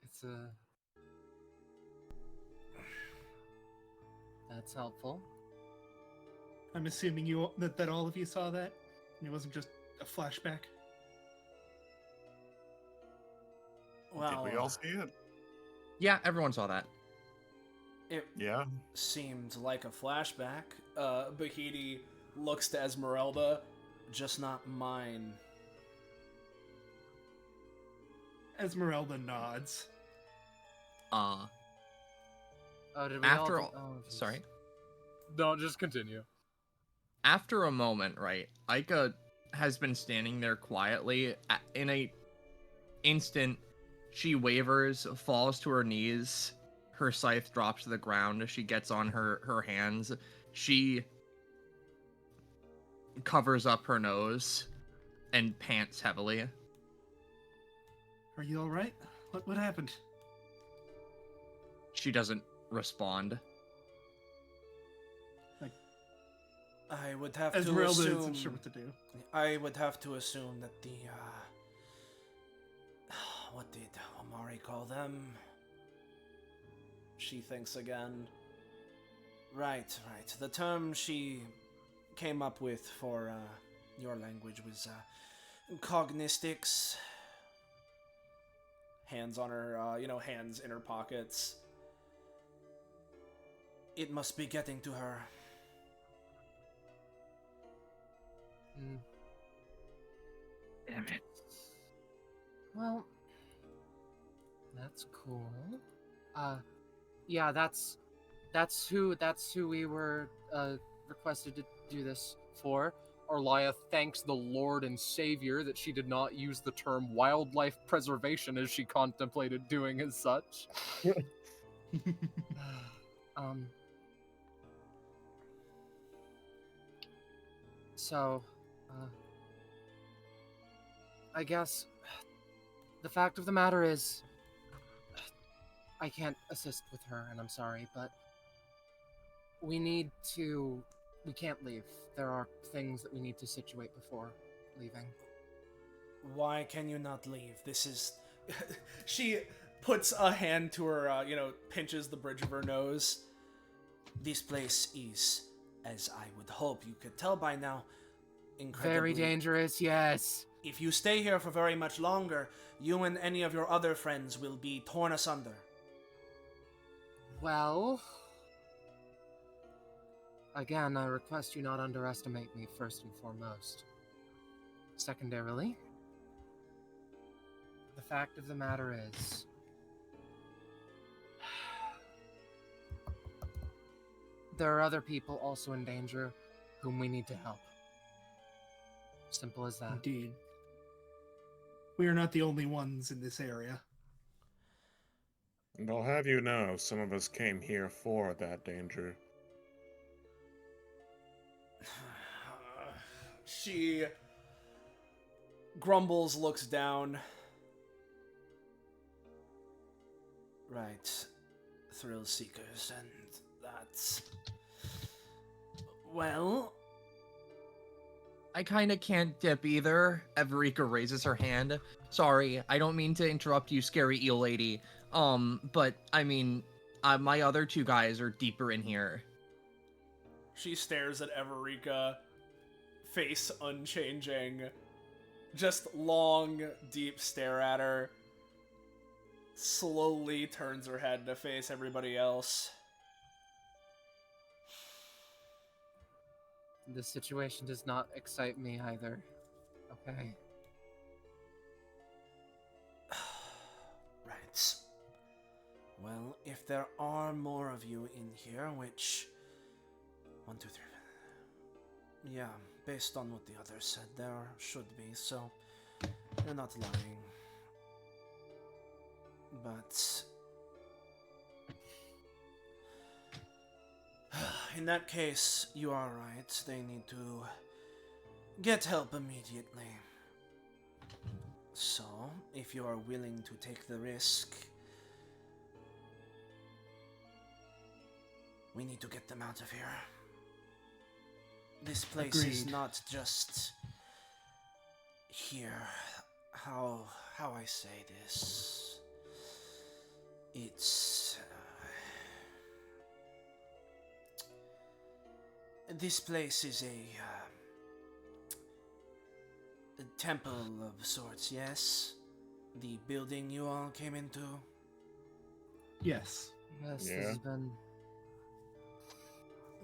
It's That's helpful. I'm assuming that all of you saw that, and it wasn't just a flashback. Well, Did we all see it? Yeah, everyone saw that. it Yeah. seemed like a flashback. Bahidi looks to Esmeralda, just not mine. Esmeralda nods. Oh, did we After all? all, Geez. sorry. No, just continue. After a moment, right, Aika has been standing there quietly. In a instant, she wavers, falls to her knees. Her scythe drops to the ground. She gets on her hands. She covers up her nose and pants heavily. Are you all right? What happened? She doesn't respond. I would have Esmeralda to isn't assume. sure what to do. I would have to assume that the what did Omari call them? She thinks again. Right. The term she came up with for your language was cognistics. Hands on her, hands in her pockets. It must be getting to her. Damn it. Well, that's cool. Yeah, that's who we were requested to do this for. Arlia thanks the Lord and Savior that she did not use the term wildlife preservation as she contemplated doing as such. So, I guess the fact of the matter is, I can't assist with her, and I'm sorry, but we can't leave. There are things that we need to situate before leaving. Why can you not leave? This is... She puts a hand to her, pinches the bridge of her nose. This place is, as I would hope you could tell by now, incredibly... Very dangerous, yes. If you stay here for very much longer, you and any of your other friends will be torn asunder. Well... Again, I request you not underestimate me, first and foremost. Secondarily, the fact of the matter is... there are other people also in danger whom we need to help. Simple as that. Indeed. We are not the only ones in this area. And I'll have you know, some of us came here for that danger. She grumbles, looks down. Right. Thrill seekers, and that's... Well... I kinda can't dip either. Everika raises her hand. Sorry, I don't mean to interrupt you, scary eel lady. But, I mean, my other two guys are deeper in here. She stares at Everika, face unchanging. Just long, deep stare at her. Slowly turns her head to face everybody else. This situation does not excite me either. Okay. Right. Well, if there are more of you in here, which... 1, 2, 3... Yeah, based on what the others said, there should be, so... You're not lying. But... In that case, you are right. They need to get help immediately. So, if you are willing to take the risk, we need to get them out of here. This place is Agreed. not just here. How I say this? It's this place is a temple of sorts, yes? The building you all came into? Yes. Yes, Yeah. this has been...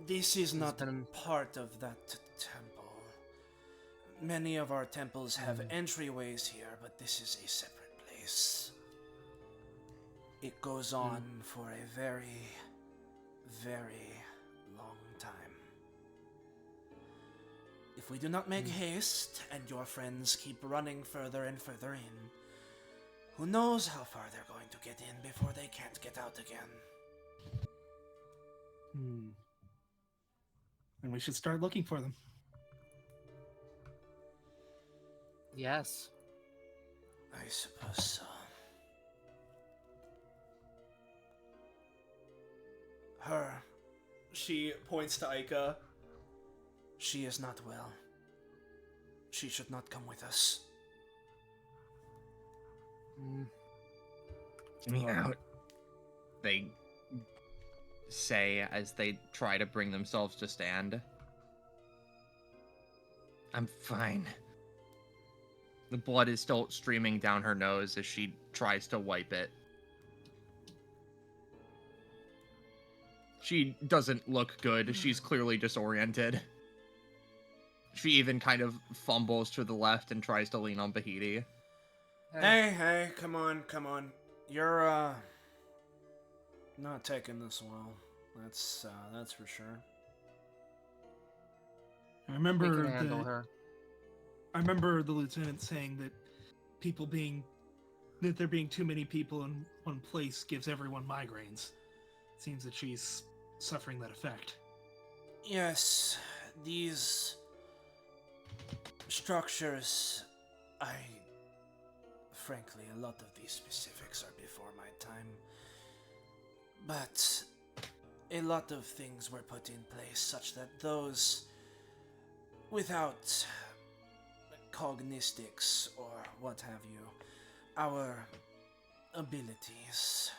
This is not been- part of that temple. Many of our temples have entryways here, but this is a separate place. It goes on for a very, very long time. If we do not make haste, and your friends keep running further and further in, who knows how far they're going to get in before they can't get out again. And we should start looking for them. Yes. I suppose so. Her. She points to Aika. She is not well. She should not come with us. Get me out. They say as they try to bring themselves to stand. I'm fine. The blood is still streaming down her nose as she tries to wipe it. She doesn't look good. She's clearly disoriented. She even kind of fumbles to the left and tries to lean on Bahiti. Hey, come on. You're, not taking this well. That's for sure. I We remember can handle her. I remember the lieutenant saying that there being too many people in one place gives everyone migraines. It seems that she's suffering that effect. Yes, these structures, frankly, a lot of these specifics are before my time. But a lot of things were put in place such that those without cognistics or what have you, our abilities,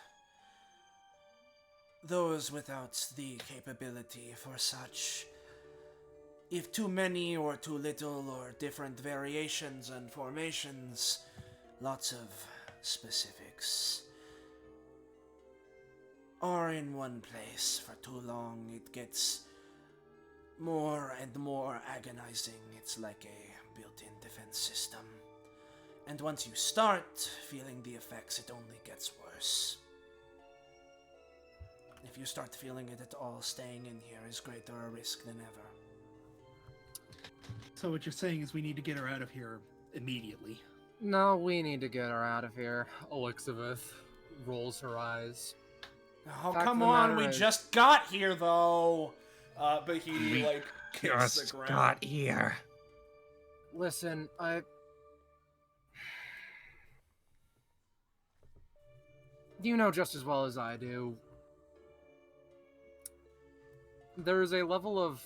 those without the capability for such, if too many or too little or different variations and formations, lots of specifics, are in one place for too long, it gets more and more agonizing. It's like a built-in defense system. And once you start feeling the effects, it only gets worse. If you start feeling it at all, staying in here is greater a risk than ever. So what you're saying is we need to get her out of here immediately. No, we need to get her out of here. Elixabeth rolls her eyes. Oh, Fact come of the on, matter we is- just got here, though! But he, We kicks the Just ground. got here. Listen, you know just as well as I do. There is a level of,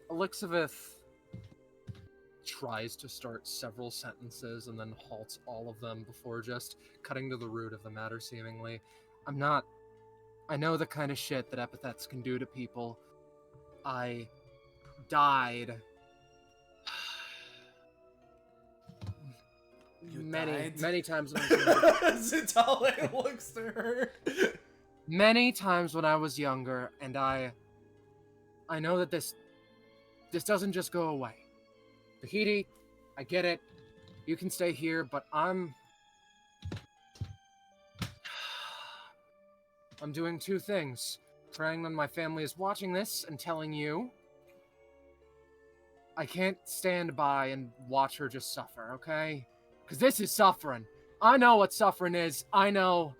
Elixabeth tries to start several sentences and then halts all of them before just cutting to the root of the matter, seemingly. I know the kind of shit that epithets can do to people. I died You many died? times in my career. Zitale looks to her. many times when I was younger, and I know that this doesn't just go away. Tahiti, I get it. You can stay here, but I'm doing two things. Praying that my family is watching this and telling you I can't stand by and watch her just suffer, okay? Because this is suffering. I know what suffering is. I know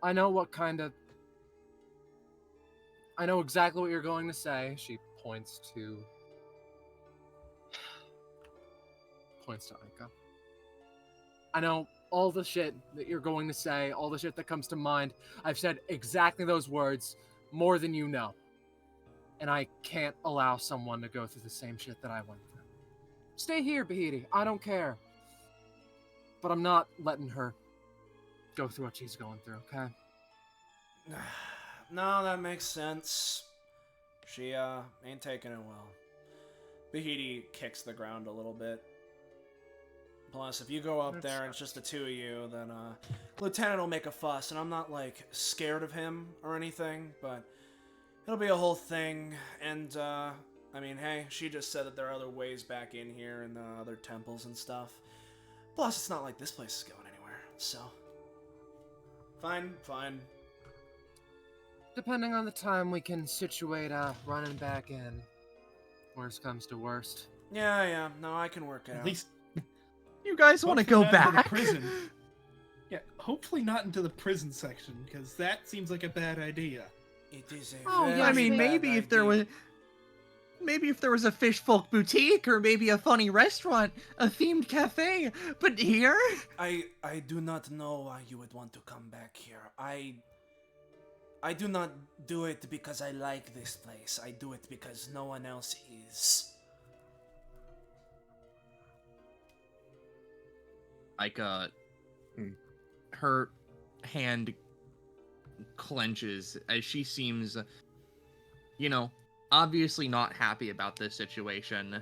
what kind of... I know exactly what you're going to say. She points to Aika. I know all the shit that you're going to say, all the shit that comes to mind. I've said exactly those words more than you know. And I can't allow someone to go through the same shit that I went through. Stay here, Bahiti. I don't care. But I'm not letting her go through what she's going through, okay? No, that makes sense. She, ain't taking it well. Bahiti kicks the ground a little bit. Plus, if you go up there and it's just the two of you, then, Lieutenant will make a fuss, and I'm not, like, scared of him or anything, but it'll be a whole thing, and, I mean, hey, she just said that there are other ways back in here and other temples and stuff. Plus, it's not like this place is going anywhere, so... Fine. Depending on the time, we can situate, running back in. Worst comes to worst. Yeah, no, I can work it out. At least You guys want to hopefully go not into the back? prison. Yeah, hopefully not into the prison section, because that seems like a bad idea. It is a Oh, very yeah, I mean, bad maybe if there idea. was a fish folk boutique or maybe a funny restaurant, a themed cafe, but here? I do not know why you would want to come back here. I do not do it because I like this place. I do it because no one else is. Like, her hand clenches as she seems, obviously not happy about this situation.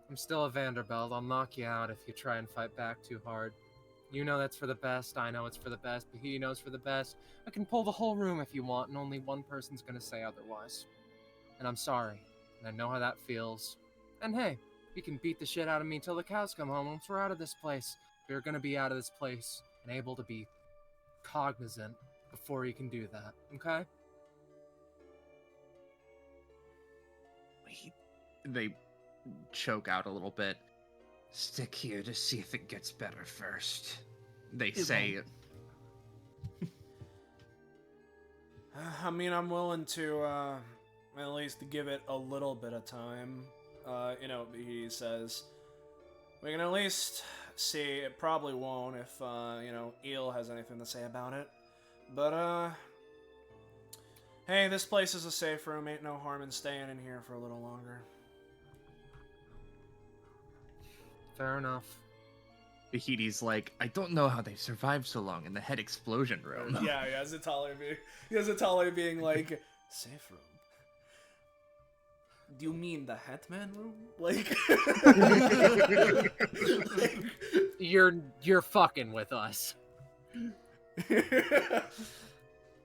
I'm still a Vanderbilt. I'll knock you out if you try and fight back too hard. You know that's for the best. I know it's for the best. But he knows for the best. I can pull the whole room if you want, and only one person's gonna say otherwise. And I'm sorry. And I know how that feels. And hey, you can beat the shit out of me till the cows come home once we're out of this place. We're gonna be out of this place and able to be cognizant before you can do that, okay? They choke out a little bit. Stick here to see if it gets better first. They say. I mean, I'm willing to, at least give it a little bit of time. He says, we can at least see. It probably won't if, Eel has anything to say about it. But, hey, this place is a safe room. Ain't no harm in staying in here for a little longer. Fair enough. Bahiti's like, I don't know how they survived so long in the head explosion room. Yeah, Zatale being like, safe room. Do you mean the Hetman room? Like, You're fucking with us.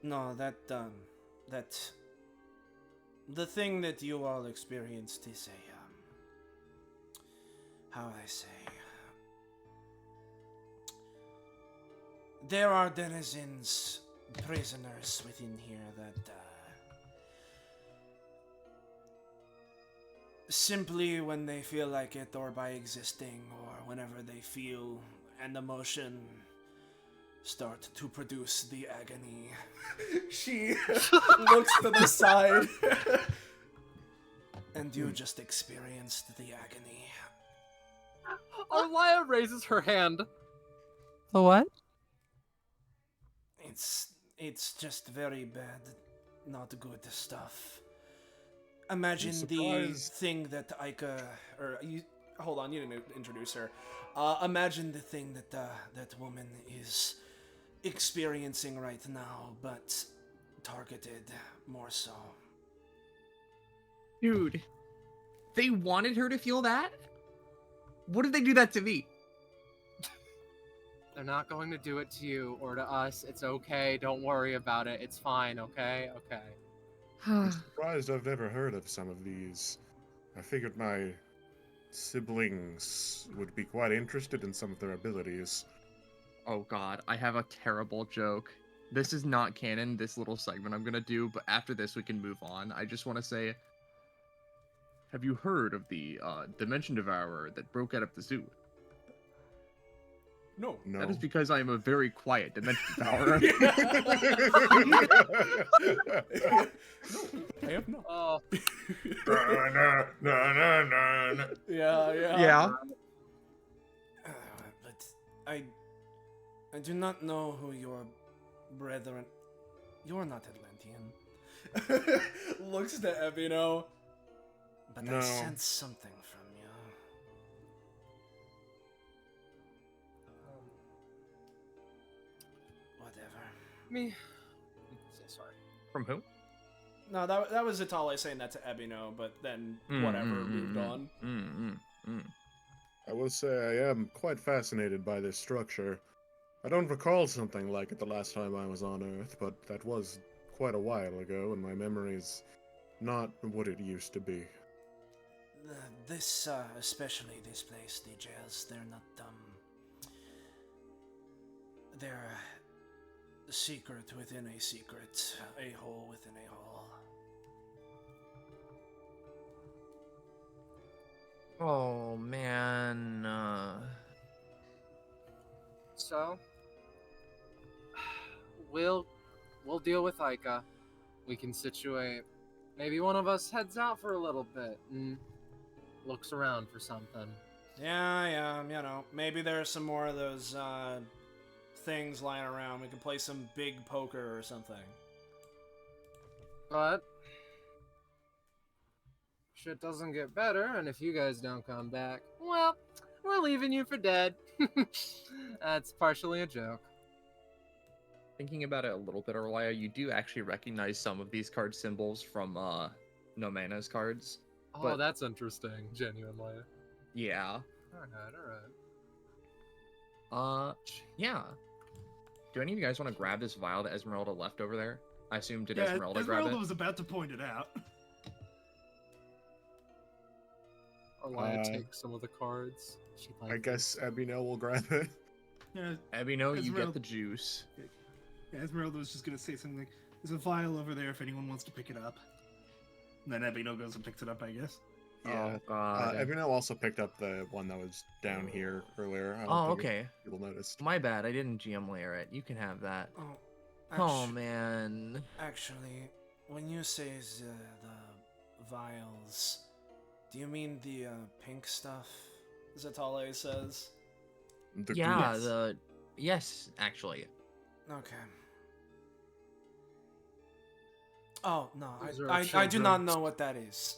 No, that the thing that you all experienced is how would I say? There are denizens, prisoners within here that simply when they feel like it, or by existing, or whenever they feel an emotion start to produce the agony. She looks to the side. And you just experienced the agony. Arlia raises her hand. The what? It's just very bad, not good stuff. Imagine I'm the surprised. thing that Aika, or you, hold on, you didn't introduce her. Imagine the thing that that woman is experiencing right now, but targeted more so. Dude, They wanted her to feel that? What did they do that to me? They're not going to do it to you or to us. It's okay. Don't worry about it. It's fine. Okay. Okay. I'm surprised I've never heard of some of these. I figured my siblings would be quite interested in some of their abilities. Oh god, I have a terrible joke. This is not canon, this little segment I'm gonna do, but after this we can move on. I just want to say, have you heard of the Dimension Devourer that broke out of the zoo? No. No. That is because I am a very quiet Dimension Devourer. I have not. Oh, Yeah, yeah. Yeah. But I do not know who your brethren. You're not Atlantean. Looks to Ebino, but I No. sense something from you. Whatever. me. Sorry. From who? No, that was Itale saying that to Ebino, but then whatever moved on. I will say I am quite fascinated by this structure. I don't recall something like it the last time I was on Earth, but that was quite a while ago, and my memory's not what it used to be. This, especially this place, the jails, they're not, they're a secret within a secret, a hole within a hole. Oh man. So, we'll deal with Ica. We can situate. Maybe one of us heads out for a little bit and looks around for something. Yeah, you know, maybe there's some more of those, things lying around. We can play some big poker or something. But shit doesn't get better, and if you guys don't come back, well, we're leaving you for dead. That's partially a joke. Thinking about it a little bit, Orlaya, you do actually recognize some of these card symbols from Nomana's cards. Oh, But- that's interesting, genuinely. Yeah. Alright. Yeah. Do any of you guys want to grab this vial that Esmeralda left over there? I assume did Yeah, Esmeralda grab Esmeralda it? was about to point it out. Alaya Uh, takes some of the cards. She I likes guess Ebino will grab it. Yeah, Ebino, you Esmeralda- get the juice. yeah, Esmeralda was just gonna say something like, "There's a vial over there if anyone wants to pick it up." And then Ebino goes and picks it up, I guess. Yeah. Oh god. Ebino also picked up the one that was down here earlier. I don't Oh, think okay. People noticed. My bad. I didn't GM layer it. You can have that. Oh, Oh man. Actually, when you say the vials, do you mean the pink stuff? Zatale says. The Yeah, goose. yes, actually. Okay. Oh no, Those are I do children. not know what that is.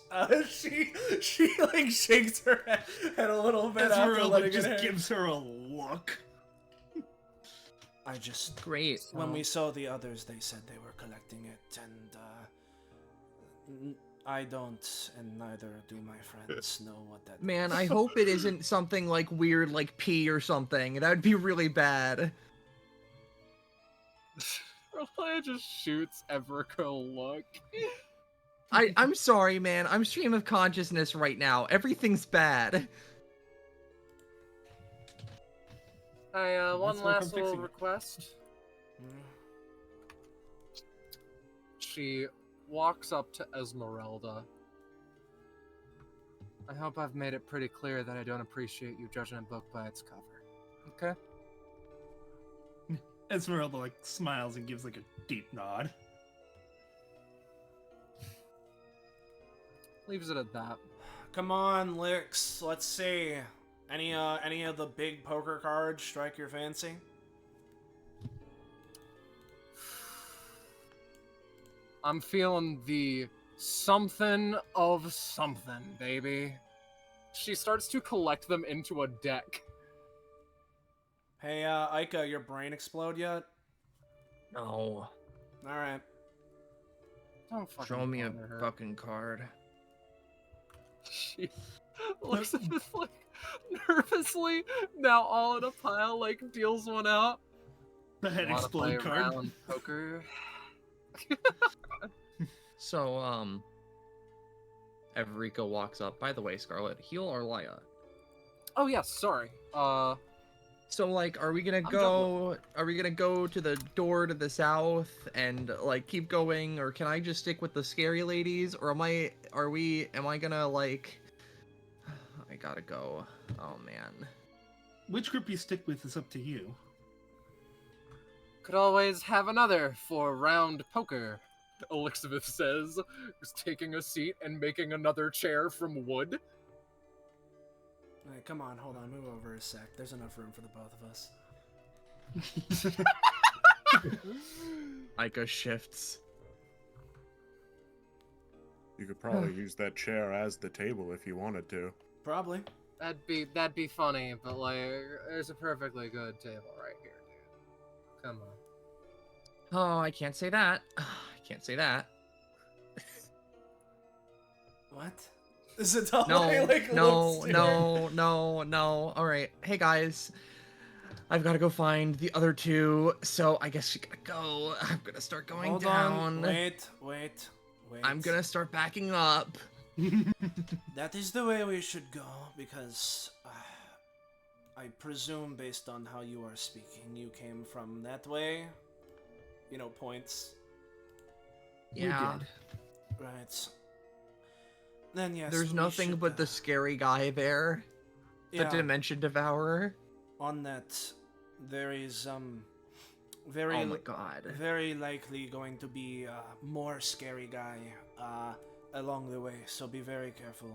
She like shakes her head a little bit after Esmeralda letting just it gives her a look. I just Great. when we saw the others, they said they were collecting it, and I don't, and neither do my friends know what that. Man, I hope it isn't something like weird like pee or something. That would be really bad. Alaya just shoots Everco a look. I'm sorry, man. I'm stream of consciousness right now. Everything's bad. One Let's work on last little fixing it. request. Hmm? She walks up to Esmeralda. I hope I've made it pretty clear that I don't appreciate you judging a book by its cover. Okay? Esmeralda like smiles and gives like a deep nod. Leaves it at that. Come on, Lix. Let's see. Any of the big poker cards strike your fancy? I'm feeling the something of something, baby. She starts to collect them into a deck. Hey, Ica, your brain explode yet? No. All right. Don't fucking Show me a bother her. fucking card. She looks at this like nervously, now all in a pile, like deals one out. The head Wanna play explode card. round poker? So, Evrika walks up. By the way, Scarlet, heal or Laya? Oh yes, sorry. So, like, are we gonna go? Are we gonna go to the door to the south and like keep going, or can I just stick with the scary ladies, or am I? Am I gonna like? I gotta go. Oh man. Which group you stick with is up to you. Could always have another for round poker, Elizabeth says, who's taking a seat and making another chair from wood. Hey, come on, hold on, move over a sec. There's enough room for the both of us. Ica shifts. You could probably use that chair as the table if you wanted to. Probably. That'd be funny, but like, there's a perfectly good table right here, dude. Come on. Oh, I can't say that. I can't say that. What? Is it all No, like no, looks no, no, no. All right, hey guys, I've got to go find the other two. So I guess we gotta go. I'm gonna start going Hold down. on. Wait. I'm gonna start backing up. That is the way we should go, because I presume, based on how you are speaking, you came from that way. You know, points. Yeah. You did. Right. Then yes. There's we nothing should, but the scary guy there. The yeah, Dimension Devourer. on that, there is Oh my god. very likely going to be a more scary guy along the way. So be very careful.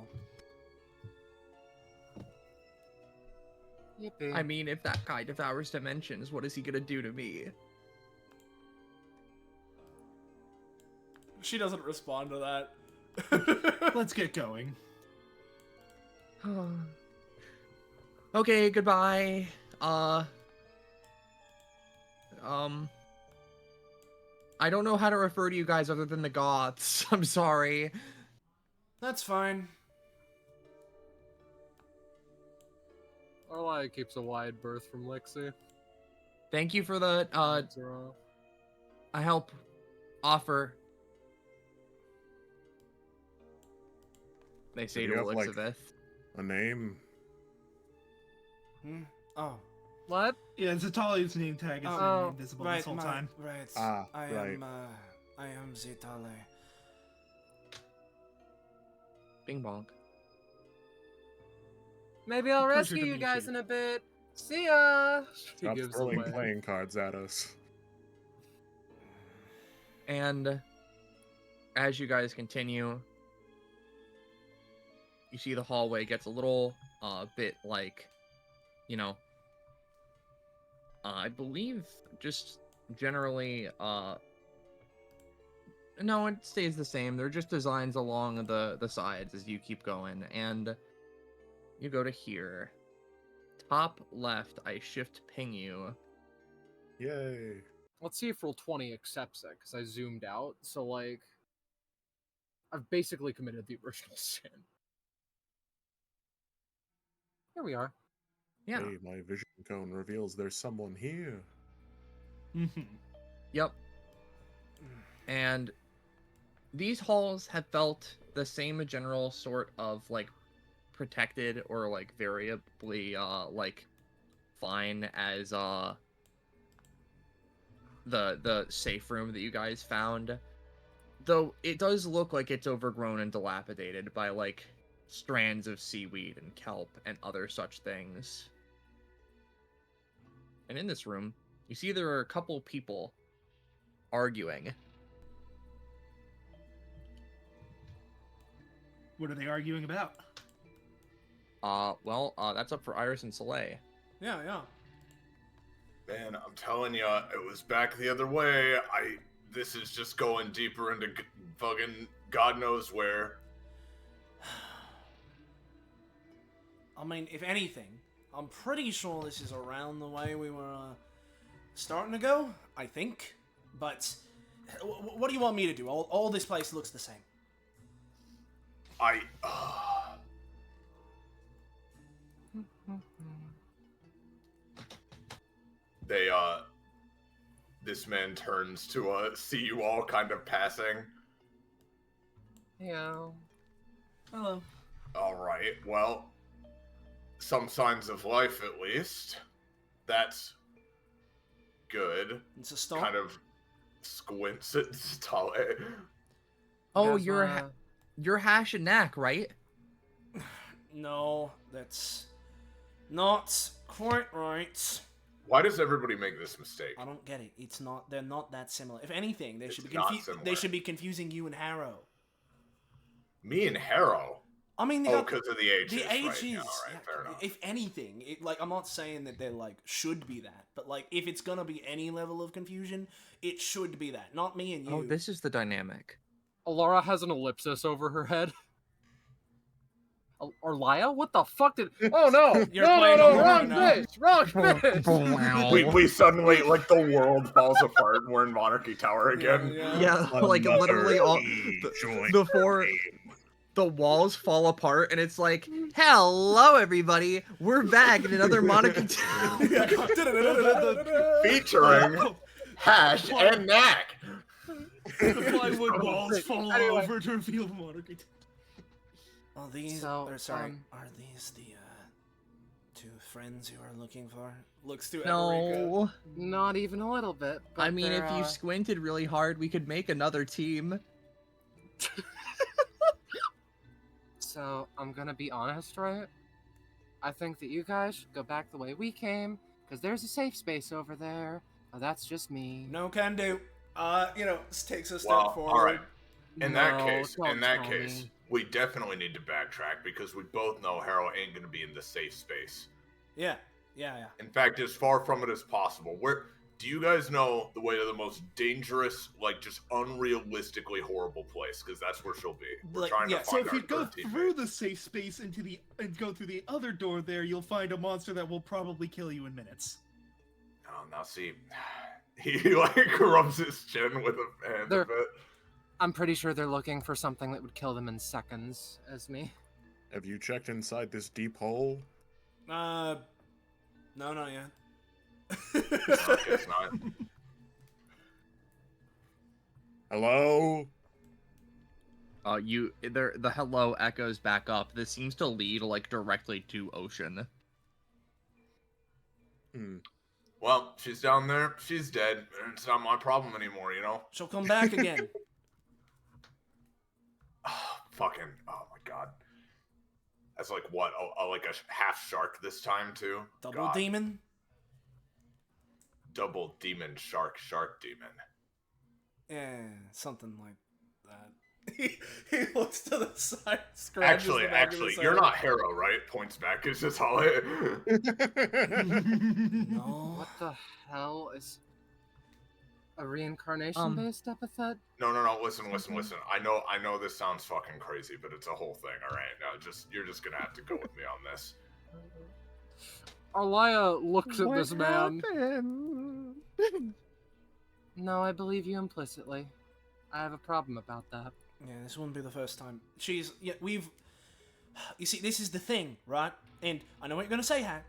Yippee. I mean, if that guy devours dimensions, what is he gonna do to me? She doesn't respond to that. Let's get going. Okay, goodbye. I don't know how to refer to you guys other than the goths. I'm sorry. That's fine. Arlia keeps a wide berth from Lexi. Thank you for the Lights are off. help offer. They say Do to you have, like, Elizabeth. A name? Oh. What? Yeah, Zatali's name tag has Oh, been invisible this whole time. Right. Ah, I right. am Zitale. Bing bong. Maybe I'll Pleasure rescue to you meet guys you. in a bit. See ya! She Stop gives throwing away. playing cards at us. And as you guys continue, you see the hallway gets a little bit like, you know, I believe just generally no, it stays the same. They're just designs along the sides as you keep going, and you go to here. Top left, I shift ping you. Yay. Let's see if Roll20 accepts it, because I zoomed out. So, like, I've basically committed the original sin. Here we are. Yeah. Hey, my vision cone reveals there's someone here. Yep. And these halls have felt the same general sort of like protected or like variably like fine as the safe room that you guys found. Though it does look like it's overgrown and dilapidated by like strands of seaweed and kelp and other such things. And in this room, you see there are a couple people arguing. What are they arguing about? That's up for Iris and Soleil. Yeah. Man, I'm telling ya, it was back the other way. This is just going deeper into fucking God knows where. I mean, if anything, I'm pretty sure this is around the way we were starting to go, I think. But what do you want me to do? All this place looks the same. they this man turns to see you all kind of passing. Yeah. Hello. All right, well, some signs of life at least. That's good. It's a stop. Kind of squints at Soleil. Oh, Guys, you're Hash and Knack, right? No, that's not quite right. Why does everybody make this mistake? I don't get it. It's not. They're not that similar. If anything, they should It's be not similar. They should be confusing you and Harrow. Me and Harrow? I mean, Oh, because of the ages. the Right. ages. Yeah, all right, fair enough. If anything, like I'm not saying that they're like should be that, but like if it's gonna be any level of confusion, it should be that. Not me and you. Oh, this is the dynamic. Alara has an ellipsis over her head. Orlia? What the fuck did... Oh no! You're no, playing no, Alara wrong now. face! Wrong face! We suddenly, like, the world falls apart and we're in Monarchy Tower again. Yeah, like literally all before the walls fall apart, and it's like, hello everybody, we're back in another Monarchy Tower. Featuring Hash and Knack. The plywood walls fall Anyway. over to reveal Monarchy. Oh, these. So, or, sorry, are these the two friends you are looking for? Looks to Everika. No, Not even a little bit. I but mean, they're, if you squinted really hard, we could make another team. So, I'm gonna be honest, right? I think that you guys should go back the way we came, because there's a safe space over there. Oh, that's just me. No can do. This takes a step Well, forward. all right. In that No, case, don't tell me. we definitely need to backtrack because we both know Harrow ain't going to be in the safe space. Yeah. In fact, as far from it as possible. Do you guys know the way to the most dangerous, like just unrealistically horrible place? Because that's where she'll be. We're Like, trying yeah, to So find if our you go third teammate. through the safe space and go through the other door there, you'll find a monster that will probably kill you in minutes. Oh, now see, he like rubs his chin with a hand a They're- bit. I'm pretty sure they're looking for something that would kill them in seconds, as me. Have you checked inside this deep hole? No, not yet. No, guess not. Hello? The hello echoes back up. This seems to lead like directly to Ocean. Well, she's down there. She's dead. And it's not my problem anymore, you know? She'll come back again. Oh my god. That's like what? Like a half shark this time, too? Double God. demon. Double demon shark demon. Yeah, something like that. he looks to the side, scratches the back of Actually, his you're head. not Harrow, right? Points back. It's just Holly. No. What the hell is a reincarnation-based epithet? No. Listen. I know this sounds fucking crazy, but it's a whole thing. All right. No, you're just gonna have to go with me on this. Arlia looks at this man. No, I believe you implicitly. I have a problem about that. Yeah, this wouldn't be the first time. You see, this is the thing, right? And I know what you're gonna say, Hack.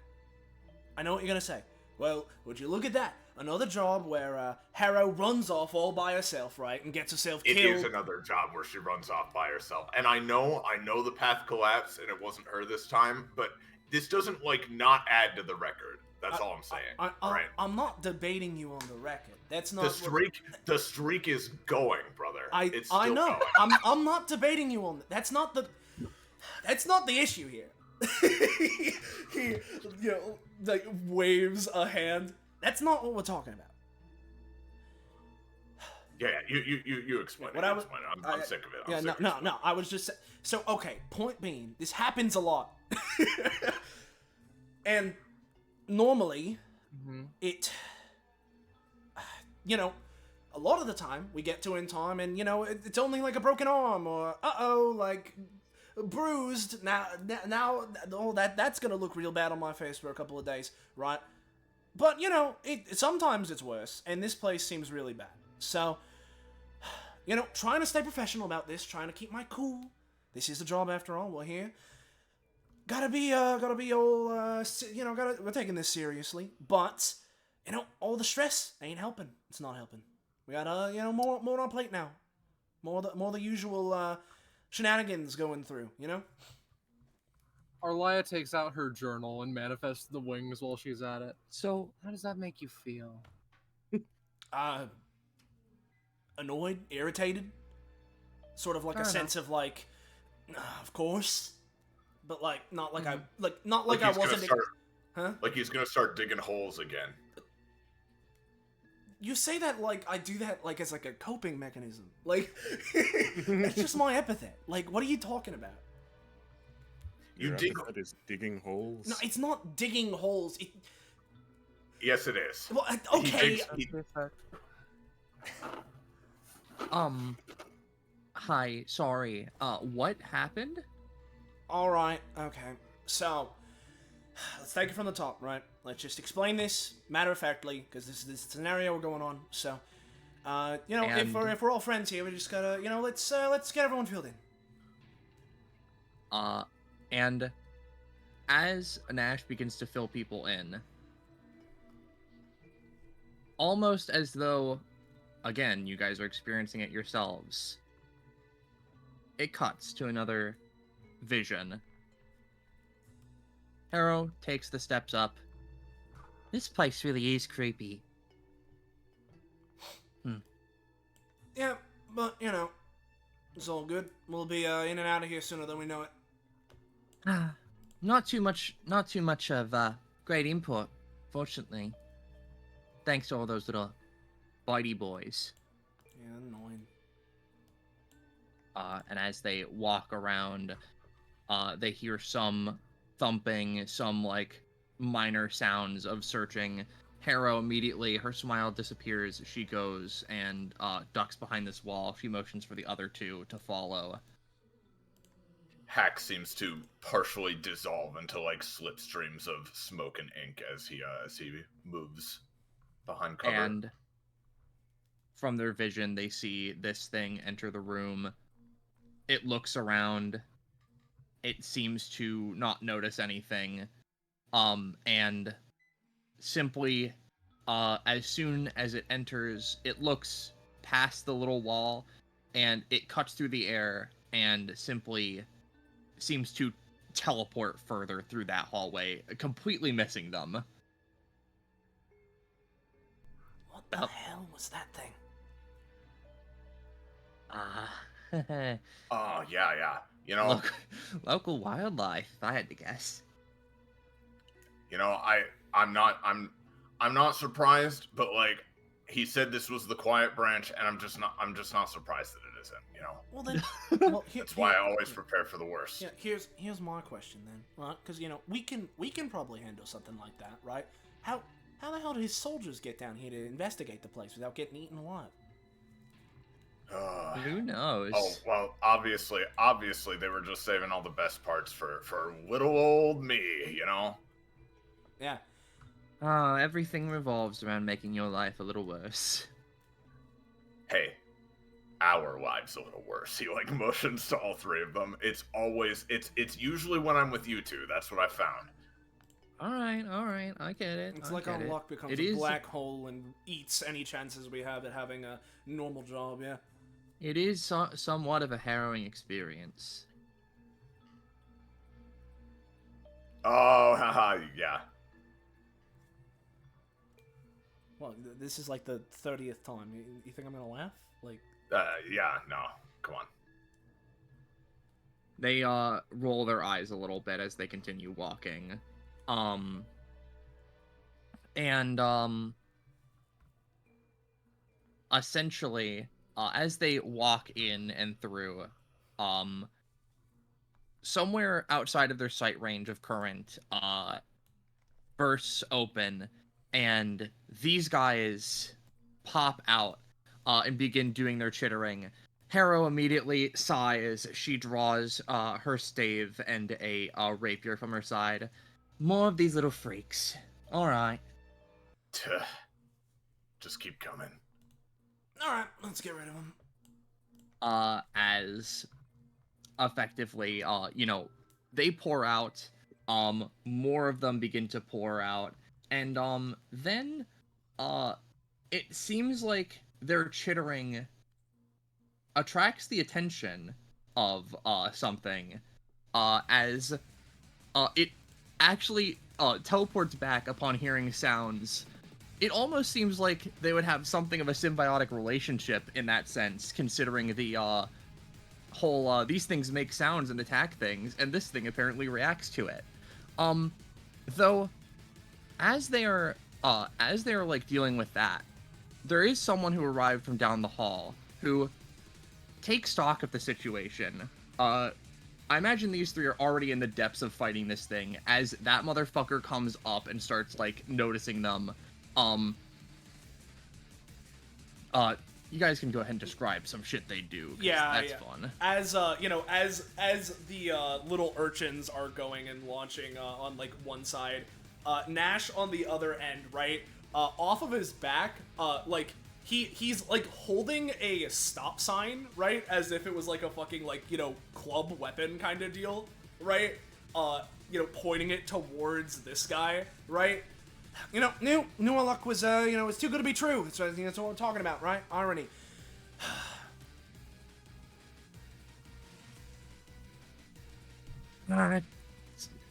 I know what you're gonna say. Well, would you look at that? Another job where Harrow runs off all by herself, right, and gets herself It killed. is another job where she runs off by herself. And I know the path collapsed and it wasn't her this time, but this doesn't, like, not add to the record. That's all I'm saying. Right? I'm not debating you on the record. That's not The streak is going, brother. It's I still know. going. I'm not debating you on that. That's not the issue here. he like waves a hand. That's not what we're talking about. Yeah, you explain it. I'm sick of it. I'm sick of it. No. I was just so okay. Point being, this happens a lot, and normally, it, a lot of the time we get to in time, and it's only like a broken arm or like bruised. Now, that's gonna look real bad on my face for a couple of days, right? But sometimes it's worse, and this place seems really bad. So, trying to stay professional about this, trying to keep my cool. This is the job after all. We're here. Gotta be all, we're taking this seriously. But, all the stress ain't helping. It's not helping. We got more on our plate now. More the usual shenanigans going through. Arlia takes out her journal and manifests the wings while she's at it. So, how does that make you feel? Annoyed, irritated, sort of like Fair a sense of like, of course, but like not like I wasn't. Huh? Like he's gonna start digging holes again. You say that like I do that like as like a coping mechanism. Like it's just my epithet. Like what are you talking about? Your epithet is digging holes. No, it's not digging holes. Yes, it is. Well, okay. Hi, sorry. What happened? All right. Okay. So, let's take it from the top, right? Let's just explain this matter-of-factly, because this is the scenario we're going on. So, if we're all friends here, we just gotta, let's get everyone filled in. And as Nash begins to fill people in, almost as though, again, you guys are experiencing it yourselves, it cuts to another vision. Harrow takes the steps up. This place really is creepy. Yeah, but, it's all good. We'll be in and out of here sooner than we know it. Not too much of great input, fortunately. Thanks to all those little bitey boys. Yeah, annoying. And as they walk around, they hear some thumping, some like minor sounds of searching. Harrow immediately, her smile disappears. She goes and ducks behind this wall. She motions for the other two to follow. Hack seems to partially dissolve into like slipstreams of smoke and ink as he moves behind cover. And from their vision, they see this thing enter the room. It looks around. It seems to not notice anything. And simply, as soon as it enters, it looks past the little wall, and it cuts through the air and simply seems to teleport further through that hallway, completely missing them. What the hell was that thing? Oh, yeah. Local wildlife, if I had to guess. I'm not surprised, but like he said this was the quiet branch, and I'm just not surprised that it isn't, Well then, that's why I always prepare for the worst. Yeah, here's my question then, right? Because we can probably handle something like that, right? How the hell did his soldiers get down here to investigate the place without getting eaten alive? Who knows? Oh well, obviously they were just saving all the best parts for little old me, Yeah. Everything revolves around making your life a little worse. Hey, our lives a little worse. He like motions to all three of them. It's usually when I'm with you two. That's what I found. All right, I get it. It's like our luck becomes a black hole and eats any chances we have at having a normal job. Yeah. It is somewhat of a harrowing experience. Oh, haha, yeah. Well, this is like the 30th time. You think I'm gonna laugh? Like. Yeah, no. Come on. They roll their eyes a little bit as they continue walking. Essentially, as they walk in and through, somewhere outside of their sight range of current, bursts open, and these guys pop out and begin doing their chittering. Harrow immediately sighs. She draws her stave and a rapier from her side. More of these little freaks. All right. Just keep coming. All right, let's get rid of them. As effectively, they pour out. More of them begin to pour out, and then it seems like their chittering attracts the attention of something, as it actually teleports back upon hearing sounds. It almost seems like they would have something of a symbiotic relationship in that sense, considering the whole these things make sounds and attack things, and this thing apparently reacts to it. Though, as they are like dealing with that, there is someone who arrived from down the hall who takes stock of the situation. I imagine these three are already in the depths of fighting this thing as that motherfucker comes up and starts like noticing them. You guys can go ahead and describe some shit they do. 'Cause that's fun. As as the little urchins are going and launching on like one side, Nash on the other end, right? Off of his back, like he's like holding a stop sign, right? As if it was like a fucking like, club weapon kind of deal, right? Pointing it towards this guy, right? New luck was, it's too good to be true. I think that's what we're talking about, right? Irony.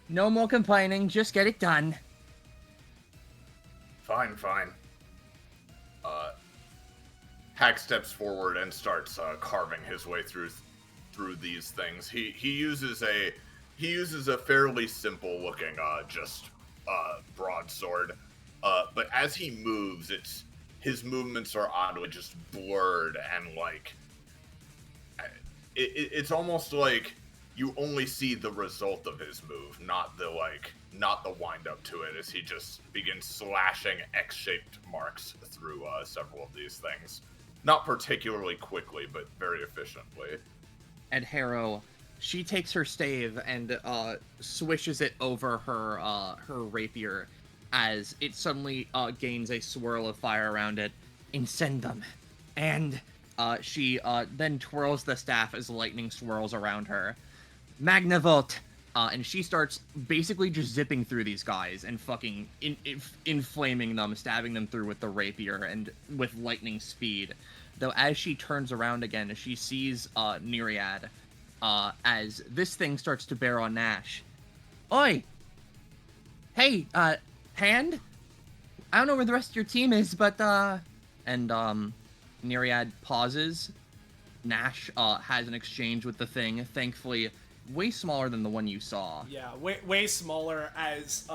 No more complaining, just get it done. Fine. Hack steps forward and starts carving his way through these things. He uses a fairly simple looking broadsword, but as he moves, his movements are oddly just blurred and like it's almost like you only see the result of his move, not the wind up to it, as he just begins slashing X-shaped marks through several of these things. Not particularly quickly, but very efficiently. And Harrow, she takes her stave and swishes it over her rapier as it suddenly gains a swirl of fire around it. Incend them. And she then twirls the staff as lightning swirls around her. Magnavolt. And she starts basically just zipping through these guys and fucking inflaming them, stabbing them through with the rapier and with lightning speed. Though as she turns around again, she sees Nereid as this thing starts to bear on Nash. Oi! Hey, Hand? I don't know where the rest of your team is, but, And Nereid pauses. Nash has an exchange with the thing, thankfully way smaller than the one you saw. Yeah, way smaller, as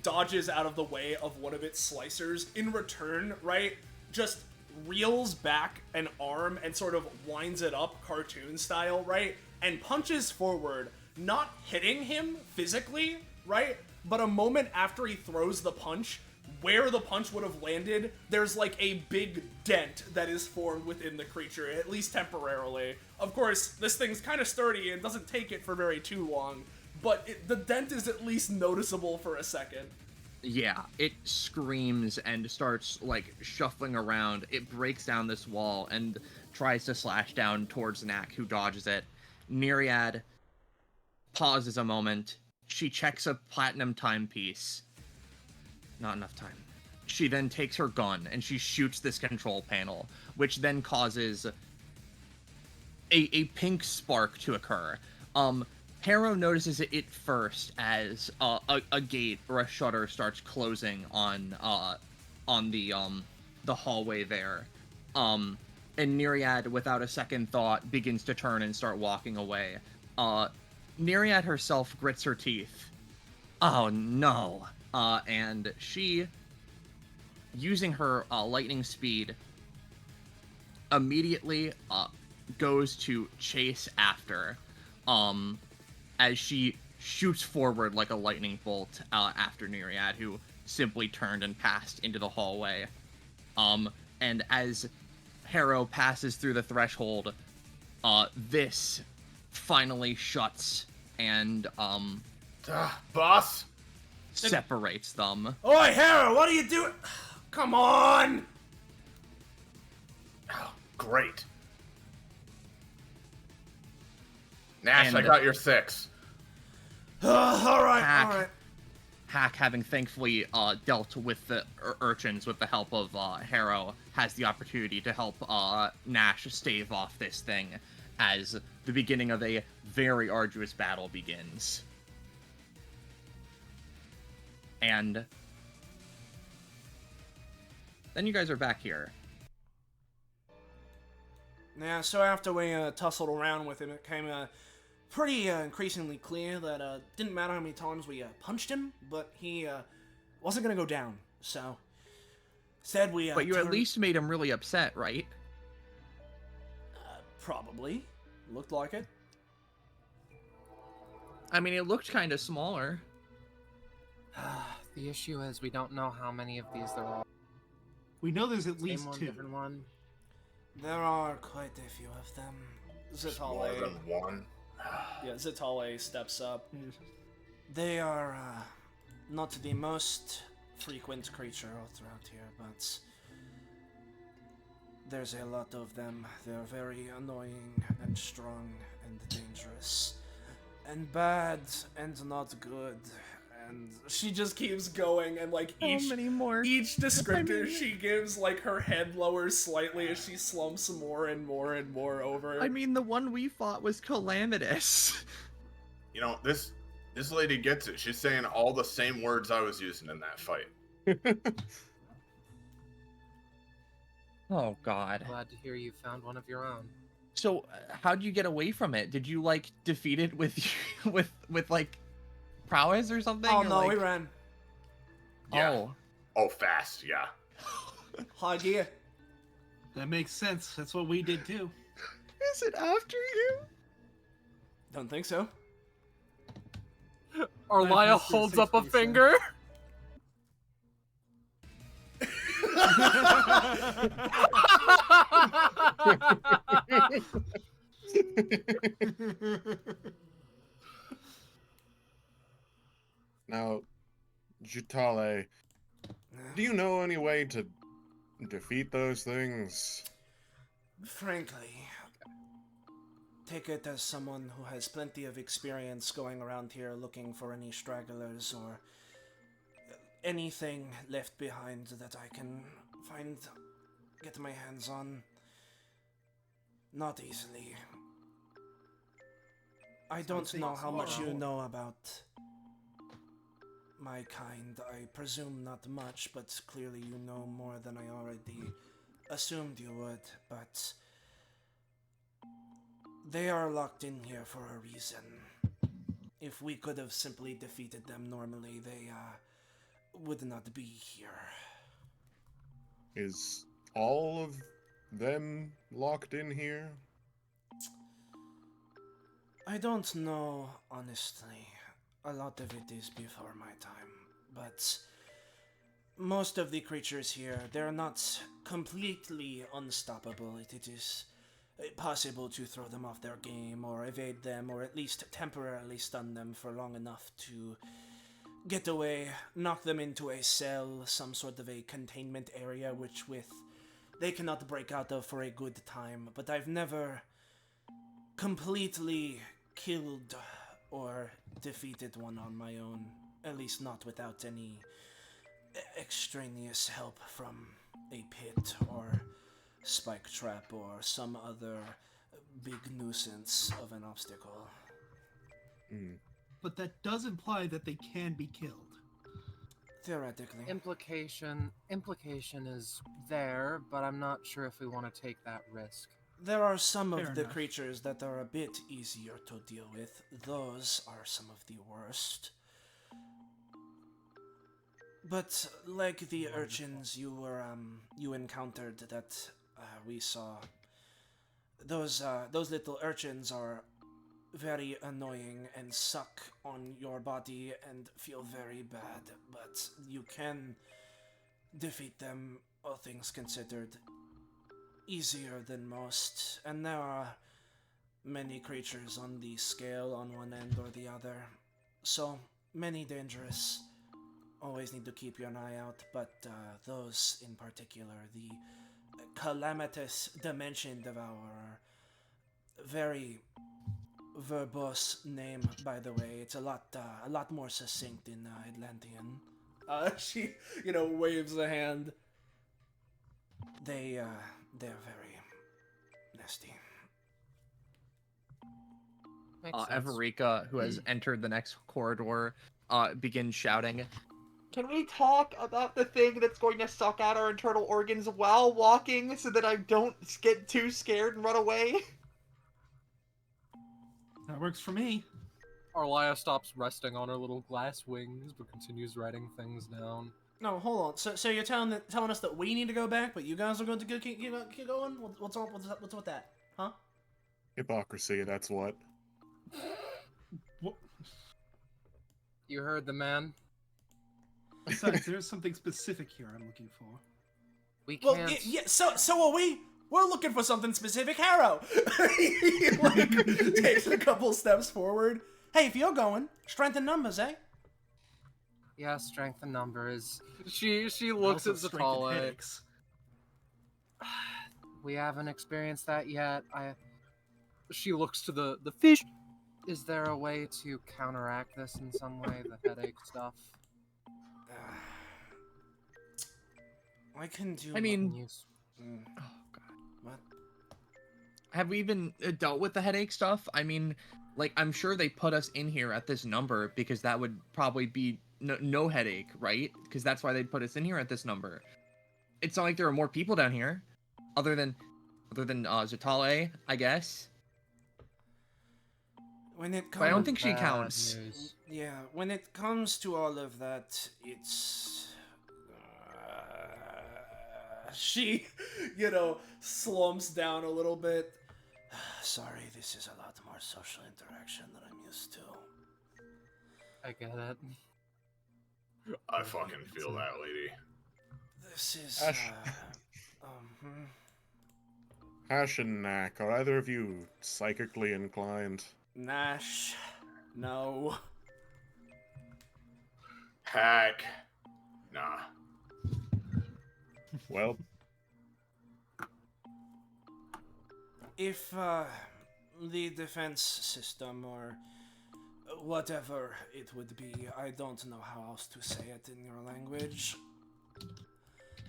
dodges out of the way of one of its slicers. In return, right, just reels back an arm and sort of winds it up cartoon style, right, and punches forward, not hitting him physically, right, but a moment after he throws the punch, where the punch would have landed, there's like a big dent that is formed within the creature, at least temporarily. Of course, this thing's kind of sturdy and doesn't take it for very too long, but the dent is at least noticeable for a second. Yeah, it screams and starts, like, shuffling around. It breaks down this wall and tries to slash down towards Knack, who dodges it. Nereid pauses a moment. She checks a platinum timepiece. Not enough time. She then takes her gun and she shoots this control panel, which then causes a pink spark to occur. Harrow notices it first as a gate or a shutter starts closing on the hallway there. And Nereid, without a second thought, begins to turn and start walking away. Nereid herself grits her teeth. oh no. And she, using her lightning speed, immediately goes to chase after, as she shoots forward like a lightning bolt after Nereid, who simply turned and passed into the hallway. And as Harrow passes through the threshold, this finally shuts and Boss? separates them. Oi, Harrow, what are you doing? Come on! Oh, great. Nash, And- I got your 6. Alright. pack, having thankfully dealt with the urchins with the help of Harrow, has the opportunity to help Nash stave off this thing as the beginning of a very arduous battle begins. And then you guys are back here. Yeah, so after we tussled around with him, it became pretty increasingly clear that didn't matter how many times we punched him, but he wasn't gonna go down. So instead we. But you at least made him really upset, right? Probably looked like it. I mean, it looked kind of smaller. The issue is we don't know how many of these there are. We know there's at Same least one, two. different one. There are quite a few of them. There's more than one. Yeah, Zitale steps up. They are not the most frequent creature throughout here, but there's a lot of them. They're very annoying and strong and dangerous and bad and not good. And she just keeps going, and like each descriptor she gives, like her head lowers slightly as she slumps more and more and more over. I mean, the one we fought was calamitous. You know, this lady gets it. She's saying all the same words I was using in that fight. Oh God. Glad to hear you found one of your own. So, how'd you get away from it? Did you like defeat it with with like prowess or something? Oh or, no, like... we ran. Yeah. Oh. Oh, fast, yeah. High gear. That makes sense. That's what we did too. Is it after you? Don't think so. Arlia holds up a finger. Now, Jutale, do you know any way to defeat those things? Frankly, take it as someone who has plenty of experience going around here looking for any stragglers or anything left behind that I can get my hands on. Not easily. I don't know how much you know about my kind. I presume not much, but clearly you know more than I already assumed you would. But they are locked in here for a reason. If we could have simply defeated them normally, they would not be here. Is all of them locked in here? I don't know, honestly. A lot of it is before my time, but most of the creatures here, they're not completely unstoppable. It is possible to throw them off their game or evade them or at least temporarily stun them for long enough to get away, knock them into a cell, some sort of a containment area they cannot break out of for a good time, but I've never completely killed or defeated one on my own, at least not without any extraneous help from a pit or spike trap or some other big nuisance of an obstacle. But that does imply that they can be killed. Theoretically. Implication is there, but I'm not sure if we want to take that risk. There are some Fair of the enough. creatures that are a bit easier to deal with. Those are some of the worst. But like the urchins you encountered that we saw, those little urchins are very annoying and suck on your body and feel very bad, but you can defeat them, all things considered, easier than most, and there are many creatures on the scale on one end or the other, so many dangerous. Always need to keep your eye out, but those in particular, the calamitous dimension of our very verbose name, by the way. It's a lot more succinct in Atlantean. She, waves a hand. They're very nasty. Makes sense. Everika, who has entered the next corridor, begins shouting, Can we talk about the thing that's going to suck out our internal organs while walking so that I don't get too scared and run away? That works for me. Arlia stops resting on her little glass wings, but continues writing things down. No, hold on. So you're telling us that we need to go back, but you guys are going to keep going? What's with that? Huh? Hypocrisy, that's what. What? You heard the man. Besides, there's something specific here I'm looking for. We Well, can't. yeah. So are we. We're looking for something specific, Harrow. He takes a couple steps forward. Hey, if you're going, strength in numbers, eh? Yeah, strength in numbers. She looks at Also strength and Soleil. headaches. We haven't experienced that yet. She looks to the fish. Is there a way to counteract this in some way? The headache stuff. I can do. I mean, Mm. oh god. What? Have we even dealt with the headache stuff? I mean, like, I'm sure they put us in here at this number because that would probably be no headache, right? Because that's why they put us in here at this number. It's not like there are more people down here, other than Zutale, I guess. When it comes, But I don't think she Bad counts. news. Yeah, when it comes to all of that, it's. She, slumps down a little bit. Sorry, this is a lot more social interaction than I'm used to. I get it. I fucking feel that, lady. This is. Ash. Ash and Knack, are either of you psychically inclined? Nash. No. Heck. Nah. Well, If the defense system or whatever it would be, I don't know how else to say it in your language.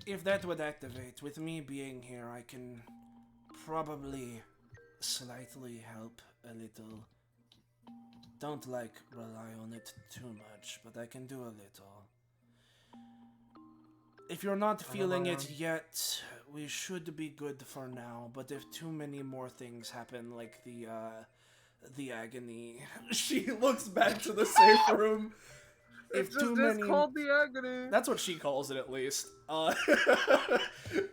If that would activate, with me being here, I can probably slightly help a little. Don't rely on it too much, but I can do a little. If you're not feeling it yet, we should be good for now, but if too many more things happen, like the agony... She looks back to the safe room. If too many... It's called the agony. That's what she calls it, at least.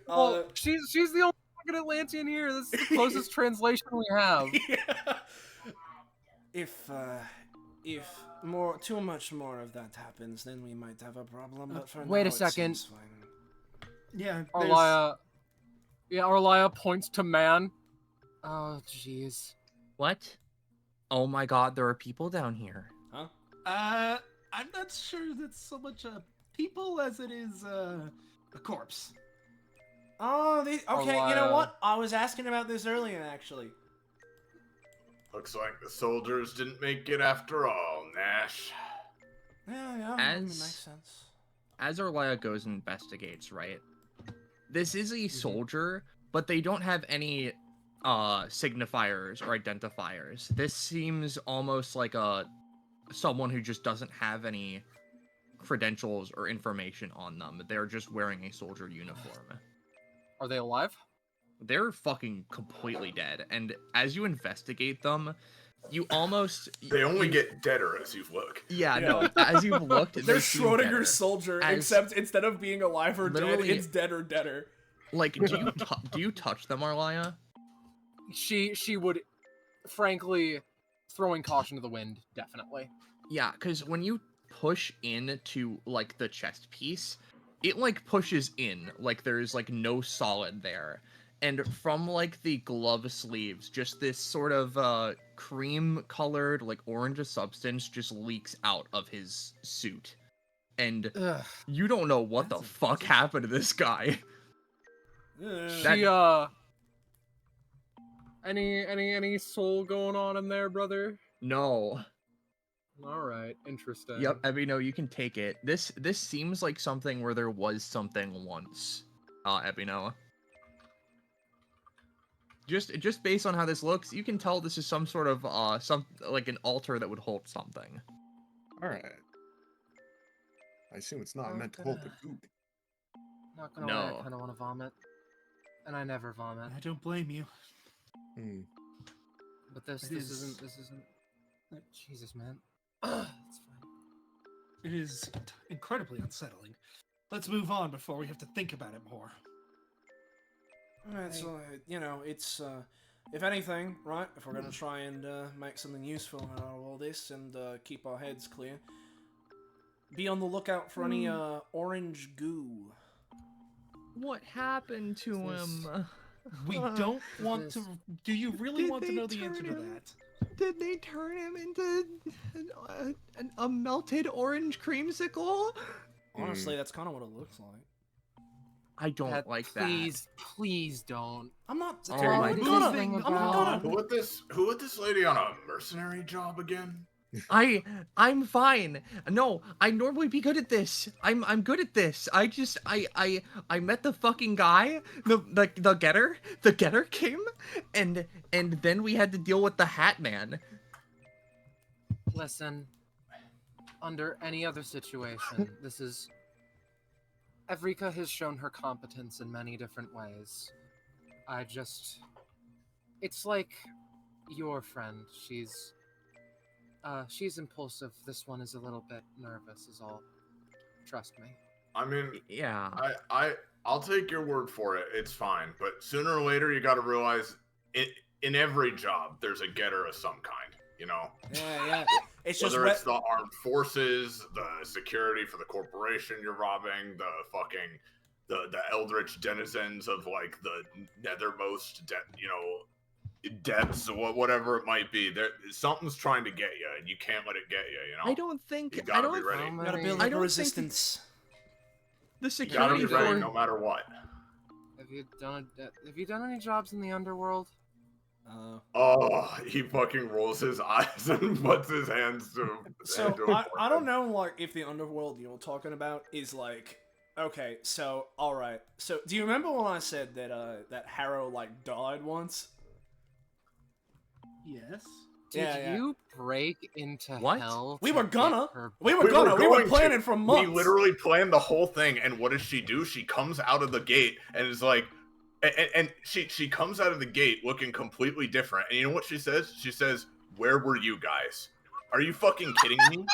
Well, she's the only fucking Atlantean here. This is the closest translation we have. Yeah. If too much more of that happens, then we might have a problem, but for Wait now, a second. it seems fine. Yeah, Arlia points to man. Oh, jeez. What? Oh my god, there are people down here. Huh? I'm not sure that's so much a people as it is a corpse. Oh, okay, you know Arlia. what? I was asking about this earlier, actually. Looks like the soldiers didn't make it after all, Nash. Yeah, As- makes sense. As Arlia goes and investigates, right? This is a soldier, but they don't have any signifiers or identifiers. This seems almost like someone who just doesn't have any credentials or information on them. They're just wearing a soldier uniform. Are they alive? They're fucking completely dead. And as you investigate them, you almost... They only get deader as you look. Yeah, no. As you've looked, They're they seem Schrodinger's deader. soldier, As- except instead of being alive or dead, Literally- it's dead or deader. Like, do you touch them, Arlia? She would, frankly, throwing caution to the wind, definitely. Yeah, because when you push into, like, the chest piece, it, like, pushes in. Like, there's, like, no solid there. And from, like, the glove sleeves, just this sort of, cream-colored, like, orange substance just leaks out of his suit. And Ugh. you don't know what the That's fuck happened to this guy. Ugh. She, Any soul going on in there, brother? No. All right, interesting. Yep, Ebino, you can take it. This seems like something where there was something once. Ebino. Just based on how this looks, you can tell this is some sort of some like an altar that would hold something. All right. I assume it's not meant to hold the goop. Not gonna lie, No. I kind of want to vomit, and I never vomit. I don't blame you. Hmm. But this It is- isn't. Jesus, man. It's fine. It is incredibly unsettling. Let's move on before we have to think about it more. Alright, so, it's, if anything, right, if we're gonna try and make something useful out of all this and keep our heads clear, be on the lookout for any orange goo. What happened to him? We don't want to. Do you really Did want to they know the answer turn to him? that? Did they turn him into a melted orange creamsicle? Honestly, that's kind of what it looks like. I don't Pat, like please don't. I'm not. Oh I'm my not God. gonna. I'm not gonna. Who let this lady on a mercenary job again? that. I'm fine. No, I normally be good at this. I'm good at this. I met the fucking guy, the getter. The getter came, and then we had to deal with the Hat Man. Listen, under any other situation, this is... Evrika has shown her competence in many different ways. It's like your friend. She's impulsive. This one is a little bit nervous is all. Trust me. I mean, Yeah. I'll take your word for it. It's fine, but sooner or later you got to realize, in every job there's a getter of some kind. You know. Yeah. It's just whether it's the armed forces, the security for the corporation you're robbing, the fucking the eldritch denizens of like the nethermost, depths, whatever it might be. There, something's trying to get you, and you can't let it get you. You know. I don't think. You I gotta don't. be ready. gotta build I up a don't think resistance. The You gotta security be ready for no matter what. Have you done any jobs in the underworld? Oh, he fucking rolls his eyes and puts his hands to. So I don't know, like, if the underworld you're talking about is like, okay, so all right, so do you remember when I said that that Harrow like died once? Yes. Did you break into What? hell? We to were get gonna. her We were We gonna. We were going to. planning for months. We literally planned the whole thing, and what does she do? She comes out of the gate and is like, and she comes out of the gate looking completely different. And you know what she says? She says, "Where were you guys? Are you fucking kidding me?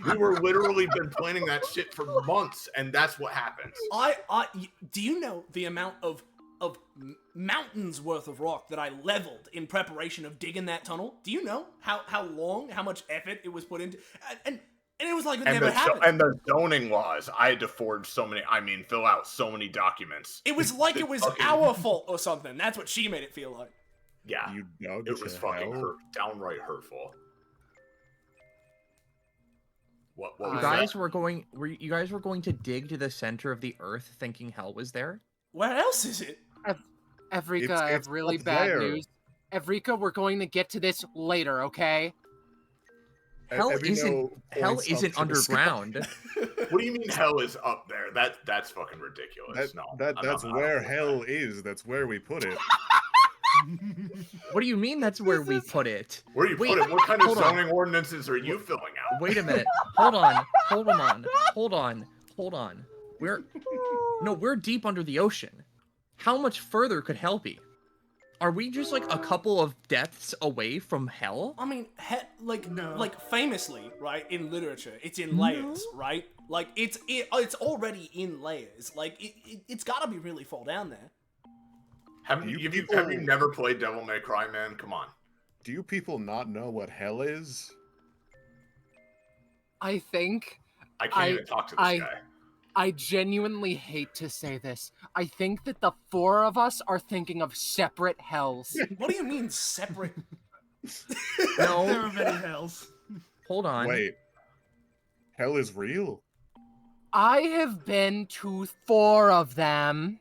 We were literally been planning that shit for months, and that's what happens." Do you know the amount of mountains worth of rock that I leveled in preparation of digging that tunnel? Do you know how long, how much effort it was put into, and it was like it never happened. And the zoning laws, I had to forge fill out so many documents. It was like it was our fault or something. That's what she made it feel like. Yeah, You dug it was to fucking hell? downright hurtful. What You was guys that? were going. You guys were going to dig to the center of the earth, thinking hell was there? Where else is it? Evrika, It's- I have it's really up bad there. news. Evrika, we're going to get to this later, okay? Hell Ebino Hell points up isn't to the sky. underground. What do you mean hell is up there? That's fucking ridiculous. That's where hell is. That's where we put it. What do you mean? That's where we put it? Where you Wait, put it? What kind of hold on. zoning ordinances are you filling out? Wait a minute. Hold on. We're deep under the ocean. How much further could hell be? Are we just like a couple of depths away from hell? I mean, No. like famously, right, in literature, it's in layers, right? Like it's already in layers. Like it's got to be really far down there. Have You you people- never played Devil May Cry, man? Come on. Do you people not know what hell is? I think I can't even talk to this guy. I genuinely hate to say this. I think that the four of us are thinking of separate hells. What do you mean separate? There No. are many hells. Hold on. Wait. Hell is real? I have been to 4 of them.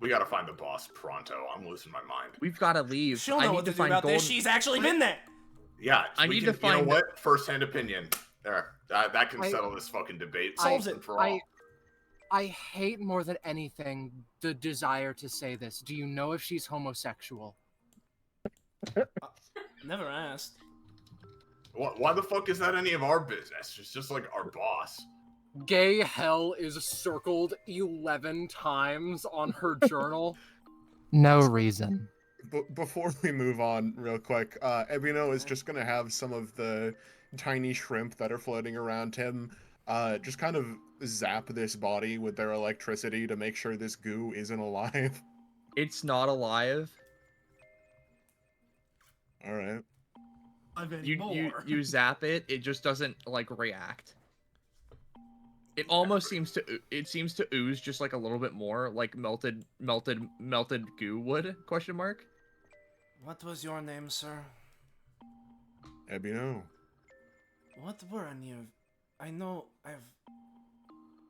We gotta find the boss pronto. I'm losing my mind. We've got to leave. She'll I know need what to to do find about gold. this. She's actually been there. Yeah, I we need can, to find- You know what? First-hand opinion. There. That can I- settle this fucking debate. Solves once it. and for all. I hate more than anything the desire to say this. Do you know if she's homosexual? Never asked. Why the fuck is that any of our business? She's just like our boss. Gay hell is circled 11 times on her journal. No reason. Before we move on, real quick, Ebino is just gonna have some of the tiny shrimp that are floating around him, just kind of zap this body with their electricity to make sure this goo isn't alive. It's not alive. All right. You zap it, it just doesn't like react. It almost seems to ooze just like a little bit more, like melted goo would? Question mark. What was your name, sir? Ebino. What were any of... I know I've...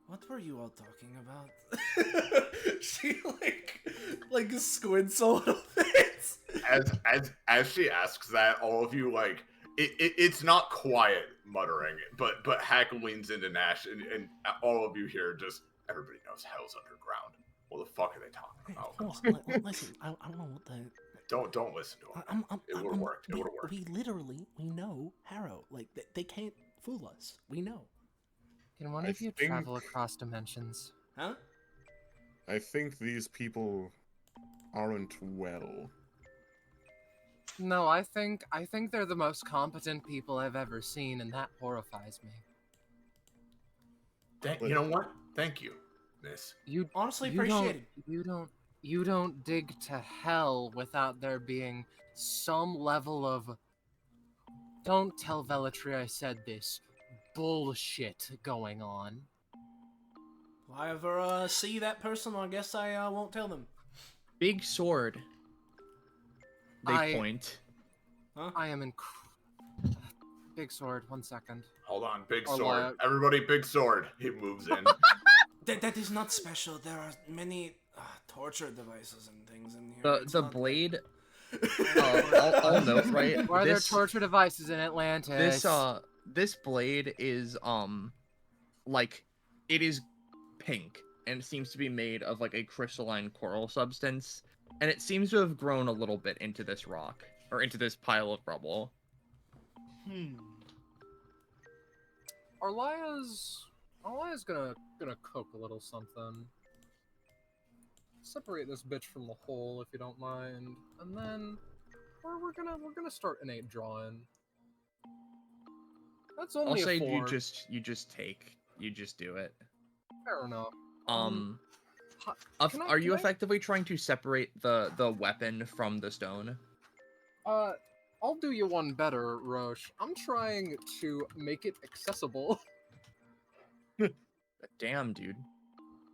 What were you all talking about? She like squints a little bit. As she asks that, all of you like it's not quiet muttering, but Hack leans into Nash and all of you hear just everybody knows hell's underground. What the fuck are they talking about? Listen, I don't know what the... Don't listen to him. It would have worked. It would have worked. We know Harrow. Like, they can't fool us. We know. Can one I of you think- travel across dimensions? Huh? I think these people aren't well. No, I think they're the most competent people I've ever seen, and that horrifies me. You know what? Thank you, miss. You Honestly you appreciated. you don't dig to hell without there being some level of don't tell Velatri I said this bullshit going on. If I ever see that person, I guess I won't tell them. Big sword. They I- point. Huh? I am Big sword, 1 second. Hold on, big Or sword. what? Everybody, big sword. He moves in. That is not special. There are many torture devices and things in here. It's The not- blade. I'll note, right? Why are there This- torture devices in Atlantis? This blade is like it is pink and it seems to be made of like a crystalline coral substance, and it seems to have grown a little bit into this rock or into this pile of rubble. Arlaya's gonna cook a little something. Separate this bitch from the hole if you don't mind, and then we're gonna start innate drawing. That's I'll only say a 4. you just do it. Fair enough. can I- Are you can I- effectively trying to separate the weapon from the stone? I'll do you one better, Rosche. I'm trying to make it accessible. Damn, dude.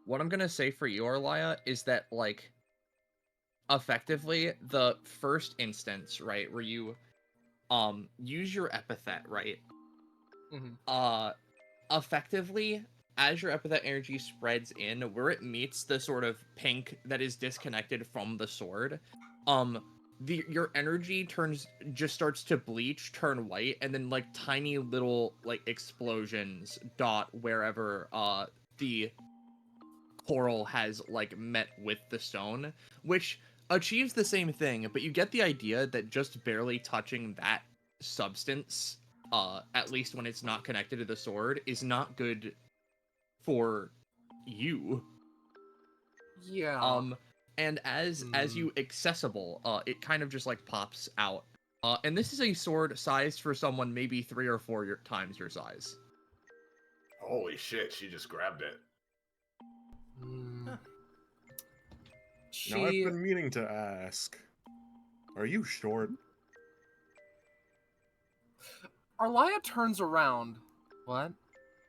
What I'm gonna say for you, Arlaya, is that like effectively the first instance, right, where you use your epithet, right? Mhm. Effectively, as your epithet energy spreads in, where it meets the sort of pink that is disconnected from the sword, your energy starts to bleach, turn white, and then like tiny little like explosions dot wherever the coral has like met with the stone, which achieves the same thing, but you get the idea that just barely touching that substance, at least when it's not connected to the sword, is not good for you. Yeah. And as you accessible, it kind of just like pops out. And this is a sword sized for someone maybe 3 or 4 times your size. Holy shit, she just grabbed it. Now I've been meaning to ask. Are you short? Arlaya turns around. What?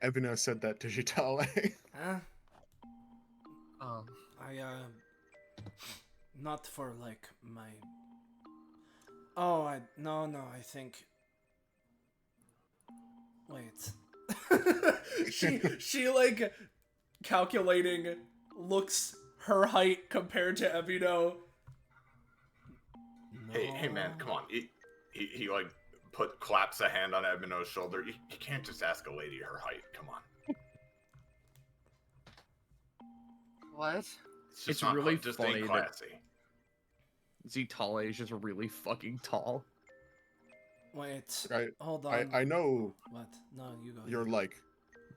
Ebino said that to Jitale. Huh? Um. Not for like my. Oh, no, I think. Wait. she like calculating, looks her height compared to Ebino. Hey, man, come on. He like claps a hand on Ebino's shoulder. You can't just ask a lady her height. Come on. What? It's It's really just funny ain't that- classy. Zitale is just really fucking tall. Wait, I, hold on. I know What? No, you go. you're like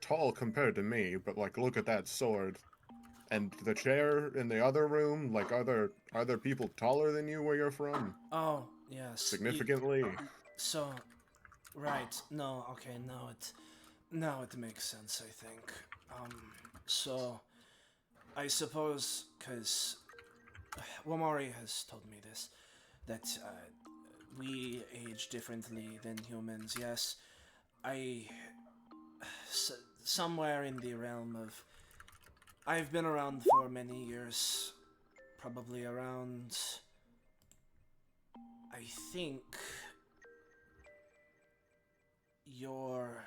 tall compared to me, but like look at that sword. And the chair in the other room, like are there people taller than you where you're from? Oh, yes. Significantly? So, right. No, okay, now it makes sense, I think. So, I suppose, because Wamari has told me this, that we age differently than humans, yes. Somewhere in the realm of... I've been around for many years, probably around... I think... your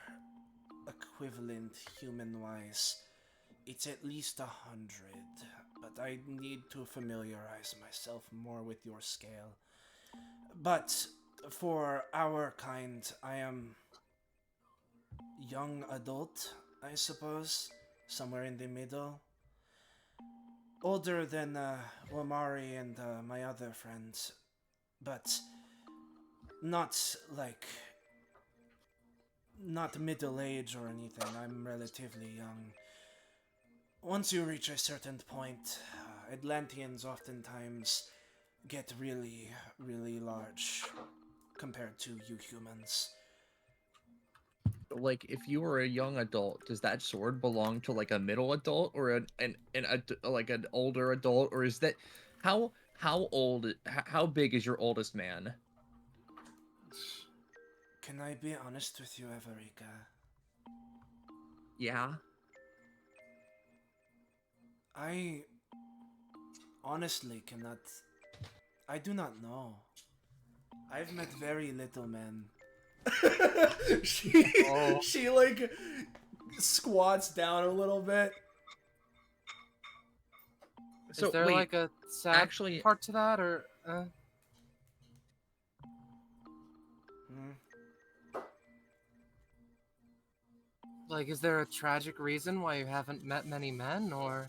equivalent human-wise, it's at least 100, but I need to familiarize myself more with your scale. But for our kind, I am young adult, I suppose, somewhere in the middle. Older than Wamari and my other friends, but not like... not middle age or anything. I'm relatively young. Once you reach a certain point, Atlanteans oftentimes get really, really large compared to you humans. Like, if you were a young adult, does that sword belong to like a middle adult or like an older adult, or is that how big is your oldest man? Can I be honest with you, Everika? Yeah. I honestly cannot... I do not know. I've met very little men. She like squats down a little bit. So Is there wait, like a sad actually, part to that, or? Like, is there a tragic reason why you haven't met many men, or?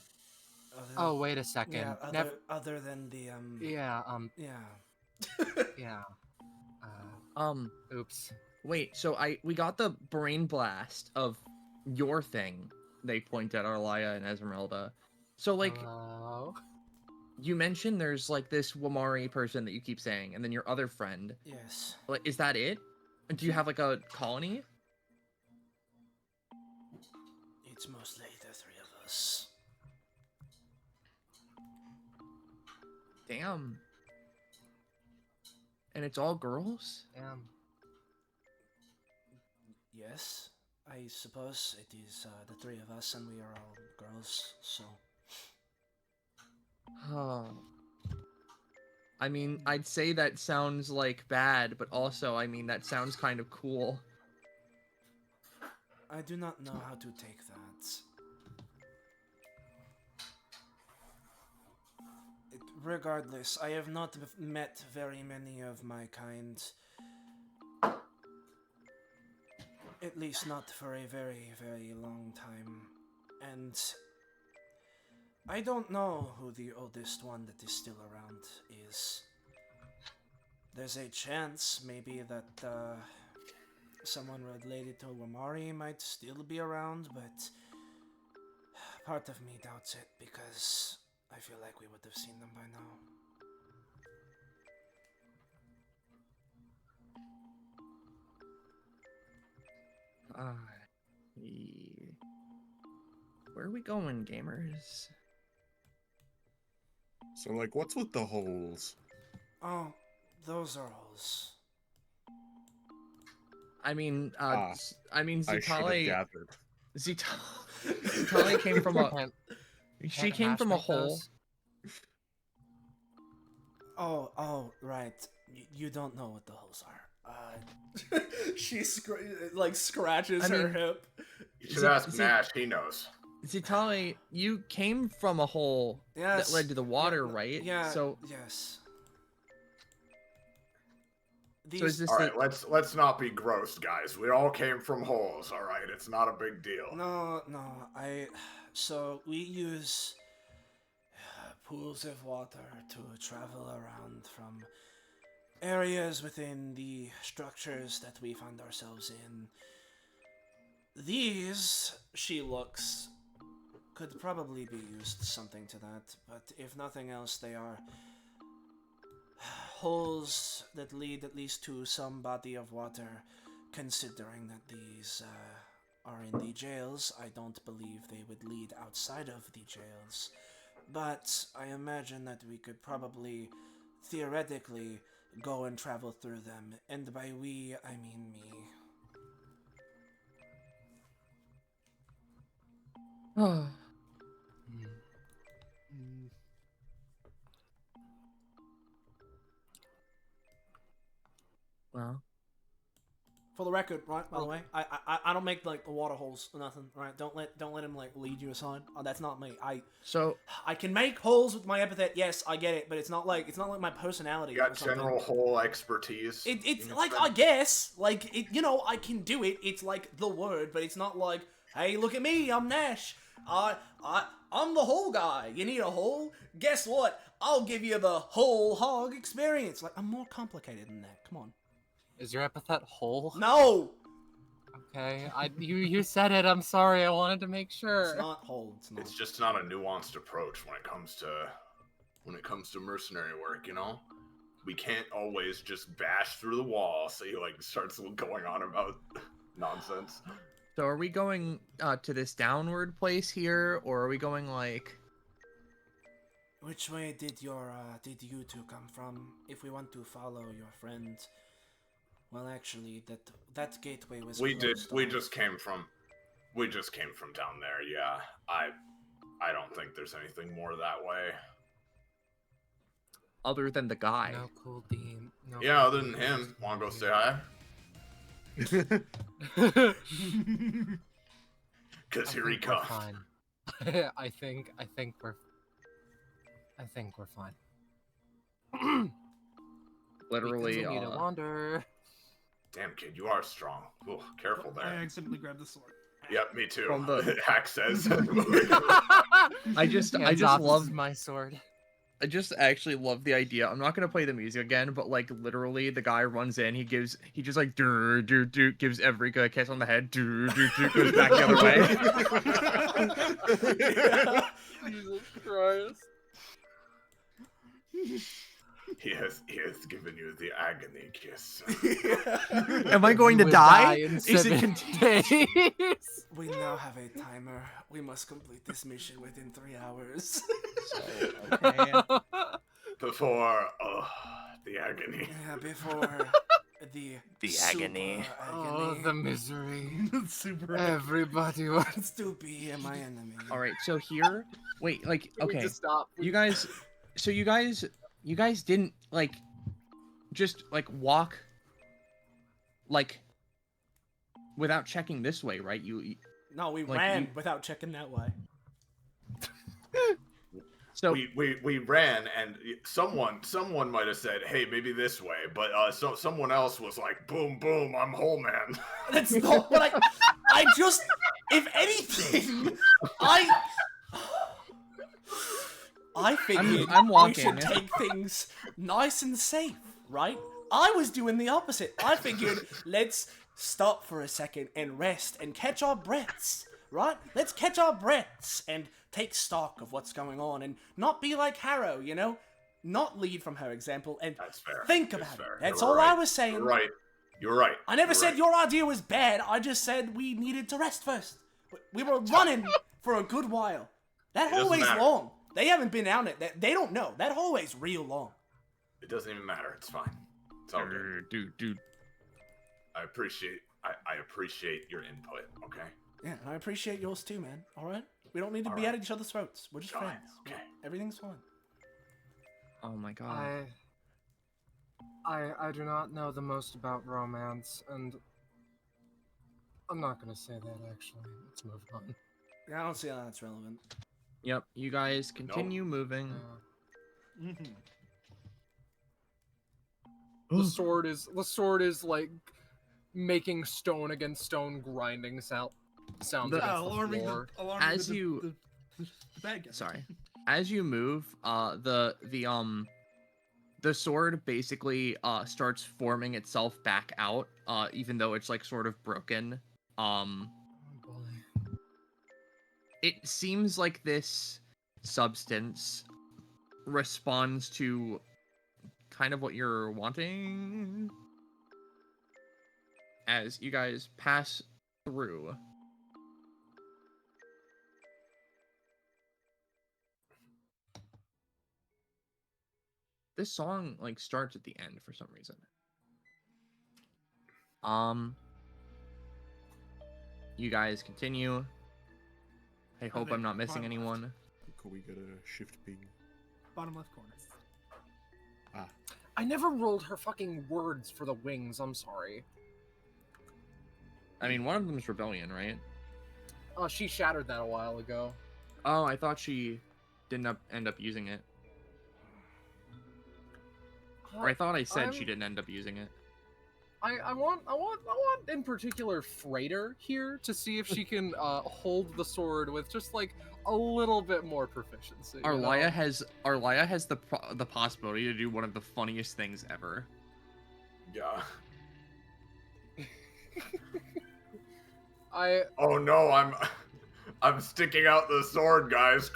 Oh, wait a second. Yeah, other than the Yeah. Yeah. Yeah. Oops. wait. So we got the brain blast of your thing. They point at Arlia and Esmeralda. So like, Hello? you mentioned there's like this Wamari person that you keep saying, and then your other friend. Yes. Like, is that it? Do you have like a colony? It's mostly the three of us. Damn. And it's all girls? Damn. Yes, I suppose it is the three of us, and we are all girls, so... Oh. I mean, I'd say that sounds like bad, but also, I mean, that sounds kind of cool. I do not know how to take that. Regardless, I have not met very many of my kind. At least not for a very, very long time. And I don't know who the oldest one that is still around is. There's a chance, maybe, that someone related to Wamari might still be around, but part of me doubts it because I feel like we would have seen them by now. Where are we going, gamers? So like what's with the holes? Oh, those are holes. I mean, I should have Zitale. gathered. Zitale came from a. She Can't came from a hashtag hole. those? Oh, right. You don't know what the holes are. She scratches I her mean- hip. You should ask Nash, he knows. Zitali, you came from a hole Yes. that led to the water, Yeah, right? Yeah. So, Yes. so is this All the... right, let's not be gross, guys. We all came from holes. All right, it's not a big deal. No. So we use pools of water to travel around from areas within the structures that we find ourselves in. These, she looks, could probably be used something to that, but if nothing else, they are holes that lead at least to some body of water. Considering that these are in the jails, I don't believe they would lead outside of the jails. But I imagine that we could probably, theoretically, go and travel through them. And by we, I mean me. Oh. Well, For the record, right? By the way, I don't make like the water holes or nothing, right? Don't let him like lead you aside. Oh, that's not me. I can make holes with my epithet. Yes, I get it, but it's not like my personality. You got or something. general hole expertise. It's like I guess like it. You know, I can do it. It's like the word, but it's not like, hey, look at me, I'm Nash. I'm the hole guy. You need a hole? Guess what? I'll give you the whole hog experience. Like I'm more complicated than that. Come on. Is your epithet whole? No. Okay, you said it. I'm sorry. I wanted to make sure. It's not whole. It's not. It's just not a nuanced approach when it comes to mercenary work, you know? We can't always just bash through the wall so he like starts going on about nonsense. so are we going to this downward place here, or are we going like... Which way did you two come from? If we want to follow your friend, well, actually, that gateway was. We closed just came from down there. Yeah, I don't think there's anything more that way. other than the guy? No cool Dean. No Yeah, cool other than Dean. him. Want to go say hi? Cause here he think we're comes. fine. I think we're fine. Literally, we continue to wander. Damn, kid, you are strong. Ooh, careful I there. accidentally grabbed the sword. Yep, me too. From the- Hack says. I just Hands off, this love is my sword. I just actually love the idea. I'm not gonna play the music again, but like literally, the guy runs in. He just like gives Evrika a kiss on the head. Goes back the other way. Jesus Christ. He has given you the agony kiss. Am I going to You will die? in Is it 7 days? We now have a timer. We must complete this mission within 3 hours. Okay. Before the agony. Yeah, before the agony. super Oh, agony. the misery. Super. Everybody wants to be my enemy. All right. So here, wait. Like, okay. stop. You guys. So you guys didn't like just like walk like without checking this way, right? You No, we like, ran you- without checking that way. so We ran, and someone might have said, "Hey, maybe this way," but someone else was like, "Boom, boom, I'm whole man." That's not what I just, if anything, I figured I'm we walking. should take things nice and safe, right? I was doing the opposite. I figured, let's stop for a second and rest and catch our breaths, right? Let's catch our breaths and take stock of what's going on and not be like Harrow, you know? Not lead from her example and That's fair. think That's about fair. it. That's You're all right. I was saying. You're right. You're right. I never You're said right. your idea was bad. I just said we needed to rest first. We were running for a good while. That It doesn't hallway's matter. long. They haven't been down it. They don't know. That hallway's real long. It doesn't even matter. It's fine. It's all good. dude. I appreciate your input. Okay. Yeah, and I appreciate yours too, man. All right? We don't need to All be right. at each other's throats. We're just Fine, friends. okay. Everything's fine. Oh my god. I do not know the most about romance, and I'm not gonna say that actually. Let's move on. Yeah, I don't see how that's relevant. Yep, you guys continue moving. Mm-hmm. The sword is like making stone against stone grinding sounds against the Alarming floor. As the, you- the bad guy. Sorry. As you move, the sword basically starts forming itself back out, even though it's like sort of broken. It seems like this substance responds to kind of what you're wanting as you guys pass through. This song like starts at the end for some reason. You guys continue. I hope there, I'm not missing bottom anyone. left. Could we get a shift ping? Bottom left corner. I never rolled her fucking words for the wings. I'm sorry. I mean, one of them is rebellion, right? She shattered that a while ago. Oh, I thought she didn't end up using it. Or I thought I said she didn't end up using it. I want in particular Freighter here to see if she can hold the sword with just like a little bit more proficiency. Arlia has the possibility to do one of the funniest things ever. Yeah. Oh no, I'm sticking out the sword, guys.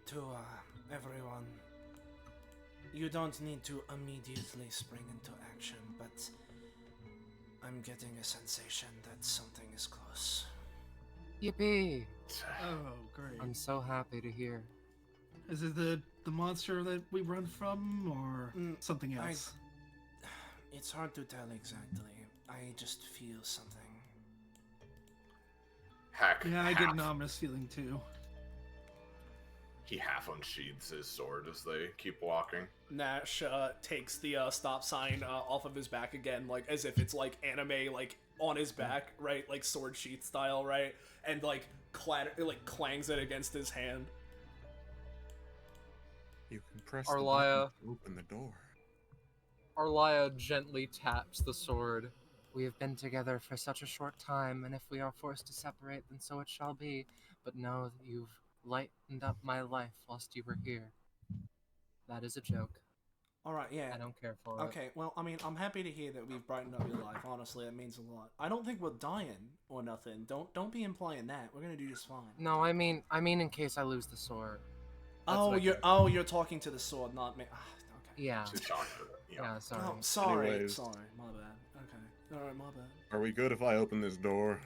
To everyone, you don't need to immediately spring into action, but I'm getting a sensation that something is close. Yippee! Oh, great. I'm so happy to hear. Is it the monster that we run from, or something else? It's hard to tell exactly. I just feel something. Heck. Yeah, I get an ominous feeling too. He half unsheathes his sword as they keep walking. Nash takes the stop sign off of his back again, like as if it's like anime, like on his back, right, like sword sheath style, right, and like clangs it against his hand. You can press Arlia. the button to open the door. Arlia gently taps the sword. We have been together for such a short time, and if we are forced to separate, then so it shall be. But know that you've lightened up my life whilst you were here. That is a joke. Alright, yeah. I don't care for it. Okay, well, I mean, I'm happy to hear that we've brightened up your life. Honestly, that means a lot. I don't think we're dying or nothing. Don't be implying that. We're gonna do just fine. No, I mean in case I lose the sword. That's Oh, what I mean. you're talking to the sword, not me. Okay. Yeah. She's shocked at it. Yeah, sorry. Oh, sorry. Anyways. Sorry. My bad. Okay. Alright, my bad. Are we good if I open this door?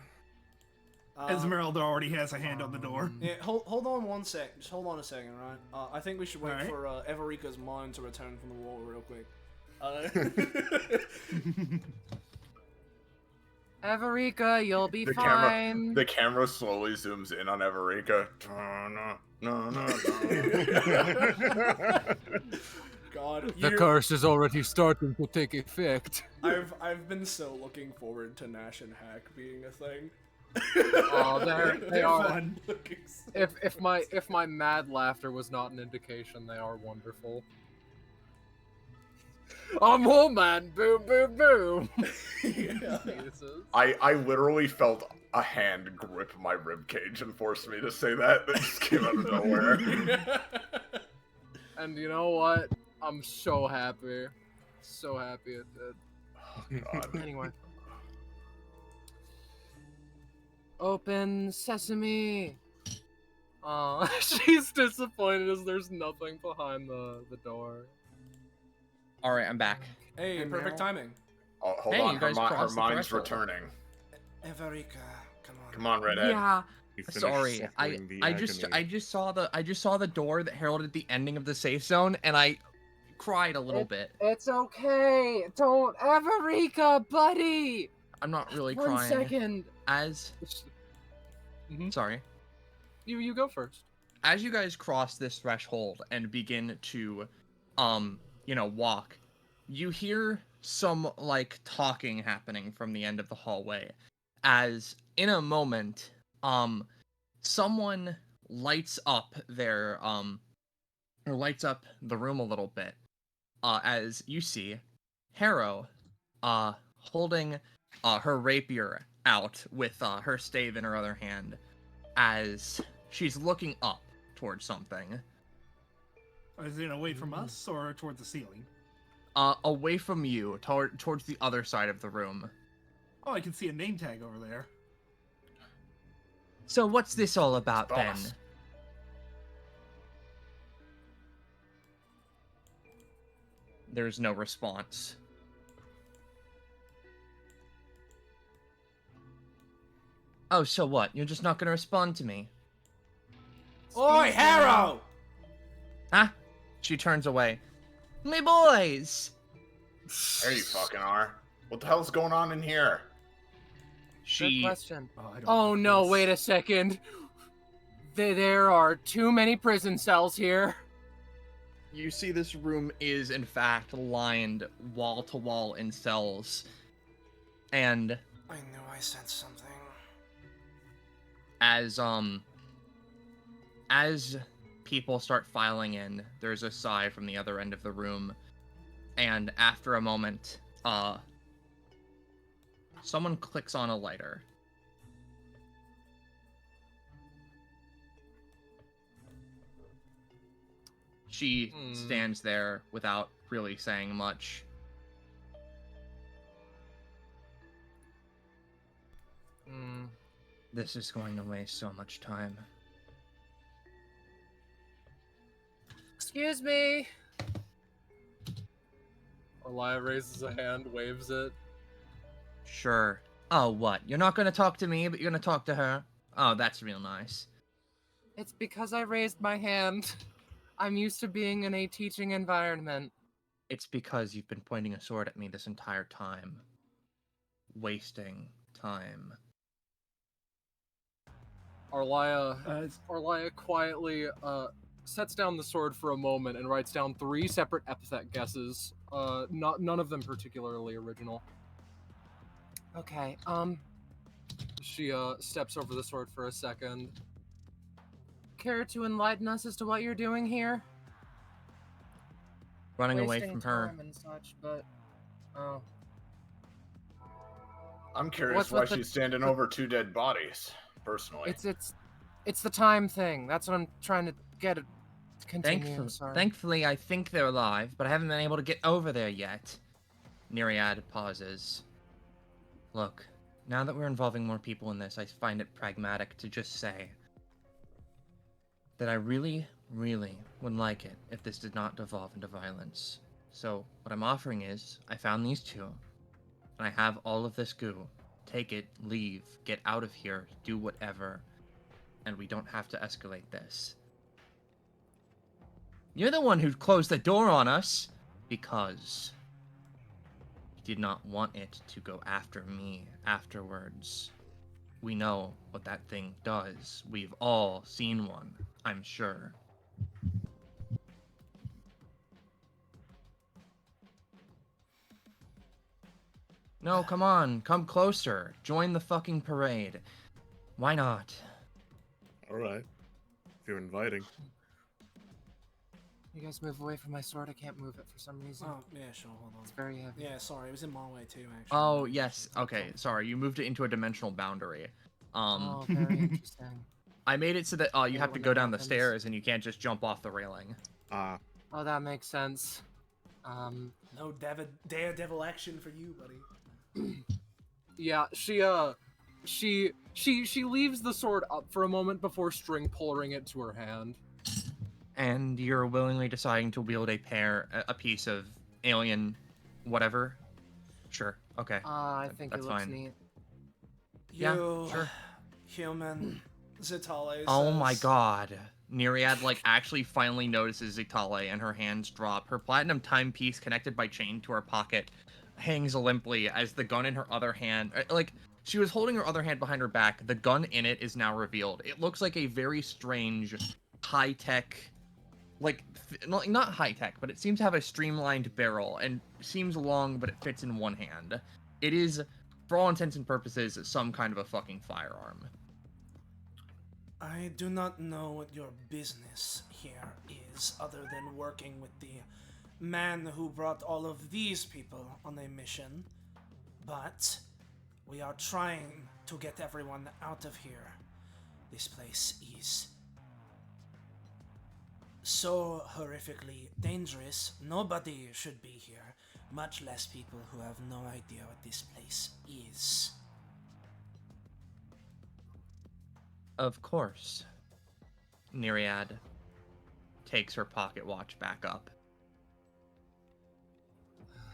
Esmeralda already has a hand on the door. Yeah, hold on one sec. Just hold on a second, right? I think we should wait Alright. for Everika's mind to return from the wall real quick. Everika, you'll be The fine. the camera slowly zooms in on Everika. God, The curse is already starting to take effect. I've been so looking forward to Nash and Hack being a thing. Oh, they are. fun. If my mad laughter was not an indication, they are wonderful. I'm home, man. Boom, boom, boom. Jesus. I literally felt a hand grip my ribcage and force me to say that. That just came out of nowhere. And you know what? I'm so happy. So happy it did. Oh, God. Anyway. Open sesame. Oh, she's disappointed as there's nothing behind the door. All right, I'm back. Hey, And perfect now- timing. Oh, hold Hey, on, you her, guys her crossed the mind's threshold. returning. Everika, come on. Come on, Redhead. Yeah. You finished Sorry, suffering the I just agony. saw the door that heralded the ending of the safe zone, and I cried a little bit. It's okay. Don't Everika, buddy. I'm not really 1 crying. second. As Mhm. sorry, You go first. as you guys cross this threshold and begin to, walk, you hear some like talking happening from the end of the hallway, as in a moment, someone lights up their or lights up the room a little bit, as you see Harrow holding her rapier out with her stave in her other hand, as she's looking up towards something. Is it away from us or toward the ceiling? Away from you, towards the other side of the room. Oh, I can see a name tag over there. So what's this all about then? Boss. There's no response. Oh, so what? You're just not gonna respond to me? Oi, Harrow! Huh? She turns away. Me boys! There you fucking are. What the hell's going on in here? Good She question. Oh, I don't Oh like no, this. wait a second. There are too many prison cells here. You see this room is in fact lined wall to wall in cells. And I knew I said something. as people start filing in, there's a sigh from the other end of the room. And after a moment, someone clicks on a lighter. She stands there without really saying much. This is going to waste so much time. Excuse me. Orlia raises a hand, waves it. Sure. Oh, what? You're not gonna talk to me, but you're gonna talk to her? Oh, that's real nice. It's because I raised my hand. I'm used to being in a teaching environment. It's because you've been pointing a sword at me this entire time. Wasting time. Orlia quietly sets down the sword for a moment and writes down 3 separate epithet guesses. None of them particularly original. Okay, she steps over the sword for a second. Care to enlighten us as to what you're doing here? Running away Wasting from her. time and such, but oh. I'm curious What's why with the- she's standing over 2 dead bodies, personally. It's the time thing. That's what I'm trying to get it to continue. I'm sorry. Thankfully, I think they're alive, but I haven't been able to get over there yet. Nereid pauses. Look, now that we're involving more people in this, I find it pragmatic to just say that I really, really would like it if this did not devolve into violence. So, what I'm offering is, I found these 2, and I have all of this goo. Take it, leave, get out of here, do whatever, and we don't have to escalate this. You're the one who closed the door on us, because you did not want it to go after me afterwards. We know what that thing does. We've all seen one, I'm sure. No, come on, come closer. Join the fucking parade. Why not? Alright. If you're inviting. You guys move away from my sword. I can't move it for some reason. Oh, yeah, sure, hold on. It's very heavy. Yeah, sorry, it was in my way too, actually. Oh, yes. Okay, sorry. You moved it into a dimensional boundary. Oh, very interesting. I made it so that you Yeah, have to when go that down the happens. stairs and you can't just jump off the railing. Oh, that makes sense. No daredevil action for you, buddy. Yeah, she leaves the sword up for a moment before string pulling it to her hand. And you're willingly deciding to wield a piece of alien whatever? Sure. Okay. I think That's it looks fine. neat. Yeah, You sure. human Zitale Oh my says- god. Nereid, actually finally notices Zitale and her hands drop. Her platinum timepiece connected by chain to her pocket hangs limply as the gun in her other hand... she was holding her other hand behind her back. The gun in it is now revealed. It looks like a very strange, high-tech, not high tech, but it seems to have a streamlined barrel and seems long, but it fits in one hand. It is, for all intents and purposes, some kind of a fucking firearm. I do not know what your business here is, other than working with the man who brought all of these people on a mission, but we are trying to get everyone out of here. This place is so horrifically dangerous. Nobody should be here, much less people who have no idea what this place is. Of course. Nereid takes her pocket watch back up.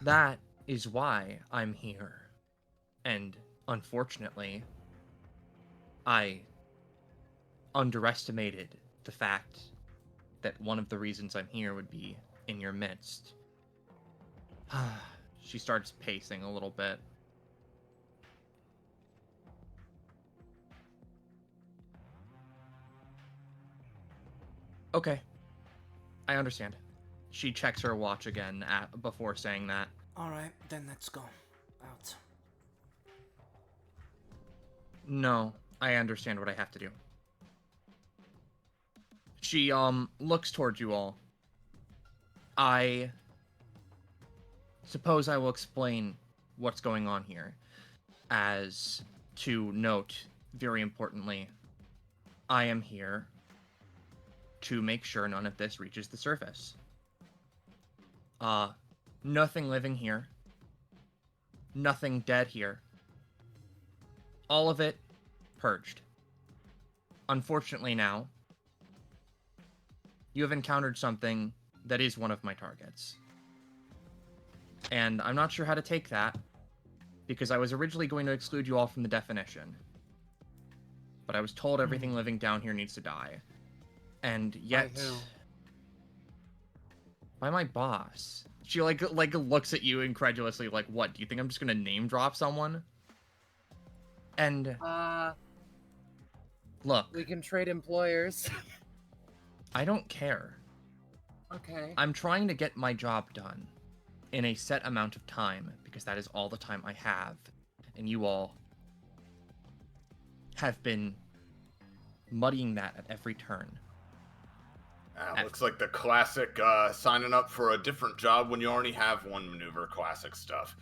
That is why I'm here. And unfortunately, I underestimated the fact that one of the reasons I'm here would be in your midst. She starts pacing a little bit. Okay. I understand. She checks her watch again before saying that. Alright, then let's go. Out. No, I understand what I have to do. She, looks towards you all. I suppose I will explain what's going on here. As to note, very importantly, I am here to make sure none of this reaches the surface. Nothing living here. Nothing dead here. All of it purged. Unfortunately now, you have encountered something that is one of my targets. And I'm not sure how to take that, because I was originally going to exclude you all from the definition. But I was told everything living down here needs to die. And yet... By who? By my boss. She like looks at you incredulously like, what, do you think I'm just gonna name drop someone? And look, We can trade employers. I don't care. Okay. I'm trying to get my job done in a set amount of time, because that is all the time I have. And you all have been muddying that at every turn. Looks like the classic signing up for a different job when you already have one maneuver classic stuff.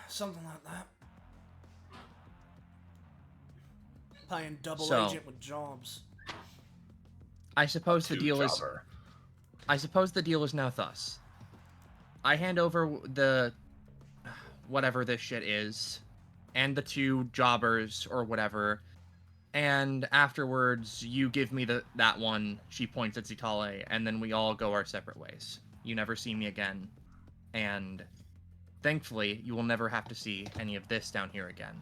Something like that. Playing double So- agent with jobs. I suppose the Two deal is jobber. I suppose the deal is now thus. I hand over the whatever this shit is, and the two jobbers or whatever, and afterwards you give me that one. She points at Zitale, and then we all go our separate ways. You never see me again, and thankfully you will never have to see any of this down here again.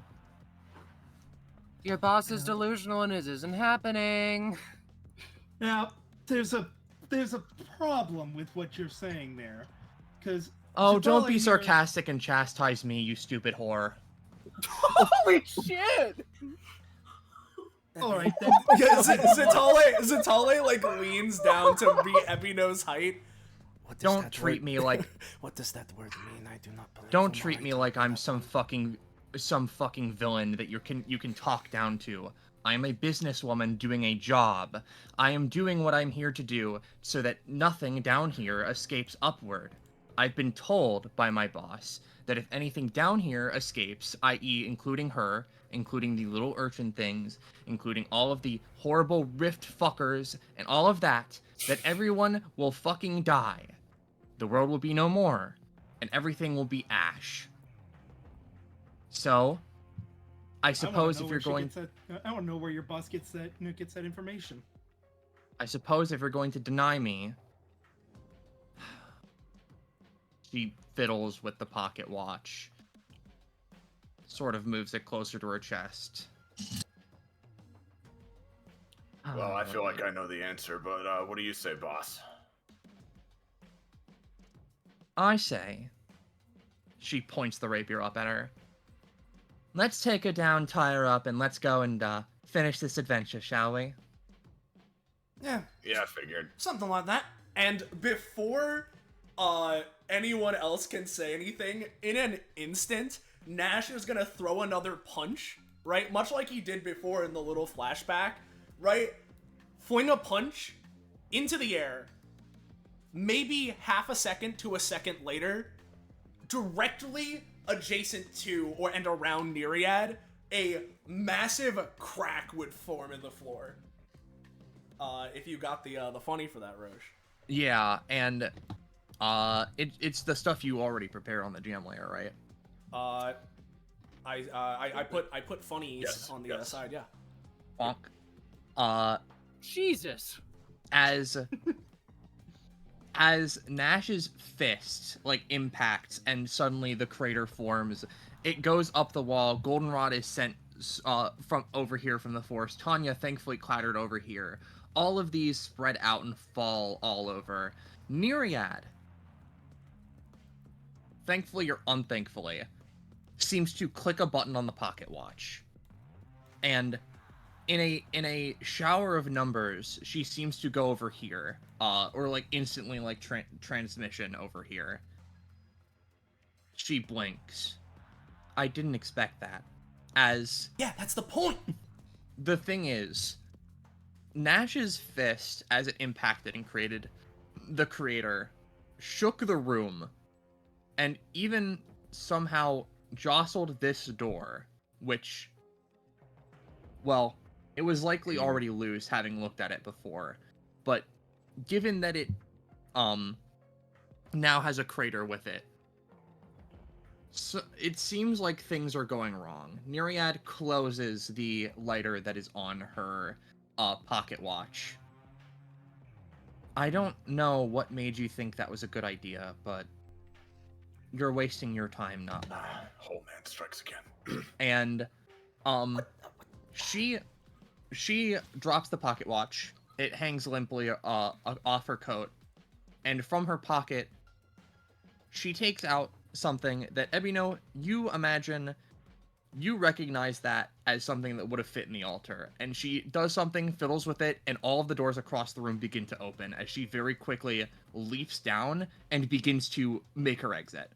Your boss is delusional and it isn't happening. Now, there's a problem with what you're saying there, because Oh, don't be here- sarcastic and chastise me, you stupid whore. Holy shit! All right, then. Yeah, Zitale like leans down to be Epino's height. What does Don't that treat word- me like What does that word mean? I do not believe. don't a treat me lie. like I'm some fucking villain that you can talk down to. I am a businesswoman doing a job. I am doing what I'm here to do so that nothing down here escapes upward. I've been told by my boss that if anything down here escapes, i.e. including her, including the little urchin things, including all of the horrible rift fuckers and all of that, that everyone will fucking die. The world will be no more, and everything will be ash. So, I suppose if you're going... I want to know where your boss gets that information. I suppose if you're going to deny me... She fiddles with the pocket watch. Sort of moves it closer to her chest. Well, I feel like I know the answer, but what do you say, boss? I say... She points the rapier up at her. Let's take her down, tie her up, and let's go and finish this adventure, shall we? Yeah, Yeah, I figured. something like that. And before anyone else can say anything, in an instant, Nash is gonna throw another punch, right? Much like he did before in the little flashback, right? Fling a punch into the air, maybe half a second to a second later, directly adjacent to and around Nereid, a massive crack would form in the floor. If you got the funny for that, Rosche. Yeah, and it's the stuff you already prepared on the GM layer, right? I put funnies Yes, on the yes. other side, yeah. Bonk. Jesus. As Nash's fist like impacts and suddenly the crater forms, it goes up the wall. Goldenrod is sent from over here from the forest. Tanya thankfully clattered over here. All of these spread out and fall all over. Nereid, thankfully or unthankfully, seems to click a button on the pocket watch. And in a shower of numbers, she seems to go over here, or like instantly like transmission over here. She blinks. I didn't expect that. As Yeah, that's the point! the thing is, Nash's fist, as it impacted and created the creator, shook the room, and even somehow jostled this door, which, well, it was likely already loose having looked at it before, but given that it now has a crater with it, so it seems like things are going wrong. Nereid closes the lighter that is on her pocket watch. I don't know what made you think that was a good idea, but you're wasting your time, not mine. Whole man strikes again. And she drops the pocket watch. It hangs limply off her coat, and from her pocket, she takes out something that Ebino, you recognize that as something that would have fit in the altar. And she does something, fiddles with it, and all of the doors across the room begin to open as she very quickly leaps down and begins to make her exit.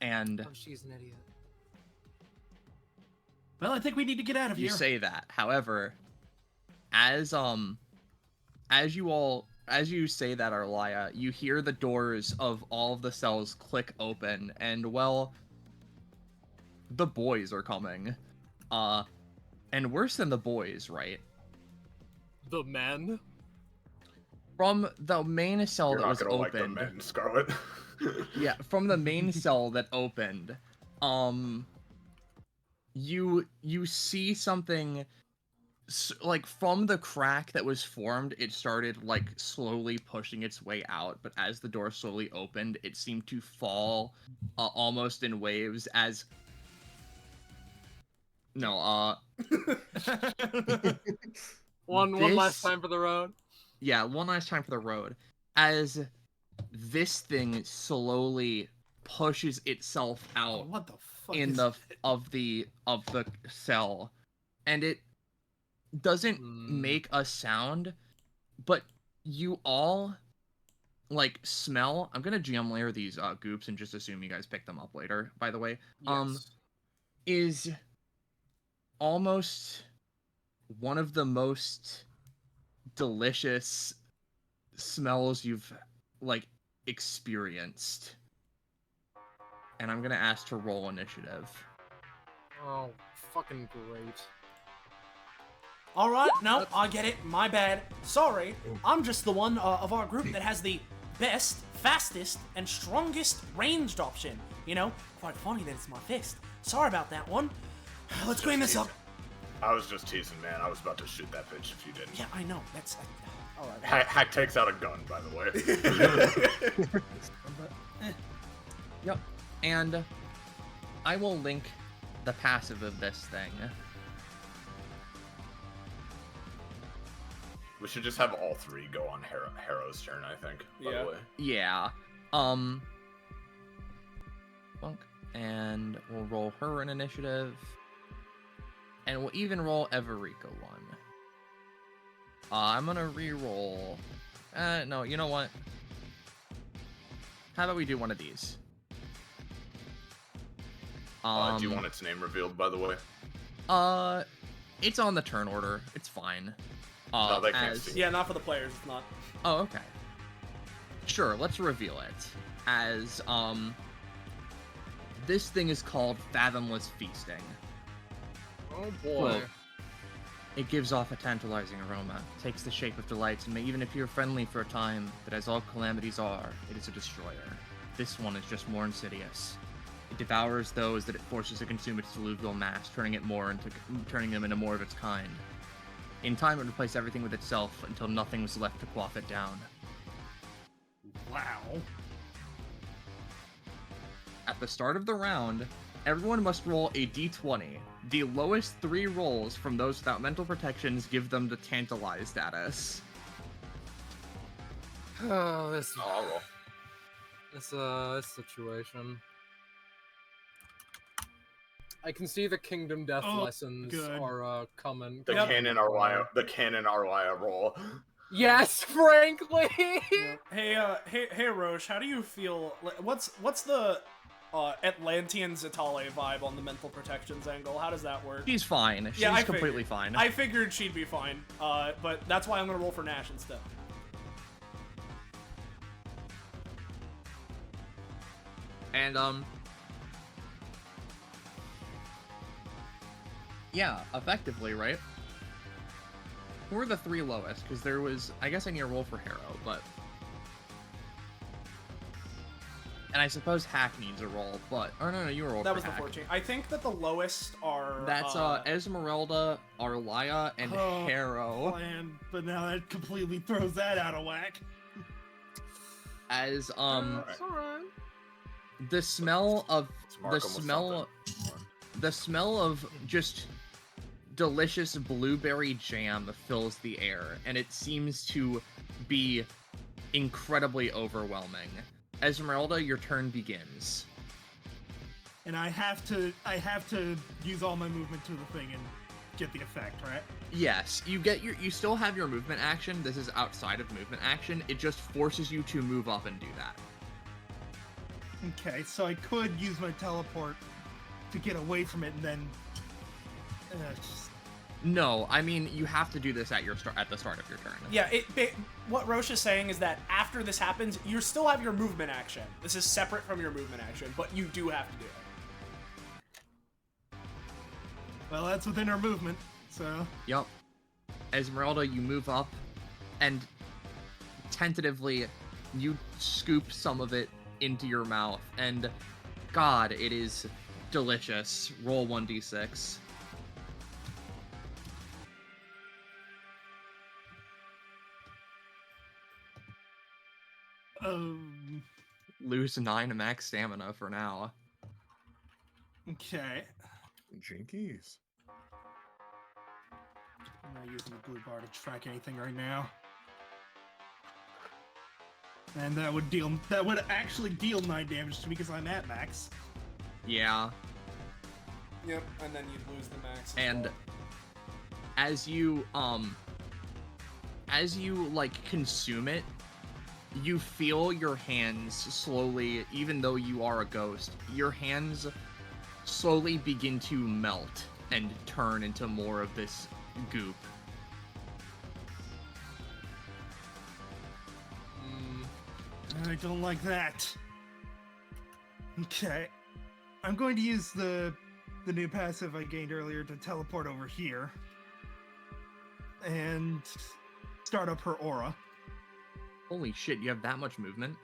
And Oh, she's an idiot. Well, I think we need to get out of you here. say that. However, as you say that, Arlia, you hear the doors of all of the cells click open, and well, the boys are coming. And worse than the boys, right? The men? From the main cell You're that not was gonna like the opened. men, Scarlet. Yeah, from the main cell that opened, you see something like from the crack that was formed. It started like slowly pushing its way out, but as the door slowly opened, it seemed to fall almost in waves. As no, One last time for the road. yeah, one last time for the road. As this thing slowly pushes itself Oh, out what the fuck in is the of the cell, and it doesn't make a sound, but you all like smell. I'm gonna GM layer these goops and just assume you guys pick them up later, by the way. Yes. Is almost one of the most delicious smells you've like experienced. And I'm gonna ask to roll initiative. Oh, fucking great. Alright, no, I get it, my bad. Sorry, I'm just the one of our group that has the best, fastest, and strongest ranged option. You know, quite funny that it's my fist. Sorry about that one. Let's clean this up. I was just teasing, man. I was about to shoot that bitch if you didn't. Yeah, I know, that's... Alright. Hack takes out a gun, by the way. Yep. And I will link the passive of this thing. We should just have all three go on Harrow's turn, I think. By Yeah. the way. Yeah. Bunk. And we'll roll her an initiative. And we'll even roll Everika one. I'm gonna re-roll. No, you know what? How about we do one of these? Do you want its name revealed, by the way? It's on the turn order. It's fine. No, they can't see. Yeah, not for the players. It's not. Oh, okay. Sure, let's reveal it as this thing is called Fathomless Feasting. Oh boy. It gives off a tantalizing aroma, takes the shape of delights, and may even appear friendly for a time, but as all calamities are, it is a destroyer. This one is just more insidious. It devours those that it forces to consume its diluvial mass, turning them into more of its kind. In time, it would replace everything with itself until nothing was left to quaff it down. Wow. At the start of the round, everyone must roll a d20. The lowest 3 rolls from those without mental protections give them the tantalize status. Oh, this I'll roll. this situation. I can see the Kingdom Death lessons good. are coming. The canon Arlia roll. Yes, frankly. Hey, Rosche, how do you feel? What's the Atlantian Zitale vibe on the mental protections angle? How does that work? She's fine. She's I completely figured. fine. I figured she'd be fine. But that's why I'm gonna roll for Nash instead. And, yeah, effectively, right? Who are the 3 lowest? Because there was... I guess I need to roll for Harrow, but... And I suppose Hack needs a roll, but... Oh, no, you rolled That for was the Hack. 14. I think that the lowest are... That's, Esmeralda, Arlia, and Harrow. Plan, but now that completely throws that out of whack. As, It's alright. the smell of... Mark 'em with The smell of just delicious blueberry jam fills the air, and it seems to be incredibly overwhelming. Esmeralda, your turn begins. And I have to use all my movement to the thing and get the effect, right? Yes, you still have your movement action. This is outside of movement action. It just forces you to move up and do that. Okay, so I could use my teleport to get away from it and then No, I mean you have to do this at the start of your turn. Yeah, what Rosche is saying is that after this happens, you still have your movement action. This is separate from your movement action, but you do have to do it. well, that's within our movement, so Yup. Esmeralda, you move up, and tentatively, you scoop some of it into your mouth, and God, it is delicious. Roll 1d6. Lose 9 max stamina for now. okay. Jinkies. I'm not using the blue bar to track anything right now. And that would actually deal 9 damage to me because I'm at max. Yeah. Yep, and then you'd lose the max. And as you like consume it, you feel your hands slowly, even though you are a ghost, your hands slowly begin to melt and turn into more of this goop. I don't like that. Okay. I'm going to use the new passive I gained earlier to teleport over here. And start up her aura. Holy shit, you have that much movement?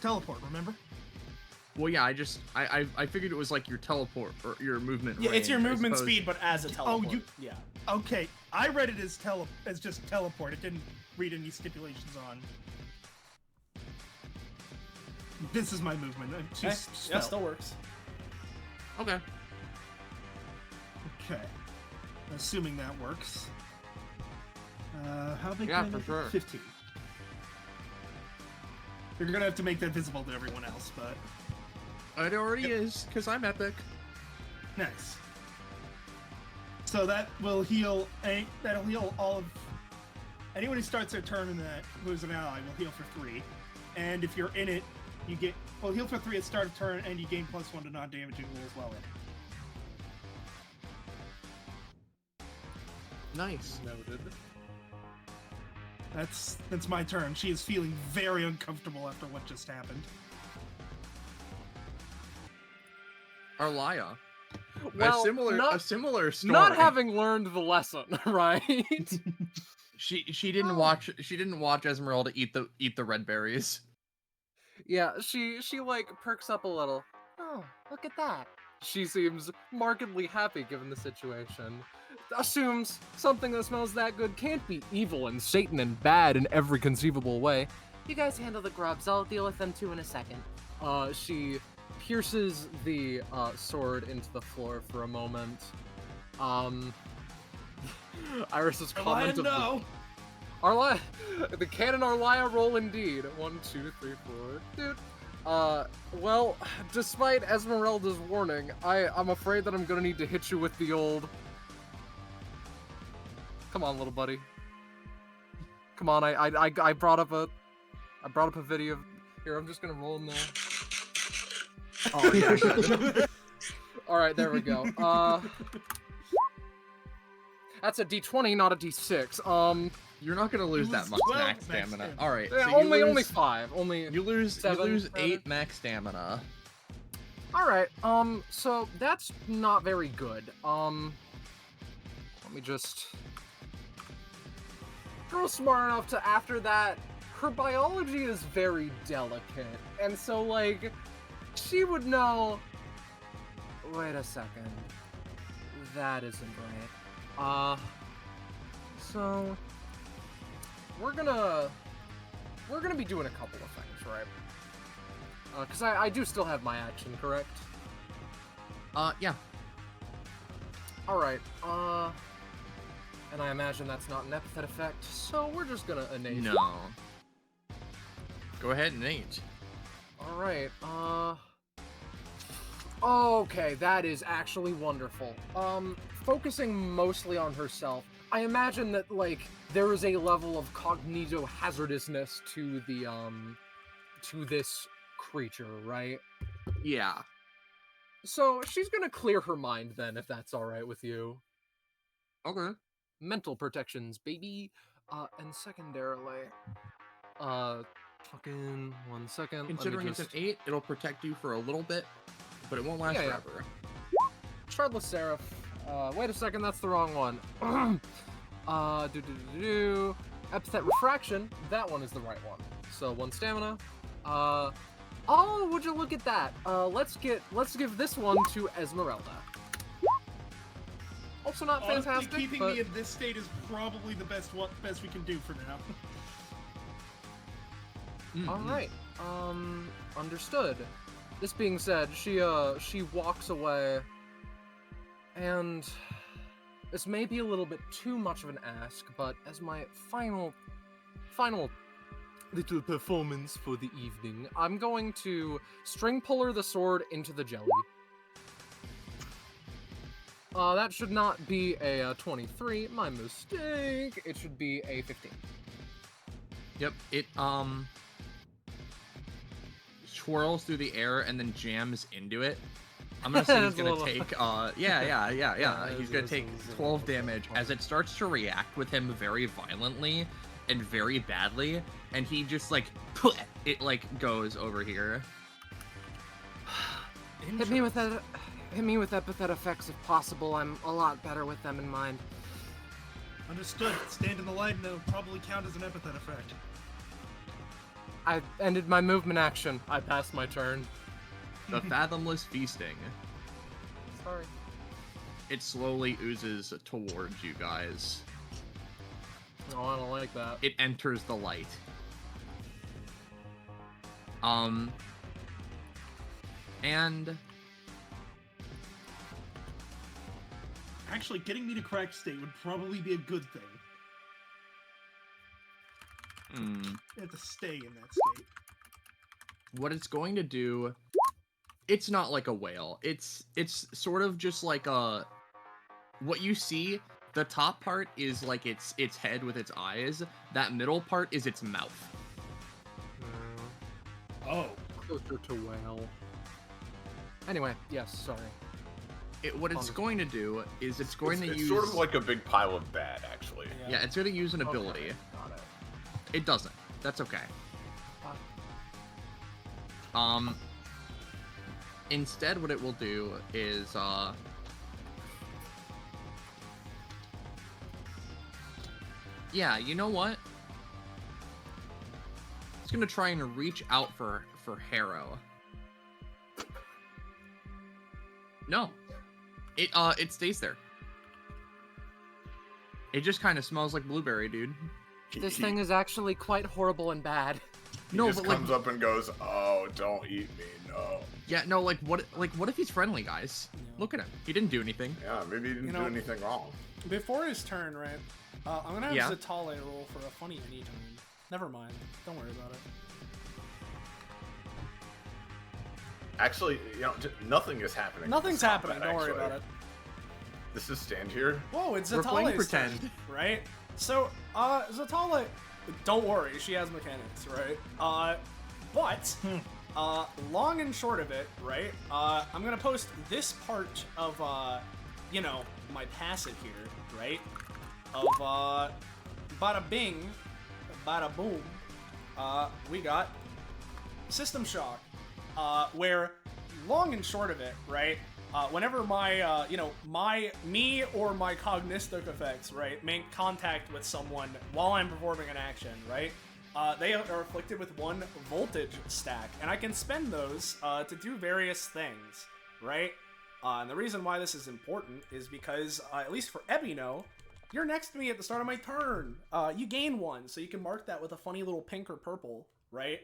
Teleport, remember? Well, yeah, I figured it was like your teleport or your movement. Yeah, it's your range, I movement suppose. speed, but as a teleport. Yeah. Okay, I read it as just teleport. It didn't read any stipulations on. This is my movement. Okay. Yeah, still works. Okay. Okay. Assuming that works. How big Yeah, can I for make it? sure. 15. You're gonna have to make that visible to everyone else, but It already is, because I'm epic. nice. So that'll heal all of anyone who starts their turn in that who's an ally will heal for 3. And if you're in it, you get heal for 3 at start of turn, and you gain +1 to non-damaging rolls while in it. Nice. Noted. That's my turn. She is feeling very uncomfortable after what just happened. Arlia. Well, a similar story. Not having learned the lesson, right? She didn't watch Esmeralda eat the red berries. Yeah, she like perks up a little. Oh, look at that. She seems markedly happy given the situation. Assumes something that smells that good can't be evil and Satan and bad in every conceivable way. You guys handle the grubs. I'll deal with them too in a second. She pierces the sword into the floor for a moment. Iris's comment of Arlia, the canon Arlia roll indeed. 1, 2, 3, 4. Dude. Well, despite Esmeralda's warning, I'm afraid that I'm gonna need to hit you with the old. Come on, little buddy. Come on, I brought up a video. Here, I'm just gonna roll in there. Oh yeah. All right, there we go. That's a D20, not a D6. You're not gonna lose that much max stamina. All right, Yeah, so only 5. You lose 7, you lose 8 max stamina. All right. So that's not very good. Let me just. Girl's smart enough to, after that, her biology is very delicate, and so like, she would know. Wait a second. That isn't right. So we're gonna be doing a couple of things, right? Because I do still have my action, correct? Yeah. Alright, and I imagine that's not an epithet effect, so we're just gonna innate. No. Go ahead and innate. Alright, okay, that is actually wonderful. Focusing mostly on herself, I imagine that, like, there is a level of cognito-hazardousness to the, to this creature, right? Yeah. So, she's gonna clear her mind then, if that's alright with you. Okay. Mental protections, baby. And secondarily, fucking 1 second. Considering it's an 8, it'll protect you for a little bit, but it won't last forever. Shardless Seraph. Wait a second, that's the wrong one. Epithet Refraction, that one is the right one. So 1 stamina. Oh, would you look at that? Let's give this one to Esmeralda. Also not fantastic, keeping but... me in this state is probably the best we can do for now. All right. Understood. This being said, she walks away, and this may be a little bit too much of an ask, but as my final little performance for the evening, I'm going to string puller the sword into the jelly. That should not be a 23, my mistake. It should be a 15. Yep, it swirls through the air and then jams into it. I'm gonna say he's gonna take yeah. He's gonna take 12 damage as it starts to react with him very violently and very badly, and he just like it like goes over here. Hit me with epithet effects if possible. I'm a lot better with them in mind. Understood. Stand in the light and it'll probably count as an epithet effect. I ended my movement action. I passed my turn. The fathomless feasting. Sorry. It slowly oozes towards you guys. Oh, I don't like that. It enters the light. And actually, getting me to cracked state would probably be a good thing. You have to stay in that state. What it's going to do, it's not like a whale. It's sort of just like what you see, the top part is like its head with its eyes. That middle part is its mouth. Oh. Closer to whale. Anyway, yes, sorry. What it's going to do is it's going to it's use... sort of like a big pile of bad, actually. Yeah, it's going to use an ability. Okay, got it. It doesn't. That's okay. Instead, what it will do is, yeah, you know what? It's gonna try and reach out for Harrow. No. It stays there. It just kind of smells like blueberry, dude. This thing is actually quite horrible and bad. He No, just but comes like, up and goes, "Oh, don't eat me, no." yeah, no, like what if he's friendly, guys? Look at him. He didn't do anything. Yeah, maybe he didn't do anything wrong. Before his turn, right? I'm gonna have Yeah. Soleil roll for a funny anytime. Never mind. Don't worry about it. Actually, nothing is happening. Nothing's It's not happening. bad, Don't worry actually. about it. This is stand here. Whoa, it's We're playing Soleil's turn, pretend. right? So, Soleil, don't worry, she has mechanics, right? But, long and short of it, right? I'm gonna post this part of, my passive here, right? Of, bada bing, bada boom, we got System Shock, where, long and short of it, right? Whenever my, me or my cognistic effects, right, make contact with someone while I'm performing an action, right, they are afflicted with 1 voltage stack, and I can spend those to do various things, right? And the reason why this is important is because, at least for Ebino, you're next to me at the start of my turn. You gain 1, so you can mark that with a funny little pink or purple, right?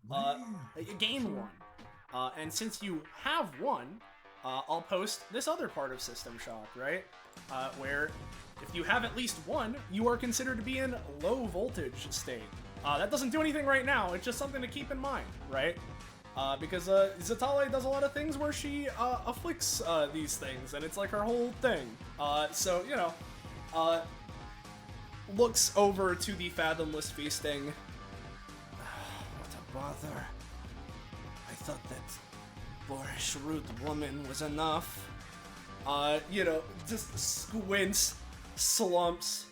You gain 1. And since you have 1, I'll post this other part of System Shock, right? Where if you have at least 1, you are considered to be in low voltage state. That doesn't do anything right now, it's just something to keep in mind, right? Because Soleil does a lot of things where she afflicts these things, and it's like her whole thing. So, looks over to the Fathomless Feasting. What a bother. I thought that boorish, rude woman was enough. Just squints, slumps.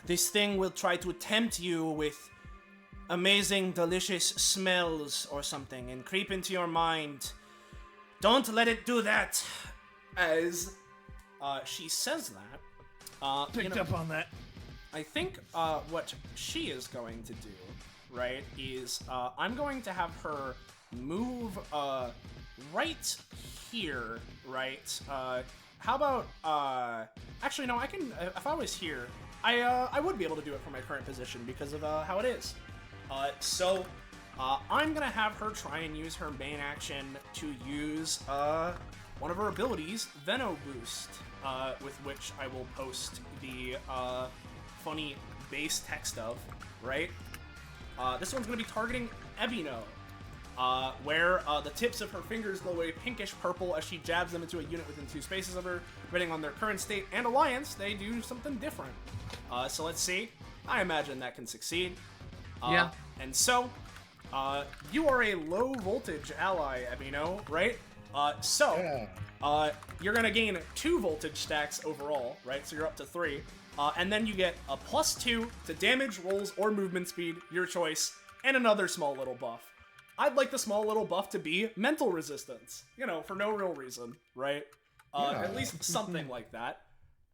This thing will try to tempt you with amazing, delicious smells or something and creep into your mind. Don't let it do that. As she says that, Picked up on that. I think what she is going to do, right, is I'm going to have her move right here, right? How about actually no, I can if I was here, I would be able to do it from my current position because of how it is. So I'm gonna have her try and use her main action to use one of her abilities, Veno Boost, with which I will post the funny base text of, right? This one's gonna be targeting Ebino, where the tips of her fingers glow a pinkish purple as she jabs them into a unit within 2 spaces of her. Depending on their current state and alliance, they do something different. So let's see. I imagine that can succeed. Yeah. And so, you are a low voltage ally, Ebino, right? You're gonna gain 2 voltage stacks overall, right? So you're up to 3. And then you get a +2 to damage, rolls, or movement speed, your choice, and another small little buff. I'd like the small little buff to be mental resistance, for no real reason, right? At least something like that.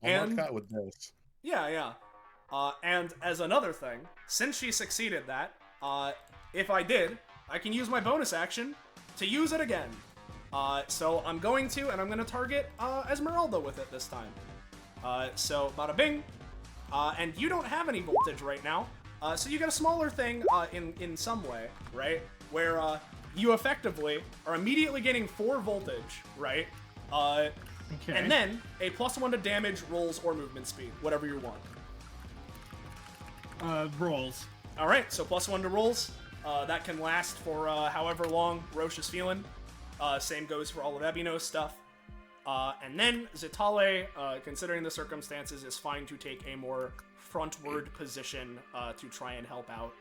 I'll mark that with this. Yeah. And as another thing, since she succeeded that, if I did, I can use my bonus action to use it again. So I'm going to, and I'm going to target Esmeralda with it this time. So bada bing. And you don't have any voltage right now, so you get a smaller thing in some way, right? Where you effectively are immediately getting 4 voltage, right? Okay. And then a +1 to damage, rolls, or movement speed, whatever you want. Rolls. All right, so +1 to rolls. That can last for however long Rosche is feeling. Same goes for all of Ebino's stuff. And then Zitale, considering the circumstances, is fine to take a more frontward position to try and help out.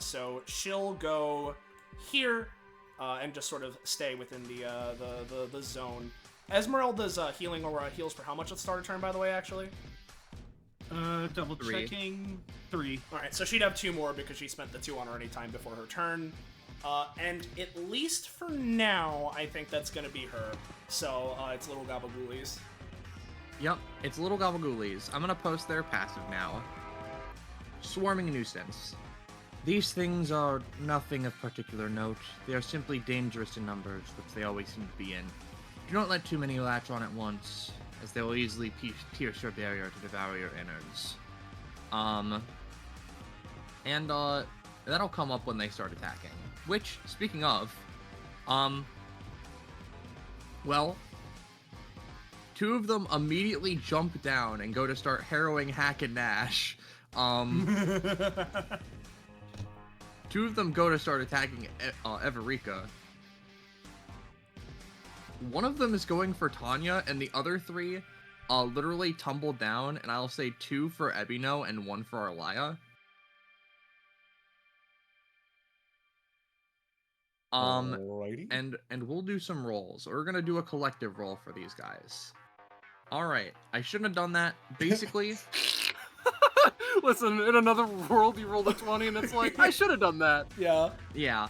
So she'll go here and just sort of stay within the zone. Esmeralda's healing aura heals for how much at the start of turn, by the way, actually? Double checking. 3. Alright, so she'd have 2 more because she spent the 2 on her anytime before her turn. And at least for now, I think that's gonna be her. So, it's Little Gabagoolies. Yep, it's Little Gabagoolies. I'm gonna post their passive now. Swarming Nuisance. These things are nothing of particular note. They are simply dangerous in numbers, which they always seem to be in. Do not let too many latch on at once, as they will easily pierce your barrier to devour your innards. That'll come up when they start attacking. Which, speaking of, well, 2 of them immediately jump down and go to start harrowing Hack and Nash. 2 of them go to start attacking Everika. One of them is going for Tanya, and the other 3 literally tumble down, and I'll say 2 for Ebino and 1 for Arlaya. Alrighty. And we'll do some rolls. We're gonna do a collective roll for these guys. Alright, I shouldn't have done that. Basically, Listen, in another world, you rolled a 20, and it's like, I should have done that. Yeah.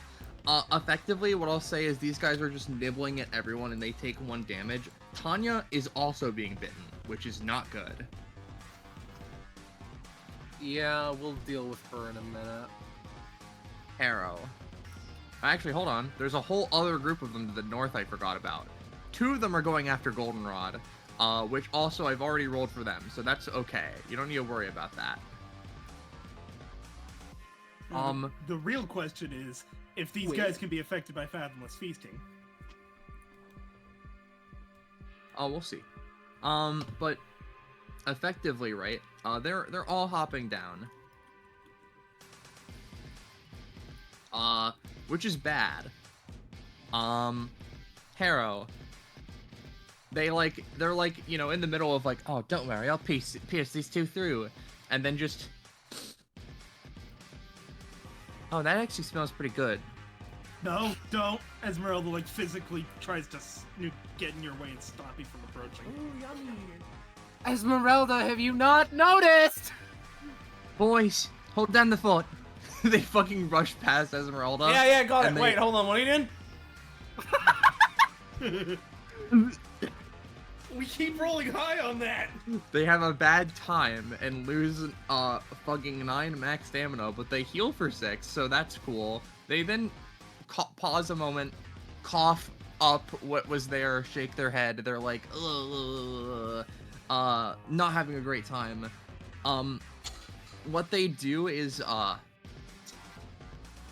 Effectively, what I'll say is these guys are just nibbling at everyone, and they take 1 damage. Tanya is also being bitten, which is not good. Yeah, we'll deal with her in a minute. Harrow. Actually, hold on. There's a whole other group of them to the north I forgot about. 2 of them are going after Goldenrod, which also I've already rolled for them, so that's okay. You don't need to worry about that. The real question is, if these guys can be affected by Fathomless Feasting. Oh, we'll see. But effectively, right? They're all hopping down. Which is bad. Harrow. They're like, you know, in the middle of like, oh, don't worry, I'll pierce these 2 through, and then just, oh, that actually smells pretty good. No, don't. Esmeralda like physically tries to get in your way and stop you from approaching. Ooh, yummy. Esmeralda, have you not noticed? Boys, hold down the fort. They fucking rush past Esmeralda. Yeah, got it. and Wait, hold on, what are you doing? We keep rolling high on that. They have a bad time and lose fucking 9 max stamina, but they heal for 6, so that's cool. They then pause a moment, cough up what was there, shake their head. They're like, ugh, not having a great time. What they do is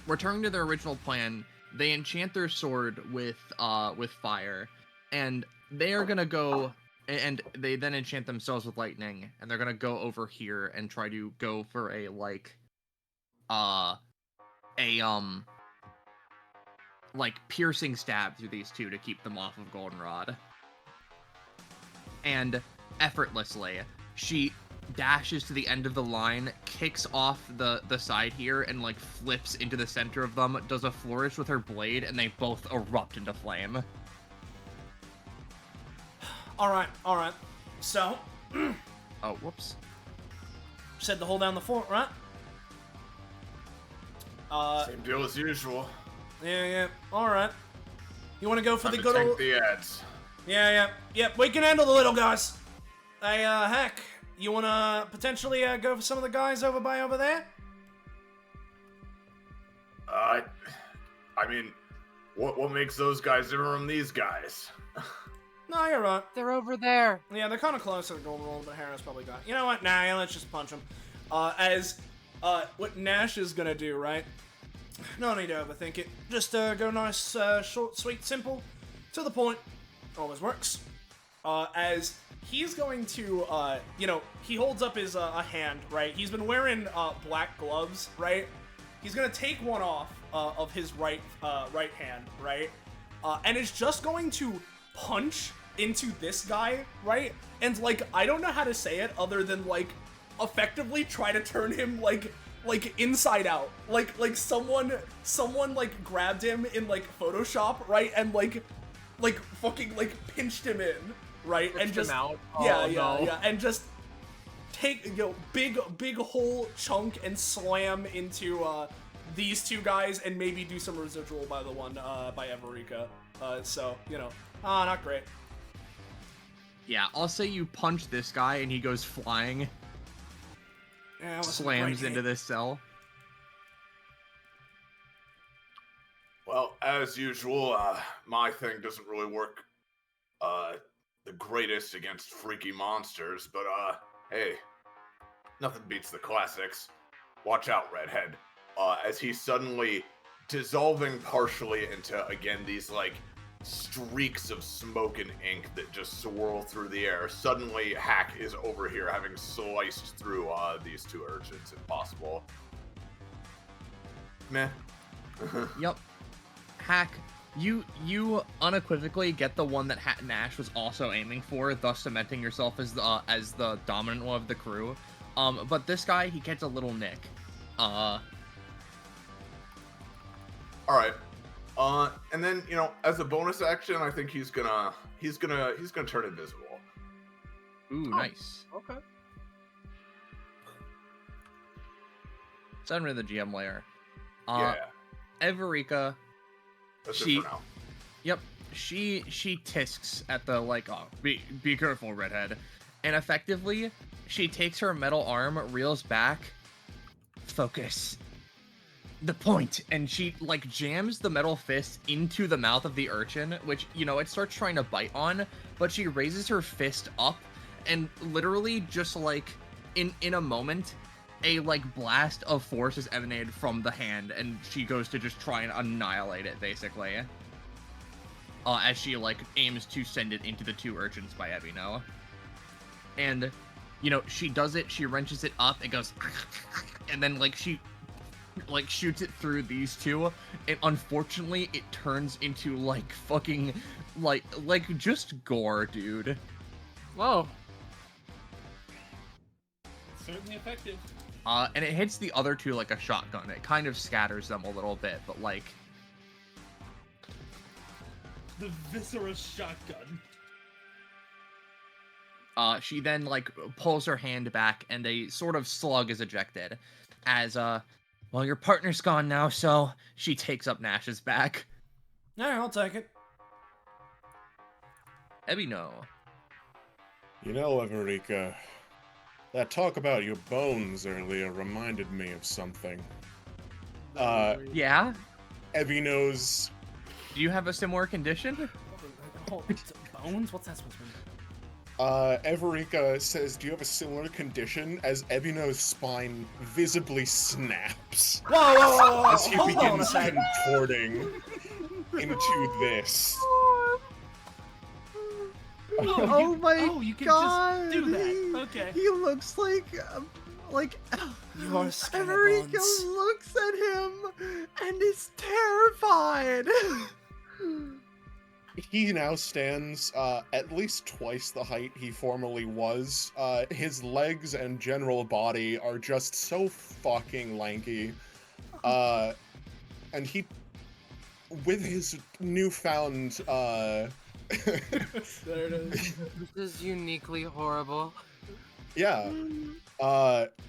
returning to their original plan. They enchant their sword with fire, and they are gonna go, and they then enchant themselves with lightning, and they're gonna go over here and try to go for a piercing stab through these 2 to keep them off of Goldenrod. And effortlessly, she dashes to the end of the line, kicks off the side here, and like flips into the center of them, does a flourish with her blade, and they both erupt into flame. Alright. So, Oh, whoops. said to hold down the fort, right? Same deal as usual. Yeah. Alright. You wanna go for Time the to good tank old... the ads. Yeah, we can handle the little guys. Hey, Heck, you wanna potentially go for some of the guys over there? I mean, what makes those guys different from these guys? No, you're right. They're over there. Yeah, they're kind of close to the golden roll, but Harris probably got. You know what? Nah, yeah, let's just punch them. What Nash is gonna do, right? No need to overthink it. Just go nice, short, sweet, simple, to the point. Always works. As he's going to, he holds up his a hand, right? He's been wearing black gloves, right? He's gonna take one off of his right hand, right? And is just going to punch into this guy, right? And like, I don't know how to say it other than like, effectively try to turn him like inside out. Like someone like grabbed him in like Photoshop, right? And like fucking like pinched him in, right? And just out. yeah, and just take big whole chunk and slam into these two guys, and maybe do some residual by the one by Everika. So not great. Yeah, I'll say you punch this guy and he goes flying, Yeah, slams into this cell. Well, as usual, my thing doesn't really work the greatest against freaky monsters, but hey, nothing beats the classics. Watch out, Redhead. As he's suddenly dissolving partially into, again, these like streaks of smoke and ink that just swirl through the air. Suddenly, Hack is over here having sliced through these two urchins, if possible. Meh. Yep. Hack, you unequivocally get the one that Hat and Ash was also aiming for, thus cementing yourself as the dominant one of the crew. But this guy, he gets a little nick. All right. And then, as a bonus action, I think he's gonna turn invisible. Ooh, nice. Okay. Send me to the GM layer. Yeah. Everika, That's she- it for now. yep, she tisks at the be careful, Redhead, and effectively she takes her metal arm, reels back, focus. The point, and she jams the metal fist into the mouth of the urchin, which it starts trying to bite on, but she raises her fist up, and literally just in a moment, a blast of force is emanated from the hand, and she goes to just try and annihilate it, basically. As she aims to send it into the two urchins by Ebino, and she does it. She wrenches it up. It goes, and then she shoots it through these two, and unfortunately it turns into fucking just gore, dude. Whoa. Certainly effective. And it hits the other two like a shotgun. It kind of scatters them a little bit, but The Viscera shotgun. She then pulls her hand back, and a sort of slug is ejected as well, your partner's gone now, so she takes up Nash's back. Yeah, I'll take it. Ebino. Everika, that talk about your bones earlier reminded me of something. Yeah? Ebino's... Do you have a similar condition? Bones? What's that supposed to mean? Everika says, do you have a similar condition? As Ebino's spine visibly snaps. Whoa! As he Hold on a begins second. contorting into this. Oh my Oh, you can god! just do that. Okay. He looks like You are scared of Enrico bones. looks at him and is terrified. He now stands at least twice the height he formerly was. His legs and general body are just so fucking lanky. And he, with his newfound, There it is. This is uniquely horrible. yeah,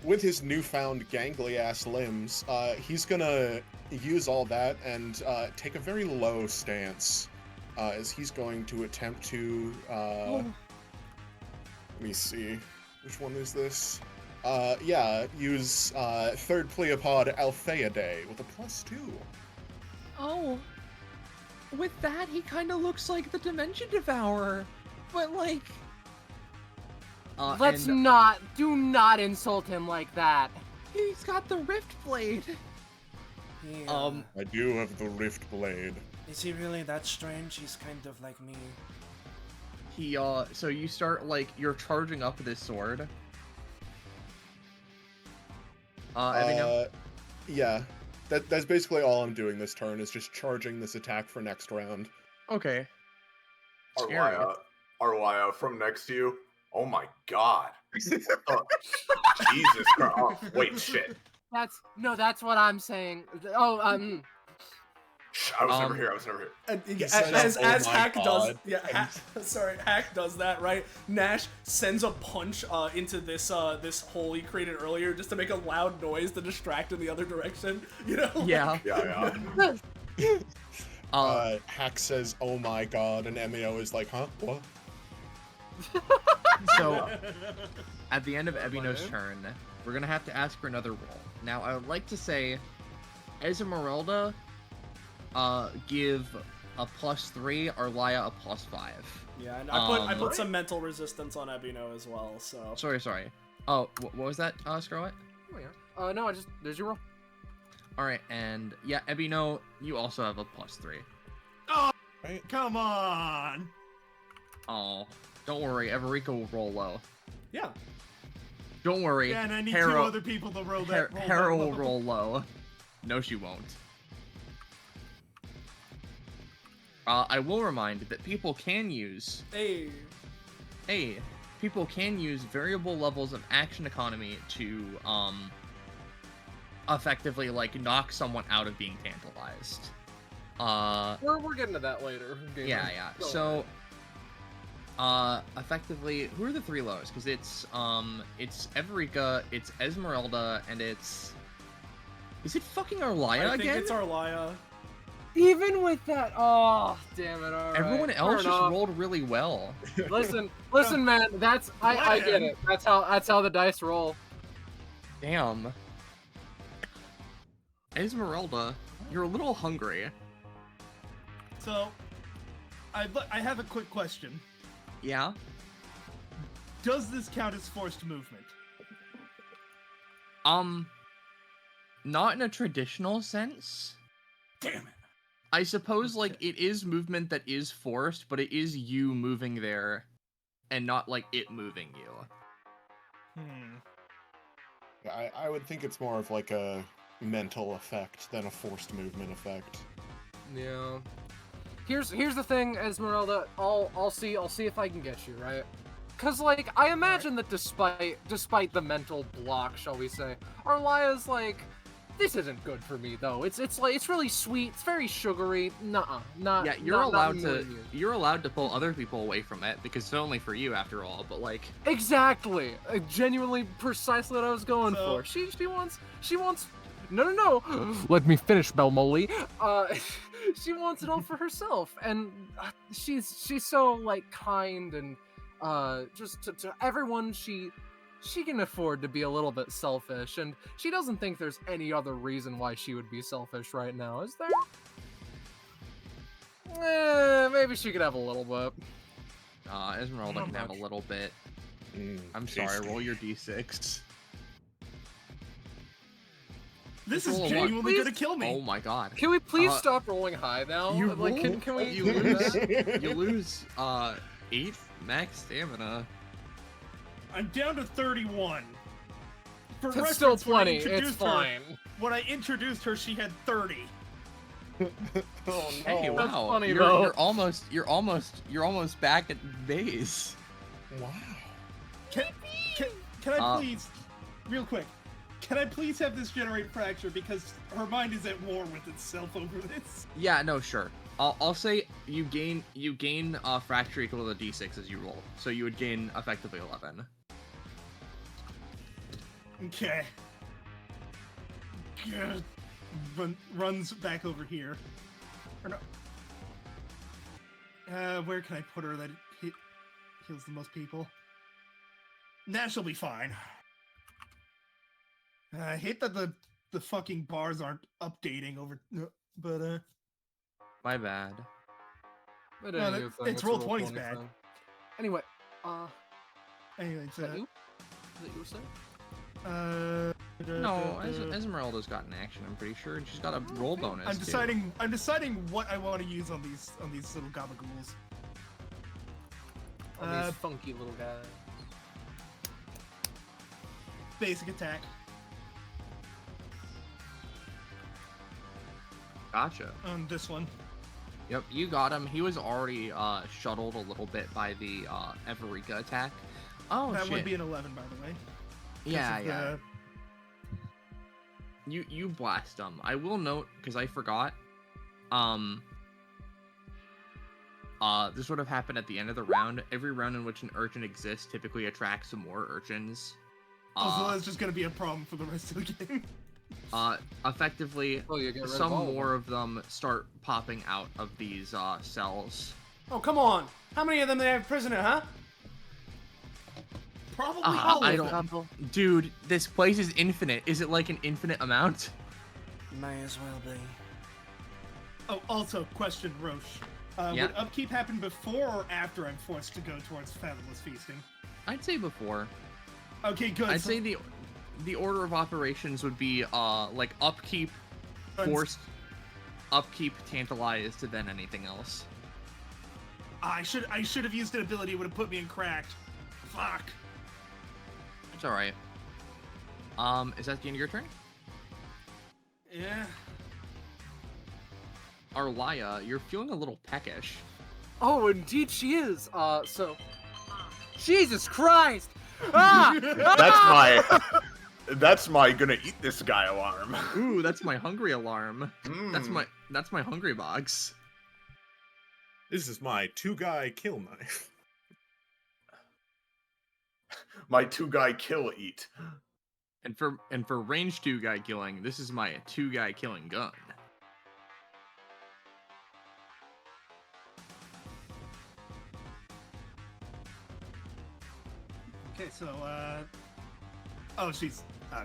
with his newfound gangly-ass limbs, he's gonna use all that and take a very low stance. As he's going to attempt to, let me see, which one is this? Yeah, use third Pleiopod Alpheidae with a +2. Oh, with that, he kind of looks like the Dimension Devourer, but Let's and do not insult him like that. he's got the Rift Blade. Yeah. I do have the Rift Blade. Is he really that strange? He's kind of like me. He so you start you're charging up this sword. Ebino? Yeah. That's basically all I'm doing this turn, is just charging this attack for next round. Okay. Or Scary. Arlaya, from next to you. Oh my god. Oh, Jesus Christ. Oh, wait, shit. That's what I'm saying. Oh, Shh, I was never here. And He as says, "Oh my Hack does, God." Hack does that, right? Nash sends a punch into this this hole he created earlier just to make a loud noise to distract in the other direction. You know? Yeah. Yeah. Hack says, "Oh my god," and Emio is like, "Huh? What?" So, at the end of Ebino's turn, we're gonna have to ask for another roll. Now, I would like to say, Esmeralda, give a +3, Arlaya a +5. Yeah, and I put some mental resistance on Ebino as well. So Sorry. Oh, what was that, Scarlet? oh yeah. No, there's your roll. All right, and yeah, Ebino, you also have a +3. Oh, Right? come on! Oh, don't worry, Everica will roll low. yeah. Don't worry, Yeah, and I need Hera, two other people to roll that. Hera will roll low. No, she won't. I will remind that people can use people can use variable levels of action economy to effectively like knock someone out of being tantalized. We're getting to that later. Yeah. So effectively, who are the 3 lows? Because it's Everica, it's Esmeralda, and is it fucking Arlaya I again? think it's Arlaya. Even with that, oh damn it! All right. Everyone else Fair just enough. rolled really well. Listen, man. I get it. That's how the dice roll. Damn. Esmeralda, you're a little hungry. So, I have a quick question. Yeah? Does this count as forced movement? Not in a traditional sense. Damn it. I suppose, like, it is movement that is forced, but it is you moving there, and not, like, it moving you. I would think it's more of like a mental effect than a forced movement effect. Yeah. Here's the thing, Esmeralda. I'll see if I can get you right. Cause like I imagine that despite the mental block, shall we say, Arlaya's like, this isn't good for me though. It's really sweet. It's very sugary. Nuh-uh. Not. Yeah, you're not allowed me to and you. you're allowed to pull other people away from it because it's only for you after all. But like, Exactly. Genuinely, precisely what I was going So- for. She wants. No. Let me finish, Belmoli. She wants it all for herself, and she's so like kind and just to everyone. She can afford to be a little bit selfish, and she doesn't think there's any other reason why she would be selfish right now, is there? Maybe she could have a little bit. Esmeralda Not can have a much. little bit. I'm sorry. tasty. Roll your d6. This is Roll a one. genuinely Please? gonna kill me. Oh my god. Can we please Uh, stop rolling high now? You Like, roll- can we? You lose. You lose. 8 max stamina. I'm down to 31. For That's still reference, when I plenty. It's introduced her- fine. When I introduced her, she had 30. Oh no. Hey, That's wow. funny, you're, though. you're almost back at base. Wow. Can I Uh, please, real quick, can I please have this generate fracture because her mind is at war with itself over this? Yeah, no, sure. I'll say you gain fracture equal to the d6 as you roll, so you would gain effectively 11. Okay. Good. Runs back over here. Or no. Where can I put her that it heals the most people? Nash will be fine. I hate that the fucking bars aren't updating over, but My bad. It No, ain't that- your thing, it's a Roll20's Roll20 bad. thing. Anyway, anyway, is that you? Is that you were saying? No, Esmeralda's got an action, I'm pretty sure, and she's got a roll bonus. I'm too. deciding what I want to use on these little gabagools. On these funky little guys. Basic attack. Gotcha. On this one. Yep, you got him. He was already shuttled a little bit by the Everika attack. Oh, That shit. would be an 11, by the way. Yeah, of yeah. You blast him. I will note, because I forgot, this would have happened at the end of the round. Every round in which an urchin exists typically attracts some more urchins. Also, that's just gonna be a problem for the rest of the game. Effectively, Well, you get rid of some all of more of them start popping out of these cells. Oh, come on. How many of them they have prisoner, huh? Probably I all of don't- them. Dude, this place is infinite. Is it like an infinite amount? May as well be. Oh, also, question, Roche. Yeah. Would upkeep happen before or after I'm forced to go towards Fathomless Feasting? I'd say before. Okay, good. I'd so- say the order of operations would be like upkeep, forced, upkeep, tantalized, then anything else. I should have used an ability that would have put me in cracked. Fuck. It's all right. Is that the end of your turn? Yeah. Arlaya, you're feeling a little peckish. Oh, indeed she is. So, Jesus Christ! Ah! That's my gonna eat this guy alarm. Ooh, that's my hungry alarm. Mm. That's my hungry box. This is my two-guy kill knife. My two-guy kill eat. And for range 2 guy killing, this is my 2 guy killing gun. Okay, so, oh, she's... Okay.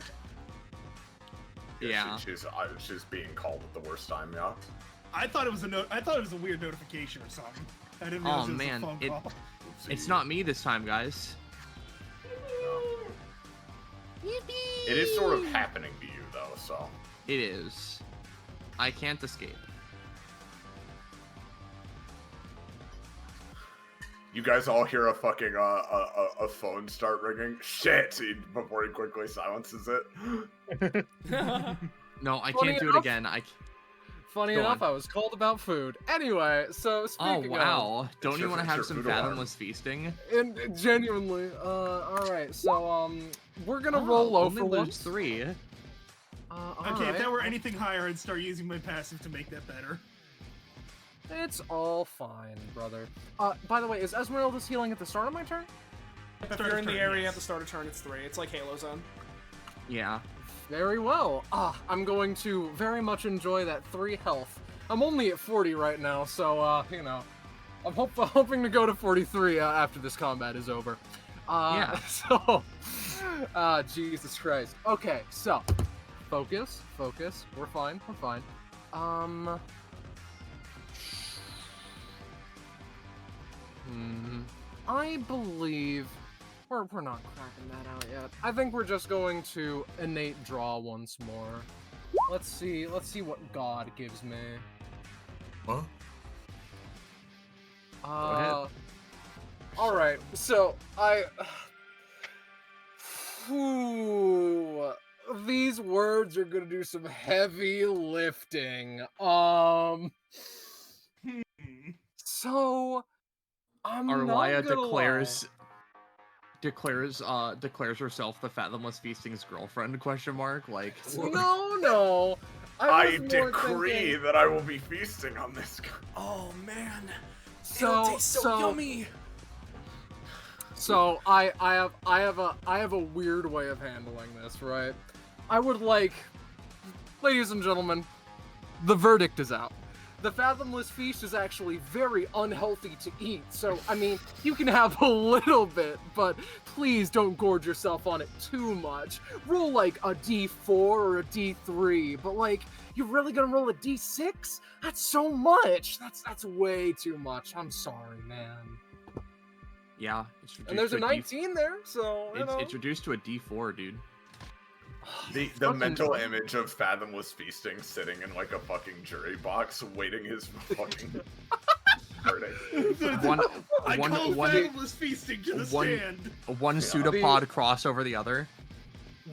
Yeah. She's being called at the worst time, yeah. I thought it was a weird notification or something. I didn't realize Oh, it was man, a phone call. It's not me this time, guys. It is sort of happening to you, though, so. It is. I can't escape. You guys all hear a fucking a phone start ringing. Shit! Before he quickly silences it. No, I Funny can't do it enough- again. Funny Go enough, on. I was called about food. Anyway, so Oh speaking wow! Don't you your- want to it's have your some food alarm. fathomless feasting? of, and genuinely, all right, so we're gonna roll low only for lose once. 3. Okay, Alright. if that were anything higher, I'd start using my passive to make that better. It's all fine, brother. By the way, is Esmeralda's healing at the start of my turn? If Start you're of in the turn, area yes. at the start of turn, it's 3. It's like Halo Zone. Yeah. Very well. I'm going to very much enjoy that 3 health. I'm only at 40 right now, so, you know, I'm hoping to go to 43 after this combat is over. Yeah. So, Jesus Christ. Okay, so, focus. We're fine. I believe we're not cracking that out yet. I think we're just going to innate draw once more. Let's see what God gives me. Huh? ahead. Alright, so Whew, these words are gonna do some heavy lifting. So I'm Arlaya not gonna declares herself the fathomless feasting's girlfriend? Question mark. Like. lie. No. I was more decree thinking- that I will be feasting on this guy. Oh man, So it'll taste so yummy. So I have a weird way of handling this, right? I would like, ladies and gentlemen, the verdict is out. The Fathomless Feast is actually very unhealthy to eat, so, I mean, you can have a little bit, but please don't gorge yourself on it too much. Roll, like, a D4 or a D3, but, like, you're really gonna roll a D6? That's so much! That's way too much. I'm sorry, man. Yeah. It's And there's a reduced to 19 there, so, you know. It's reduced to a D4, dude. The Fucking- mental image of fathomless feasting sitting in like a fucking jury box waiting his fucking verdict. One I call one Fathomless Feasting to the one- stand. one pseudopod cross over the other.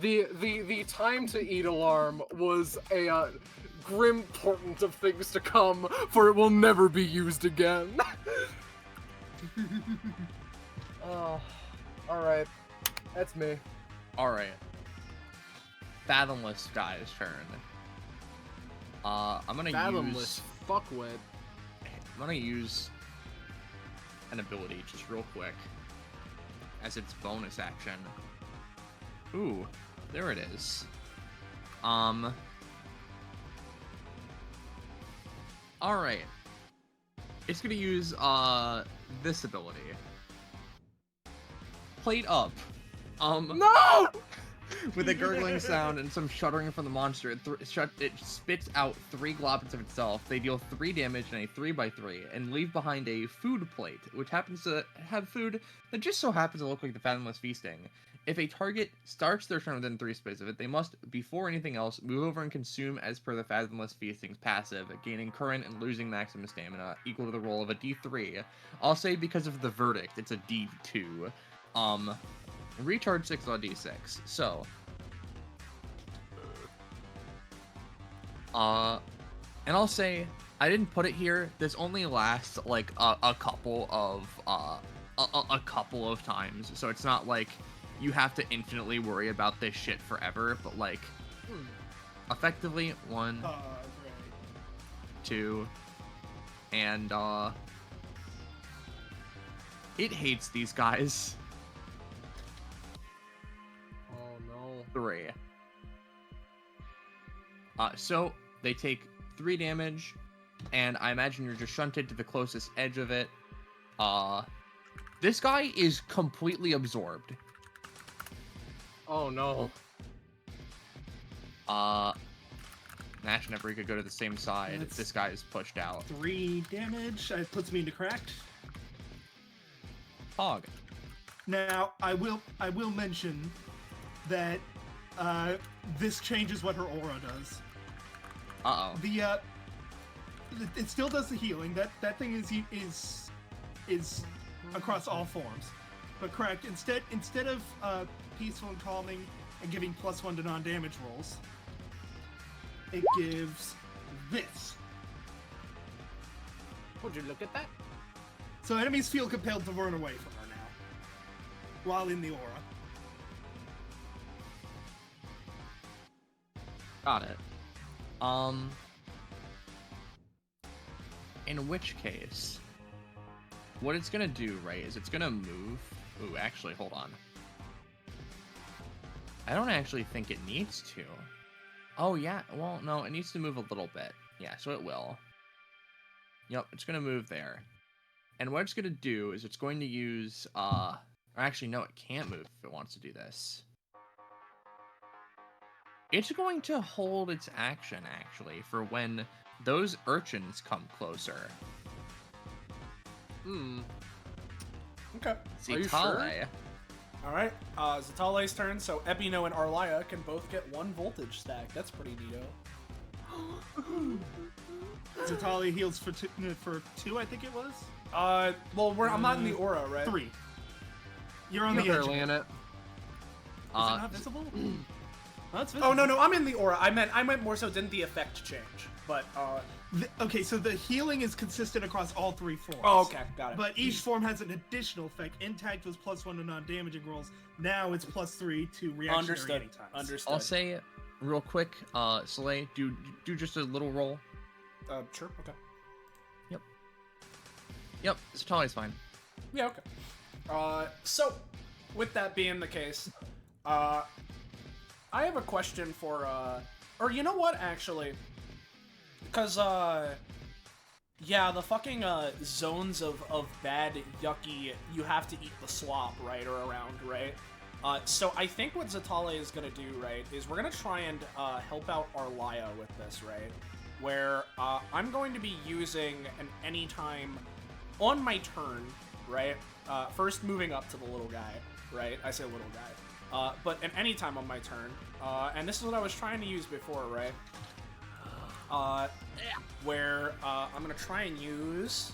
The time to eat alarm was a grim portent of things to come, for it will never be used again. Oh, alright. That's me. Alright. Fathomless guy's turn. I'm gonna Fathomless fuckwit. I'm gonna use an ability just real quick as its bonus action. Ooh, there it is. Alright. It's gonna use this ability. Plate up. No! With a gurgling sound and some shuddering from the monster, it spits out 3 globins of itself. They deal 3 damage in a 3x3 and leave behind a food plate, which happens to have food that just so happens to look like the Fathomless Feasting. If a target starts their turn within 3 space of it, they must, before anything else, move over and consume as per the Fathomless Feasting's passive, gaining current and losing maximum stamina, equal to the roll of a d3. I'll say because of the verdict, it's a d2. Recharge 6 on d6. So, and I'll say I didn't put it here. This only lasts like a couple of times, so it's not like you have to infinitely worry about this shit forever. But like, effectively 1, 2, and it hates these guys. 3. So they take 3 damage, and I imagine you're just shunted to the closest edge of it. This guy is completely absorbed. Oh no. Nash and Every could go to the same side. That's This guy is pushed out. 3 damage. It puts me into cracked. Hog. Now I will mention that this changes what her aura does. Uh-oh. It still does the healing. That thing is across all forms. But correct, instead of peaceful and calming and giving +1 to non-damage rolls, it gives this. Would you look at that? So enemies feel compelled to run away from her now, while in the aura. Got it. In which case, what it's gonna do, right, is it's gonna move. Ooh, actually, hold on. I don't actually think it needs to. Oh, yeah, well, no, it needs to move a little bit. Yeah, so it will. Yep, it's gonna move there. And what it's gonna do is it's going to use, or actually, no, it can't move if it wants to do this. It's going to hold its action, actually, for when those urchins come closer. Okay. Are you Zitale. All right. Zitale's turn. So Epino and Arlia can both get 1 voltage stack. That's pretty neato. Zitali heals for 2, I think it was. Well, I'm not in the aura, right? 3. You're on You're the edge. barely in it. Is it not visible? Oh, it's visible. Oh no, I'm in the aura. I meant more so didn't the effect change? But okay, so the healing is consistent across all 3 forms. Oh, okay, got it. But each form has an additional effect. Intact was +1 to non-damaging rolls. Now it's +3 to reactionary anytime. Understood. I'll say real quick, Soleil, do just a little roll. Sure. Okay. Yep, Zitale's fine. Yeah. Okay. So with that being the case, I have a question for, or you know what, actually? Because, yeah, the fucking, zones of bad, yucky, you have to eat the slop, right, or around, right? So I think what Zitale is gonna do, right, is we're gonna try and, help out Arlia with this, right? Where, I'm going to be using an anytime on my turn, right? First moving up to the little guy, right? I say little guy. But at any time on my turn, and this is what I was trying to use before, right? Where I'm gonna try and use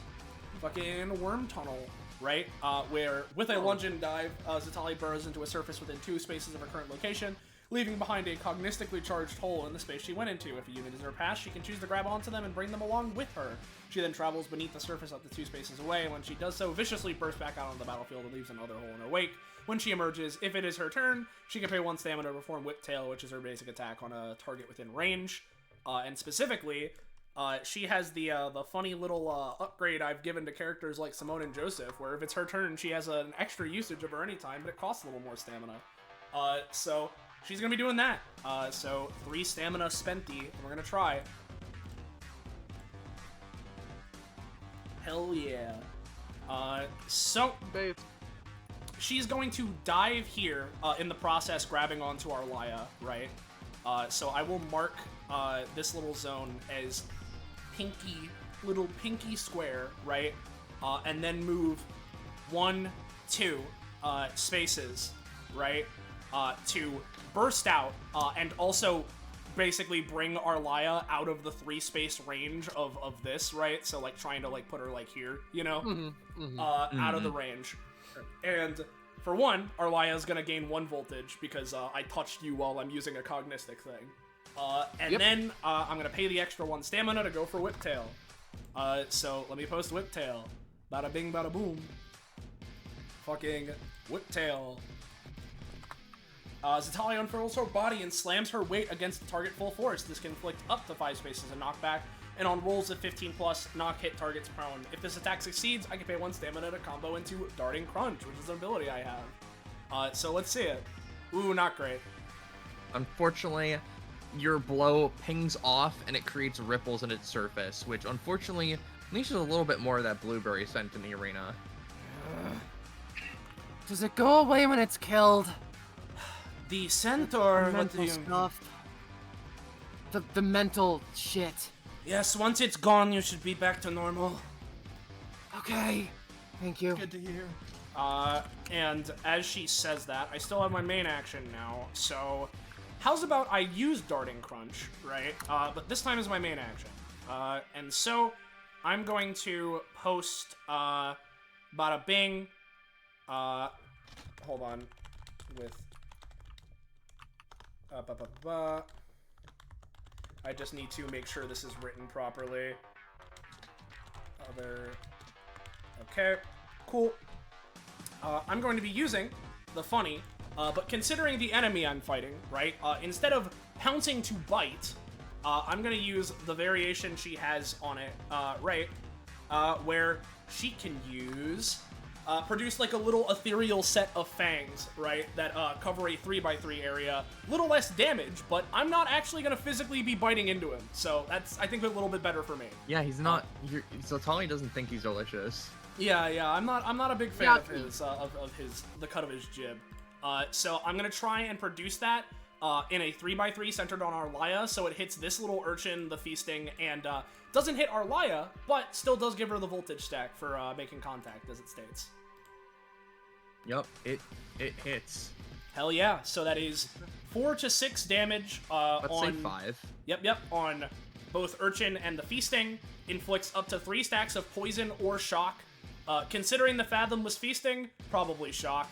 fucking Worm Tunnel, right? Where with a lunge and dive, Zitale burrows into a surface within 2 spaces of her current location. leaving behind a cognistically charged hole in the space she went into. If a unit is in her path, she can choose to grab onto them and bring them along with her. She then travels beneath the surface up to 2 spaces away, and when she does so, viciously bursts back out on the battlefield and leaves another hole in her wake. When she emerges, if it is her turn, she can pay 1 stamina to perform Whip Tail, which is her basic attack on a target within range. And specifically, she has the funny little upgrade I've given to characters like Simone and Joseph, where if it's her turn, she has an extra usage of her anytime, but it costs a little more stamina. So she's gonna be doing that. So 3 stamina spenty, and we're gonna try. Hell yeah. So Babe. she's going to dive here, in the process grabbing onto our Laya, right? So I will mark this little zone as little pinky square, right? And then move 1, 2 spaces, right? To burst out, and also basically bring our Laya out of the 3-space range of this, right? So like trying to like put her like here, you know, out of the range. And for one, our Laya is gonna gain 1 voltage because I touched you while I'm using a cognistic thing. And then I'm gonna pay the extra 1 stamina to go for Whip Tail. So let me post Whip Tail. Bada bing, bada boom. Fucking Whip Tail. Zetalia unfurls her body and slams her weight against the target full force. This can inflict up to 5 spaces of knockback, and on rolls of 15+, knock hit targets prone. If this attack succeeds, I can pay 1 stamina to combo into Darting Crunch, which is an ability I have. So let's see it. Ooh, not great. Unfortunately, your blow pings off and it creates ripples in its surface, which unfortunately unleashes a little bit more of that blueberry scent in the arena. Does it go away when it's killed? The centaur. Mental stuff. The mental shit. Yes, once it's gone, you should be back to normal. Okay. Thank you. Good to hear. And as she says that, I still have my main action now, so how's about I use Darting Crunch, right? But this time is my main action. And so I'm going to post, bada bing, hold on, with, I just need to make sure this is written properly. Okay, cool. I'm going to be using the funny, but considering the enemy I'm fighting, right, instead of pouncing to bite, I'm going to use the variation she has on it, right, where she can use, produce like a little ethereal set of fangs, right, that cover a 3x3 area. Little less damage, but I'm not actually going to physically be biting into him, so that's, I think, a little bit better for me. Yeah, he's not. So Tali doesn't think he's delicious. Yeah, I'm not a big fan of his, the cut of his jib. So I'm gonna try and produce that in a 3x3 centered on our Laya, so it hits this little urchin, the feasting, and doesn't hit our Laya, but still does give her the voltage stack for making contact, as it states. Yep, it hits. Hell yeah! So that is 4 to 6 damage. Let's say 5. Yep, on both urchin and the feasting. Inflicts up to 3 stacks of poison or shock. Considering the Fathomless Feasting, probably shock.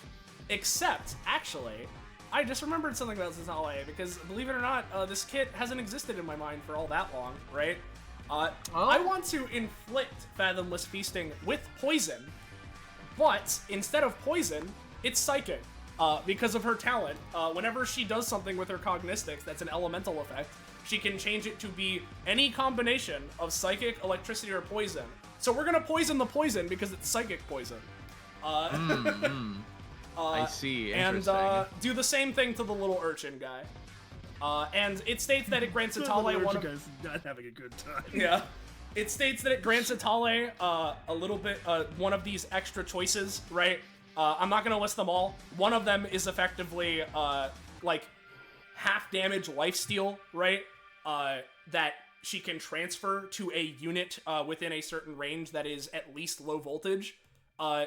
Except, actually, I just remembered something about Soleil, because believe it or not, this kit hasn't existed in my mind for all that long, right? I want to inflict Fathomless Feasting with poison, but instead of poison, it's psychic. Because of her talent, whenever she does something with her cognistics that's an elemental effect, she can change it to be any combination of psychic, electricity, or poison. So we're gonna poison the poison because it's psychic poison. I see. And do the same thing to the little urchin guy. And it states that it grants Atale one of... guy's not having a good time. Yeah. It states that it grants Atale a little bit, one of these extra choices, right? I'm not gonna list them all. One of them is effectively, like, half damage lifesteal, right? That she can transfer to a unit within a certain range that is at least low voltage.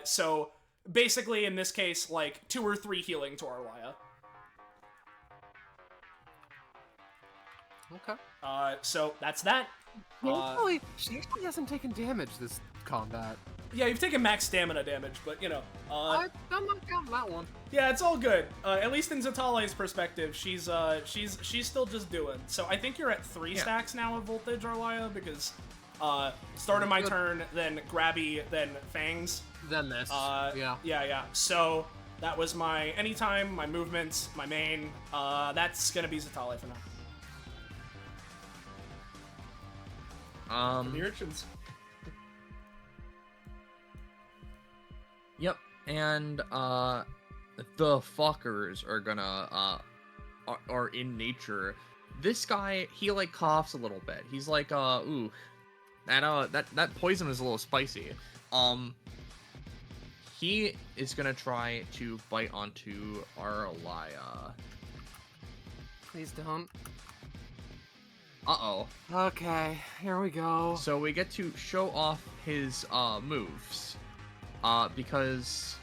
So basically, in this case, like 2 or 3 healing to our Laya. Okay. So that's that. Thankfully, she actually hasn't taken damage this combat. Yeah, you've taken max stamina damage, but you know. I'm not counting that one. Yeah, it's all good. At least in Zatale's perspective, she's still just doing. So I think you're at 3 stacks now of voltage, Arlia, because start of my turn, then Grabby, then Fangs. Then this. Yeah. So that was my anytime, my movements, my main. That's gonna be Zatale for now. The urchins. Yep, and the fuckers are gonna are in nature. This guy, he like coughs a little bit. He's like, ooh, that poison is a little spicy. He is gonna try to bite onto Arlia. Please don't. Uh-oh. Okay, here we go. So we get to show off his moves. Because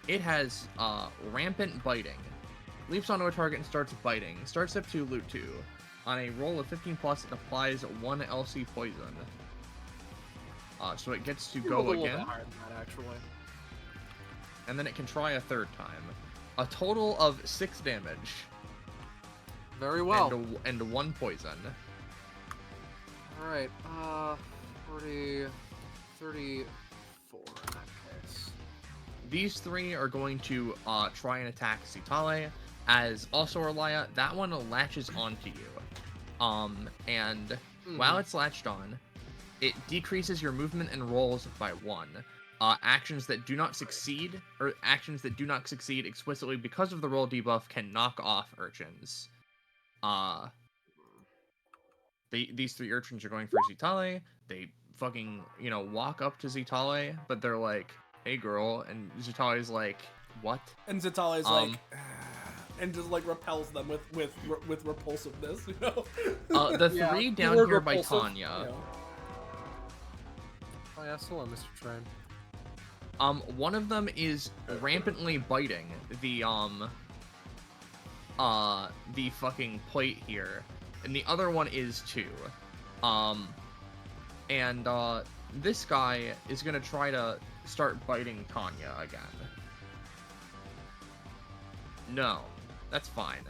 it has rampant biting. Leaps onto a target and starts biting. Starts up to loot 2. On a roll of 15+, it applies 1 LC poison. So it gets to go again. Bit higher than that, actually. And then it can try a 3rd time. A total of 6 damage. Very well. And 1 poison. Alright, 40, 34 in that case. These 3 are going to try and attack Zatale. As also Arlia, that one latches onto you. And while it's latched on, it decreases your movement and rolls by 1. Actions that do not succeed explicitly because of the roll debuff can knock off urchins. These 3 urchins are going for Zatale. They fucking, walk up to Zatale, but they're like, hey girl, and Zatale's like, what? And Zatale's like, and just like repels them with repulsiveness, you know? The 3 down here by Tanya. Yeah. Oh yeah, hello, Mr. Train. One of them is rampantly biting the fucking plate here, and the other one is too. And this guy is gonna try to start biting Tanya again. No, that's fine.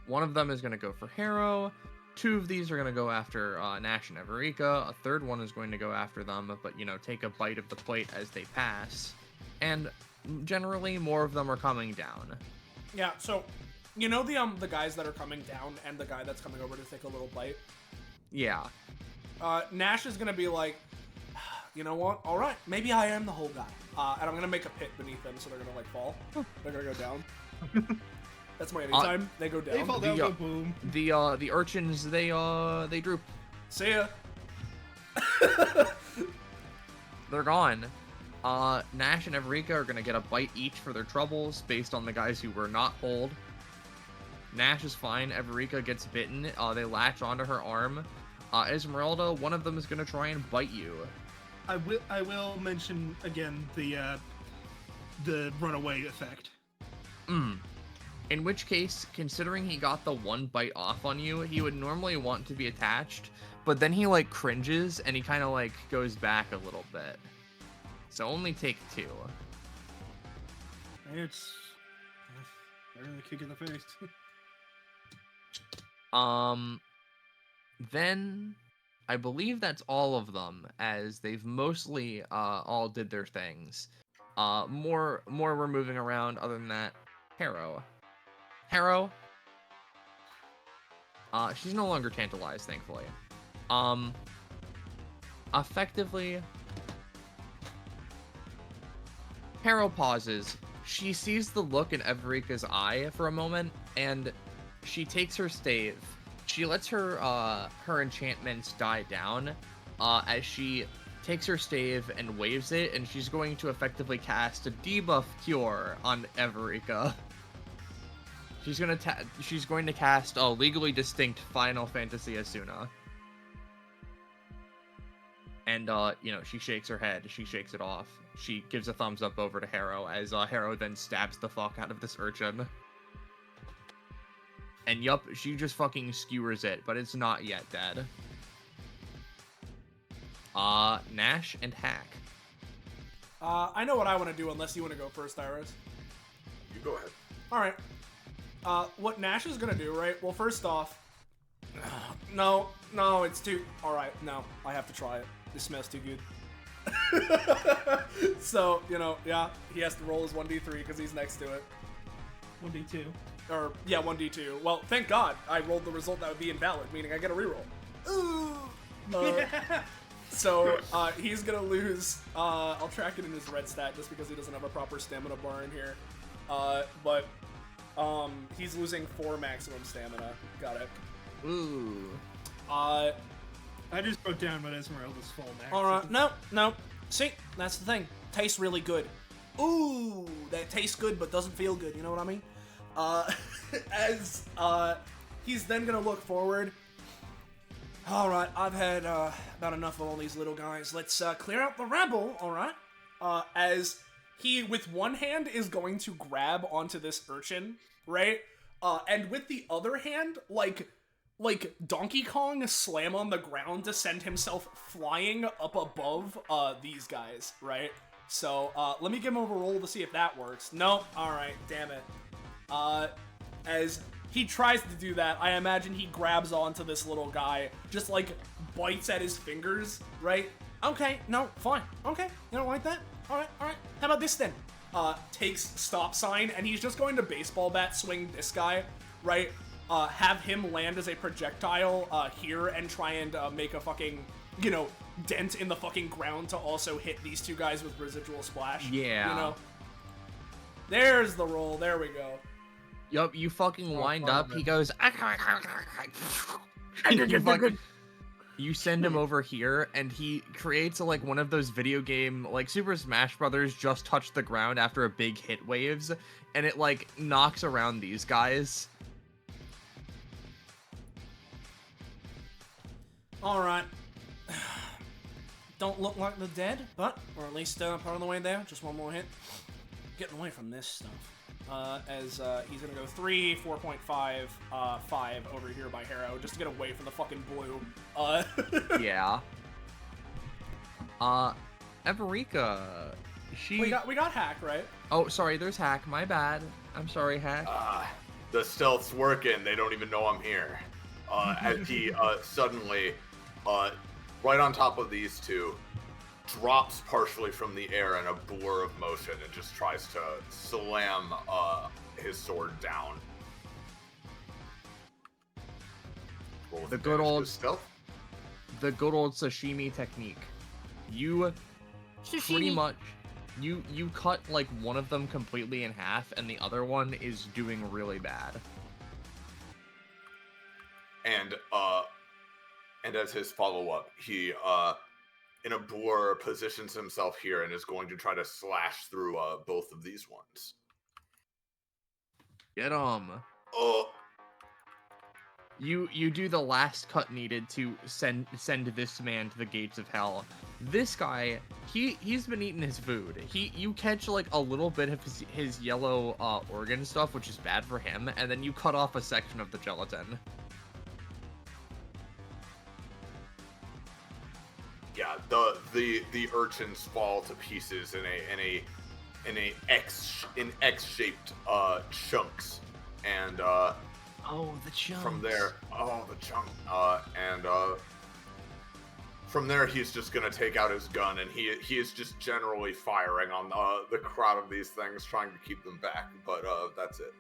One of them is gonna go for Harrow. 2 of these are gonna go after Nash and Everika. A 3rd one is going to go after them, but take a bite of the plate as they pass. And generally, more of them are coming down. Yeah. So, the guys that are coming down and the guy that's coming over to take a little bite. Yeah. Nash is gonna be like, you know what? All right, maybe I am the whole guy. And I'm gonna make a pit beneath them, so they're gonna like fall. They're gonna go down. That's my anytime. They go down. They fall down, go boom. The urchins, they droop. See ya. They're gone. Nash and Everika are gonna get a bite each for their troubles based on the guys who were not pulled. Nash is fine. Everika gets bitten. They latch onto her arm. Esmeralda, one of them is gonna try and bite you. I will mention again the runaway effect. In which case, considering he got the 1 bite off on you, he would normally want to be attached, but then he like cringes and he kind of like goes back a little bit. So only take 2. It's better than a kick in the face. Then I believe that's all of them, as they've mostly all did their things. More were moving around. Other than that, Harrow, she's no longer tantalized, thankfully. Effectively, Harrow pauses. She sees the look in Everika's eye for a moment, and she takes her stave. She lets her enchantments die down as she takes her stave and waves it, and she's going to effectively cast a debuff cure on Everika. She's going to cast a legally distinct Final Fantasy Asuna. And she shakes her head. She shakes it off. She gives a thumbs up over to Harrow as Harrow then stabs the fuck out of this urchin. And yup, she just fucking skewers it, but it's not yet dead. Nash and Hack. I know what I want to do unless you want to go first, Iris. You go ahead. All right. What Nash is gonna do, right? Well, first off, no, it's too. All right, no, I have to try it. This smells too good. So yeah, he has to roll his 1d3 because he's next to it. 1d2. Or yeah, 1d2. Well, thank God I rolled the result that would be invalid, meaning I get a reroll. Ooh. So he's gonna lose. I'll track it in his red stat just because he doesn't have a proper stamina bar in here. But he's losing 4 maximum stamina. Got it. Ooh. I just wrote down what Esmeralda's full max. Alright, no. See, that's the thing. Tastes really good. Ooh, that tastes good but doesn't feel good, you know what I mean? As he's then gonna look forward. Alright, I've had about enough of all these little guys. Let's clear out the rabble, alright? As he, with one hand, is going to grab onto this urchin, right? And with the other hand, like Donkey Kong slam on the ground to send himself flying up above these guys, right? So let me give him a roll to see if that works. Nope. Alright, damn it. As he tries to do that, I imagine he grabs onto this little guy, just like bites at his fingers, right? Okay, no, fine. Okay, you don't like that? Alright. How about this then? Takes stop sign, and he's just going to baseball bat swing this guy, right? Have him land as a projectile here and try and make a fucking, dent in the fucking ground to also hit these two guys with residual splash. Yeah. There's the roll. There we go. Yup, you fucking wind up, he goes... You send him over here, and he creates like one of those video game, like Super Smash Brothers just touched the ground after a big hit waves, and it like knocks around these guys. Alright. Don't look like they're dead, but we're at least part of the way there. Just one more hit. Getting away from this stuff. As he's gonna go 3, 4.5, 5 over here by Harrow, just to get away from the fucking blue. Yeah. Everika, she... We got Hack, right? Oh, sorry, there's Hack, my bad. I'm sorry, Hack. The stealth's working, they don't even know I'm here. As he suddenly, right on top of these two, drops partially from the air in a blur of motion and just tries to slam his sword down. The good old sashimi technique. You pretty much you cut like one of them completely in half, and the other one is doing really bad. And as his follow-up, he in a blur positions himself here and is going to try to slash through both of these ones. Get him. You do the last cut needed to send this man to the gates of hell. This guy, he's been eating his food. You catch like a little bit of his yellow organ stuff, which is bad for him, and then you cut off a section of the gelatin. Yeah, the urchins fall to pieces in X-shaped chunks, and oh, the chunks. From there, the chunk, and from there he's just gonna take out his gun, and he is just generally firing on the crowd of these things, trying to keep them back. But that's it.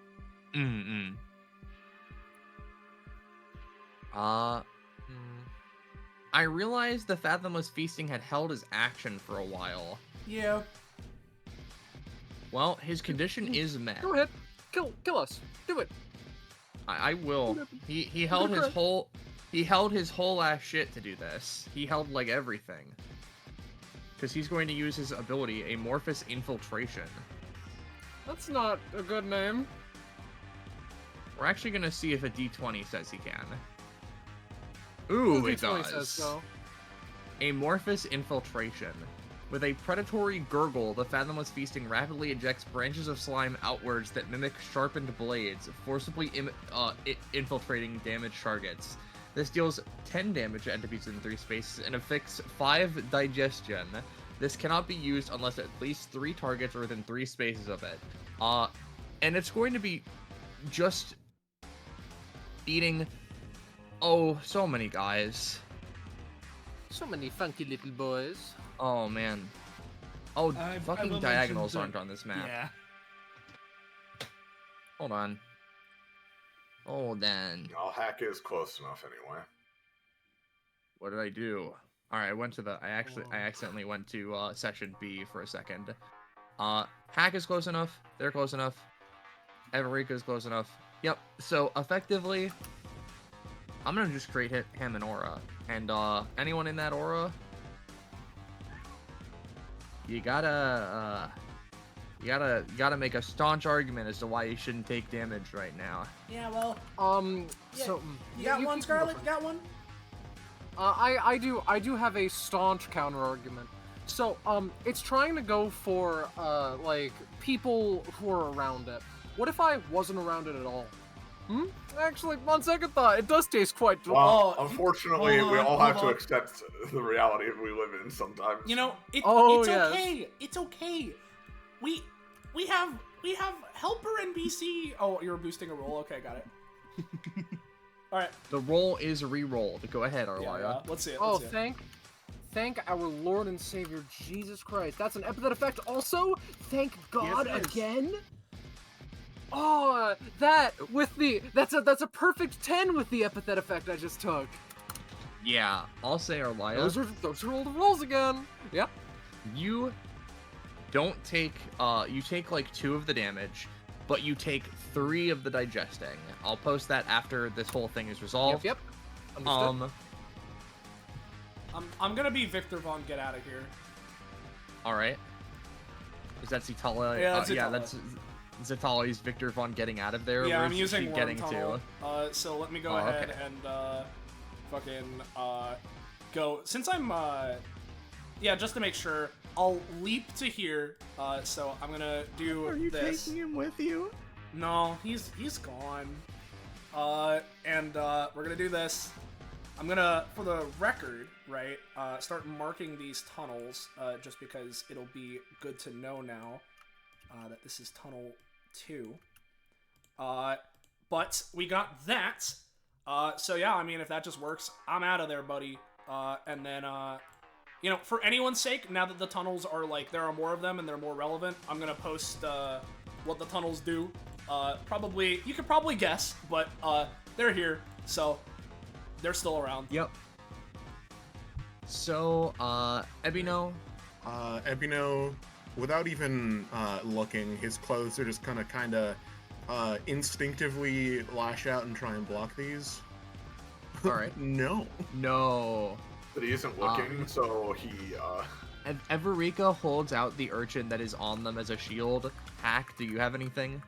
I realized the Fathomless Feasting had held his action for a while. Yeah. Well, his condition is met. Go ahead. Kill us. Do it. I will. He held his whole ass shit to do this. He held like everything. Because he's going to use his ability, Amorphous Infiltration. That's not a good name. We're actually gonna see if a D20 says he can. Ooh, it does. Says so. Amorphous Infiltration. With a predatory gurgle, the Fathomless Feasting rapidly ejects branches of slime outwards that mimic sharpened blades, forcibly infiltrating damaged targets. This deals 10 damage to entities in 3 spaces and affects 5 digestion. This cannot be used unless at least 3 targets are within 3 spaces of it. And it's going to be just eating, so many guys. So many funky little boys. Oh, man. I Fucking will diagonals mention aren't on this map. Yeah. Hold on. Hold on. Well, hack is close enough anyway. What did I do? Alright, I went to the... I accidentally went to, session B for a second. Hack is close enough. They're close enough. Everika is close enough. Yep. So, effectively, I'm gonna just create him an aura. And, anyone in that aura... You gotta make a staunch argument as to why you shouldn't take damage right now. Yeah, well, So you got one, keep Scarlet? going. You got one? I do have a staunch counter argument. So it's trying to go for like people who are around it. What if I wasn't around it at all? Actually, on second thought, it does taste quite Well, Oh, unfortunately, hold we on, all have hold to on. accept the reality we live in sometimes. You know, it's yes. okay. It's okay. We have helper NPC. Oh, you're boosting a roll. Okay, got it. All right. The roll is re-rolled. Go ahead, Arlaya. Yeah, let's see it. Oh, Let's see it. thank our Lord and Savior Jesus Christ. That's an epithet effect. Also, thank God Yes, it is. again. Oh, that's a perfect 10 with the epithet effect I just took. Yeah, I'll say Arlaya. Those are all the rolls again. Yep. You don't take, you take like 2 of the damage, but you take 3 of the digesting. I'll post that after this whole thing is resolved. Yep. Understood. I'm gonna be Victor Von Get Out of Here. Alright. Is that Zitala? Yeah, that's yeah, Zitala. that's Zitala's Victor Von getting out of there. Yeah, Where's I'm using she Worm getting Tunnel. So let me go Oh, ahead okay. and fucking go. Since I'm yeah, just to make sure, I'll leap to here. So I'm gonna do this. taking him with you? No, he's gone. And we're gonna do this. I'm gonna, for the record, right, start marking these tunnels, just because it'll be good to know now that this is tunnel 2. But we got that. So yeah, I mean, if that just works, I'm out of there, buddy. And then, you know, for anyone's sake, now that the tunnels are, like, there are more of them and they're more relevant, I'm gonna post, what the tunnels do. Probably, you could probably guess, but, they're here, so they're still around. Yep. So, Ebino. Ebino, without even looking, his clothes are just gonna kinda instinctively lash out and try and block these. Alright. No. No. But he isn't looking, so he, Everika holds out the urchin that is on them as a shield. Hack, do you have anything?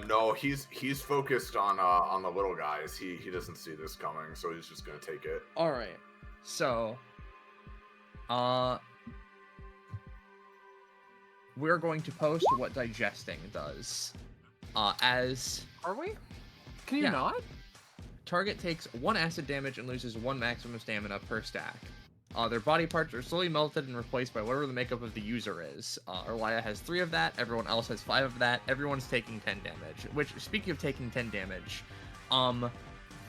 no, he's focused on the little guys. He doesn't see this coming, so he's just gonna take it. Alright. So, we're going to post what digesting does. As Are we? Can you Yeah. not? target takes 1 acid damage and loses 1 maximum stamina per stack. Their body parts are slowly melted and replaced by whatever the makeup of the user is. Arlaya has 3 of that, everyone else has 5 of that, everyone's taking 10 damage. Which, speaking of taking 10 damage,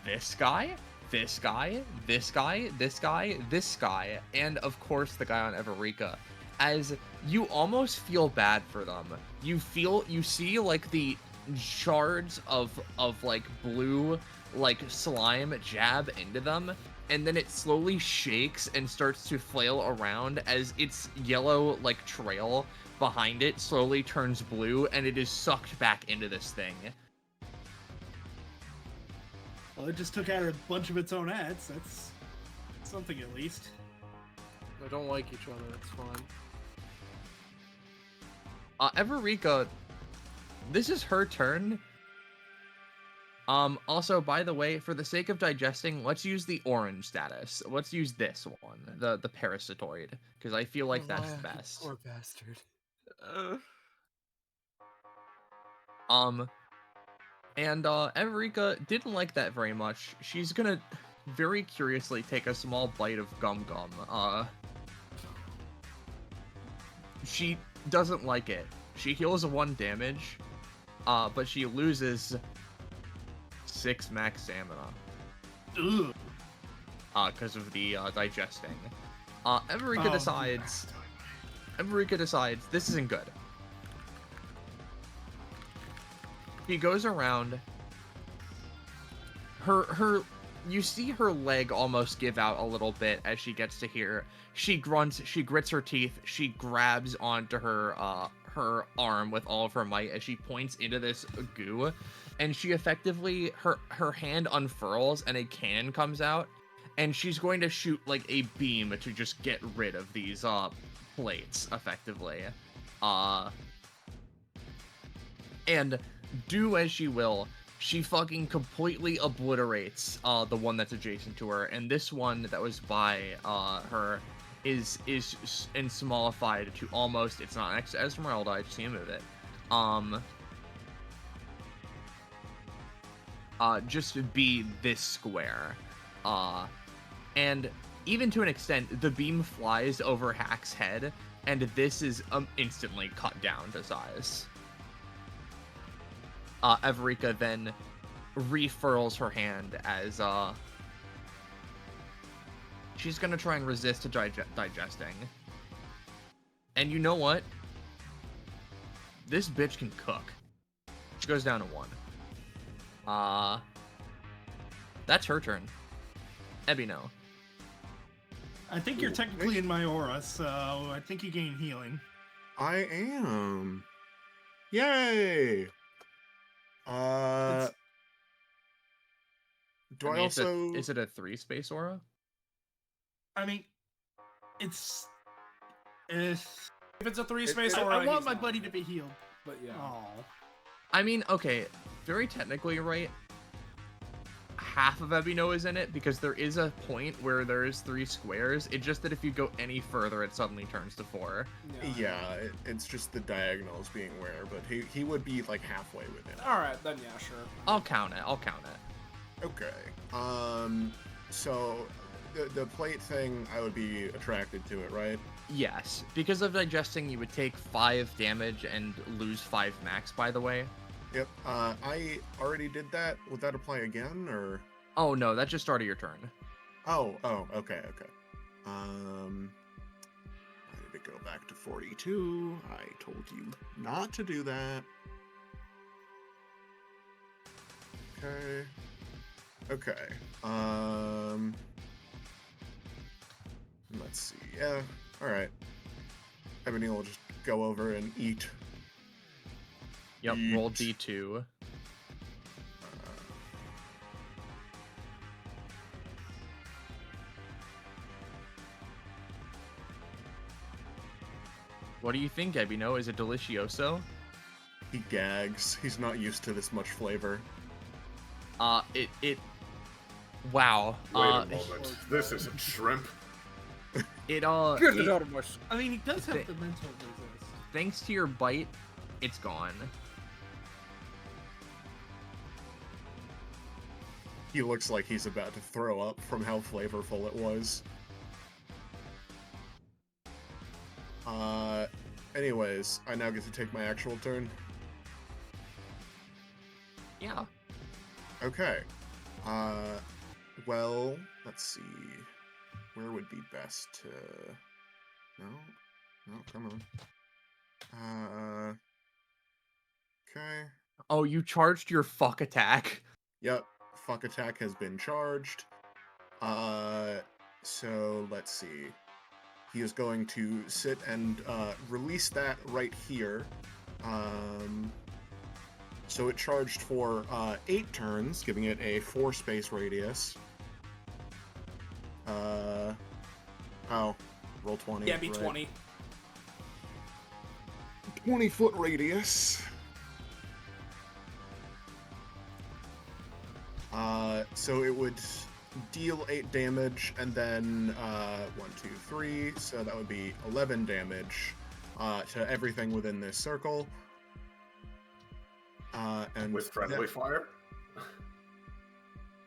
this guy, this guy, this guy, this guy, this guy, and of course the guy on Everika, as you almost feel bad for them. You see like the shards of like blue like slime jab into them, and then it slowly shakes and starts to flail around as its yellow like trail behind it slowly turns blue and it is sucked back into this thing. Well, it just took out a bunch of its own ads. That's something at least. They don't like each other, it's fine. Everika, this is her turn. Also, by the way, for the sake of digesting, let's use the orange status. Let's use this one, the parasitoid, because I feel like that's the best. Poor bastard. And Everika didn't like that very much. She's gonna very curiously take a small bite of gum gum. She doesn't like it. She heals 1 damage, but she loses 6 max stamina. Ugh. Because of the digesting. Everika decides this isn't good. She goes around. You see her leg almost give out a little bit as she gets to here. She grunts, she grits her teeth, she grabs onto her arm with all of her might as she points into this goo, and she effectively, her hand unfurls and a cannon comes out, and she's going to shoot like a beam to just get rid of these plates effectively. And do as she will, she fucking completely obliterates the one that's adjacent to her, and this one that was by her is ensmollified to almost, it's not next to Esmeralda, I just need to move it. Just to be this square. And even to an extent, the beam flies over Hack's head, and this is instantly cut down to size. Everika then refurls her hand as she's gonna try and resist to digesting. And you know what? This bitch can cook. She goes down to 1. That's her turn. Ebino. I think you're technically in my aura, so I think you gain healing. I am. Yay! Do I also... Is it a 3-space aura? I mean, it's... If it's a 3-space I aura, want he's my not. buddy to be healed. But yeah. Oh. I mean, okay, very technically right. Half of Ebino is in it, because there is a point where there's 3 squares. It's just that if you go any further, it suddenly turns to 4. Yeah, it's just the diagonals being where, but he would be like halfway within it. Alright, then yeah, sure. I'll count it. Okay. So the plate thing, I would be attracted to it, right? Yes, because of digesting, you would take 5 damage and lose 5 max, by the way. Yep. I already did that. Would that apply again, or? Oh no, that just started your turn. Oh, okay. I need to go back to 42. I told you not to do that. Okay. Let's see. Yeah. All right. Ebony will just go over and eat. Yep. Roll D2. What do you think, Ebino? Is it delicioso? He gags. He's not used to this much flavor. Wow. Wait a moment. This isn't shrimp. Get it out of my... I mean, he does have the mental resist. Thanks to your bite, it's gone. He looks like he's about to throw up from how flavorful it was. Anyways, I now get to take my actual turn. Yeah. Okay. Well, let's see. Where would be best to... No, come on. Okay. Oh, you charged your fuck attack. Yep, fuck attack has been charged. So let's see. He is going to sit and release that right here. So it charged for 8 turns, giving it a 4-space radius. Roll 20. Yeah, be right? 20. 20-foot radius. So it would deal 8 damage, and then 1, 2, 3. So that would be 11 damage to everything within this circle. And With friendly fire?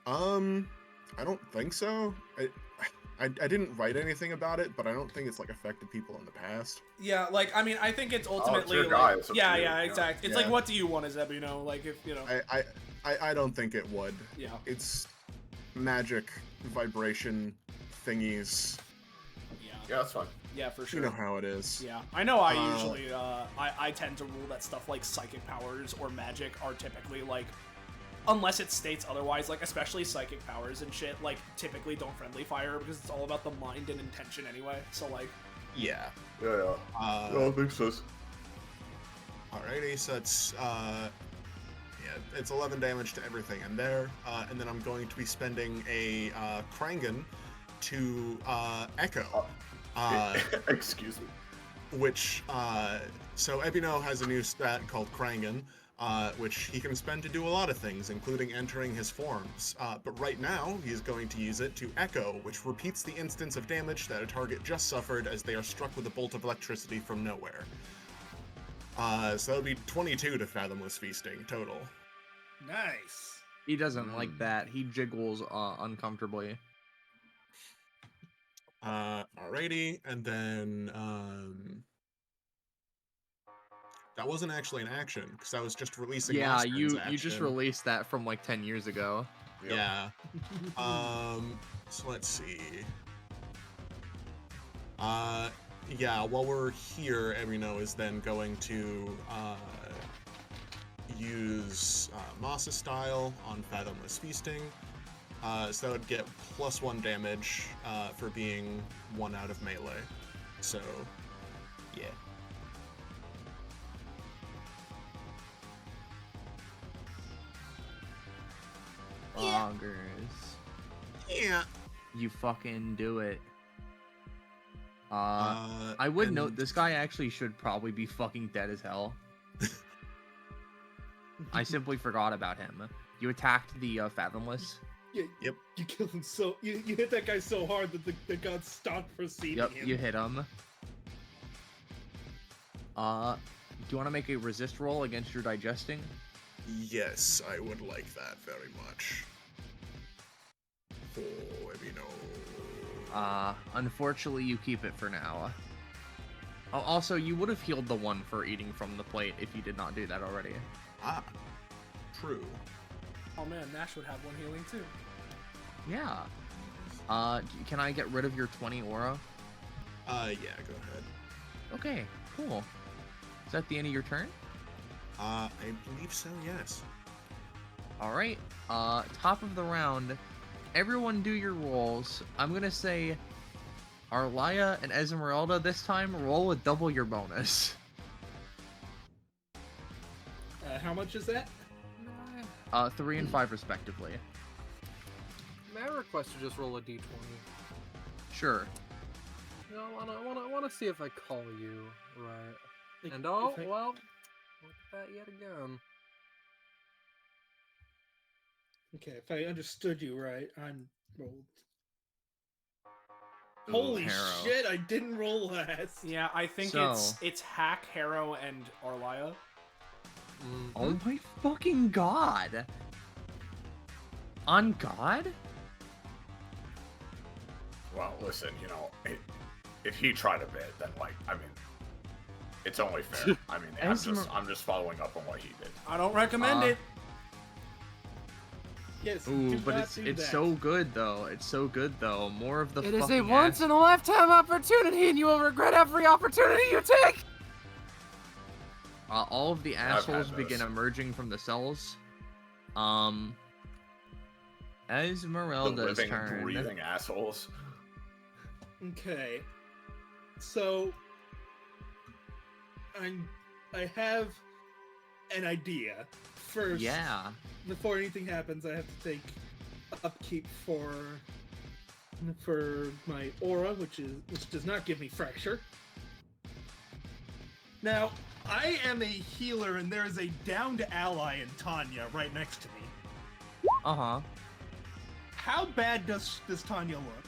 I don't think so. I didn't write anything about it, but I don't think it's like affected people in the past. Yeah, like I mean, I think it's ultimately your like, guy, it's up yeah, to you, yeah, yeah. exactly. It's Yeah. like, what do you want as Ebuno? Like, if you know, I don't think it would. yeah, It's magic vibration thingies. yeah, Yeah, that's fine. yeah, for sure. You know how it is. Yeah, I know. I usually, I tend to rule that stuff like psychic powers or magic are typically like, unless it states otherwise, like especially psychic powers and shit, like typically don't friendly fire because it's all about the mind and intention anyway. So like, Yeah. Yeah. That makes sense. Alrighty, so it's it's 11 damage to everything in there, and then I'm going to be spending a Krangen to Echo. Excuse me. Which, so Ebuno has a new stat called Krangen, which he can spend to do a lot of things, including entering his forms. But right now, he's going to use it to Echo, which repeats the instance of damage that a target just suffered as they are struck with a bolt of electricity from nowhere. So that'll be 22 to Fathomless Feasting total. Nice. He doesn't like that. He jiggles uncomfortably. Alrighty, and then, that wasn't actually an action, because I was just releasing Yeah, last turn's you just action. released that from like 10 years ago. Yep. Yeah. So let's see. Yeah, while we're here, Ebuno is then going to, use, Masa Style on Fathomless Feasting. So that would get +1 damage, for being 1 out of melee. So, yeah. Loggers. Yeah. You fucking do it. I would note this guy actually should probably be fucking dead as hell. I simply forgot about him. You attacked the Fathomless. Yeah, Yep. You killed him so you hit that guy so hard that the gods stopped proceeding Yep, him. you hit him. Do you want to make a resist roll against your digesting? Yes, I would like that very much. Oh, Ebuno. Unfortunately, you keep it for now. Oh, also, you would have healed the one for eating from the plate if you did not do that already. Ah, true. oh man, Nash would have one healing too. Yeah. Can I get rid of your 20 aura? Yeah, go ahead. Okay, cool. Is that the end of your turn? I believe so, yes. Alright, top of the round. Everyone do your rolls. I'm gonna say Arlia and Esmeralda this time roll with double your bonus. How much is that? 3 and 5 respectively. May I request you just roll a d20? Sure. No, I wanna see if I call you right. Like, And oh, if I- well, look at that yet again. Okay, if I understood you right, I'm rolled. Ooh, Holy Harrow. shit! I didn't roll last. Yeah, I think So- it's Hack, Harrow, and Arlia. Oh my fucking god! On God? Well, listen, you know, if he tried a bit, then like, I mean, it's only fair. I mean, I'm just following up on what he did. I don't recommend it. Yes. Ooh, do but not it's do it's that. so good though. It's so good though. More of the It is a fucking once in a lifetime opportunity, and you will regret every opportunity you take. All of the had assholes those. begin emerging from the cells. The Esmeralda's living, turn. breathing assholes. Okay. So I have an idea. First, Yeah. before anything happens, I have to take upkeep for my aura, which does not give me fracture. Now, I am a healer, and there is a downed ally in Tanya right next to me. Uh-huh. How bad does Tanya look?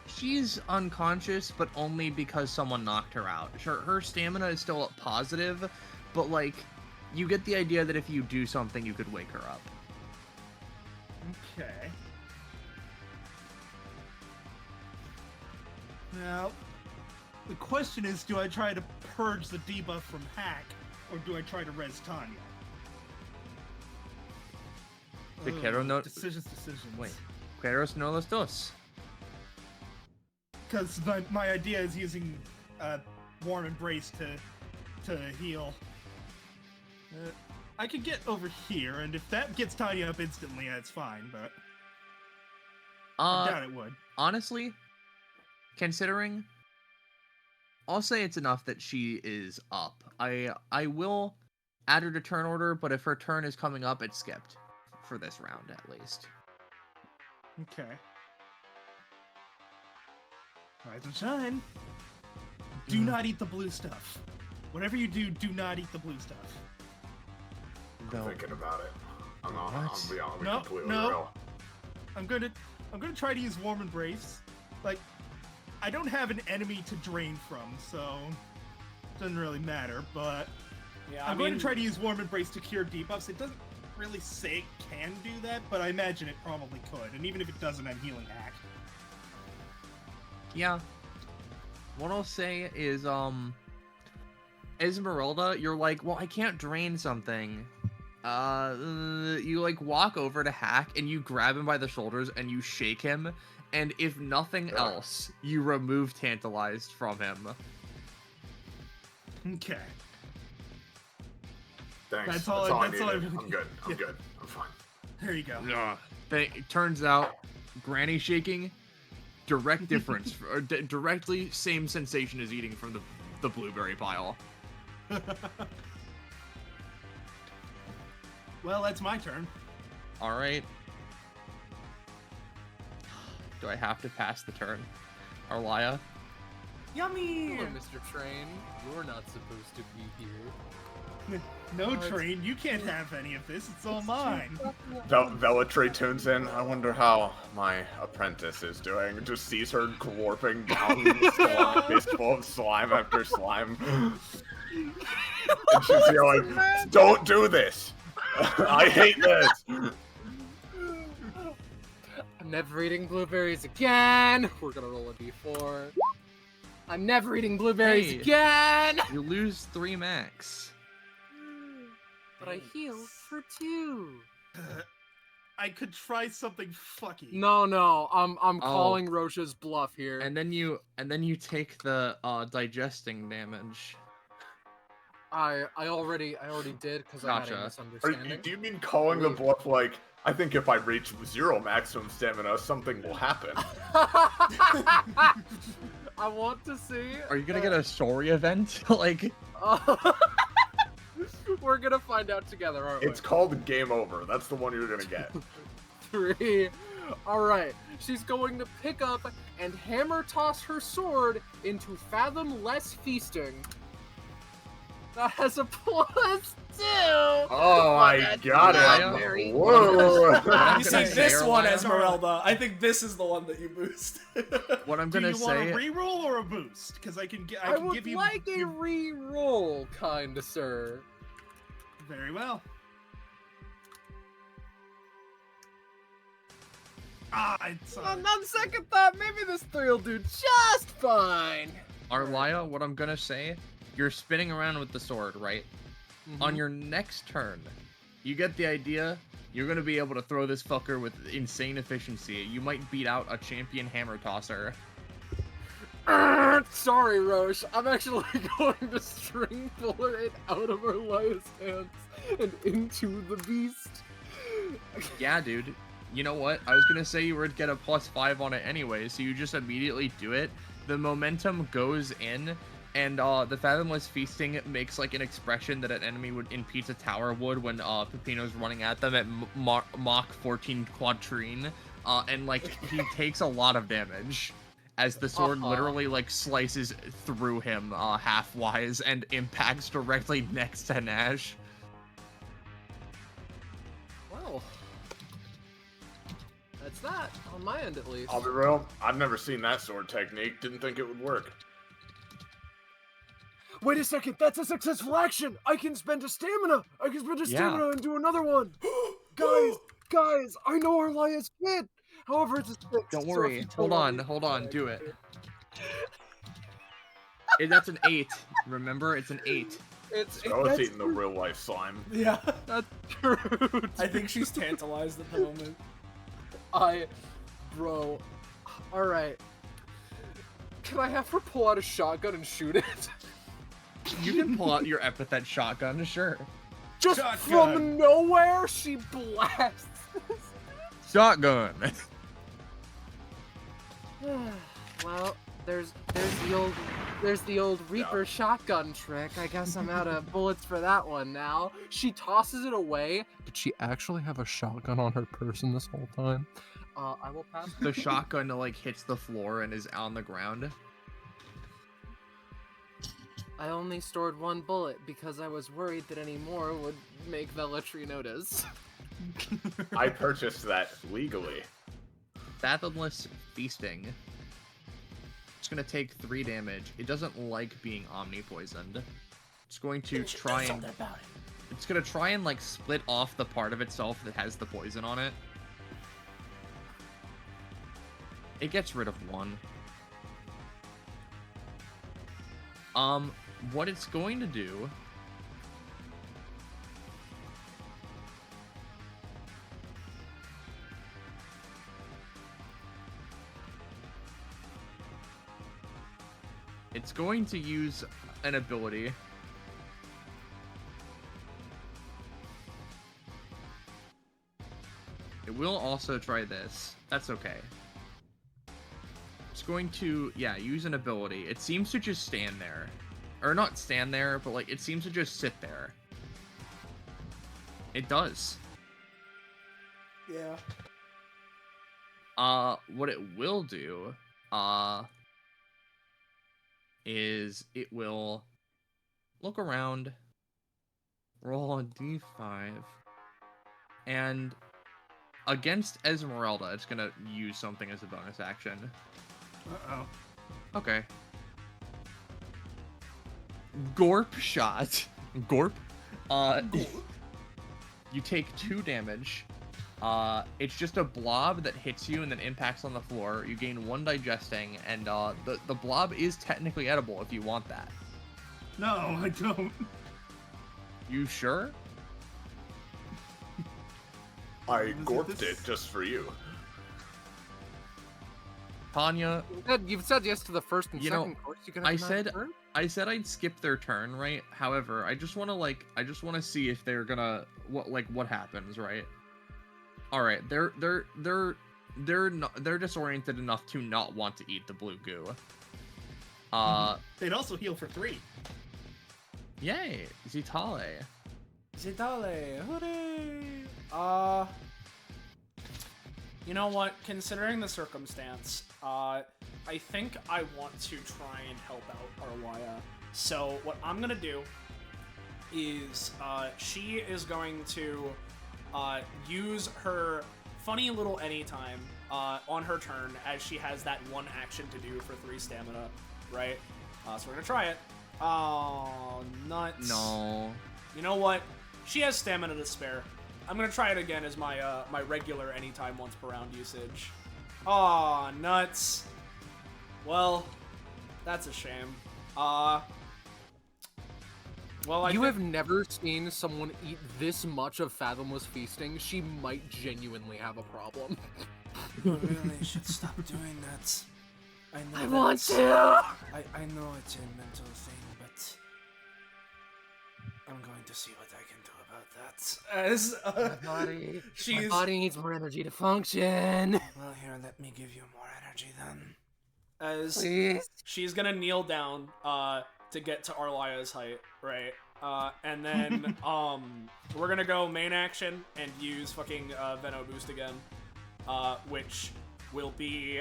She's unconscious, but only because someone knocked her out. Her stamina is still at positive, but, like, you get the idea that if you do something, you could wake her up. Okay. Now, the question is, do I try to purge the debuff from Hack, or do I try to res Tanya? Te quiero no... Decisions. Wait. Queros no los dos. Because my idea is using Warm Embrace to heal. I could get over here, and if that gets Tanya up instantly, that's fine, but I doubt it would. Honestly, considering, I'll say it's enough that she is up. I will add her to turn order, but if her turn is coming up, it's skipped. For this round, at least. Okay. Rise and shine. Do not eat the blue stuff. Whatever you do, do not eat the blue stuff. I'm thinking about it. I'm beyond No, completely no. real. I'm gonna try to use Warm Embrace. Like, I don't have an enemy to drain from, so it doesn't really matter, but Yeah, I'm going to try to use Warm Embrace to cure debuffs. It doesn't really say it can do that, but I imagine it probably could. And even if it doesn't, I'm healing Hack. Yeah. What I'll say is, Esmeralda, you're like, well, I can't drain something. You, like, walk over to Hack, and you grab him by the shoulders, and you shake him, and if nothing else, you remove Tantalized from him. Okay. Thanks. That's all I really I'm good. I'm good. I'm fine. There you go. It turns out, Granny shaking, direct difference, or directly same sensation as eating from the blueberry pile. Well, that's my turn. All right. Do I have to pass the turn? Arlia? Yummy! Hello, Mr. Train. You're not supposed to be here. No, Train, you can't have any of this. It's all mine. Velatry tunes in. I wonder how my apprentice is doing. Just sees her glorping down the fistful of slime after slime. And she's yelling, "Don't do this! I hate this!" I'm never eating blueberries again. We're gonna roll a d4. I'm never eating blueberries again. You lose 3 max. But I heal for 2. I could try something fucky. No, I'm calling Roche's bluff here. And then you take the digesting damage. I already did because I had a misunderstanding. Do you mean calling the bluff like, I think if I reach 0 maximum stamina, something will happen? I want to see. Are you gonna get a story event? Like, we're gonna find out together, aren't we? It's called Game Over. That's the one you're gonna get. 3. Alright, she's going to pick up and hammer toss her sword into Fathomless Feasting. That has a +2! Oh, I got it! Whoa! You see, this one, Esmeralda, I think this is the one that you boost. What I'm gonna say... Do you want a reroll or a boost? Because I can I can would give you... like a reroll, kind sir. Very well. It's... On second thought, maybe this 3 will do just fine. Arlia, what I'm gonna say, you're spinning around with the sword, right? Mm-hmm. On your next turn, you get the idea, you're gonna be able to throw this fucker with insane efficiency. You might beat out a champion hammer tosser. Sorry, Rosche. I'm actually going to string pull it out of Arlia's hands and into the beast. Yeah, dude. You know what? I was gonna say you would get a +5 on it anyway, so you just immediately do it. The momentum goes in, and the Fathomless Feasting makes like an expression that an enemy would in Pizza Tower would when Peppino's running at them at Mach 14 Quadrine, and like he takes a lot of damage as the sword literally like slices through him half-wise and impacts directly next to Nash. Well, That's that, on my end at least. I'll be real, I've never seen that sword technique. Didn't think it would work. Wait a second, that's a successful action! I can spend a stamina! I can spend a stamina and do another one! Guys, I know Arlia's kid! However, it's a 6. Don't so if worry. you Hold don't on, do it. That's an 8. Remember, it's an 8. Scarlet's eating the real life slime. Yeah. That's true. I think she's tantalized at the moment. Bro. Alright. Can I have her pull out a shotgun and shoot it? You can pull out your Epithet shotgun, sure. Just Shotgun. from nowhere, she blasts. Shotgun. Well, there's the old Reaper shotgun trick. I guess I'm out of bullets for that one now. She tosses it away. Did she actually have a shotgun on her person this whole time? I will pass. The shotgun like hits the floor and is on the ground. I only stored 1 bullet because I was worried that any more would make Velatri notice. I purchased that legally. Fathomless Feasting. It's gonna take 3 damage. It doesn't like being omni-poisoned. It's going to try and... It's gonna try and like split off the part of itself that has the poison on it. It gets rid of 1. What it's going to do... It's going to use an ability. It will also try this. That's okay. It's going to, yeah, use an ability. It seems to just stand there. Or not stand there, but like, it seems to just sit there. It does. Yeah. What it will do, is it will look around, roll a d5, and against Esmeralda, it's gonna use something as a bonus action. Uh-oh. Okay. Gorp shot. Gorp. You take 2 damage. It's just a blob that hits you and then impacts on the floor. You gain 1 digesting, and the blob is technically edible if you want that. No, I don't. You sure? I gorped it just for you. Tanya, You've said yes to the first and You know, second course. You can have I another said turn? I said I'd skip their turn, right? However, I just want to see if they're gonna what happens, right? All right, they're disoriented enough to not want to eat the blue goo. They'd also heal for 3. Yay, Zitale. Zidale, hooray! You know what? Considering the circumstance, I think I want to try and help out Arwaya. So what I'm gonna do is, she is going to use her funny little anytime on her turn, as she has that 1 action to do for 3 stamina, right? So we're gonna try it. Oh, nuts. No. You know what? She has stamina to spare. I'm gonna try it again as my my regular anytime once per round usage. Aw, nuts. Well, that's a shame. Well, You have never seen someone eat this much of Fathomless Feasting. She might genuinely have a problem. You really should stop doing that. I want to! I know it's a mental thing, but I'm going to see what I can do about that. As My body needs more energy to function. Well, here, let me give you more energy then. As Please. she's gonna kneel down to get to Arlia's height, right? And then we're gonna go main action and use fucking Veno boost again, which will be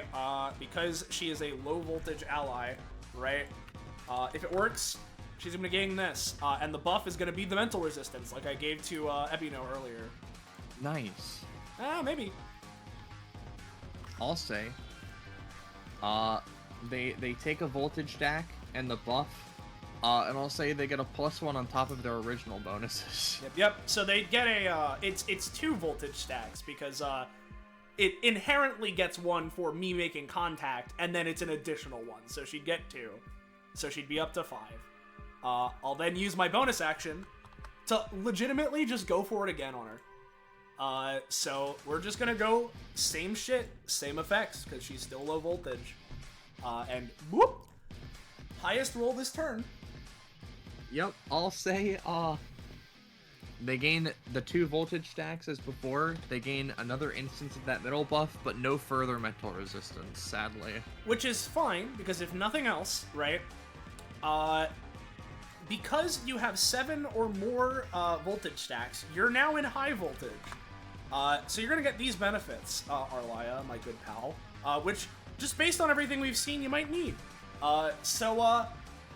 because she is a low voltage ally, right? If it works, she's gonna gain this, and the buff is gonna be the mental resistance, like I gave to Epino earlier. Nice. Maybe. I'll say, they take a voltage stack and the buff, and I'll say they get a +1 on top of their original bonuses. Yep. So they get a it's 2 voltage stacks because it inherently gets 1 for me making contact, and then it's an additional 1, so she'd get 2, so she'd be up to 5. I'll then use my bonus action to legitimately just go for it again on her. So we're just gonna go same shit, same effects, because she's still low voltage. And whoop! Highest roll this turn. Yep, I'll say, they gain the 2 voltage stacks as before. They gain another instance of that middle buff, but no further mental resistance, sadly. Which is fine, because if nothing else, right, because you have 7 or more voltage stacks, you're now in high voltage. So you're gonna get these benefits, Arlia, my good pal, which, just based on everything we've seen, you might need.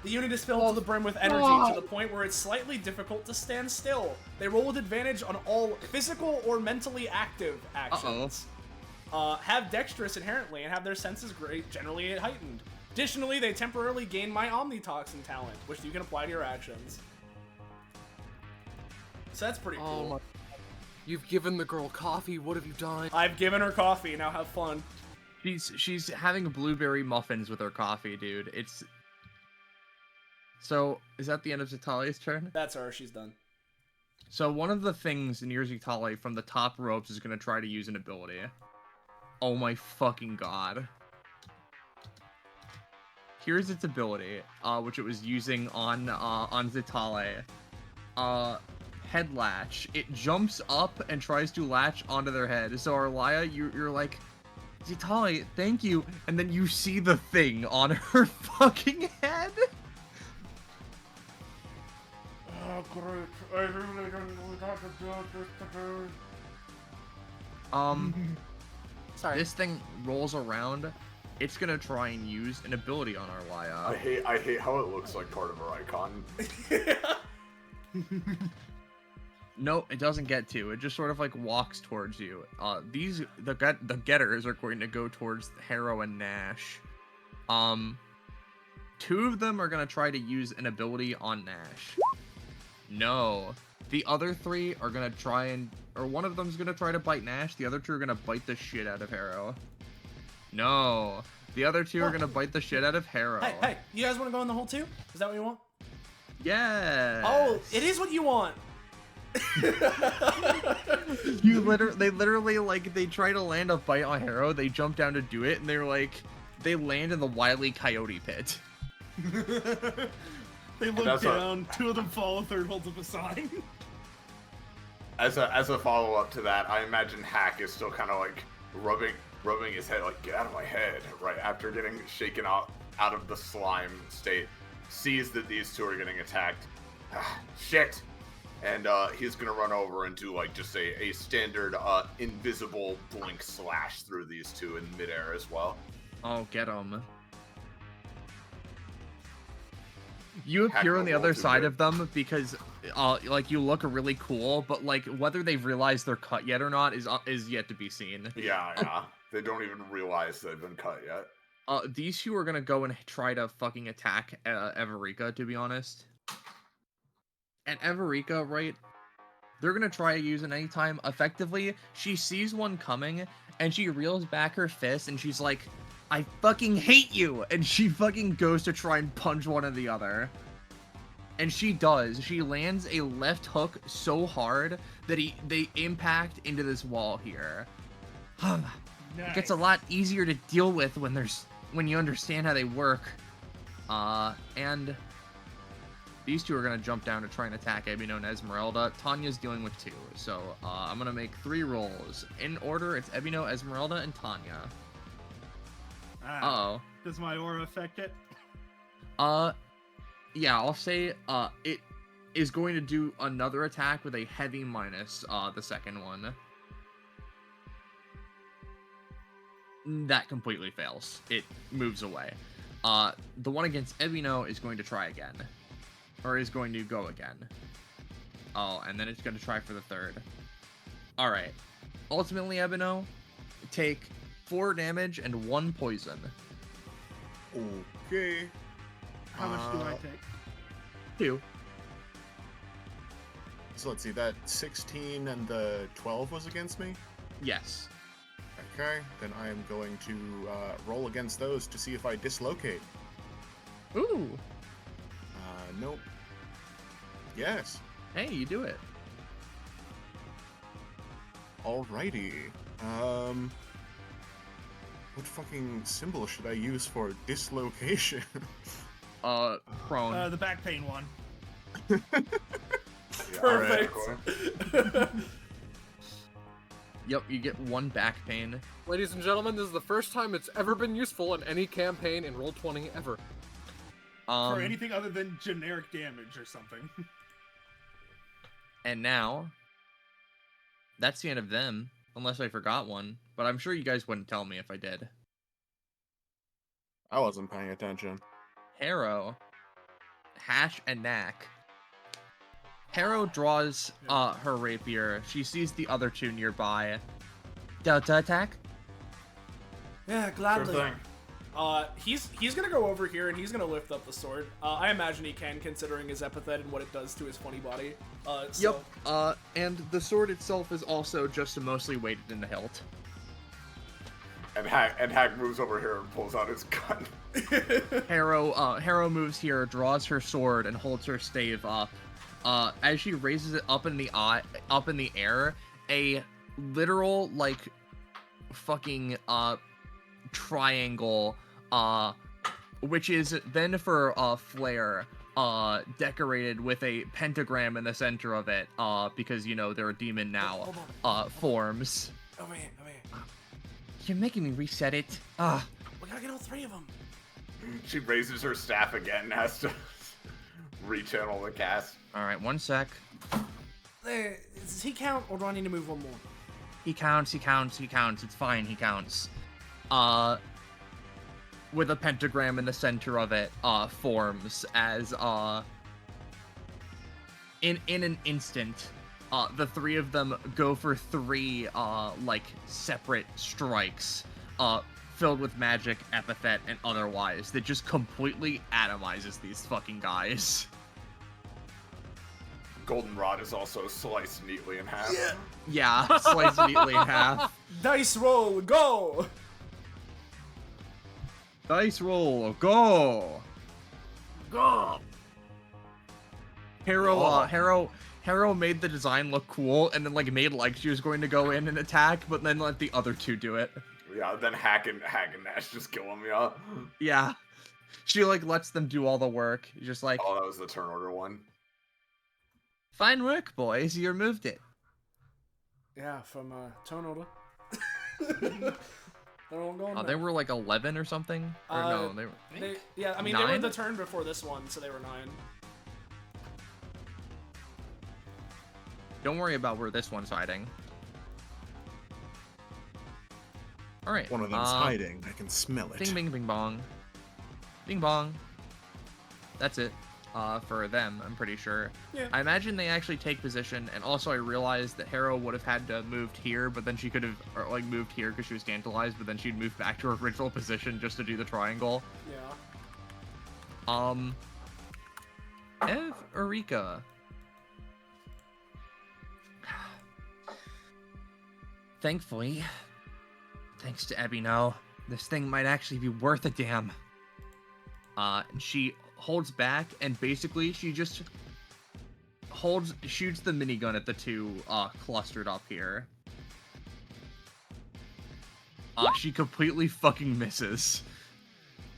The unit is filled to the brim with energy to the point where it's slightly difficult to stand still. They roll with advantage on all physical or mentally active actions. Have dexterous inherently and have their senses generally heightened. Additionally, they temporarily gain my Omnitoxin talent, which you can apply to your actions. So that's pretty cool. My... You've given the girl coffee. What have you done? I've given her coffee. Now have fun. She's having blueberry muffins with her coffee, dude. It's... So, is that the end of Zitali's turn? That's her. She's done. So, one of the things near Zitali from the top ropes is going to try to use an ability. Oh my fucking god. Here's its ability, which it was using on Zitali. Head latch. It jumps up and tries to latch onto their head. So, Arlia, you're like, Zitali, thank you. And then you see the thing on her fucking head. Oh, great. I really don't have to do this. Sorry. This thing rolls around. It's gonna try and use an ability on Arlia. I hate how it looks like part of her icon. No, it doesn't get to. It just sort of like walks towards you. The getters are going to go towards Harrow and Nash. 2 of them are gonna try to use an ability on Nash. No. The other 3 are gonna try and... Or one of them's gonna try to bite Nash, the other 2 are gonna bite the shit out of Harrow. No. The other 2 are gonna bite the shit out of Harrow. Hey, you guys want to go in the hole too? Is that what you want? Yeah. Oh, it is what you want. They literally, like, they try to land a bite on Harrow, they jump down to do it, and they're like... They land in the Wily Coyote pit. They look down, 2 of them fall, a third holds up a sign. As a follow-up to that, I imagine Hack is still kind of like rubbing his head, like, get out of my head, right after getting shaken out of the slime state, sees that these 2 are getting attacked. Shit! And he's gonna run over and do like just a standard invisible blink slash through these 2 in midair as well. Oh, get him. You appear on the other side of them because, like, you look really cool, but, like, whether they've realized they're cut yet or not is yet to be seen. Yeah. They don't even realize they've been cut yet. These 2 are gonna go and try to fucking attack Everika, to be honest. And Everika, right, they're gonna try to use it anytime. Effectively, she sees one coming, and she reels back her fist, and she's like, I fucking hate you! And she fucking goes to try and punch one of the other. And she does. She lands a left hook so hard that they impact into this wall here. Nice. It gets a lot easier to deal with when you understand how they work. And these 2 are gonna jump down to try and attack Ebino and Esmeralda. Tanya's dealing with 2, so I'm gonna make 3 rolls. In order, it's Ebino, Esmeralda, and Tanya. Uh-oh. Does my aura affect it? Yeah, I'll say, it is going to do another attack with a heavy minus, the second one. That completely fails. It moves away. The one against Ebino is going to try again. Or is going to go again. Oh, and then it's going to try for the 3rd. Alright. Ultimately, Ebino, take 4 damage and 1 poison. Okay. How much do I take? 2. So let's see, that 16 and the 12 was against me? Yes. Okay, then I am going to roll against those to see if I dislocate. Ooh. Nope. Yes. Hey, you do it. Alrighty. What fucking symbol should I use for dislocation? Prone. The back pain one. Perfect. Yep, you get 1 back pain. Ladies and gentlemen, this is the first time it's ever been useful in any campaign in Roll20 ever. For anything other than generic damage or something. And now, that's the end of them, unless I forgot one. But I'm sure you guys wouldn't tell me if I did. I wasn't paying attention. Harrow, Hash, and Knack. Harrow draws her rapier. She sees the other 2 nearby. Delta attack? Yeah, Sure gladly. thing. He's gonna go over here and he's gonna lift up the sword. I imagine he can, considering his epithet and what it does to his funny body. So... Yep. And the sword itself is also just mostly weighted in the hilt. And Hack moves over here and pulls out his gun. Harrow moves here, draws her sword, and holds her stave up. As she raises it up in the air, a literal fucking triangle, which is then for flare, decorated with a pentagram in the center of it, because they're a demon now. Forms. Over here. You're making me reset it. We gotta get all 3 of them. She raises her staff again and has to rechannel the cast. Alright, 1 sec. There, does he count, or do I need to move one more? He counts. It's fine, he counts. With a pentagram in the center of it, forms as, in an instant, the 3 of them go for 3, separate strikes, filled with magic, epithet, and otherwise, that just completely atomizes these fucking guys. Goldenrod is also sliced neatly in half. Yeah, sliced neatly in half. Dice roll, go! Dice roll, go! Go! Harrow made the design look cool, and then made like she was going to go in and attack, but then let the other 2 do it. Yeah, then Hack and Nash just kill him, yeah. Yeah. She lets them do all the work. Just Oh, that was the turn order one. Fine work, boys. You removed it. Yeah, from turn order. They're all going they were 11 or something? Or no, they were... they were 9? the turn before this one, so they were 9. Don't worry about where this one's hiding. Alright. One of them's hiding. I can smell it. Bing, bing, bing, bong. Bing, bong. That's it. For them, I'm pretty sure. Yeah. I imagine they actually take position, and also I realized that Harrow would have had to have moved here, but then she could have, moved here because she was scandalized, but then she'd moved back to her original position just to do the triangle. Yeah. Ev, Eureka. Thankfully, thanks to Ebino, this thing might actually be worth a damn. She holds back, and basically she just shoots the minigun at the 2 clustered up here. She completely fucking misses.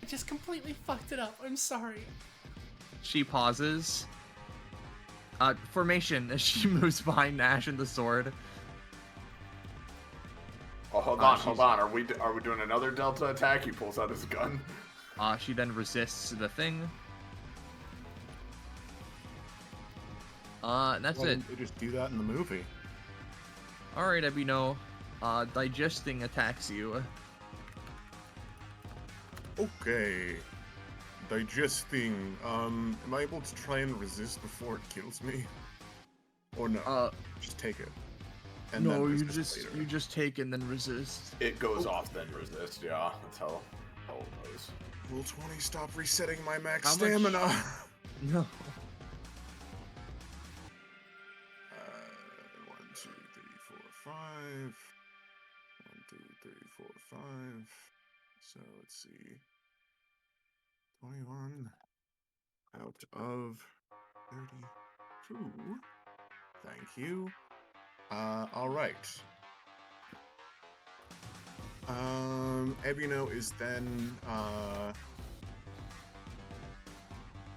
I just completely fucked it up. I'm sorry. She pauses. Formation as she moves behind Nash and the sword. Oh, hold on. Are we doing another Delta attack? He pulls out his gun. She then resists the thing. That's Why it. didn't they just do that in the movie? Alright, Ebino. Digesting attacks you. Okay. Digesting. Am I able to try and resist before it kills me? Or no? Just take it. and No, then you resist later. just take and then resist. It goes off, then resist. Yeah, that's how it goes. Rule 20, stop resetting my max How much- stamina. No. 1, 2, 3, 4, 5. 1, 2, 3, 4, 5. So let's see. 21 out of 32. Thank you. All right. Ebuno is then,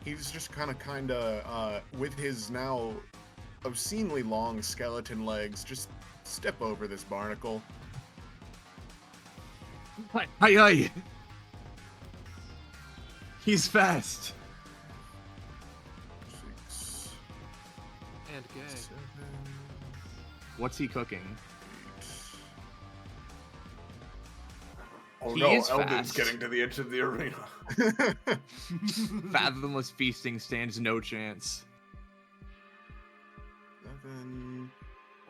he's just kind of, with his now obscenely long skeleton legs, just step over this barnacle. Hi. He's fast. 6, And gay. 7, What's he cooking? 8. Oh He no, is Eldon's fast. getting to the edge of the arena. Fathomless feasting stands no chance. 7.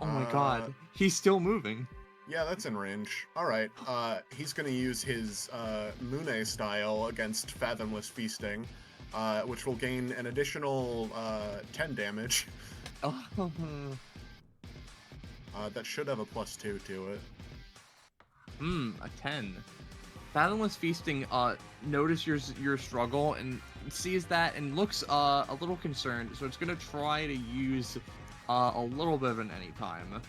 Oh my god. He's still moving. Yeah, that's in range. Alright, he's gonna use his Mune style against Fathomless Feasting, which will gain an additional 10 damage. Oh. That should have a +2 to it. A 10. Fathomless Feasting notice your struggle and sees that and looks a little concerned, so it's gonna try to use a little bit of an anytime.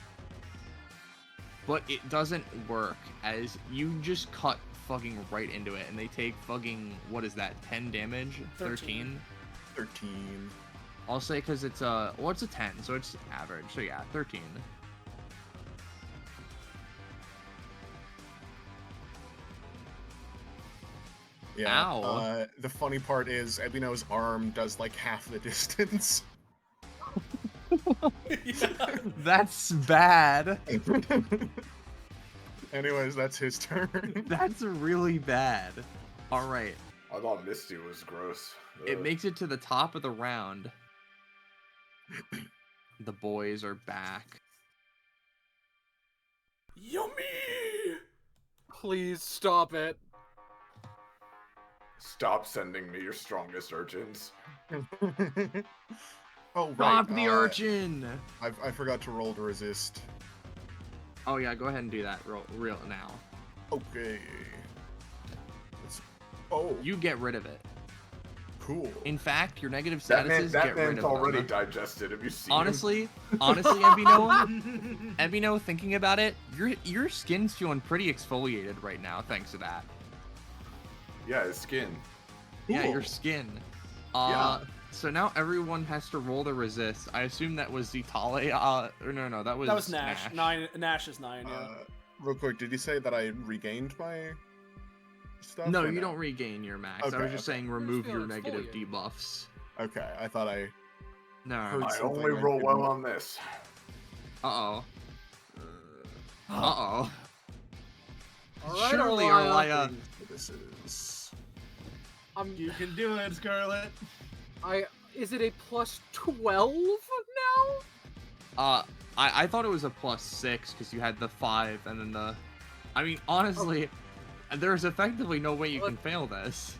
But it doesn't work, as you just cut fucking right into it, and they take fucking, what is that, 10 damage? 13? 13. I'll say because it's it's a 10, so it's average, so yeah, 13. Yeah. Ow. The funny part is Ebuno's arm does like half the distance. That's bad. Anyways, that's his turn. That's really bad. Alright. I thought Misty was gross. It makes it to the top of the round. The boys are back. Yummy! Please stop it. Stop sending me your strongest urchins. Oh, right. Stop the urchin! I forgot to roll to resist. Oh yeah, go ahead and do that real now. Okay. Oh, You get rid of it. cool. In fact, your negative That statuses man, get rid man's of already them. digested. Have you seen him? Honestly, Ebino, thinking about it, your skin's feeling pretty exfoliated right now, thanks to that. Yeah, his skin. Yeah, Cool. your skin. Yeah. So now everyone has to roll to resist. I assume that was Zitale. No, that was Nash. Nash is 9, yeah. Real quick, did you say that I regained my stuff? No, or you don't regain your max. I Okay, was just okay. saying remove your feeling negative exfoliated. debuffs. Okay, I thought I No. heard I something only I roll well didn't- on this. Uh-oh. Uh-oh. All right, Surely, Arlia. Arlia. This is... You can do it, Scarlet. Is it a +12 now? I thought it was a +6 because you had the 5 and then the... I mean, honestly, there's effectively no way you can fail this.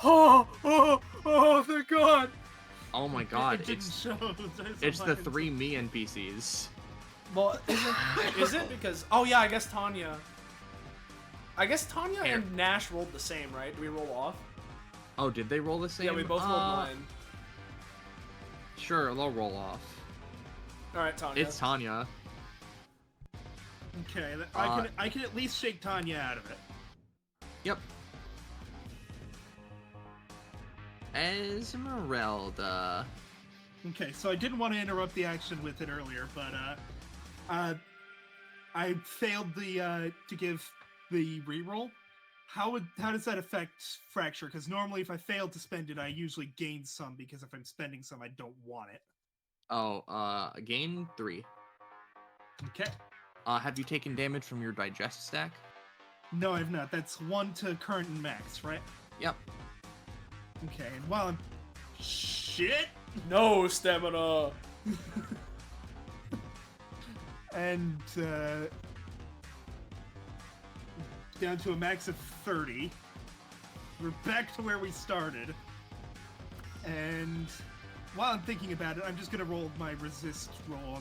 Oh, thank God. Oh my god, It didn't show. it's the 3 me NPCs. Well, is it because... Oh, yeah, I guess Tanya Here. and Nash rolled the same, right? Do we roll off? Oh, did they roll the same? Yeah, we both rolled 9. Sure, they'll roll off. Alright, Tanya. It's Tanya. Okay, I can at least shake Tanya out of it. Yep. Esmeralda. Okay, so I didn't want to interrupt the action with it earlier, but I failed the to give the reroll. How does that affect Fracture? Because normally if I fail to spend it, I usually gain some, because if I'm spending some, I don't want it. Oh, gain 3. Okay. Have you taken damage from your digest stack? No, I've not. That's 1 to current and max, right? Yep. Okay, and while I'm... Shit! No stamina! And down to a max of 30. We're back to where we started. And while I'm thinking about it, I'm just gonna roll my resist roll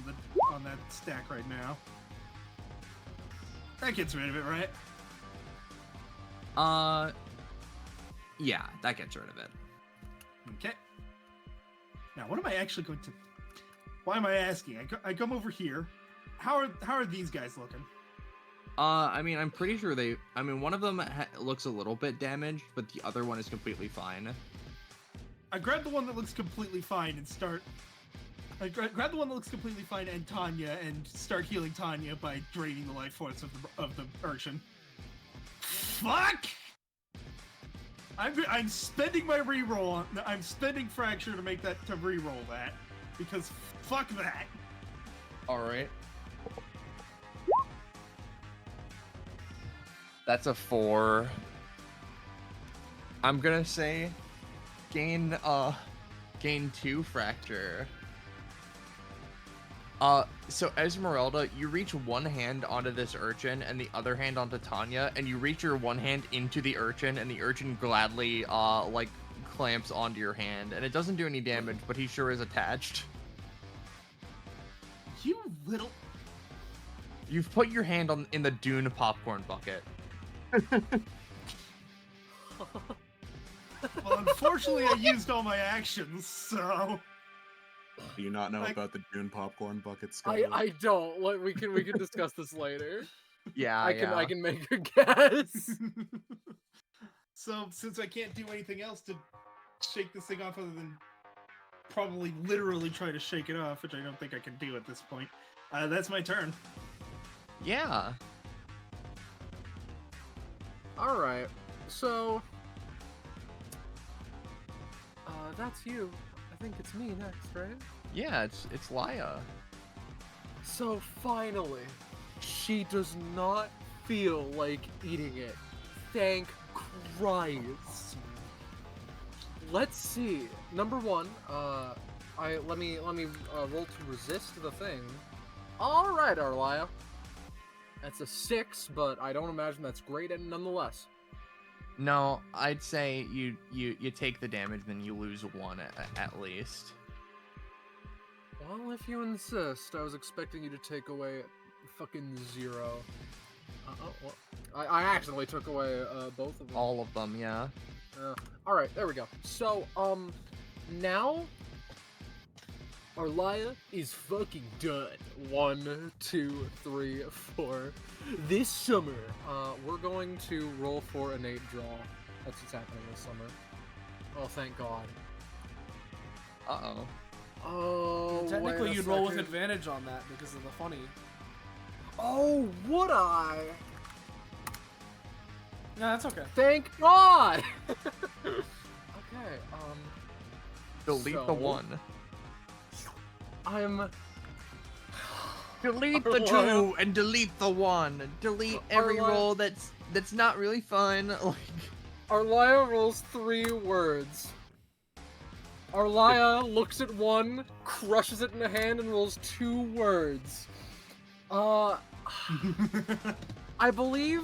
on that stack right now. That gets rid of it, right? Yeah, that gets rid of it. Okay. Now, what am I actually going to... Why am I asking? I come over here. How are these guys looking? I mean, I'm pretty sure one of them looks a little bit damaged, but the other one is completely fine. I grab the one that looks completely fine and start... I grab the one that looks completely fine and Tanya and start healing Tanya by draining the life force of the urchin. Fuck! I'm spending my reroll. I'm spending fracture to make that to reroll that because fuck that. All right. That's a 4. I'm gonna say gain 2 fracture. So Esmeralda, you reach one hand onto this urchin and the other hand onto Tanya, and you reach your one hand into the urchin, and the urchin gladly, like, clamps onto your hand, and it doesn't do any damage, but he sure is attached. You little... You've put your hand in the Dune popcorn bucket. Well, unfortunately, I used all my actions, so... Do you not know Like- about the Dune popcorn bucket, Skylar? I don't. We can discuss this later. Yeah, I can make a guess. So, since I can't do anything else to shake this thing off other than probably literally try to shake it off, which I don't think I can do at this point, that's my turn. Yeah. All right. So, that's you. I think it's me next, right? Yeah, it's Laya. So finally, she does not feel like eating it. Thank Christ. Let's see. Number one, let me roll to resist the thing. All right, Arlia. That's a 6, but I don't imagine that's great, and nonetheless. No, I'd say you take the damage, then you lose 1 at least. Well, if you insist, I was expecting you to take away fucking 0. Well, I accidentally took away both of them. All of them, yeah. Alright, there we go. So, now, Arlia is fucking done. 1, 2, 3, 4. This summer, we're going to roll for innate draw. That's what's happening this summer. Oh, thank God. Uh-oh. Oh, Technically, wait a you'd roll with second. advantage on that because of the funny. Oh, would I? No, that's okay. Thank God! Okay, Delete the so- 1. I'm... Delete the Arlia. 2 and delete the 1. Delete every Arlia. roll that's not really fun. Like, Arlia rolls 3 words. Arlia looks at 1, crushes it in a hand, and rolls 2 words. I believe...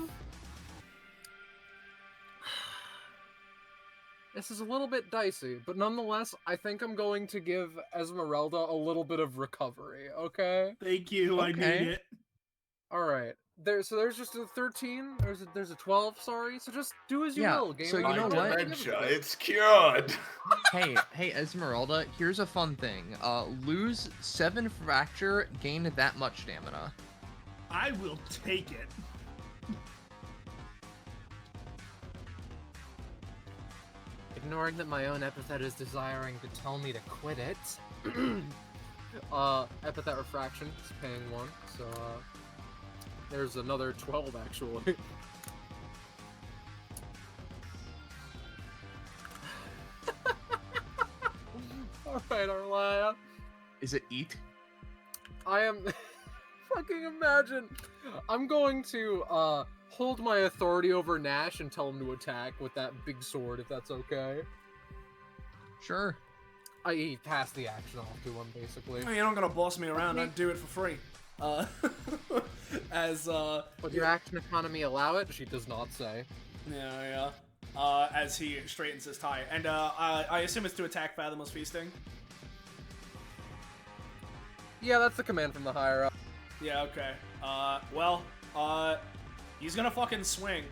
This is a little bit dicey, but nonetheless, I think I'm going to give Esmeralda a little bit of recovery, okay? Thank you, I Okay. need it. Alright. There's just a 13, there's a 12, sorry, so just do as you Yeah, will, game. so you My know what? dementia, it's cured. hey, Esmeralda, here's a fun thing. Lose 7 fracture, gain that much stamina. I will take it. Ignoring that my own epithet is desiring to tell me to quit it. Epithet refraction is paying 1, so there's another 12 actually. Alright, Arlia. Is it eat? I am fucking imagine. I'm going to hold my authority over Nash and tell him to attack with that big sword, if that's okay. Sure. I pass the action off to him, basically. Oh, you're not gonna boss me around. I'd do it for free. As Would your action economy allow it? She does not say. yeah. As he straightens his tie, and I assume it's to attack Fathomless Feasting. Yeah, that's the command from the higher up. Yeah. Okay. He's gonna fucking swing.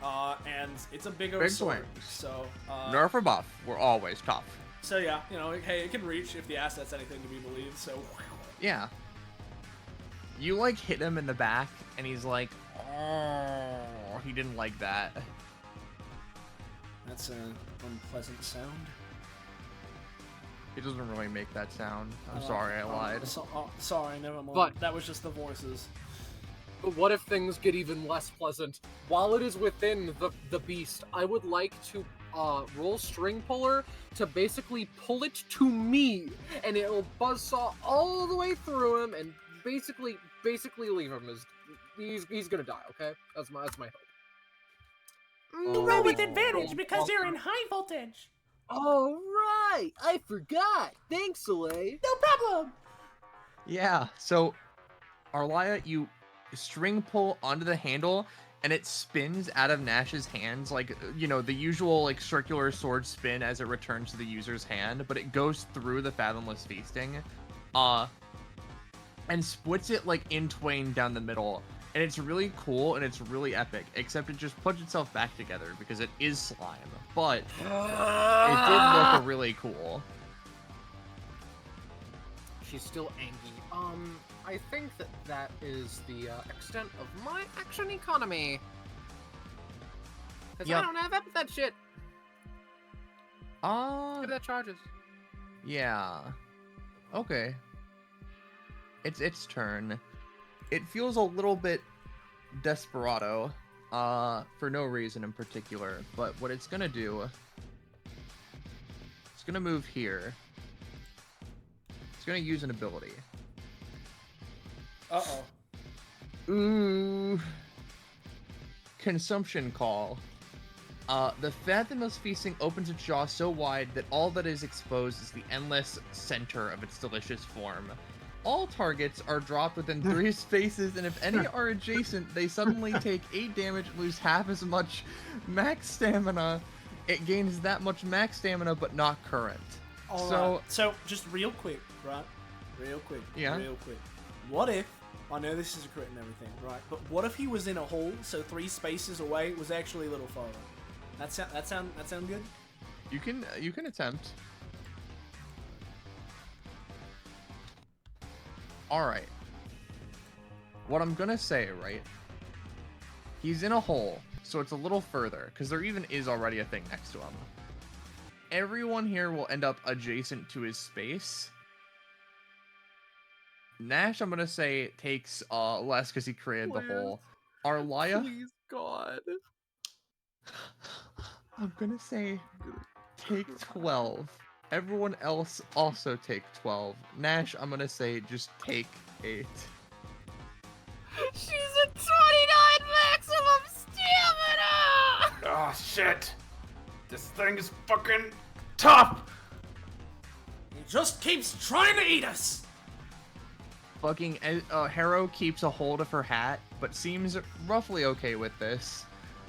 And it's a big Big sword. swings. So Nerf or buff, we're always tough. So yeah, hey, it can reach if the asset's anything to be believed. So Yeah. You like hit him in the back, and he's like, oh, he didn't like that. that's an unpleasant sound. He doesn't really make that sound. I'm sorry, I lied. Sorry, never mind. But- that was just the voices. But what if things get even less pleasant? While it is within the beast, I would like to roll string puller to basically pull it to me, and it'll buzzsaw all the way through him, and basically leave him as he's gonna die. Okay, that's my hope. Roll with advantage because you're in high voltage. All right, I forgot. Thanks, Soleil. No problem. Yeah, so, Arlia, you string pull onto the handle, and it spins out of Nash's hands, like, the usual, like, circular sword spin as it returns to the user's hand, but it goes through the Fathomless Feasting, and splits it, like, in twain down the middle. And it's really cool, and it's really epic, except it just puts itself back together, because it is slime. But it did look really cool. She's still angry. I think that is the extent of my action economy. Because I Yep. don't have epithet shit. Epithet charges. Yeah. Okay. It's its turn. It feels a little bit desperado, for no reason in particular, but what it's gonna do, it's gonna move here. It's gonna use an ability. Uh-oh. Ooh. Consumption call. The Fathomless Feasting opens its jaw so wide that all that is exposed is the endless center of its delicious form. All targets are dropped within 3 spaces, and if any are adjacent, they suddenly take 8 damage and lose half as much max stamina. It gains that much max stamina, but not current. So just real quick, right? Real quick. Yeah. Real quick. What if, I know this is a crit and everything, right? But what if he was in a hole, so 3 spaces away was actually a little farther? That sound good? You can attempt. Alright. What I'm gonna say, right? He's in a hole, so it's a little further, because there even is already a thing next to him. Everyone here will end up adjacent to his space. Nash, I'm gonna say, takes less because he created the hole. Arlia, Please, God. I'm gonna say, take 12. Everyone else also take 12. Nash, I'm gonna say, just take 8. She's a 29 maximum stamina! Oh shit! This thing is fucking tough! He just keeps trying to eat us! Fucking Harrow keeps a hold of her hat, but seems roughly okay with this.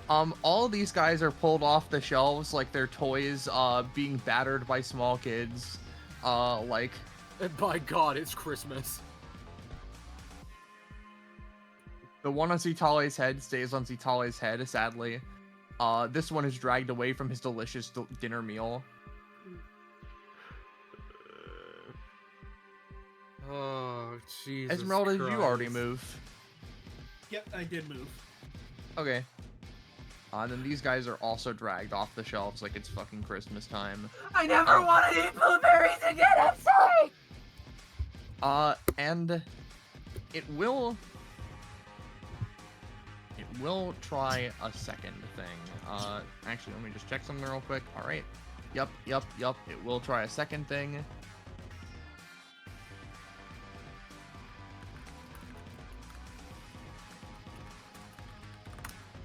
All of these guys are pulled off the shelves like they're toys, being battered by small kids. Like... And by God, it's Christmas. The one on Zitale's head stays on Zitale's head, sadly. This one is dragged away from his delicious dinner meal. Oh, Jesus Esmeralda, did you already Christ. move? Yep, I did move. Okay. And then these guys are also dragged off the shelves like it's fucking Christmas time. I never want to eat blueberries again, I'm sorry! And it will try a second thing. Actually, let me just check something real quick. Alright. Yup. It will try a second thing.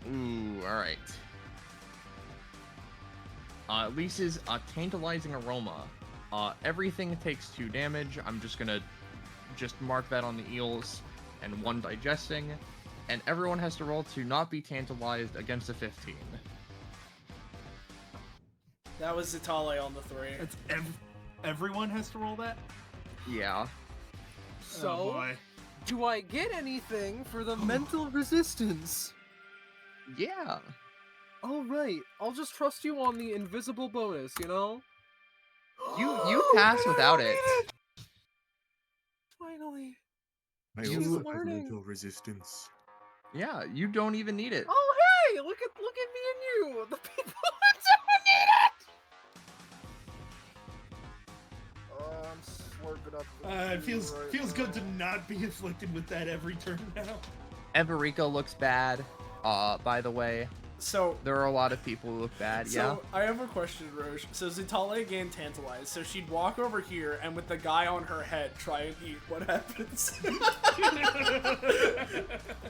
Ooh, alright. Lisa's tantalizing aroma. Everything takes 2 damage. I'm just gonna mark that on the eels. and 1 digesting, and everyone has to roll to not be tantalized against a 15. That was Zitale on the 3. It's everyone has to roll that. Yeah. So, Oh boy. do I get anything for the mental resistance? Yeah. Alright, I'll just trust you on the invisible bonus, you know? You pass without it. Finally. I You- also have learning. mental resistance. Yeah, you don't even need it. Oh hey, look at me and you, the people who don't need it. Oh, I'm slurping up. the It feels food right feels good to now. not be afflicted with that every turn now. Everica looks bad. By the way, So, there are a lot of people who look bad. so I have a question, Rosche. So Zitale gained tantalized, so she'd walk over here and with the guy on her head try and eat. What happens?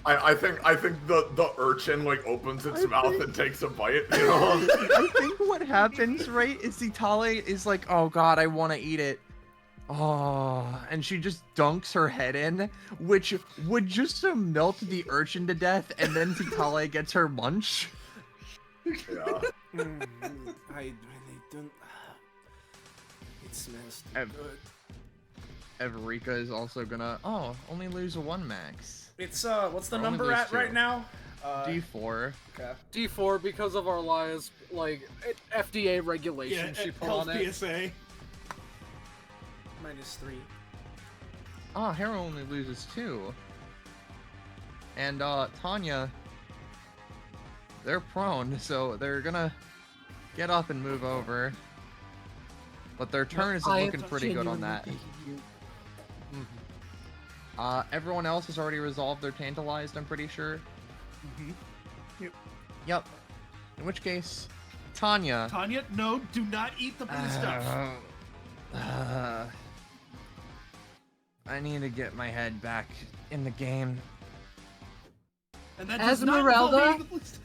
I think the urchin like opens its mouth and takes a bite. You know. I think what happens, right, is Zitale is like, oh god, I want to eat it. Oh, and she just dunks her head in, which would just melt the urchin to death, and then Zitale gets her munch. Yeah. I really don't. It smells Ev- good. Everica is also gonna, only lose a 1 max. It's what's the Only number lose at 2. right now? D4. Okay. D4 because of our lies, like FDA regulation she put health on it. PSA. -3. Oh, Hera only loses 2. And, Tanya, they're prone, so they're gonna get up and move over. But their turn is looking pretty good on that. Everyone else has already resolved their tantalized, I'm pretty sure. Yep. In which case, Tanya. Tanya, no, do not eat the blue stuff. I need to get my head back in the game. And that does not involve Esmeralda? eating the blue stuff.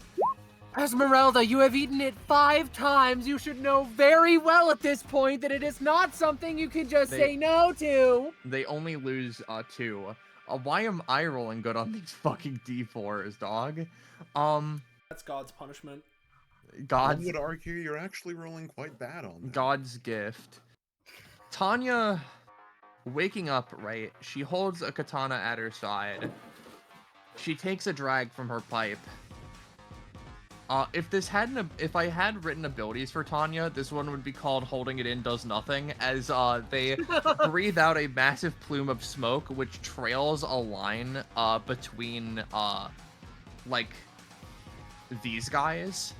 Esmeralda, you have eaten it 5 times. You should know very well at this point that it is not something you can just say no to. They only lose 2. Why am I rolling good on these fucking D4s, dog? That's God's punishment. One God's would argue you're actually rolling quite bad on that. God's gift. Tanya, waking up, right? She holds a katana at her side. She takes a drag from her pipe. If I had written abilities for Tanya, this one would be called Holding It In Does Nothing, as they breathe out a massive plume of smoke, which trails a line between like these guys,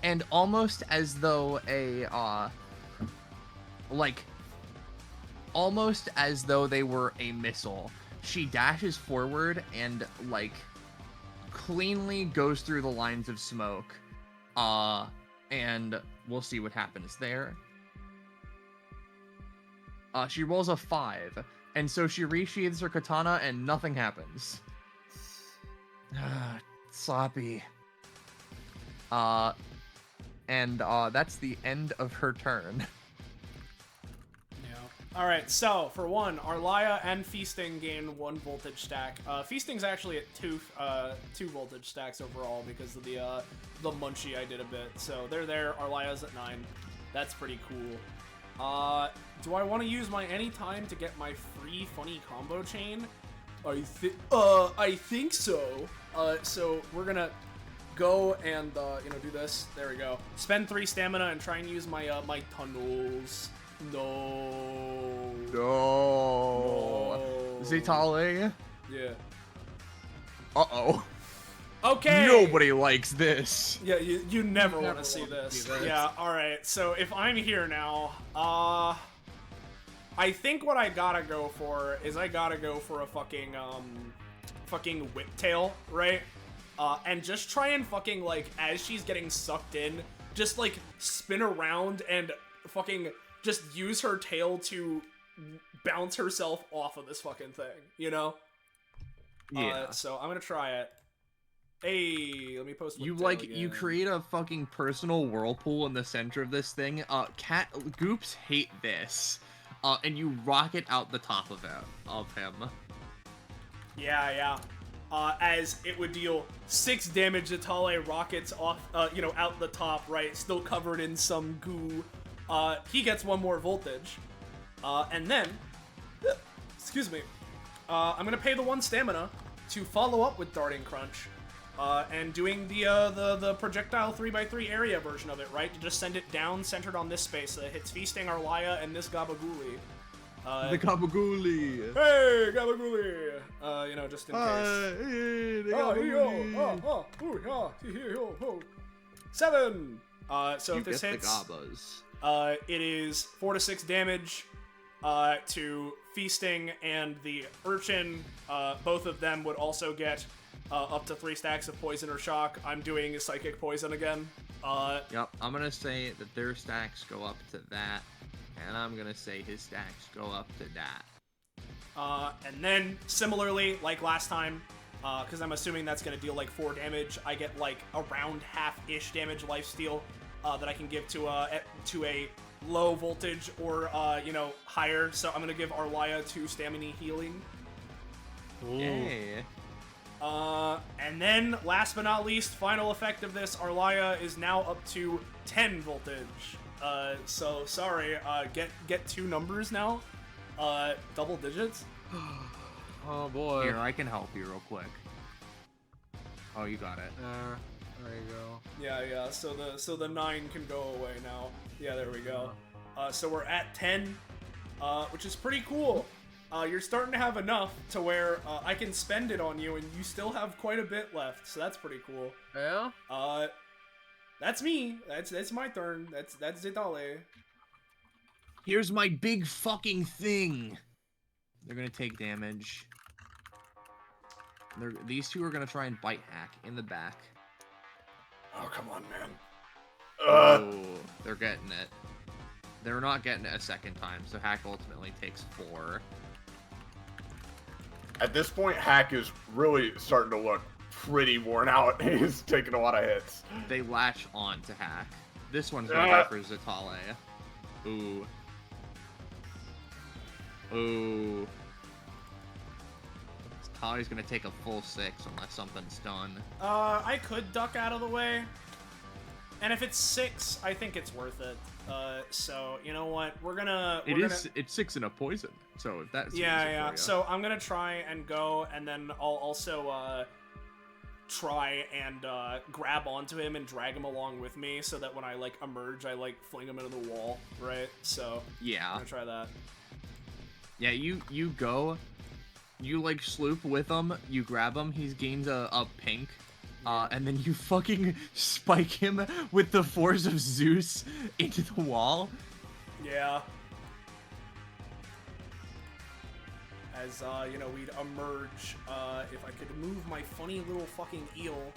and almost as though almost as though they were a missile, she dashes forward and like cleanly goes through the lines of smoke, and we'll see what happens there. She rolls a 5, and so she resheathes her katana and nothing happens. Sloppy. And that's the end of her turn. Alright, so for one, Arlia and Feasting gain 1 voltage stack. Feasting's actually at 2 voltage stacks overall because of the munchie I did a bit. So they're there. Arlia's at 9. That's pretty cool. Do I want to use my anytime to get my free funny combo chain? I think so. So we're gonna go and do this. There we go. Spend 3 stamina and try and use my my tunnels. No. Zitale? Yeah. Uh-oh. Okay. Nobody likes this. Yeah, you never want to see this. Yeah, alright. So if I'm here now, I think what I gotta go for is I gotta go for a fucking whiptail, right? And just try and fucking, like, as she's getting sucked in, just, like, spin around and fucking just use her tail to bounce herself off of this fucking thing, you know? Yeah. So I'm gonna try it. Hey, let me post You whiptail again. you create a fucking personal whirlpool in the center of this thing. Cat Goops hate this. And you rocket out the top of him. Yeah. As it would deal 6 damage to Tale rockets off, out the top, right? Still covered in some goo. He gets 1 more voltage. And then, excuse me, I'm gonna pay the 1 stamina to follow up with Darting Crunch. And doing the projectile 3x3 area version of it, right? To just send it down, centered on this space, so it hits Feasting, Arlaya, and this Gabagooli. The Gabagooli! Hey, Gabagooli! Just in case. Hey, the Gabagooli! 7! So You if this get hits, the Gabas. it is 4 to 6 damage to Feasting and the Urchin. Both of them would also get up to 3 stacks of Poison or Shock. I'm doing a Psychic Poison again. Yep, I'm gonna say that their stacks go up to that, and I'm gonna say his stacks go up to that. And then, similarly, like last time, because I'm assuming that's going to deal like 4 damage, I get like around half-ish damage lifesteal that I can give to a low voltage or, higher. So I'm going to give Arlaya 2 stamina healing. Yay. And then, last but not least, final effect of this, Arlaya is now up to 10 voltage. So, sorry, get 2 numbers now. Double digits? Oh boy. Here, I can help you real quick. Oh, you got it. There you go. Yeah, so the 9 can go away now. Yeah, there we go. So we're at 10, which is pretty cool. You're starting to have enough to where I can spend it on you, and you still have quite a bit left, so that's pretty cool. Yeah? That's me. That's my turn. That's Zitale. Here's my big fucking thing. They're gonna take damage. These 2 are gonna try and bite Hack in the back. Oh, come on, man. Oh, they're getting it. They're not getting it a second time, so Hack ultimately takes 4. At this point, Hack is really starting to look pretty worn out. He's taking a lot of hits. They latch on to Hack. This one's gonna go for Zitale. Ooh. Ooh. Tali's gonna take a full 6 unless something's done. I could duck out of the way. And if it's 6, I think it's worth it. So, you know what? It's 6 in a poison. So if that's Yeah. So I'm gonna try and go, and then I'll also try and grab onto him and drag him along with me, so that when I like emerge, I like fling him into the wall, right? So yeah, I'm gonna try that. Yeah, you go, you like sloop with him, you grab him, he gains a pink. And then you fucking spike him with the force of Zeus into the wall. Yeah. As, we'd emerge, if I could move my funny little fucking eel.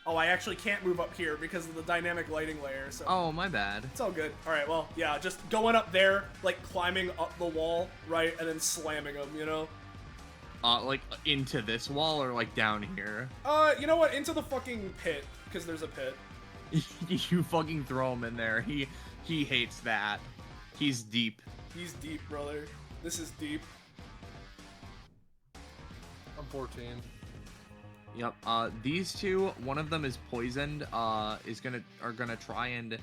Oh, I actually can't move up here because of the dynamic lighting layer, so... Oh, my bad. It's all good. Alright, well, yeah, just going up there, like, climbing up the wall, right, and then slamming him, you know? Like, into this wall or, like, down here? You know what? Into the fucking pit, because there's a pit. You fucking throw him in there. He hates that. He's deep. He's deep, brother. This is deep. I'm 14. Yep. These 2, one of them is poisoned. Are gonna try and,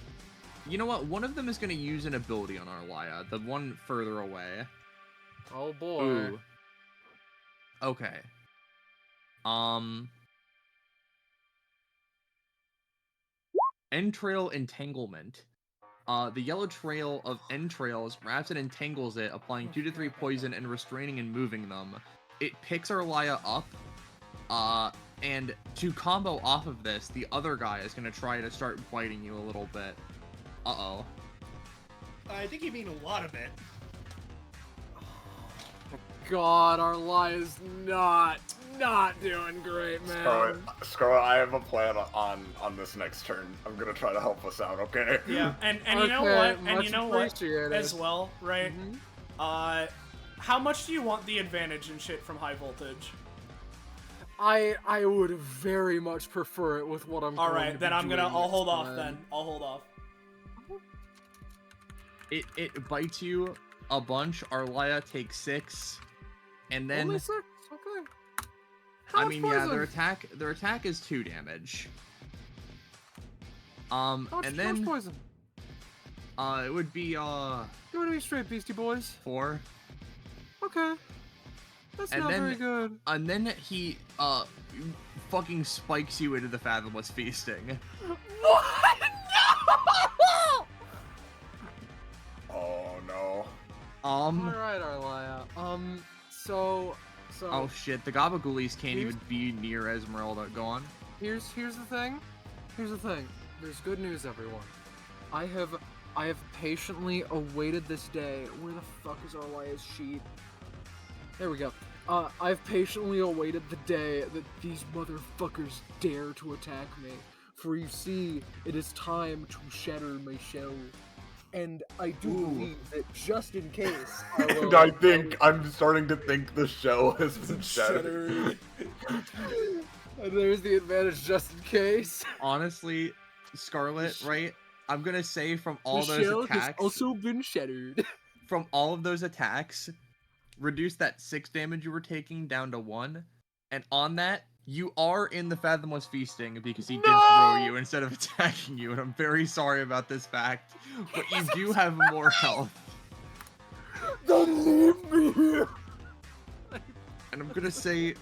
you know what? One of them is gonna use an ability on Arlaya. The one further away. Oh boy. Ooh. Okay. Entrail Entanglement. The yellow trail of entrails wraps and entangles it, applying 2 to 3 poison and restraining and moving them. It picks Arlaya up, and to combo off of this, the other guy is going to try to start biting you a little bit. Uh-oh. I think you mean a lot of it. God, Arlaya's not doing great, man. Scarlet, I have a plan on this next turn. I'm gonna try to help us out, okay? Yeah, and you know what? And you know what? As well, right? Mm-hmm. How much do you want the advantage and shit from high voltage? I would very much prefer it with what I'm. All right, then I'll hold off. Then I'll hold off. It bites you a bunch. Arlaya takes 6. And then Only 6? Okay. I How mean, much yeah, poison? their attack is 2 damage. How much, and how much then poison? it would be Give it to me straight, Beastie Boys. 4. Okay. That's And not then- very good. And then he fucking spikes you into the fathomless feasting. What? No! Oh no. Alright, Arlia. So Oh shit, the Gabagoolies can't Here's- even be near Esmeralda. Go on. here's the thing. Here's the thing. There's good news, everyone. I have patiently awaited this day. Where the fuck is Arlia's sheet? There we go. I've patiently awaited the day that these motherfuckers dare to attack me. For you see, it is time to shatter my shell. And I do believe that just in case, And I think I'm starting to think the shell has been shattered. There's the advantage just in case. Honestly, Scarlet, right? I'm gonna say from all the those shell has attacks, also been shattered. from all of those attacks, reduce that 6 damage you were taking down to 1, and on that, you are in the Fathomless Feasting because he did throw you instead of attacking you, and I'm very sorry about this fact, but you do have more health. Don't leave me here. And I'm gonna say,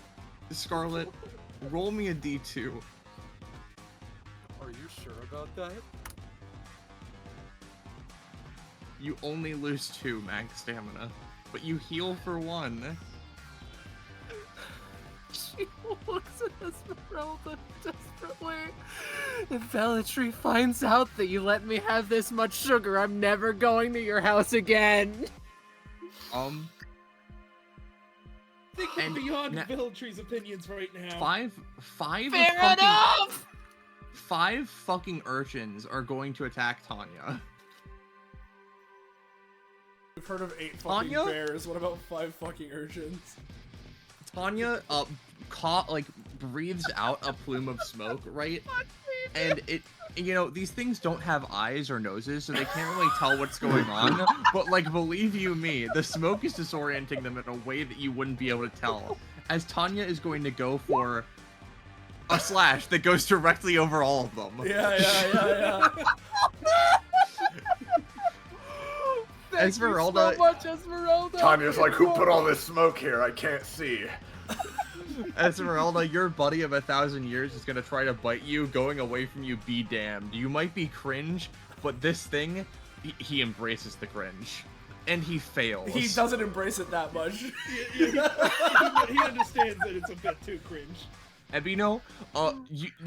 Scarlet, roll me a d2. Are you sure about that? You only lose 2 max stamina, but you heal for 1. She looks at Esmeralda desperately. If Bellatrix finds out that you let me have this much sugar, I'm never going to your house again. Thinking And beyond na- Bellatrix's opinions right now. Five Fair fucking, enough! 5 fucking urchins are going to attack Tanya. We've heard of 8 fucking Anya? bears. What about 5 fucking urchins? Tanya, breathes out a plume of smoke, right? And it, these things don't have eyes or noses, so they can't really tell what's going on. But, believe you me, the smoke is disorienting them in a way that you wouldn't be able to tell. As Tanya is going to go for a slash that goes directly over all of them. Yeah. Thank Esmeralda- you so much, Esmeralda! Tanya's like, who put all this smoke here? I can't see. Esmeralda, your buddy of 1,000 years is gonna try to bite you. Going away from you, be damned. You might be cringe, but this thing, he embraces the cringe. And he fails. He doesn't embrace it that much. He understands that it's a bit too cringe. Ebino,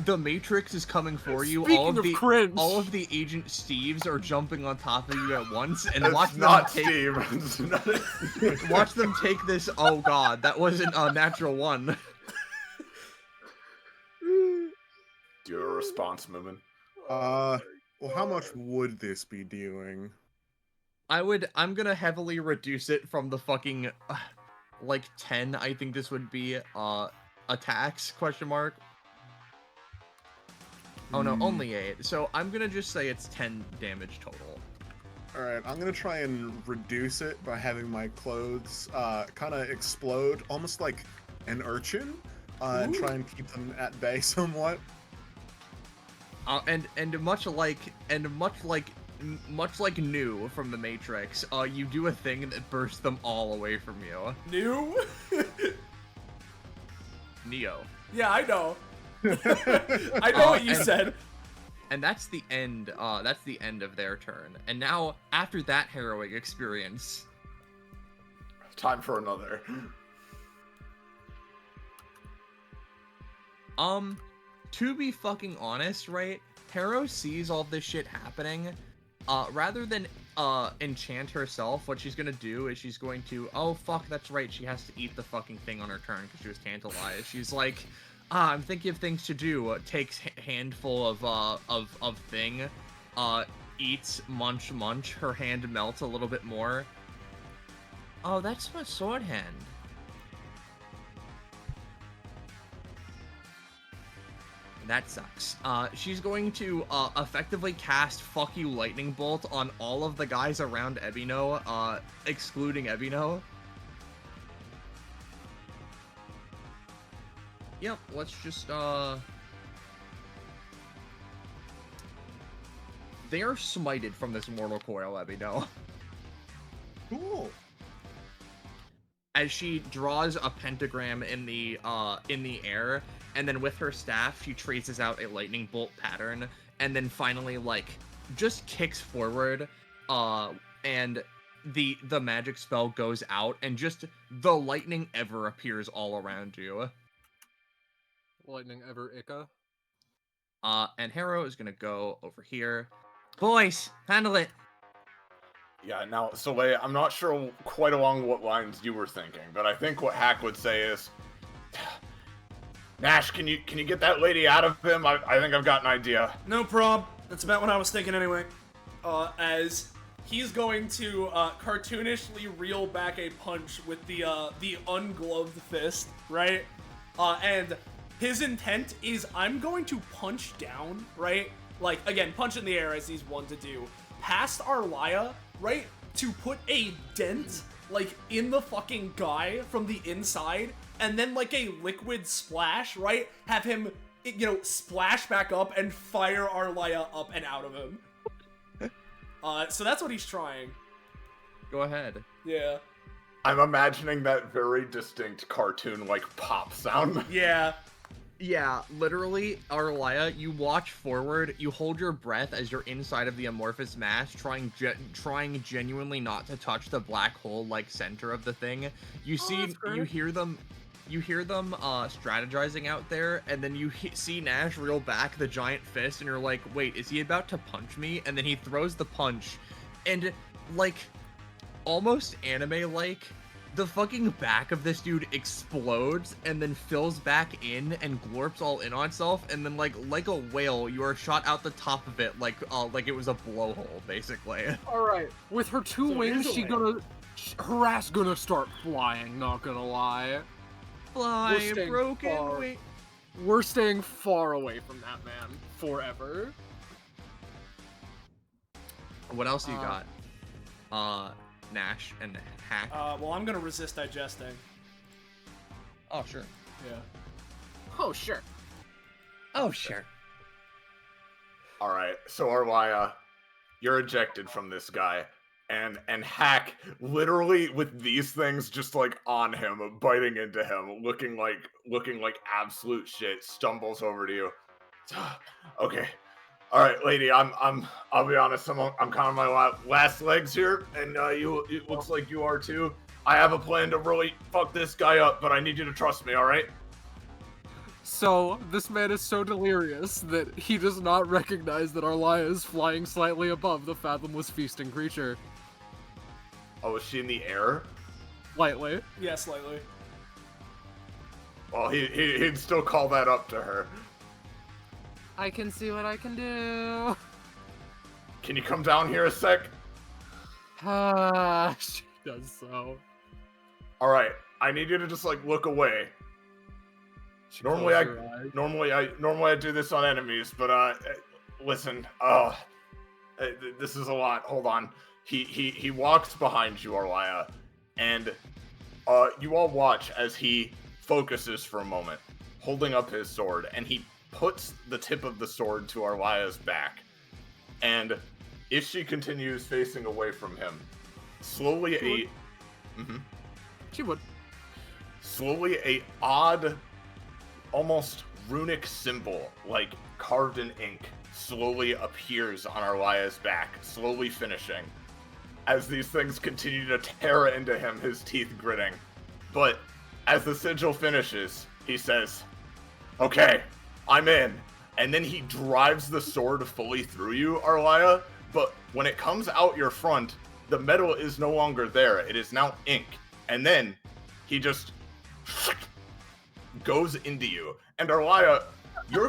the Matrix is coming for you. Speaking of cringe. All of the Agent Steves are jumping on top of you at once, and It's watch them not take. Steve. It's not- Watch them take this. Oh god, that wasn't a natural one. Do you have a response, Moomin? Well, how much would this be doing? I'm gonna heavily reduce it from the fucking 10. I think this would be attacks ? Oh no, only 8. So I'm gonna just say it's 10 damage total. Alright, I'm gonna try and reduce it by having my clothes kind of explode, almost like an urchin, and try and keep them at bay somewhat. And much like New from the Matrix, you do a thing that bursts them all away from you. New? Neo. Yeah, I know. I know what you said. And that's the end. That's the end of their turn. And now, after that harrowing experience, Time for another. To be fucking honest, right? Taro sees all this shit happening. Rather than enchant herself, what she's gonna do is she's going to, oh fuck, that's right, she has to eat the fucking thing on her turn because she was tantalized. She's like, I'm thinking of things to do. Takes handful of thing, eats, munch. Her hand melts a little bit more. Oh, that's my sword hand. That sucks. She's going to effectively cast Fuck You Lightning Bolt on all of the guys around Ebino, excluding Ebino. Yep, let's just, they are smited from this mortal coil, let me know. Cool. As she draws a pentagram in the air, and then with her staff, she traces out a lightning bolt pattern, and then finally, like, just kicks forward, and the magic spell goes out, and just the lightning ever appears all around you. Lightning ever Ika. And Harrow is gonna go over here. Boys, handle it. Yeah, now, Soleil, I'm not sure quite along what lines you were thinking, but I think what Hack would say is, Nash, can you get that lady out of him? I think I've got an idea. No prob. That's about what I was thinking anyway. As he's going to cartoonishly reel back a punch with the ungloved fist, right? And his intent is I'm going to punch down, right? Like, again, punch in the air as he's one to do. Past Arlia, right? To put a dent, like, in the fucking guy from the inside, and then, like, a liquid splash, right? Have him, you know, splash back up and fire Arlia up and out of him. So that's what he's trying. Go ahead. Yeah. I'm imagining that very distinct cartoon, like, pop sound. Yeah. Yeah, literally, Arlia, you watch forward, you hold your breath as you're inside of the amorphous mass, trying genuinely not to touch the black hole like center of the thing. You hear them strategizing out there, and then you see Nash reel back the giant fist, and you're like, wait, is he about to punch me? And then he throws the punch, and like almost anime-like, the fucking back of this dude explodes and then fills back in and glorps all in on itself, and then like a whale, you are shot out the top of it like it was a blowhole, basically. All right, with her two wings, her ass gonna start flying. Not gonna lie. Fly, broken wing. We're staying far away from that man forever. What else you got? Nash and Hack. Well, I'm gonna resist digesting. Oh, sure. Yeah. Oh, sure. Oh, sure. Alright, so Arlia, you're ejected from this guy, and Hack, literally with these things just like on him, biting into him, looking like absolute shit, stumbles over to you. Okay. Alright, lady, I'll be honest, I'm kind of my last legs here, and it looks like you are too. I have a plan to really fuck this guy up, but I need you to trust me, alright? So, this man is so delirious that he does not recognize that Arlia is flying slightly above the fathomless feasting creature. Oh, is she in the air? Lightly. Yeah, slightly. Well, he'd still call that up to her. I can see what I can do. Can you come down here a sec? She does so. Alright, I need you to just like look away. Normally I do this on enemies, but listen, this is a lot. Hold on. He walks behind you, Arlia, and you all watch as he focuses for a moment, holding up his sword, and he puts the tip of the sword to Arlia's back. And if she continues facing away from him, slowly She would. Slowly a odd, almost runic symbol, like carved in ink, slowly appears on Arlia's back, slowly finishing. As these things continue to tear into him, his teeth gritting. But as the sigil finishes, he says, "Okay, I'm in." And then he drives the sword fully through you, Arlia, but when it comes out your front, the metal is no longer there. It is now ink. And then he just goes into you. And Arlia, your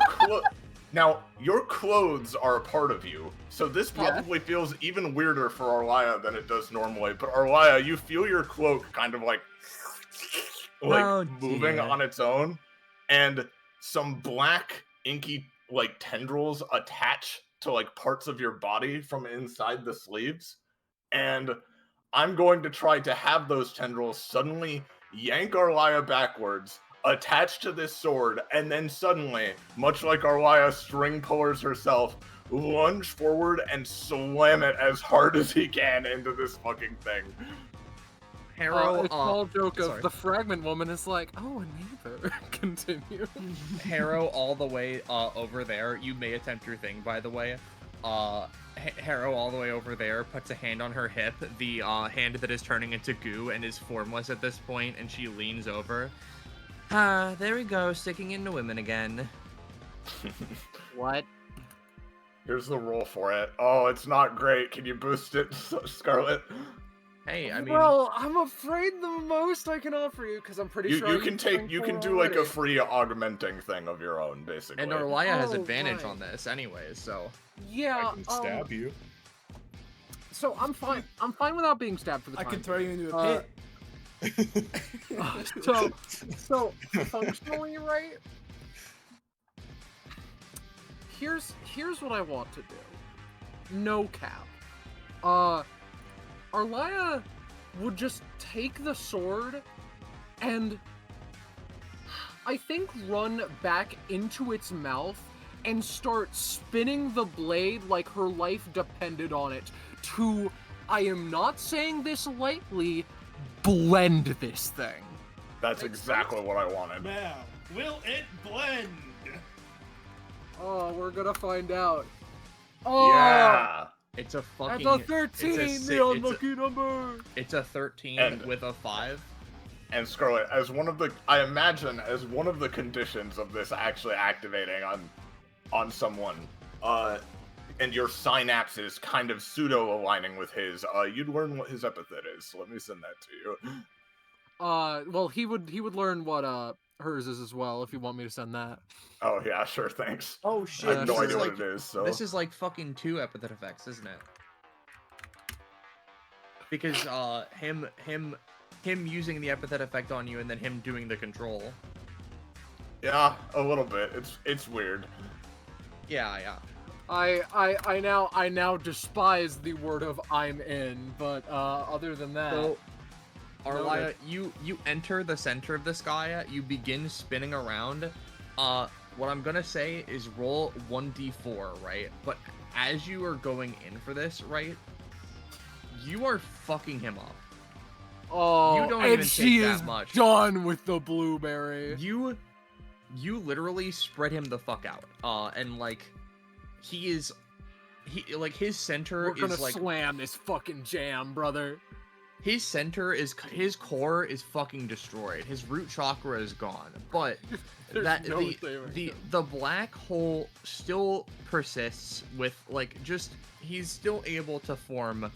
clothes are a part of you, so this probably feels even weirder for Arlia than it does normally. But Arlia, you feel your cloak kind of like moving on its own, and some black inky like tendrils attach to like parts of your body from inside the sleeves. And I'm going to try to have those tendrils suddenly yank Arlia backwards, attached to this sword, and then suddenly, much like Arlaya string pullers herself, lunge forward and slam it as hard as he can into this fucking thing. Harrow, it's all joke of sorry. the fragment woman is like, oh, a neighbor. Continue. Harrow all the way over there. You may attempt your thing, by the way. Harrow all the way over there puts a hand on her hip, the hand that is turning into goo and is formless at this point, and she leans over. Ah, there we go, sticking into women again. What? Here's the roll for it. Oh, it's not great. Can you boost it, Scarlet? Hey, I mean, Well, I'm afraid the most I can offer you, because I'm pretty sure You can do like a free augmenting thing of your own, basically. and Arlaya has Oh, advantage right. on this anyways, so. Yeah, I can stab you. So I'm fine. I'm fine without being stabbed for the I time. can throw you into a Uh, pit. So functionally, right? Here's what I want to do. No cap. Arlaya would just take the sword and I think run back into its mouth and start spinning the blade like her life depended on it to, I am not saying this lightly, blend this thing. That's exactly what I wanted. Now, will it blend? Oh, we're gonna find out. Oh, Yeah. It's a fucking. that's a 13, it's the unlucky number. It's a 13 And- with a 5. And Scarlet, as one of the, I imagine, as one of the conditions of this actually activating on someone, and your synapses kind of pseudo aligning with his, you'd learn what his epithet is. So let me send that to you. Well, he would learn what hers is as well if you want me to send that. Oh yeah, sure, thanks. Oh I shit, have no this is idea like- what it is. So This is like fucking 2 epithet effects, isn't it? Because him using the epithet effect on you and then him doing the control. yeah, a little bit. It's weird. Yeah. I now despise the word of I'm in, but other than that, So, Arlaya, Noted. you enter the center of the sky, you begin spinning around. What I'm gonna say is roll 1d4, right? But as you are going in for this, right, you are fucking him up. oh, you don't and even she take that is much. done with the blueberry. You literally spread him the fuck out. And like, he like his center We're gonna is like slam this fucking jam, brother. his center is his core is fucking destroyed. His root chakra is gone, but There's that no saving the black hole still persists with like just he's still able to form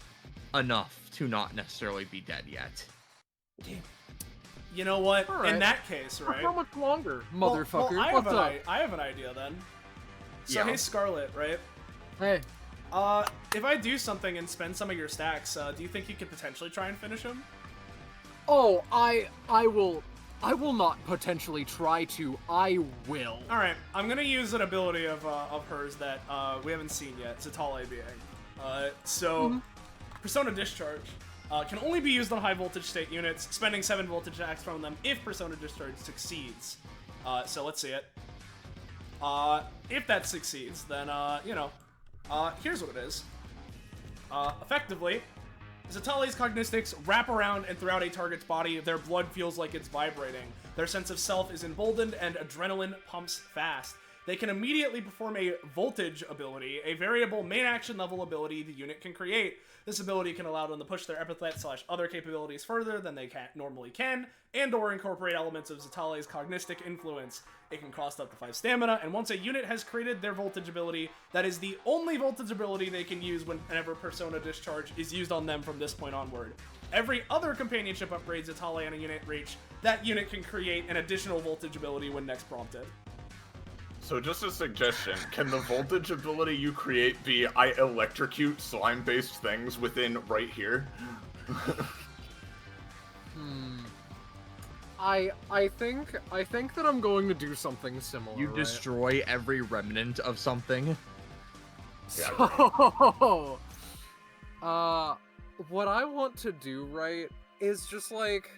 enough to not necessarily be dead yet. You know what? All right. In that case, For right? how much longer, Well, motherfucker? I have What's an up? I have an idea then. So Yeah. hey, Scarlet, right? Hey, If I do something and spend some of your stacks, do you think you could potentially try and finish him? oh, I will not potentially try to. I will. All right, I'm gonna use an ability of hers that we haven't seen yet. Soleil being. Persona Discharge can only be used on high voltage state units, spending 7 voltage attacks from them if Persona Discharge succeeds. So let's see it. If that succeeds, then here's what it is. Effectively, Zatalei's cognistics wrap around and throughout a target's body. Their blood feels like it's vibrating. Their sense of self is emboldened and adrenaline pumps fast. They can immediately perform a voltage ability, a variable main action level ability the unit can create. This ability can allow them to push their epithet/other capabilities further than they normally can, and or incorporate elements of Zatalei's cognistic influence. It can cost up to 5 stamina, and once a unit has created their voltage ability, that is the only voltage ability they can use whenever Persona Discharge is used on them from this point onward. Every other companionship upgrade Zatalia and a unit reach, that unit can create an additional voltage ability when next prompted. So just a suggestion, can the voltage ability you create be I electrocute slime-based things within right here? I think that I'm going to do something similar. You right? destroy every remnant of something. So, what I want to do, right, is just like,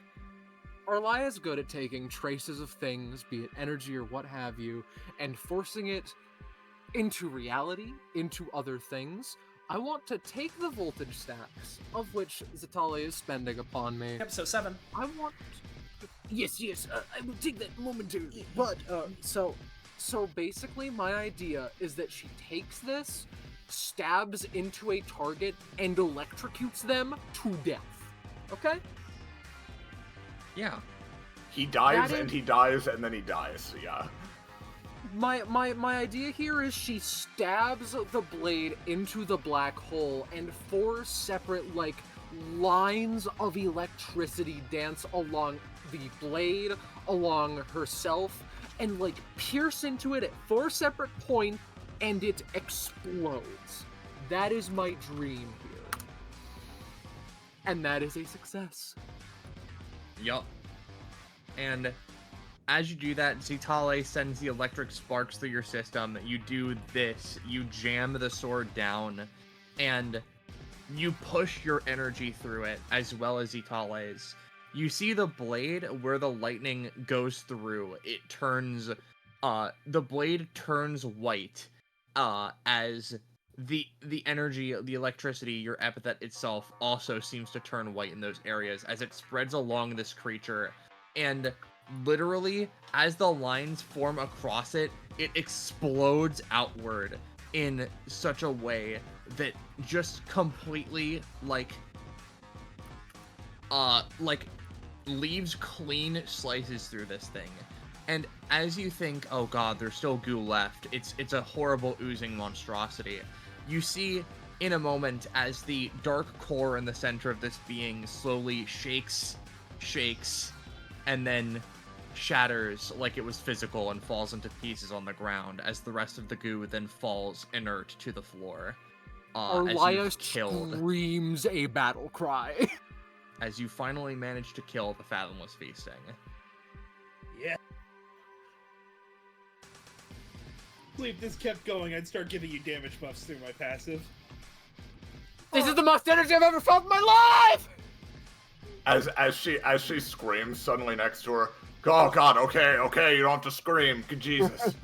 Arlaya's good at taking traces of things, be it energy or what have you, and forcing it into reality, into other things. I want to take the voltage stacks, of which Zatale is spending upon me. Episode 7. I want... Yes, I will take that momentarily. But, so basically my idea is that she takes this, stabs into a target, and electrocutes them to death. Okay? Yeah. He dies That and is- he dies and then he dies. Yeah. My idea here is she stabs the blade into the black hole, and 4 separate, like, lines of electricity dance along the blade, along herself, and, like, pierce into it at 4 separate points, and it explodes. That is my dream here. And that is a success. Yup. And as you do that, Zitale sends the electric sparks through your system. You do this. You jam the sword down, and you push your energy through it, as well as Zitale's. You see the blade where the lightning goes through. It turns, the blade turns white, as the energy, the electricity, your epithet itself also seems to turn white in those areas as it spreads along this creature. And literally, as the lines form across it, it explodes outward in such a way that just completely, like leaves clean slices through this thing. And as you think, oh god, there's still goo left, it's a horrible oozing monstrosity, you see in a moment as the dark core in the center of this being slowly shakes, and then shatters like it was physical and falls into pieces on the ground as the rest of the goo then falls inert to the floor. As Arlaya you've killed, screams a battle cry. as you finally manage to kill the Fathomless Feasting. Yeah. If this kept going, I'd start giving you damage buffs through my passive. This is the most energy I've ever felt in my life! As she screams suddenly next to her, oh god, okay, you don't have to scream, good Jesus.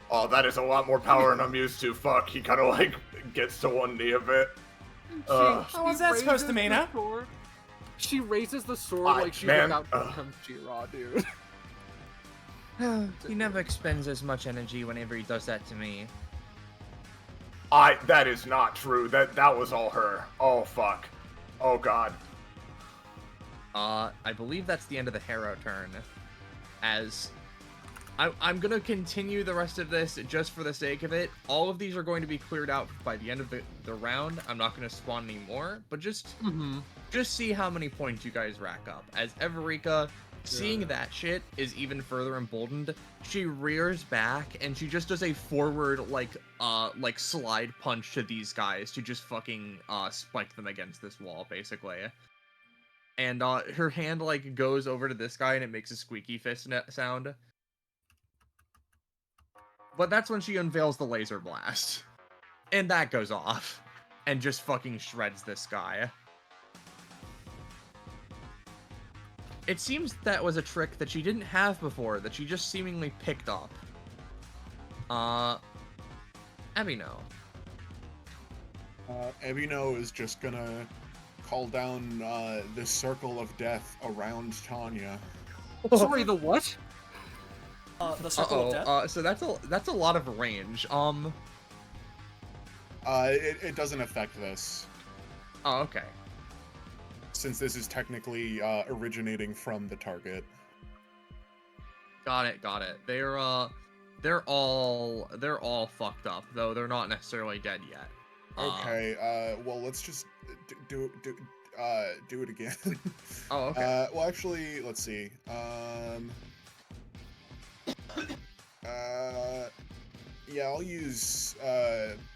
Oh, that is a lot more power than I'm used to. Fuck, he kind of like gets to one knee a bit. How was that supposed to mean, huh? She raises the sword like she's man, about to become She-Ra, dude. He never expends as much energy whenever he does that to me. That is not true. That was all her. Oh fuck. Oh god. I believe that's the end of the Harrow turn. As I'm gonna continue the rest of this just for the sake of it. All of these are going to be cleared out by the end of the round. I'm not gonna spawn any more, but just see how many points you guys rack up. As Everika, seeing that shit is even further emboldened. She rears back and she just does a forward like slide punch to these guys to just fucking spike them against this wall, basically. And her hand like goes over to this guy and it makes a squeaky fist sound. But that's when she unveils the laser blast. And that goes off. And just fucking shreds this guy. It seems that was a trick that she didn't have before, that she just seemingly picked up. Ebino. Ebino is just gonna call down this circle of death around Tanya. Sorry, the what? The circle of death. So that's a lot of range. It doesn't affect this, Oh, okay. since this is technically originating from the target. Got it. They're all fucked up, though they're not necessarily dead yet. Okay, well, let's just do it again. Oh, okay. Well, actually, let's see. Yeah, I'll use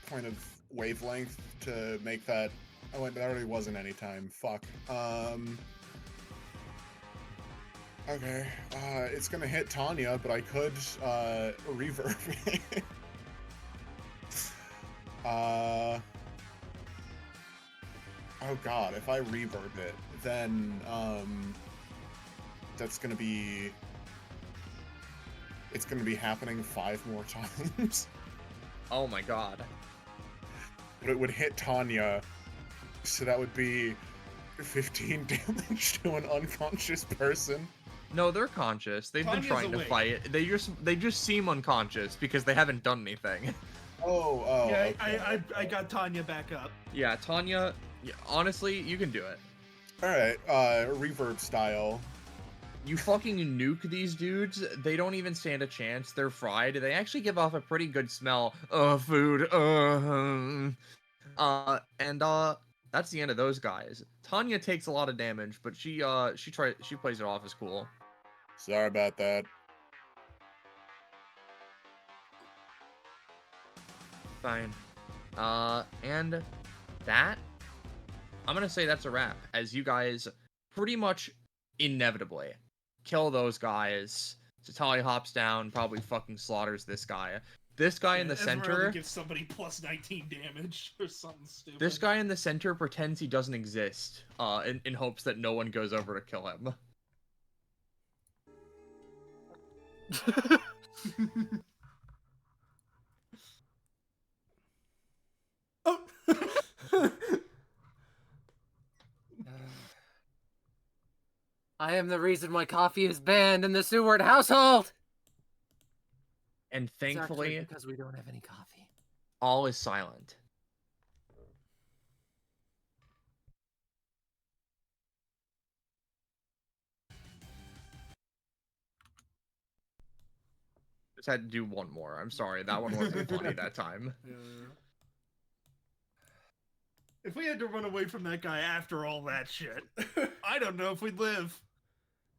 point of wavelength to make that. Oh wait, that already wasn't any time. Fuck. Okay. It's gonna hit Tanya, but I could reverb it. Oh god, if I reverb it, then that's gonna be... It's gonna be happening 5 more times. Oh my god. But it would hit Tanya, so that would be 15 damage to an unconscious person. No, they're conscious. They've been Tanya's trying to awake. fight. They just seem unconscious because they haven't done anything. Oh, Yeah, okay. I got Tanya back up. Yeah, Tanya, honestly, you can do it. Alright, reverb style. You fucking nuke these dudes, they don't even stand a chance. They're fried. They actually give off a pretty good smell. Food. That's the end of those guys. Tanya takes a lot of damage, but she plays it off as cool. Sorry about that. Fine. And that, I'm gonna say that's a wrap, as you guys pretty much inevitably kill those guys. Tatali hops down, probably fucking slaughters this guy. This guy in the Esmeralda center, gives somebody plus 19 damage or something stupid. this guy in the center pretends he doesn't exist, in hopes that no one goes over to kill him. Oh. I am the reason why coffee is banned in the Seward household. And It's actually thankfully, because we don't have any coffee. all is silent. Just had to do one more. I'm sorry, that one wasn't funny that time. If we had to run away from that guy after all that shit, I don't know if we'd live.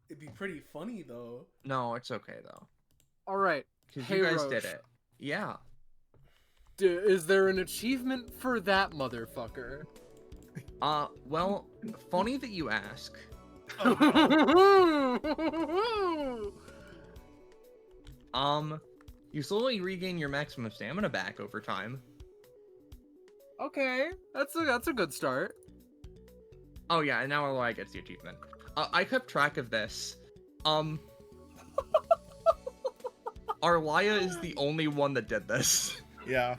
It'd be pretty funny though. No, it's okay though. All right. Because Hey, you guys Rosche. did it. Yeah. Is there an achievement for that motherfucker? Well, funny that you ask. You slowly regain your maximum stamina back over time. Okay, that's a good start. Oh yeah, and now Arlia gets the achievement. I kept track of this. Arlia is the only one that did this. Yeah.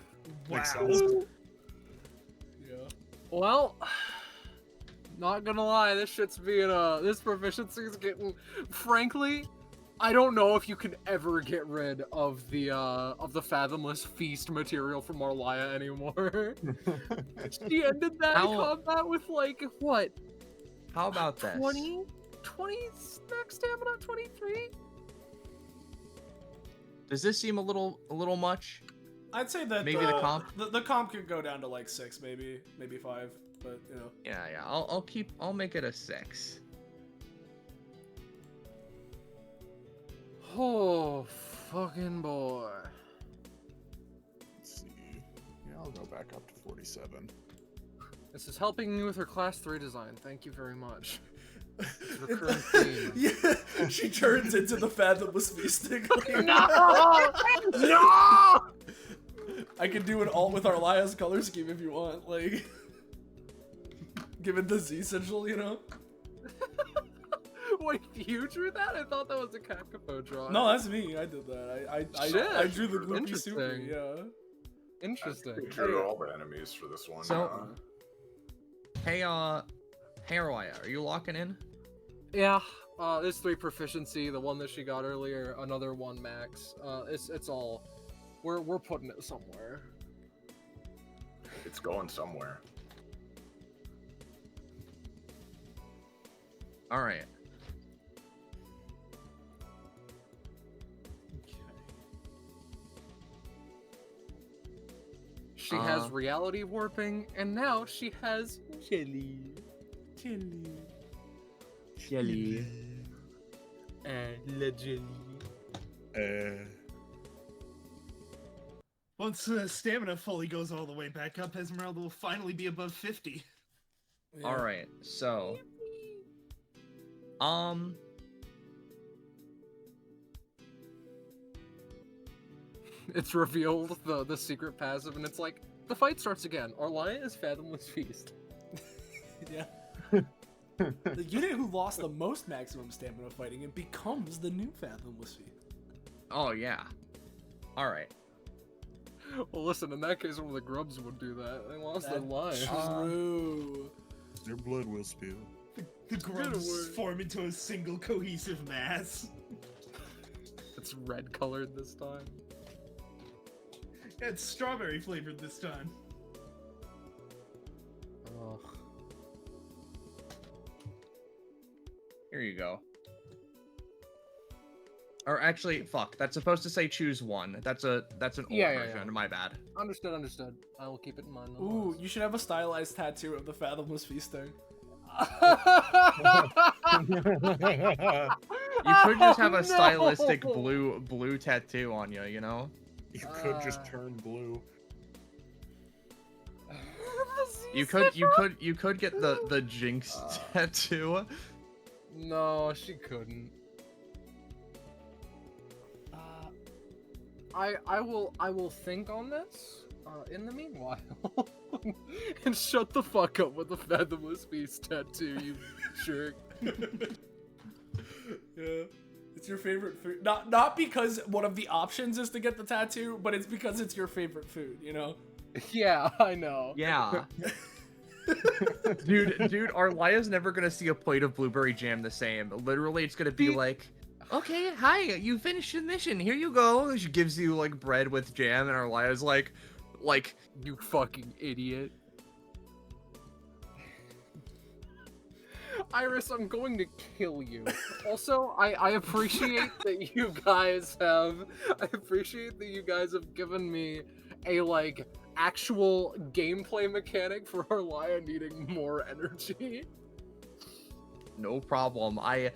Makes Wow. sense. Yeah. Well, not gonna lie, this shit's being this proficiency is getting. Frankly, I don't know if you can ever get rid of the fathomless feast material from Arlia anymore. She ended that combat with like what? How about this? 20 max stamina, 23. Does this seem a little much? I'd say that Maybe the comp? the comp could go down to like 6, maybe 5, but you know. Yeah. I'll make it a 6. Oh, fucking boy. Let's see. Yeah, I'll go back up to 47. This is helping me with her class 3 design. Thank you very much. Recurring theme. Yeah, she turns into the fathomless feasting. No! No! I could do it all with Arlia's color scheme if you want, like give it the Z sigil, you know? Wait, you drew that? I thought that was a Kakapo drawing. No, that's me. I did that. I drew the gloopy super. Interesting. Yeah. Interesting. We drew all the enemies for this one. So, hey Arlia, are you locking in? Yeah. This 3 proficiency, the one that she got earlier, another 1 max. It's all. We're putting it somewhere. It's going somewhere. All right. She has reality warping, and now she has jelly. Jelly. Le jelly. Once stamina fully goes all the way back up, Esmeralda will finally be above 50. Yeah. All right. So, It's revealed the secret passive, and it's like the fight starts again. Arlia is Fathomless Feast. Yeah. The unit who lost the most maximum stamina fighting it becomes the new Fathomless Feast. Oh yeah. All right. Well, listen, in that case, one of the grubs would do that. They lost their That's lives. true. Their blood will spill. The grubs word. form into a single cohesive mass. It's red colored this time. It's strawberry flavored this time. Oh. Here you go. Or actually, fuck. That's supposed to say choose one. That's an old Yeah, version. My bad. Understood, understood. I will keep it in mind. Ooh, you should have a stylized tattoo of the Fathomless Feasting. You could just have a stylistic blue tattoo on you, you know? You could just turn blue. You could get the Jinx tattoo. No, she couldn't. I will think on this. In the meanwhile, and shut the fuck up with the Fathomless Beast tattoo, you jerk. Yeah. It's your favorite food. Not because one of the options is to get the tattoo, but it's because it's your favorite food, you know? Yeah, I know. Yeah. dude, Arlia's never gonna see a plate of blueberry jam the same. Literally, it's gonna be like, okay, hi, you finished the mission. Here you go. She gives you like bread with jam, and Arlia's like, you fucking idiot. Iris, I'm going to kill you. Also, I appreciate that you guys have. I appreciate that you guys have given me a actual gameplay mechanic for Arlia needing more energy. no problem. I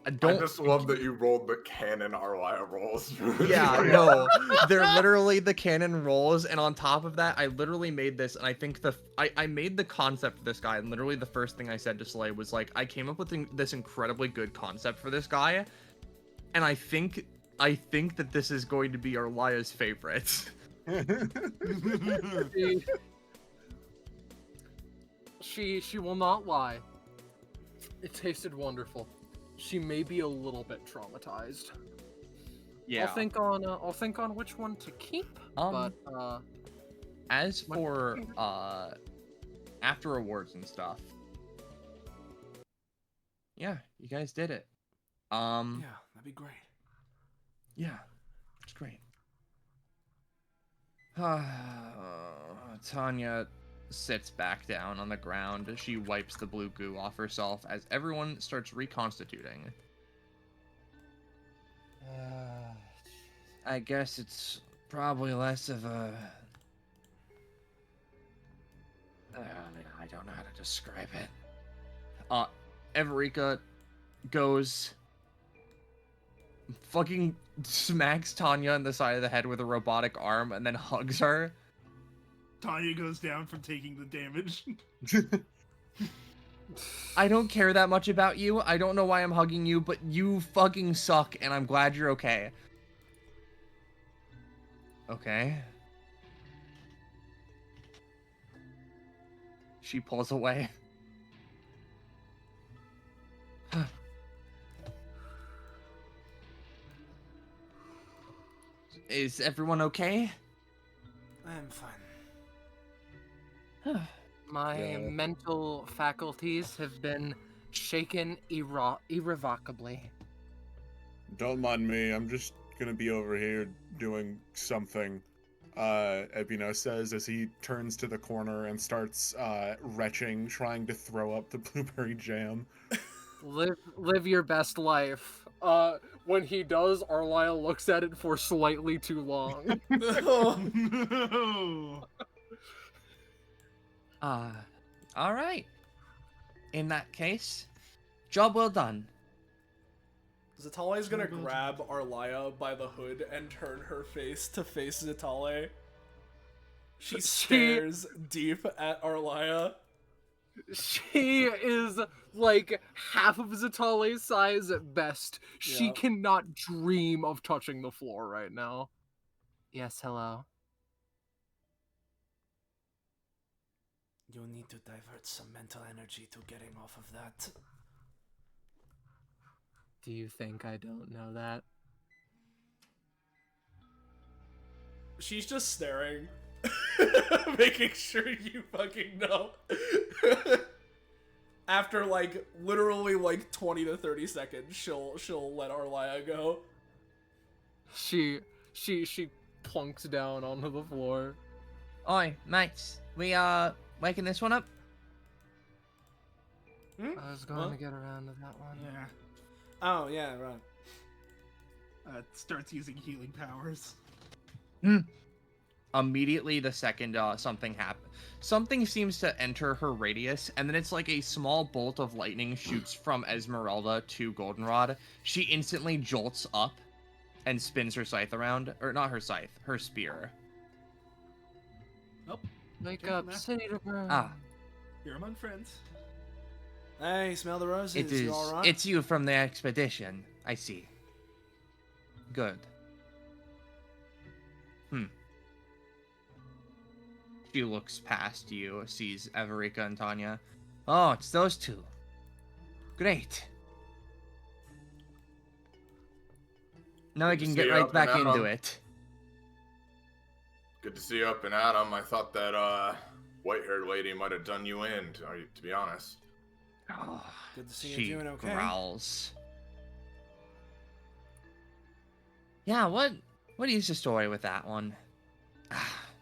I don't. just love that you rolled the canon Arlia rolls. Yeah, no, they're literally the canon rolls, and on top of that, I literally made this, and I think I made the concept for this guy, and literally the first thing I said to Soleil was like, I came up with this incredibly good concept for this guy, and I think that this is going to be Arlia's favorite. She will not lie. It tasted wonderful. She may be a little bit traumatized. Yeah. I'll think on which one to keep. But as for after awards and stuff, yeah, you guys did it. Yeah, that'd be great. Yeah, it's great. Tanya sits back down on the ground. She wipes the blue goo off herself as everyone starts reconstituting. I guess it's probably less of a... I don't know how to describe it. Everika goes... fucking smacks Tanya in the side of the head with a robotic arm and then hugs her. Tanya goes down from taking the damage. I don't care that much about you. I don't know why I'm hugging you, but you fucking suck, and I'm glad you're okay. Okay. She pulls away. Is everyone okay? I'm fine. My mental faculties have been shaken irrevocably. Don't mind me. I'm just gonna be over here doing something. Epino says as he turns to the corner and starts retching, trying to throw up the blueberry jam. Live your best life. When he does, Arlia looks at it for slightly too long. No. All right. In that case, job well done. Zatale's gonna grab Arlia by the hood and turn her face to face Zatale. She stares deep at Arlia. She is like half of Zatale's size at best. She Yeah. cannot dream of touching the floor right now. Yes, hello. You need to divert some mental energy to getting off of that. Do you think I don't know that? She's just staring. Making sure you fucking know. After, like, literally, like, 20 to 30 seconds, she'll let Arlia go. She plunks down onto the floor. Oi, mates, we waking this one up? I was going to get around to that one. Yeah. Oh, yeah, right. Starts using healing powers. Immediately the second something happens, something seems to enter her radius, and then it's like a small bolt of lightning shoots from Esmeralda to Goldenrod. She instantly jolts up and spins her scythe around, or not her scythe, her spear. Nope. Wake Careful up, now. city to burn. Ah, You're among friends. Hey, smell the roses. It is. You all right? It's you from the expedition. I see. Good. she looks past you, sees Everika and Tanya. Oh, it's those two. Great. Now I Good to can see get you right up back and into Adam. it. Good to see you up and Adam. I thought that white-haired lady might have done you in, to be honest. Oh, Good to see she you doing okay. growls. Yeah, what is the story with that one?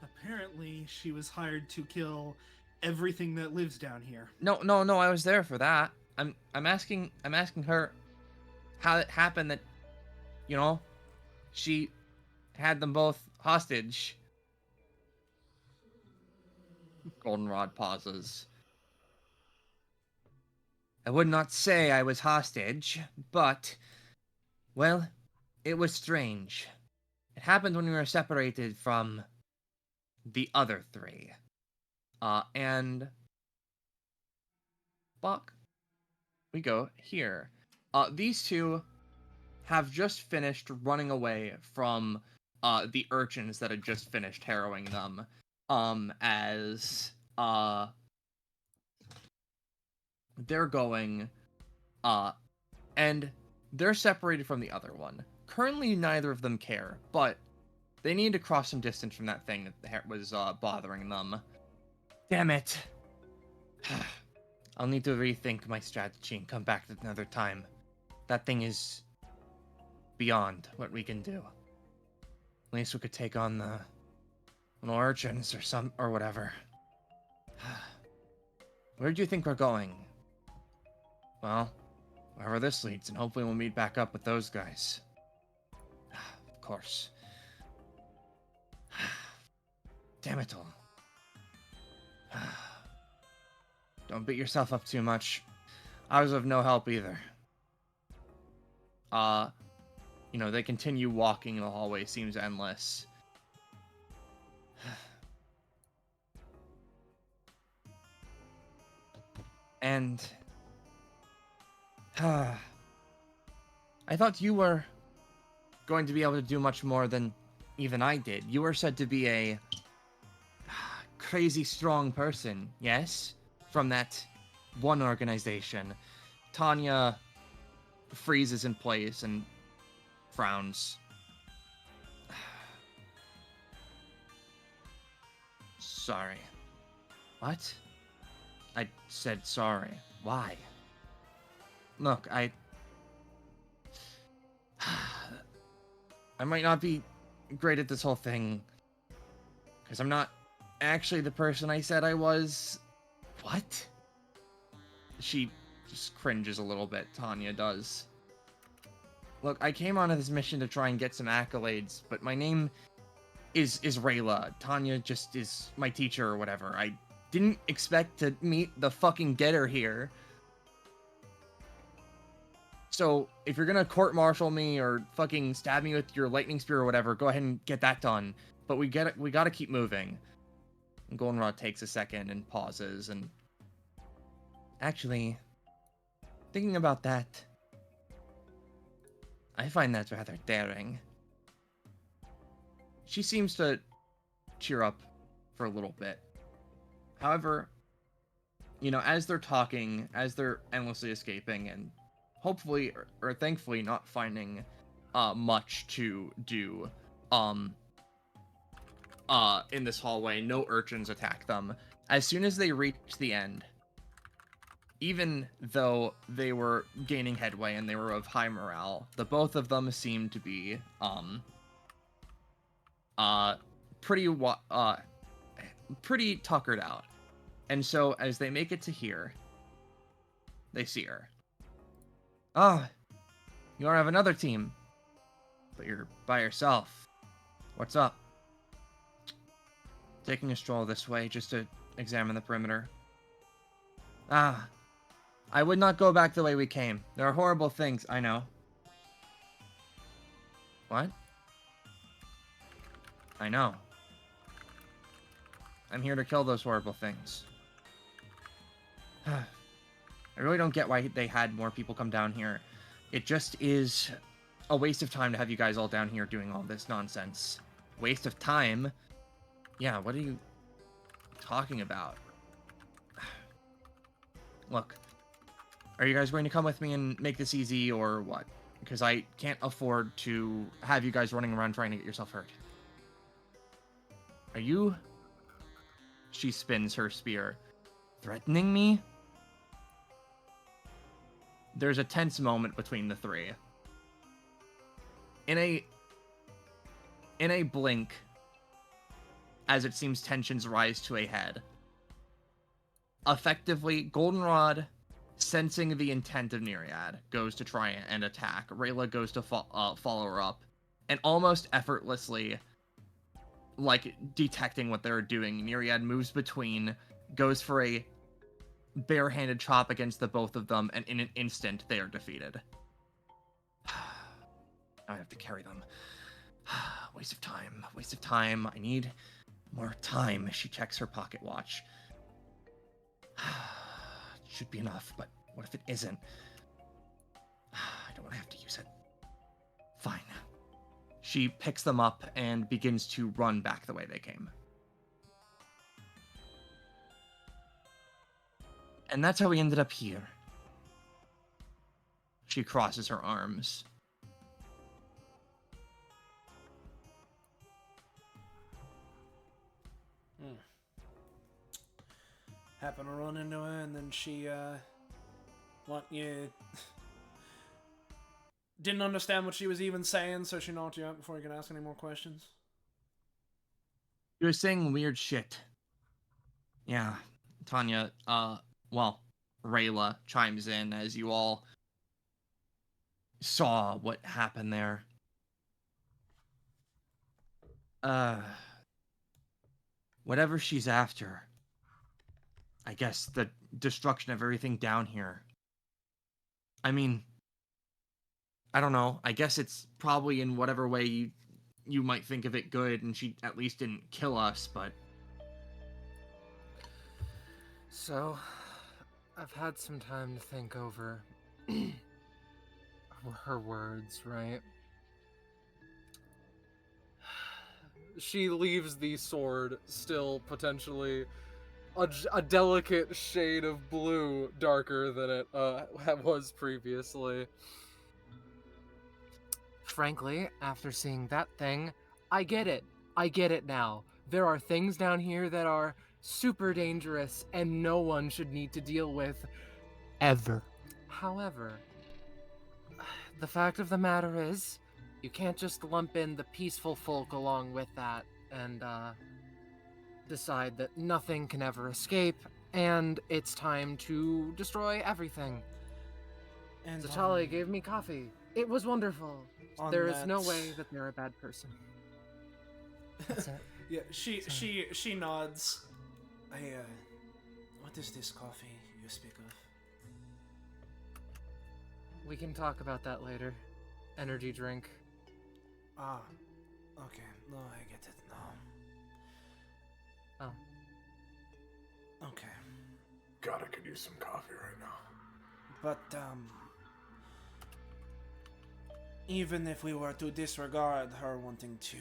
Apparently, she was hired to kill everything that lives down here. No, I was there for that. I'm asking her how it happened that, you know, she had them both hostage. Goldenrod pauses. I would not say I was hostage, but, well, it was strange. It happened when we were separated from the other three. And Buck, we go here. These two have just finished running away from the urchins that had just finished harrowing them. As they're going, and they're separated from the other one. Currently, neither of them care, but they need to cross some distance from that thing that was bothering them. damn it. I'll need to rethink my strategy and come back at another time. That thing is beyond what we can do. At least we could take on the little urchins or whatever. Where do you think we're going? Well, wherever this leads, and hopefully we'll meet back up with those guys. Of course. Damn it all. Don't beat yourself up too much. I was of no help either. You know, they continue walking. The hallway seems endless. And I thought you were going to be able to do much more than even I did. You were said to be a crazy strong person, yes? From that one organization. Tanya freezes in place and frowns. Sorry. What? I said sorry. Why? Look, I might not be great at this whole thing, because I'm not actually the person I said I was. What? She just cringes a little bit, Tanya does. Look, I came onto this mission to try and get some accolades, but my name is Rayla. Tanya just is my teacher or whatever. I didn't expect to meet the fucking getter here. So, if you're gonna court-martial me or fucking stab me with your lightning spear or whatever, go ahead and get that done. But we gotta keep moving. And Goldenrod takes a second and pauses and... Actually, thinking about that, I find that rather daring. She seems to cheer up for a little bit. However, as they're talking, as they're endlessly escaping, and hopefully or thankfully not finding much to do in this hallway, no urchins attack them. As soon as they reach the end, even though they were gaining headway and they were of high morale, the both of them seem to be pretty tuckered out. And so as they make it to here, they see her. Ah, you have another team, but you're by yourself. What's up? Taking a stroll this way just to examine the perimeter. Ah, I would not go back the way we came. There are horrible things, I know. What? I know. I'm here to kill those horrible things. I really don't get why they had more people come down here. It just is a waste of time to have you guys all down here doing all this nonsense. Waste of time? Yeah, what are you talking about? Look, are you guys going to come with me and make this easy, or what? Because I can't afford to have you guys running around trying to get yourself hurt. Are you... She spins her spear. Threatening me? There's a tense moment between the three. In a blink, as it seems tensions rise to a head, effectively, Goldenrod, sensing the intent of Nereid, goes to try and attack. Rayla goes to follow her up, and almost effortlessly, like, detecting what they're doing, Nereid moves between, goes for a barehanded chop against the both of them, and in an instant, they are defeated. I have to carry them. Waste of time. Waste of time. I need more time. She checks her pocket watch. Should be enough, but what if it isn't? I don't want to have to use it. Fine. She picks them up and begins to run back the way they came. And that's how we ended up here. She crosses her arms. Happen to run into her, and then she, what, you... didn't understand what she was even saying, so she knocked you out before you could ask any more questions? You were saying weird shit. Yeah, Tanya, well, Rayla chimes in as you all saw what happened there. Whatever she's after, I guess the destruction of everything down here. I mean, I don't know. I guess it's probably in whatever way you might think of it good, and she at least didn't kill us, but... So, I've had some time to think over her words, right? She leaves the sword still potentially a delicate shade of blue darker than it was previously. Frankly, after seeing that thing, I get it. I get it now. There are things down here that are super dangerous and no one should need to deal with ever. However, the fact of the matter is, you can't just lump in the peaceful folk along with that and decide that nothing can ever escape and it's time to destroy everything. And Zatali gave me coffee. It was wonderful. There is no way that they're a bad person. That's it. Yeah, she nods. What is this coffee you speak of? We can talk about that later. Energy drink. Ah, okay. No, I get it now. Oh. Okay. God, I could use some coffee right now. But, even if we were to disregard her wanting to,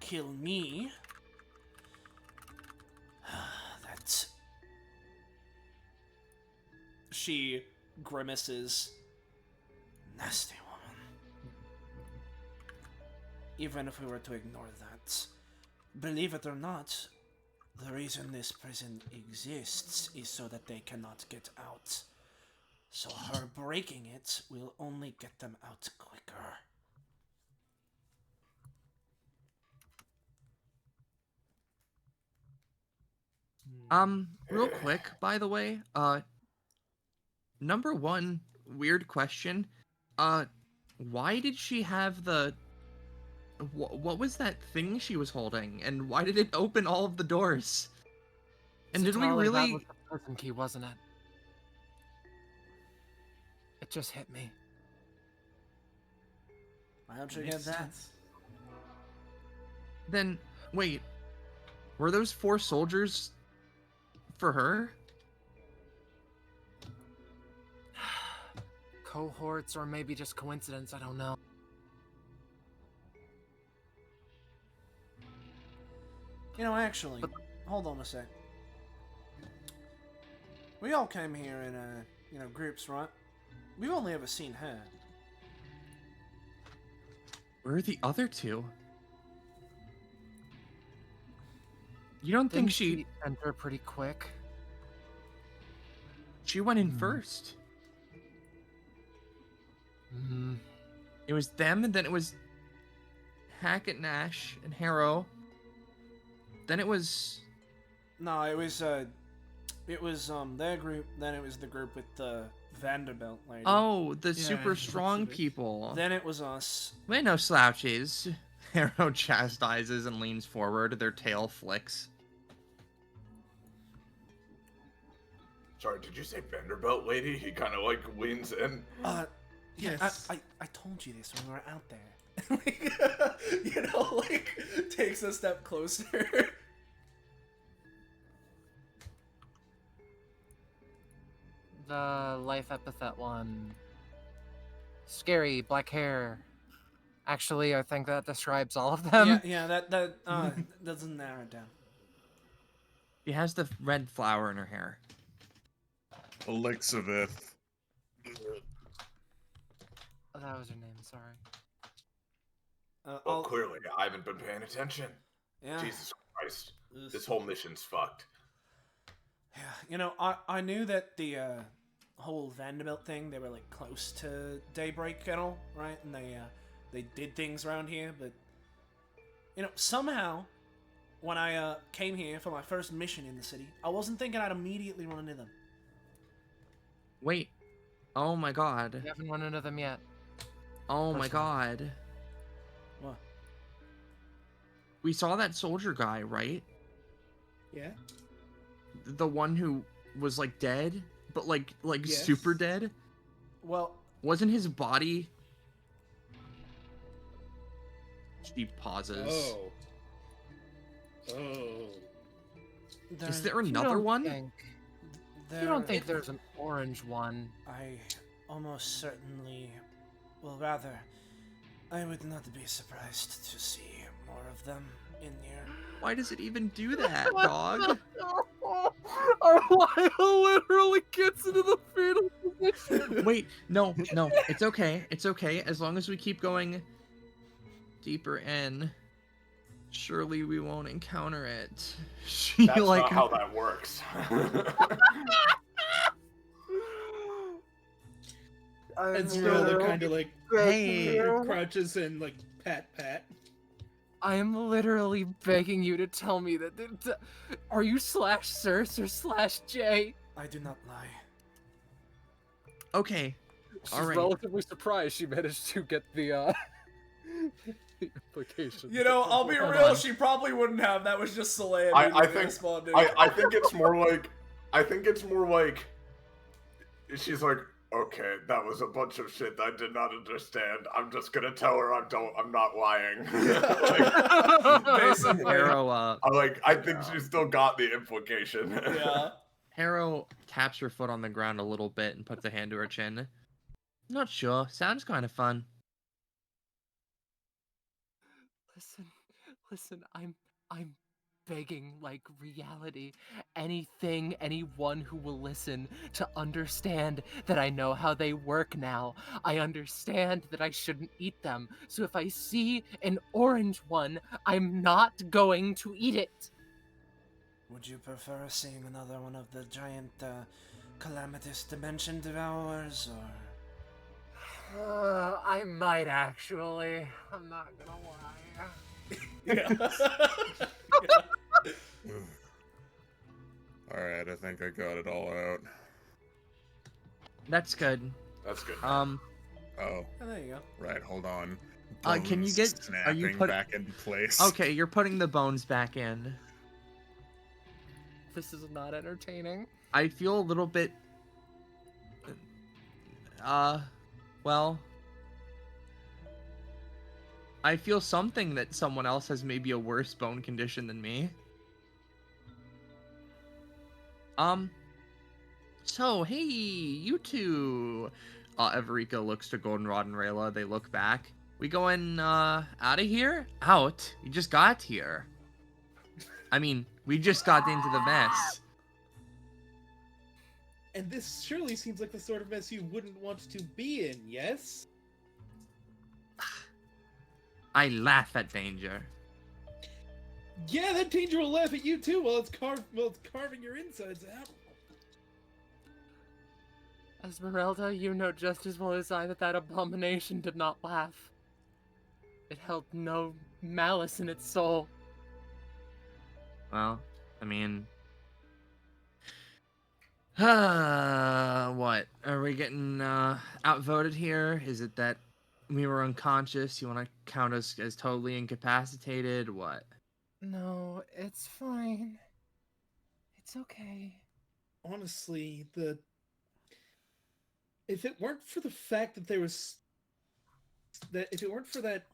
kill me, she grimaces. Nasty woman. Even if we were to ignore that, believe it or not, the reason this prison exists is so that they cannot get out. So her breaking it will only get them out quicker. Real quick, by the way, number one weird question, why did she have the, what was that thing she was holding, and why did it open all of the doors? And did we Charlie, that really? was the prison key, wasn't it? It just hit me. How'd you Makes get that? sense. Then wait, were those 4 soldiers for her? Cohorts, or maybe just coincidence, I don't know. You know, actually, hold on a sec. We all came here in, groups, right? We've only ever seen her. Where are the other 2? You don't think Didn't she enter pretty quick? went in first? Hmm. It was them, and then it was Hackett, Nash, and Harrow. Then it was... No, it was their group, then it was the group with the Vanderbilt lady. Oh, the Yeah, super that's strong what it is. people. Then it was us. We're no slouches. Harrow chastises and leans forward, their tail flicks. Sorry, did you say Vanderbilt lady? He kind of like leans in. Yes. I told you this when we were out there. Takes a step closer. The life epithet one. Scary, black hair. Actually, I think that describes all of them. that doesn't narrow it down. She has the red flower in her hair. Elixivith. Oh, that was her name, sorry. Well, clearly, I haven't been paying attention. Yeah. Jesus Christ. Ugh. This whole mission's fucked. Yeah, I knew that the whole Vanderbilt thing, they were like close to Daybreak and all, right? And they did things around here, but somehow when I came here for my first mission in the city, I wasn't thinking I'd immediately run into them. Wait. Oh my god. We haven't run into them yet. Oh my Personally. god. What? We saw that soldier guy, right? Yeah. The one who was like dead, but like Yes. super dead? Well, Wasn't his body... She pauses. Oh. Is there You another don't one? think- You don't think there's an orange one? I almost certainly, well, rather, I would not be surprised to see more of them in here. Why does it even do that, dog? Our Lyle literally gets into the fetal position. Wait, no, it's okay. It's okay. As long as we keep going deeper in, surely we won't encounter it. She That's like not how that works. Esmeralda kind of like Hey. crouches and like pat. I am literally begging you to tell me that. Are you slash Circe or slash J? I do not lie. Okay. She's All right. relatively surprised she managed to get the the implication. I'll be Hold real, on. she probably wouldn't have. That was just Soleil I immediately think responding. I think it's more like she's like, okay, that was a bunch of shit that I did not understand. I'm just gonna tell her I'm not lying. Basically. Harrow, I think she still got the implication. Yeah. Harrow taps her foot on the ground a little bit and puts a hand to her chin. Not sure. Sounds kind of fun. Listen, I'm begging like reality. Anything, anyone who will listen to understand that I know how they work now. I understand that I shouldn't eat them. So if I see an orange one, I'm not going to eat it. Would you prefer seeing another one of the giant calamitous dimension devourers, or? I might actually. I'm not gonna lie. Alright, I think I got it all out. That's good. That's good. Oh, Oh, there you go. right, hold on. Can you Bones get- are you snapping put- back into place? Okay, you're putting the bones back in. This is not entertaining. I feel a little bit. Well. I feel something that someone else has maybe a worse bone condition than me. So, hey, you two. Everika looks to Goldenrod and Rayla. They look back. We going, out of here? Out? We just got here. I mean, we just got into the mess. And this surely seems like the sort of mess you wouldn't want to be in, yes? I laugh at danger. Yeah, that danger will laugh at you too while it's carving your insides out. Esmeralda, you know just as well as I that that abomination did not laugh. It held no malice in its soul. Well, I mean... what? Are we getting outvoted here? Is it that we were unconscious? You want to count us as totally incapacitated? What? No, it's fine. It's okay. Honestly, if it weren't for the fact that if it weren't for that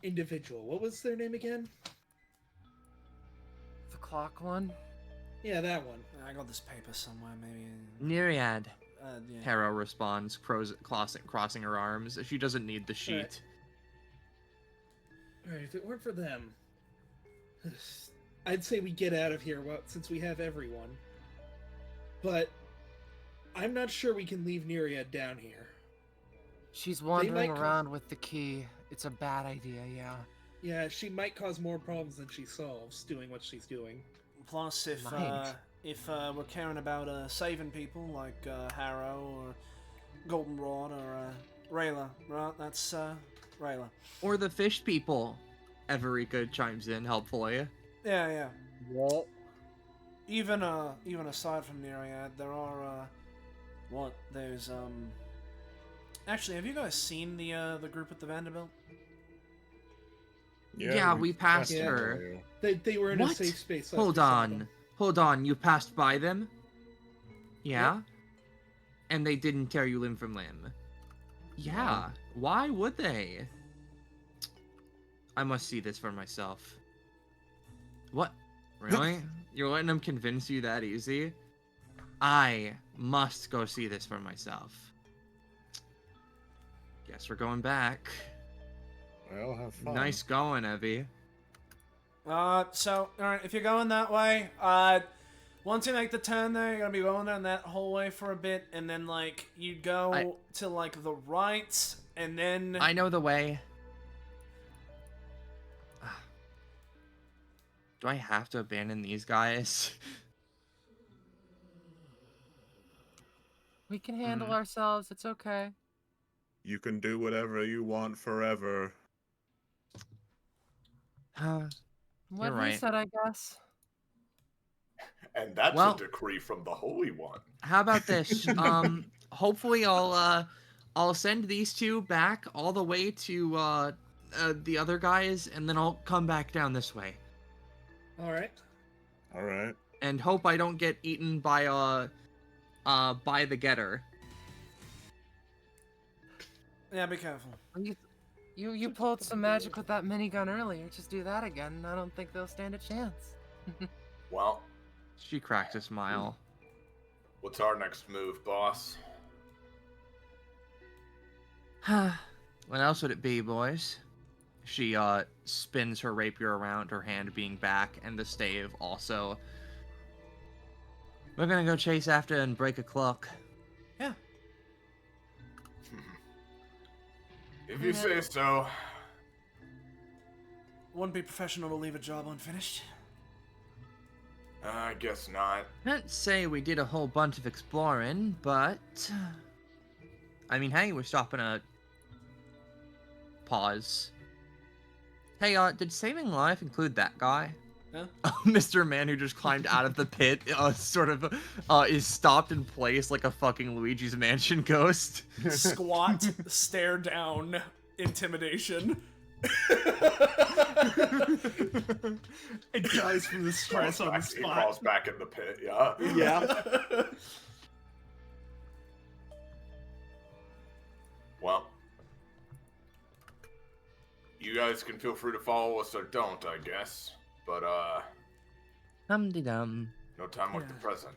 individual, what was their name again? The clock one? Yeah, that one. I got this paper somewhere, maybe. Nereid. Yeah. Hera responds, crossing her arms. She doesn't need the sheet. Alright, if it weren't for them, I'd say we get out of here, since we have everyone. But I'm not sure we can leave Nereid down here. She's wandering might around with the key. It's a bad idea, yeah. Yeah, she might cause more problems than she solves doing what she's doing. Plus, if we're caring about saving people like Harrow or Goldenrod or Rayla, right? That's Rayla. Or the fish people. Everika chimes in helpfully. Yeah. What? Even aside from Nereid, there are there's Actually, have you guys seen the group at the Vanderbilt? Yeah, we passed Yeah. her. They were in What? a safe space. Hold on, you passed by them? Yeah? Yep. And they didn't tear you limb from limb? Yeah, why would they? I must see this for myself. What? Really? You're letting them convince you that easy? I must go see this for myself. Guess we're going back. Well, have fun. Nice going, Evie. So, alright, if you're going that way, once you make the turn there, you're gonna be going down that hallway for a bit, and then, like, you go to, like, the right, and then... I know the way. Do I have to abandon these guys? We can handle ourselves, it's okay. You can do whatever you want forever. What right. he said, I guess. And that's Well- a decree from the Holy One. How about this? Hopefully I'll send these two back all the way to the other guys, and then I'll come back down this way. Alright. Alright. And hope I don't get eaten by the getter. Yeah, be careful. You pulled some magic with that minigun earlier. Just do that again, and I don't think they'll stand a chance. Well, She cracked a smile. what's our next move, boss? What else would it be, boys? She spins her rapier around, her hand being back, and the stave also. We're gonna go chase after and break a clock. Yeah. If you say so. Wouldn't be professional to leave a job unfinished. I guess not. Can't say we did a whole bunch of exploring, but I mean, hey, we're stopping a pause. Hey, did saving life include that guy? Huh? Mr. Man who just climbed out of the pit, sort of, is stopped in place like a fucking Luigi's Mansion ghost. Squat, stare down, intimidation. It dies from the stress on the He spot. crawls back in the pit, yeah. Yeah. Well, you guys can feel free to follow us or don't, I guess. But, Hum-de-dum. no time like the Yeah. present.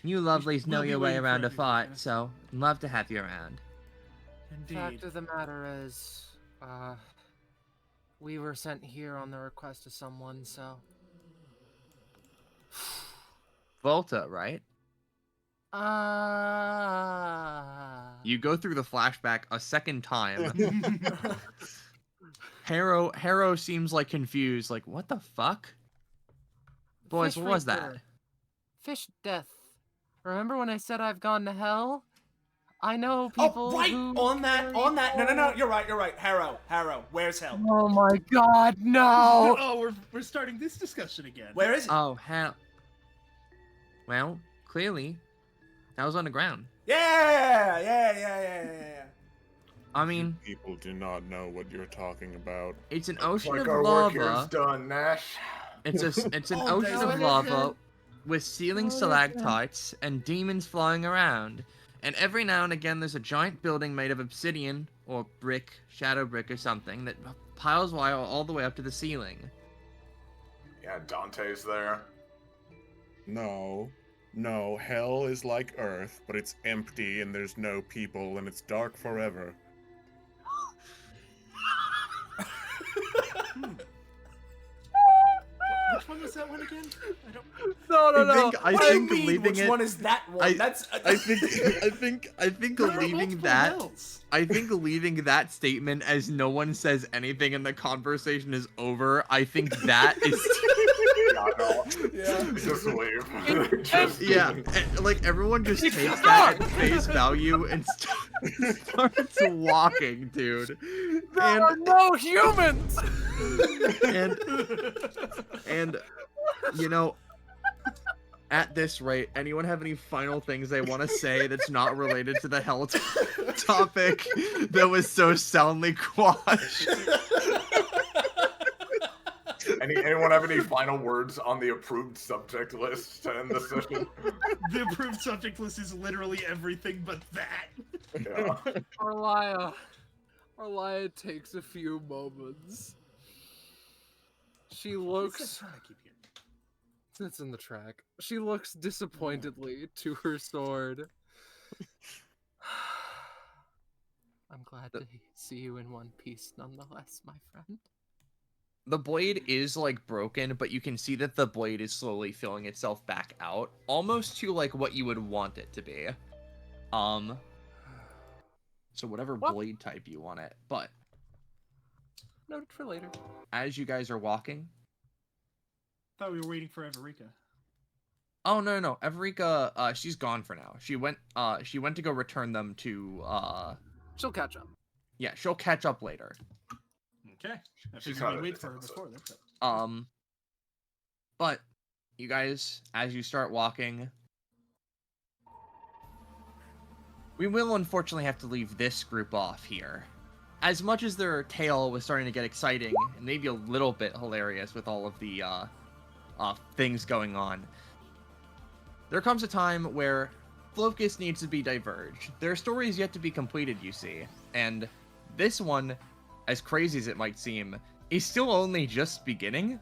You lovelies know We'll be your way waiting for around a everyone, fight, yeah. so love to have you around. Indeed. Fact of the matter is, we were sent here on the request of someone, so. Volta, right? You go through the flashback a second time. Harrow seems like confused, like, what the fuck? Boys, Fish what was Reaper. that? Fish death. Remember when I said I've gone to hell? I know people Oh, right! who On that. carry No. You're right. Harrow, where's hell? Oh my god, no! Oh, we're starting this discussion again. Where is it? Oh, hell. Well, clearly, that was on the ground. Yeah. I mean, People do not know what you're talking about. it's an Looks ocean like of our work here is lava. done, Nash. It's an Oh, ocean no, of it lava isn't. with ceiling No, it isn't. stalactites and demons flying around. And every now and again, there's a giant building made of obsidian or brick, shadow brick or something that piles wire all the way up to the ceiling. Yeah, Dante's there. No. Hell is like Earth, but it's empty and there's no people and it's dark forever. Which one was that one again? I don't. No. I What do you think mean, leaving which it. one is that one? I- That's. I think There are leaving multiple that. hells. I think leaving that statement as no one says anything and the conversation is over. I think that is. Yeah, no. Yeah. Just leave. Just Yeah, like everyone just takes that at face value and starts walking, dude. There are no humans! And you know, at this rate, anyone have any final things they want to say that's not related to the hell topic that was so soundly quashed? Anyone have any final words on the approved subject list to end the session? The approved subject list is literally everything but that. Yeah. Arlia takes a few moments. She What's looks. that sound I keep hearing? It's in the track. She looks disappointedly to her sword. I'm glad to see you in one piece nonetheless, my friend. The blade is like broken, but you can see that the blade is slowly filling itself back out, almost to like what you would want it to be. So whatever What? blade type you want it. But Noted for later. as you guys are walking, Thought we were waiting for Everika. oh no, Everika, she's gone for now. She went to go return them to She'll catch up. yeah, she'll catch up later. Okay. I She's figured not we'd in wait this for her episode. before that. But... But you guys, as you start walking, we will unfortunately have to leave this group off here. As much as their tale was starting to get exciting and maybe a little bit hilarious with all of the things going on, there comes a time where Focus needs to be diverged. Their story is yet to be completed, you see, and this one, as crazy as it might seem, is still only just beginning.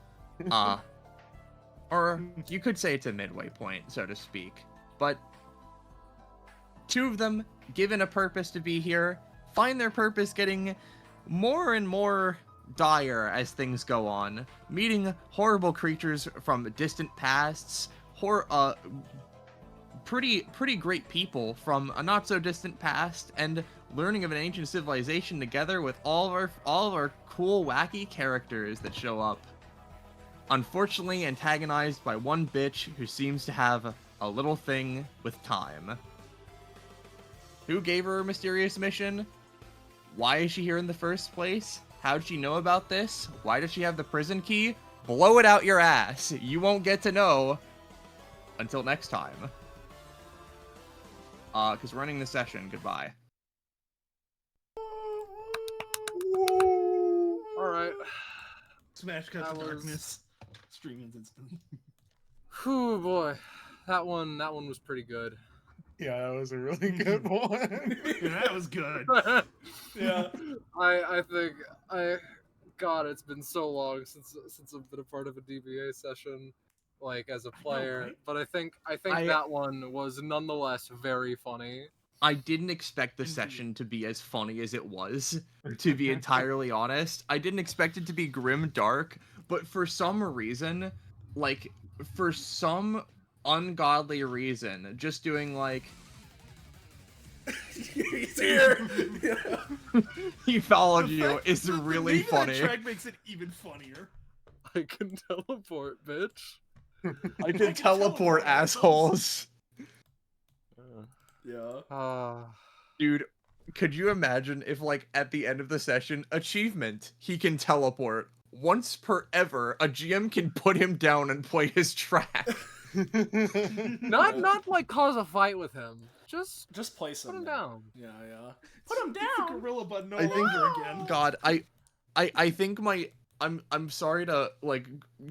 Or you could say it's a midway point, so to speak. But two of them, given a purpose to be here, find their purpose getting more and more dire as things go on, meeting horrible creatures from distant pasts, pretty great people from a not so distant past, and learning of an ancient civilization together with all of our cool wacky characters that show up. Unfortunately antagonized by one bitch who seems to have a little thing with time. Who gave her a mysterious mission? Why is she here in the first place? How did she know about this? Why does she have the prison key? Blow it out your ass. You won't get to know until next time. Because we're ending the session. Goodbye. Alright. Smash cut That to was- darkness. Stream ends instantly. Whew, boy. That one was pretty good. Yeah, that was a really good one. Yeah, that was good. Yeah. I think God, it's been so long since I've been a part of a DBA session, like as a player. right? But I think I- that one was nonetheless very funny. I didn't expect the session to be as funny as it was, to be entirely honest. I didn't expect it to be grim dark, but for some reason, like, for some ungodly reason, just doing, like, He's here. he followed The you fact- is the really name of that funny. track makes it even funnier. I can teleport, bitch. I can teleport, assholes. Yeah. Dude, could you imagine if, like, at the end of the session, achievement, he can teleport. Once per ever, a GM can put him down and play his track. Not like cause a fight with him. Just Just play some. put him down. Yeah, yeah. Put him It's the down. gorilla button all I think- over again. God, I think I'm sorry to, like,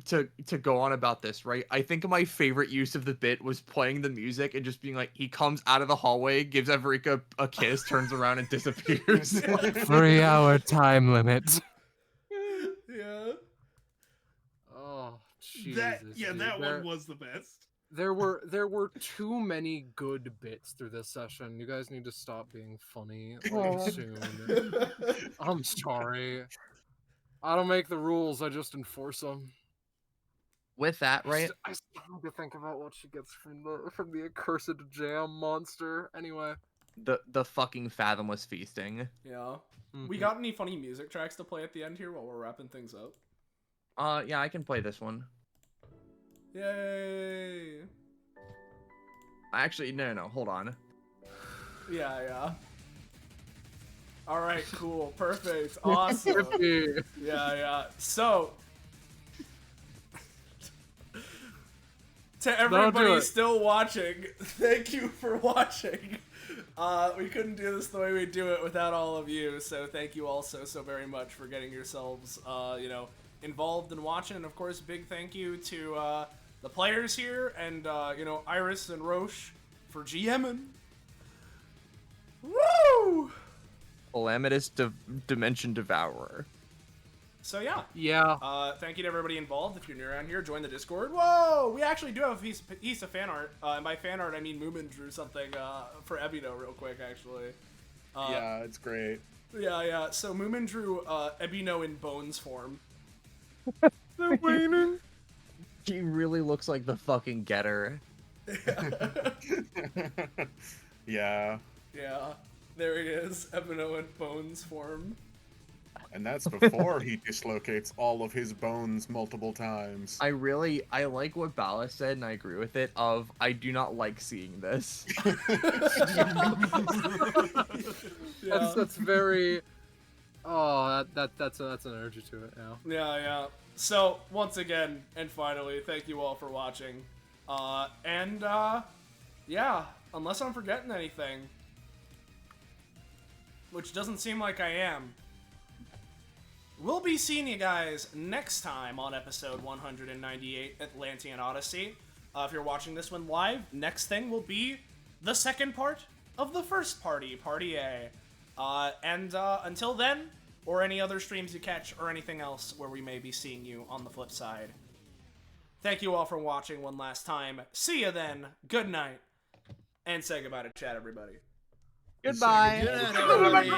to go on about this, right? I think my favorite use of the bit was playing the music and just being like, he comes out of the hallway, gives Everika a kiss, turns around and disappears. 3-hour time limit. Yeah. Oh, Jesus. That dude. one was the best. There were too many good bits through this session. You guys need to stop being funny like, soon. I'm sorry. I don't make the rules. I just enforce them. With that, right? I still need to think about what she gets from the accursed jam monster. Anyway. The fucking fathomless feasting. Yeah. Mm-hmm. We got any funny music tracks to play at the end here while we're wrapping things up? Yeah, I can play this one. Yay! Actually, no, hold on. Yeah, yeah. All right, cool, perfect, awesome. Yeah, yeah. So, to everybody still watching, thank you for watching. We couldn't do this the way we do it without all of you, so thank you all so very much for getting yourselves, involved in watching. And of course, big thank you to the players here and Iris and Rosche for GMing. Woo! Calamitous Dimension Devourer. So yeah. Yeah. Thank you to everybody involved. If you're new around here, join the Discord. Whoa! We actually do have a piece of fan art. And by fan art, I mean Moomin drew something for Ebino real quick, actually. Yeah, it's great. Yeah, yeah. So Moomin drew Ebino in bones form. They're waiting. He really looks like the fucking getter. Yeah. Yeah. There he is, Ebino in bones form. And that's before he dislocates all of his bones multiple times. I like what Bala said, and I agree with it, I do not like seeing this. Yeah. That's very. Oh, that's an energy to it now. Yeah, yeah. So, once again, and finally, thank you all for watching. Yeah, unless I'm forgetting anything, which doesn't seem like I am, we'll be seeing you guys next time on episode 198, Atlantian Odyssey. If you're watching this one live, next thing will be the second part of the first party, Party A. Until then, or any other streams you catch, or anything else where we may be seeing you on the flip side. Thank you all for watching one last time. See you then. Good night. And say goodbye to chat, everybody. Goodbye. Good, everybody.